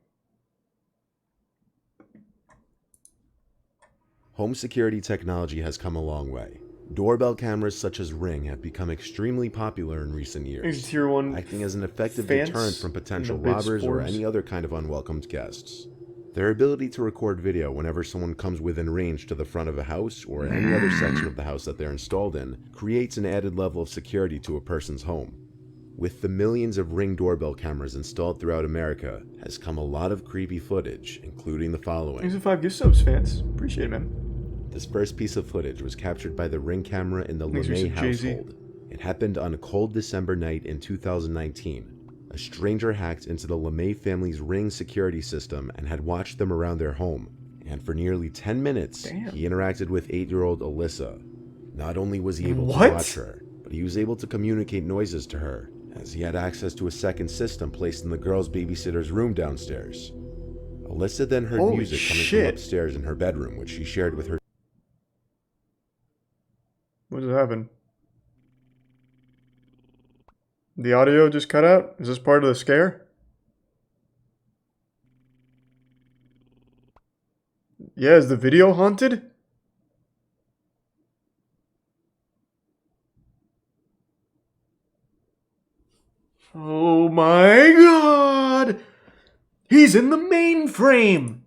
Home security technology has come a long way. Doorbell cameras such as Ring have become extremely popular in recent years, Tier 1 acting as an effective fence deterrent from potential in the big robbers or spores. any other kind of unwelcomed guests. Their ability to record video whenever someone comes within range to the front of a house or any other section of the house that they're installed in creates an added level of security to a person's home. With the millions of Ring doorbell cameras installed throughout America has come a lot of creepy footage, including the following. Thanks for 5 gift subs, fans. Appreciate it, man. This first piece of footage was captured by the Ring camera in the Thanks for LeMay Jay-Z. household. It happened on a cold December night in 2019. A stranger hacked into the LeMay family's Ring security system and had watched them around their home. And for nearly 10 minutes, he interacted with 8-year-old Alyssa. Not only was he able to watch her, but he was able to communicate noises to her, as he had access to a second system placed in the girl's babysitter's room downstairs. Alyssa then heard Holy music coming shit. from upstairs in her bedroom, which she shared with her. What just happened? The audio just cut out? Is this part of the scare? Yeah, is the video haunted? Oh my god! He's in the mainframe!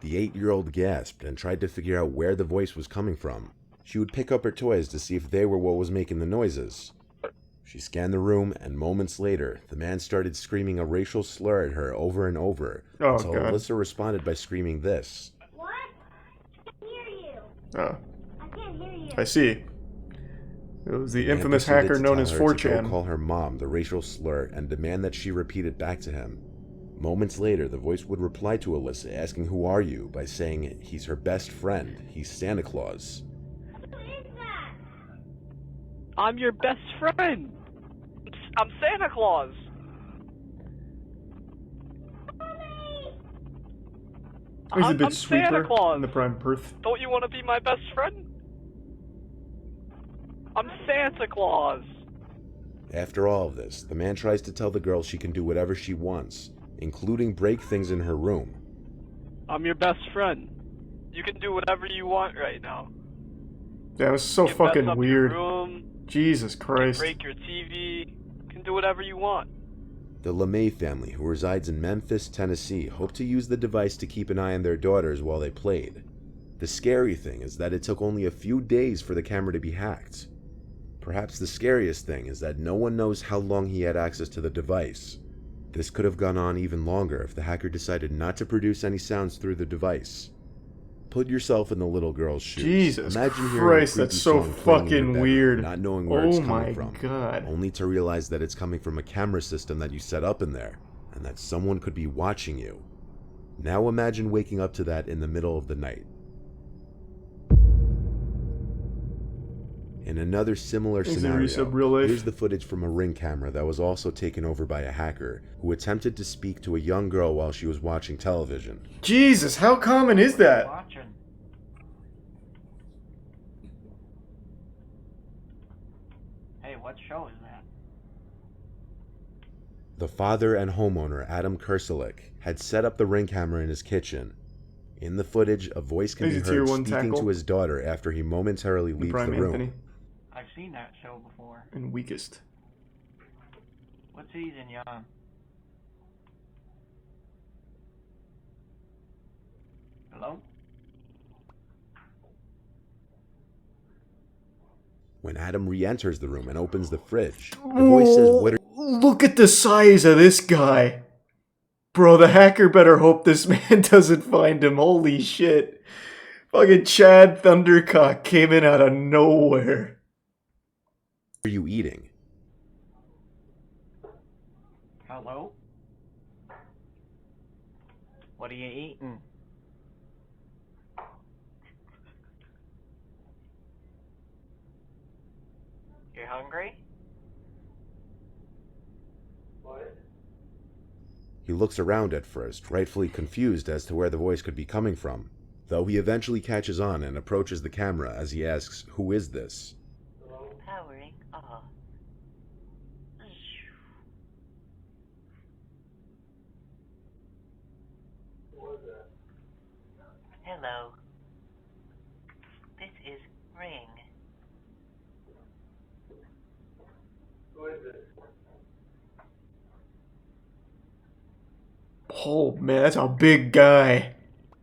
The 8-year-old gasped and tried to figure out where the voice was coming from. She would pick up her toys to see if they were what was making the noises. She scanned the room, and moments later, the man started screaming a racial slur at her over and over, Oh, until God. Alyssa responded by screaming this. Oh. I see. It was the Man infamous proceeded hacker to known tell as her to go 4chan. call her mom the racial slur and demand that she repeat it back to him. Moments later, the voice would reply to Alyssa, asking who are you, by saying he's her best friend, he's Santa Claus. I'm your best friend. I'm Santa Claus. He's a I'm bit Santa sweeper Claus. in the prime birth. Don't you want to be my best friend? I'm Santa Claus. After all of this, the man tries to tell the girl she can do whatever she wants, including break things in her room. I'm your best friend. You can do whatever you want right now. Yeah, this is so You can fucking mess up weird. Your room, Jesus you can Christ. break your TV. You can do whatever you want. The LeMay family, who resides in Memphis, Tennessee, hoped to use the device to keep an eye on their daughters while they played. The scary thing is that it took only a few days for the camera to be hacked. Perhaps the scariest thing is that no one knows how long he had access to the device. This could have gone on even longer if the hacker decided not to produce any sounds through the device. Put yourself in the little girl's shoes. Jesus Imagine Christ, hearing a that's so creepy song playing in your fucking bedroom, weird. not knowing where Oh it's my coming from, God. only to realize that it's coming from a camera system that you set up in there, and that someone could be watching you. Now imagine waking up to that in the middle of the night. In another similar scenario, here's the footage from a Ring camera that was also taken over by a hacker who attempted to speak to a young girl while she was watching television. Jesus, how common is that? Hey, what show is that? The father and homeowner, Adam Kerselik, had set up the Ring camera in his kitchen. In the footage, a voice can be heard speaking to his daughter after he momentarily leaves the room. Anthony. I've seen that show before. And weakest. What season, Jan? Hello? When Adam re-enters the room and opens the fridge, the voice says, "What are..." Look at the size of this guy. Bro, the hacker better hope this man doesn't find him. Holy shit. Fucking Chad Thundercock came in out of nowhere. What are you eating? Hello? What are you eating? You hungry? What? He looks around at first, rightfully confused as to where the voice could be coming from, though he eventually catches on and approaches the camera as he asks, "Who is this?" Powering off. Hello. This is Ring. Who is this? Oh man, that's a big guy.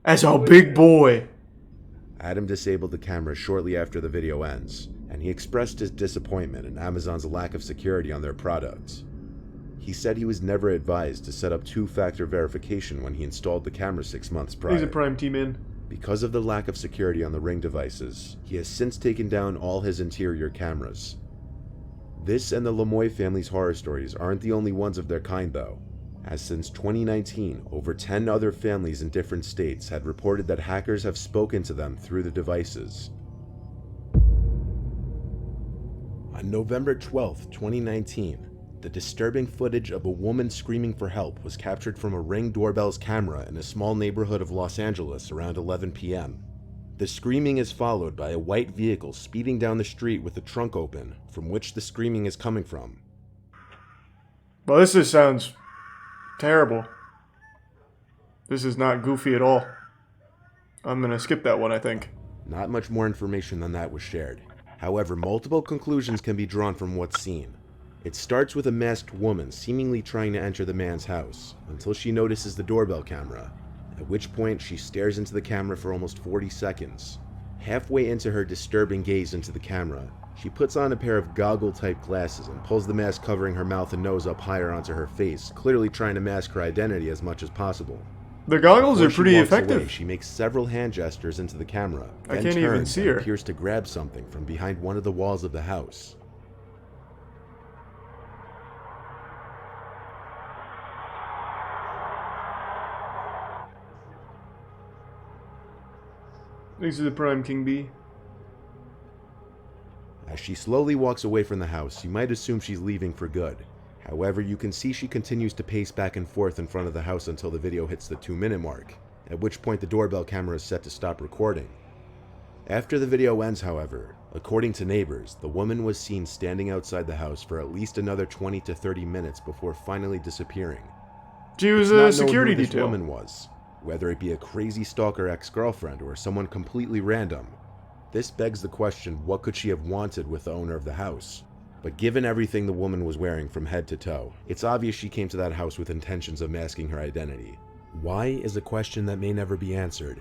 That's a big boy. Adam disabled the camera shortly after the video ends, and he expressed his disappointment in Amazon's lack of security on their products. He said he was never advised to set up two-factor verification when he installed the camera 6 months prior. He's a Prime Team in. Because of the lack of security on the Ring devices, he has since taken down all his interior cameras. This and the Lemoy family's horror stories aren't the only ones of their kind though, as since 2019, over 10 other families in different states had reported that hackers have spoken to them through the devices. On November 12, 2019, the disturbing footage of a woman screaming for help was captured from a Ring doorbell's camera in a small neighborhood of Los Angeles around 11 p.m. The screaming is followed by a white vehicle speeding down the street with the trunk open, from which the screaming is coming from. Well, this just sounds terrible. This is not goofy at all. I'm gonna skip that one, I think. Not much more information than that was shared. However, multiple conclusions can be drawn from what's seen. It starts with a masked woman seemingly trying to enter the man's house, until she notices the doorbell camera, at which point she stares into the camera for almost 40 seconds. Halfway into her disturbing gaze into the camera, she puts on a pair of goggle-type glasses and pulls the mask covering her mouth and nose up higher onto her face, clearly trying to mask her identity as much as possible. The goggles Before are pretty she walks effective. away, she makes several hand gestures into the camera, I then can't even turns see and her. appears to grab something from behind one of the walls of the house. These are the Prime King B. As she slowly walks away from the house, you might assume she's leaving for good. However, you can see she continues to pace back and forth in front of the house until the video hits the 2-minute mark, at which point the doorbell camera is set to stop recording. After the video ends, however, according to neighbors, the woman was seen standing outside the house for at least another 20 to 30 minutes before finally disappearing. She was It's not a known security who this detail. woman was, whether it be a crazy stalker ex-girlfriend or someone completely random. This begs the question, what could she have wanted with the owner of the house? But given everything the woman was wearing from head to toe, it's obvious she came to that house with intentions of masking her identity. Why is a question that may never be answered.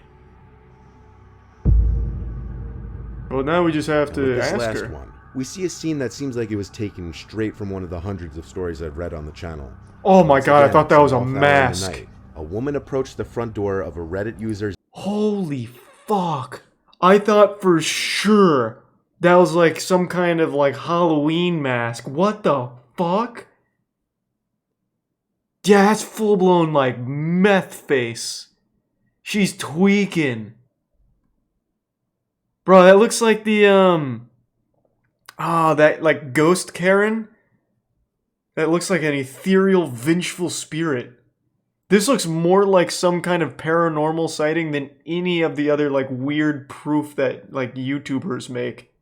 Well, now we just have And to with this ask last her. one, We see a scene that seems like it was taken straight from one of the hundreds of stories I've read on the channel. Oh my Once god, I again, thought that was a some off hour in the mask. night, a woman approached the front door of a Reddit user's. Holy fuck. I thought for sure that was like some kind of like Halloween mask. What the fuck? Yeah, that's full blown like meth face. She's tweaking. Bro, that looks like the that like ghost Karen. That looks like an ethereal, vengeful spirit. This looks more like some kind of paranormal sighting than any of the other like weird proof that like YouTubers make.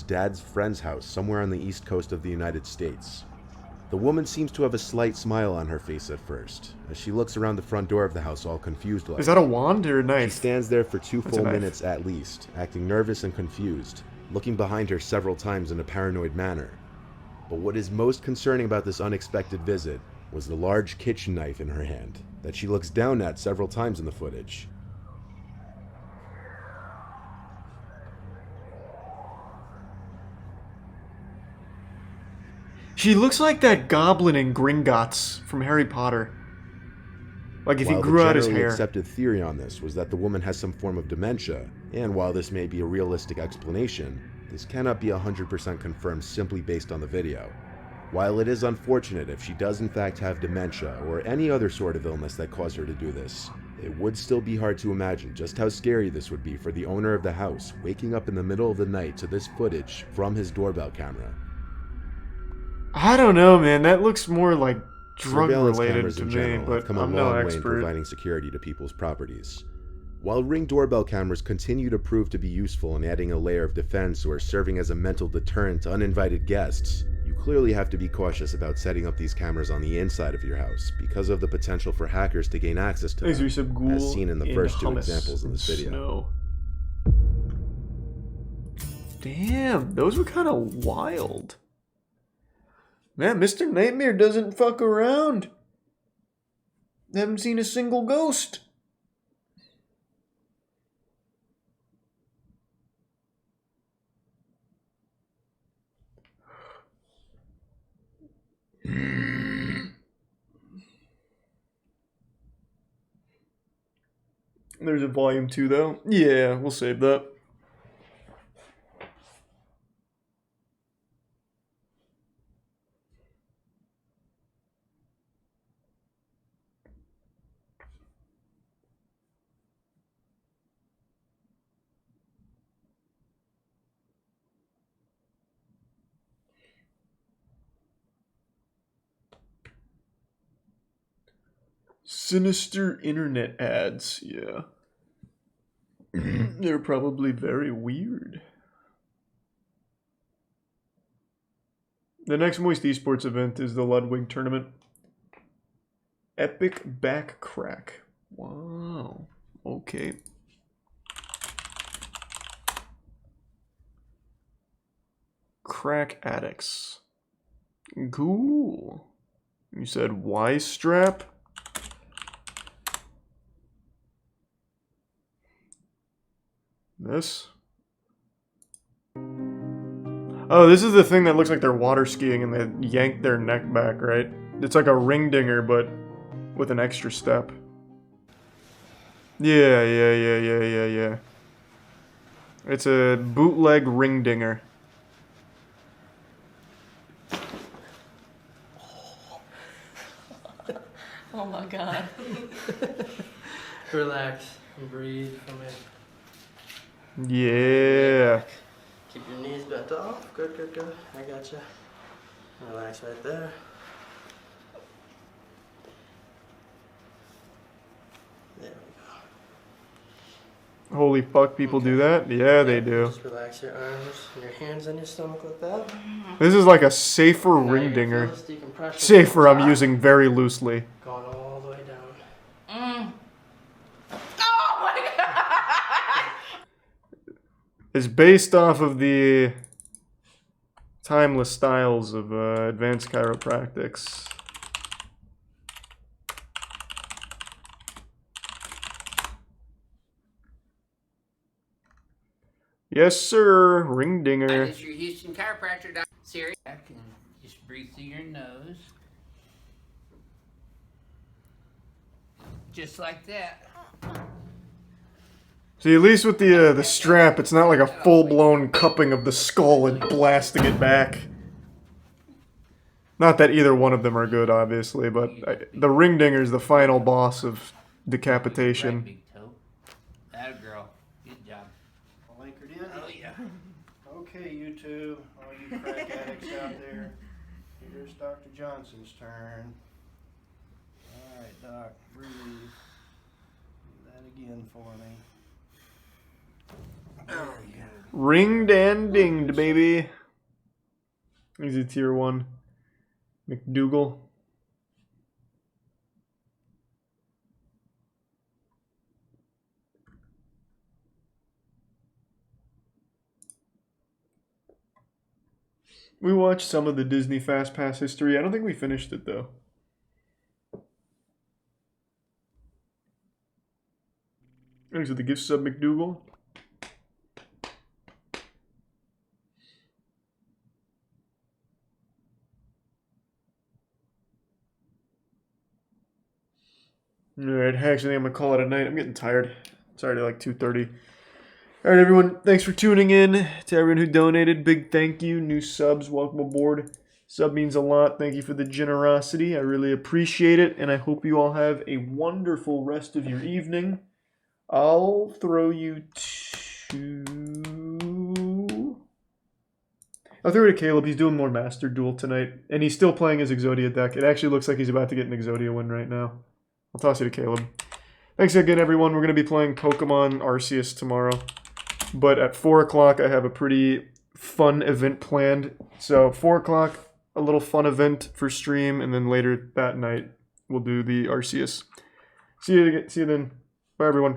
Dad's friend's house somewhere on the east coast of the United States. The woman seems to have a slight smile on her face at first, as she looks around the front door of the house all confused like. Is that a wand or a knife? She stands there for two That's a full knife. minutes at least, acting nervous and confused, looking behind her several times in a paranoid manner. But what is most concerning about this unexpected visit was the large kitchen knife in her hand that she looks down at several times in the footage. She looks like that goblin in Gringotts from Harry Potter. Like if he While grew the out his generally hair. accepted theory on this was that the woman has some form of dementia, and while this may be a realistic explanation, this cannot be 100% confirmed simply based on the video. While it is unfortunate if she does in fact have dementia or any other sort of illness that caused her to do this, it would still be hard to imagine just how scary this would be for the owner of the house waking up in the middle of the night to this footage from his doorbell camera. I don't know, man. That looks more like drug Surveillance related cameras to in me, general but have come a I'm long no way in expert. providing security to people's properties. While Ring doorbell cameras continue to prove to be useful in adding a layer of defense or serving as a mental deterrent to uninvited guests, you clearly have to be cautious about setting up these cameras on the inside of your house because of the potential for hackers to gain access to them, as seen in the first two examples in this video. Damn, those were kind of wild. Man, Mr. Nightmare doesn't fuck around. Haven't seen a single ghost. There's a volume 2 though. Yeah, we'll save that. Sinister internet ads, yeah. They're probably very weird. The next Moist Esports event is the Ludwig tournament. Epic back crack. Wow. Okay. Crack addicts. Cool. You said Y strap? This? Oh, this is the thing that looks like they're water skiing and they yank their neck back, right? It's like a ring dinger, but with an extra step. Yeah. It's a bootleg ring dinger. Oh my god. Relax and breathe from it. Yeah. Keep your knees bent off. Good. I got you. Relax right there. There we go. Holy fuck, people do that? Yeah, they do. Just relax your arms and your hands on your stomach like that. This is like a safer ring dinger. Safer, I'm using very loosely. Going all the way down. Is based off of the timeless styles of advanced chiropractics. Yes, sir. Ring dinger. This is your Houston chiropractor, Dr. Siri. I can just breathe through your nose. Just like that. See, at least with the strap, it's not like a full-blown cupping of the skull and blasting it back. Not that either one of them are good, obviously, but the ring dinger is the final boss of decapitation. That girl. Good job. All anchored in? Oh, yeah. Okay, you two, all you crack addicts out there. Here's Dr. Johnson's turn. All right, Doc, breathe. Do that again for me. Ringed and dinged, baby. Easy tier 1. McDougal. We watched some of the Disney Fast Pass history. I don't think we finished it, though. Thanks for the gift sub, McDougal. Alright, actually I'm going to call it a night. I'm getting tired. It's already like 2:30. Alright, everyone. Thanks for tuning in. To everyone who donated, big thank you. New subs, welcome aboard. Sub means a lot. Thank you for the generosity. I really appreciate it, and I hope you all have a wonderful rest of your evening. I'll throw you to... I'll throw it to Caleb. He's doing more Master Duel tonight, and he's still playing his Exodia deck. It actually looks like he's about to get an Exodia win right now. I'll toss you to Caleb. Thanks again, everyone. We're going to be playing Pokemon Arceus tomorrow. But at 4 o'clock, I have a pretty fun event planned. So 4 o'clock, a little fun event for stream, and then later that night, we'll do the Arceus. See you then. Bye, everyone.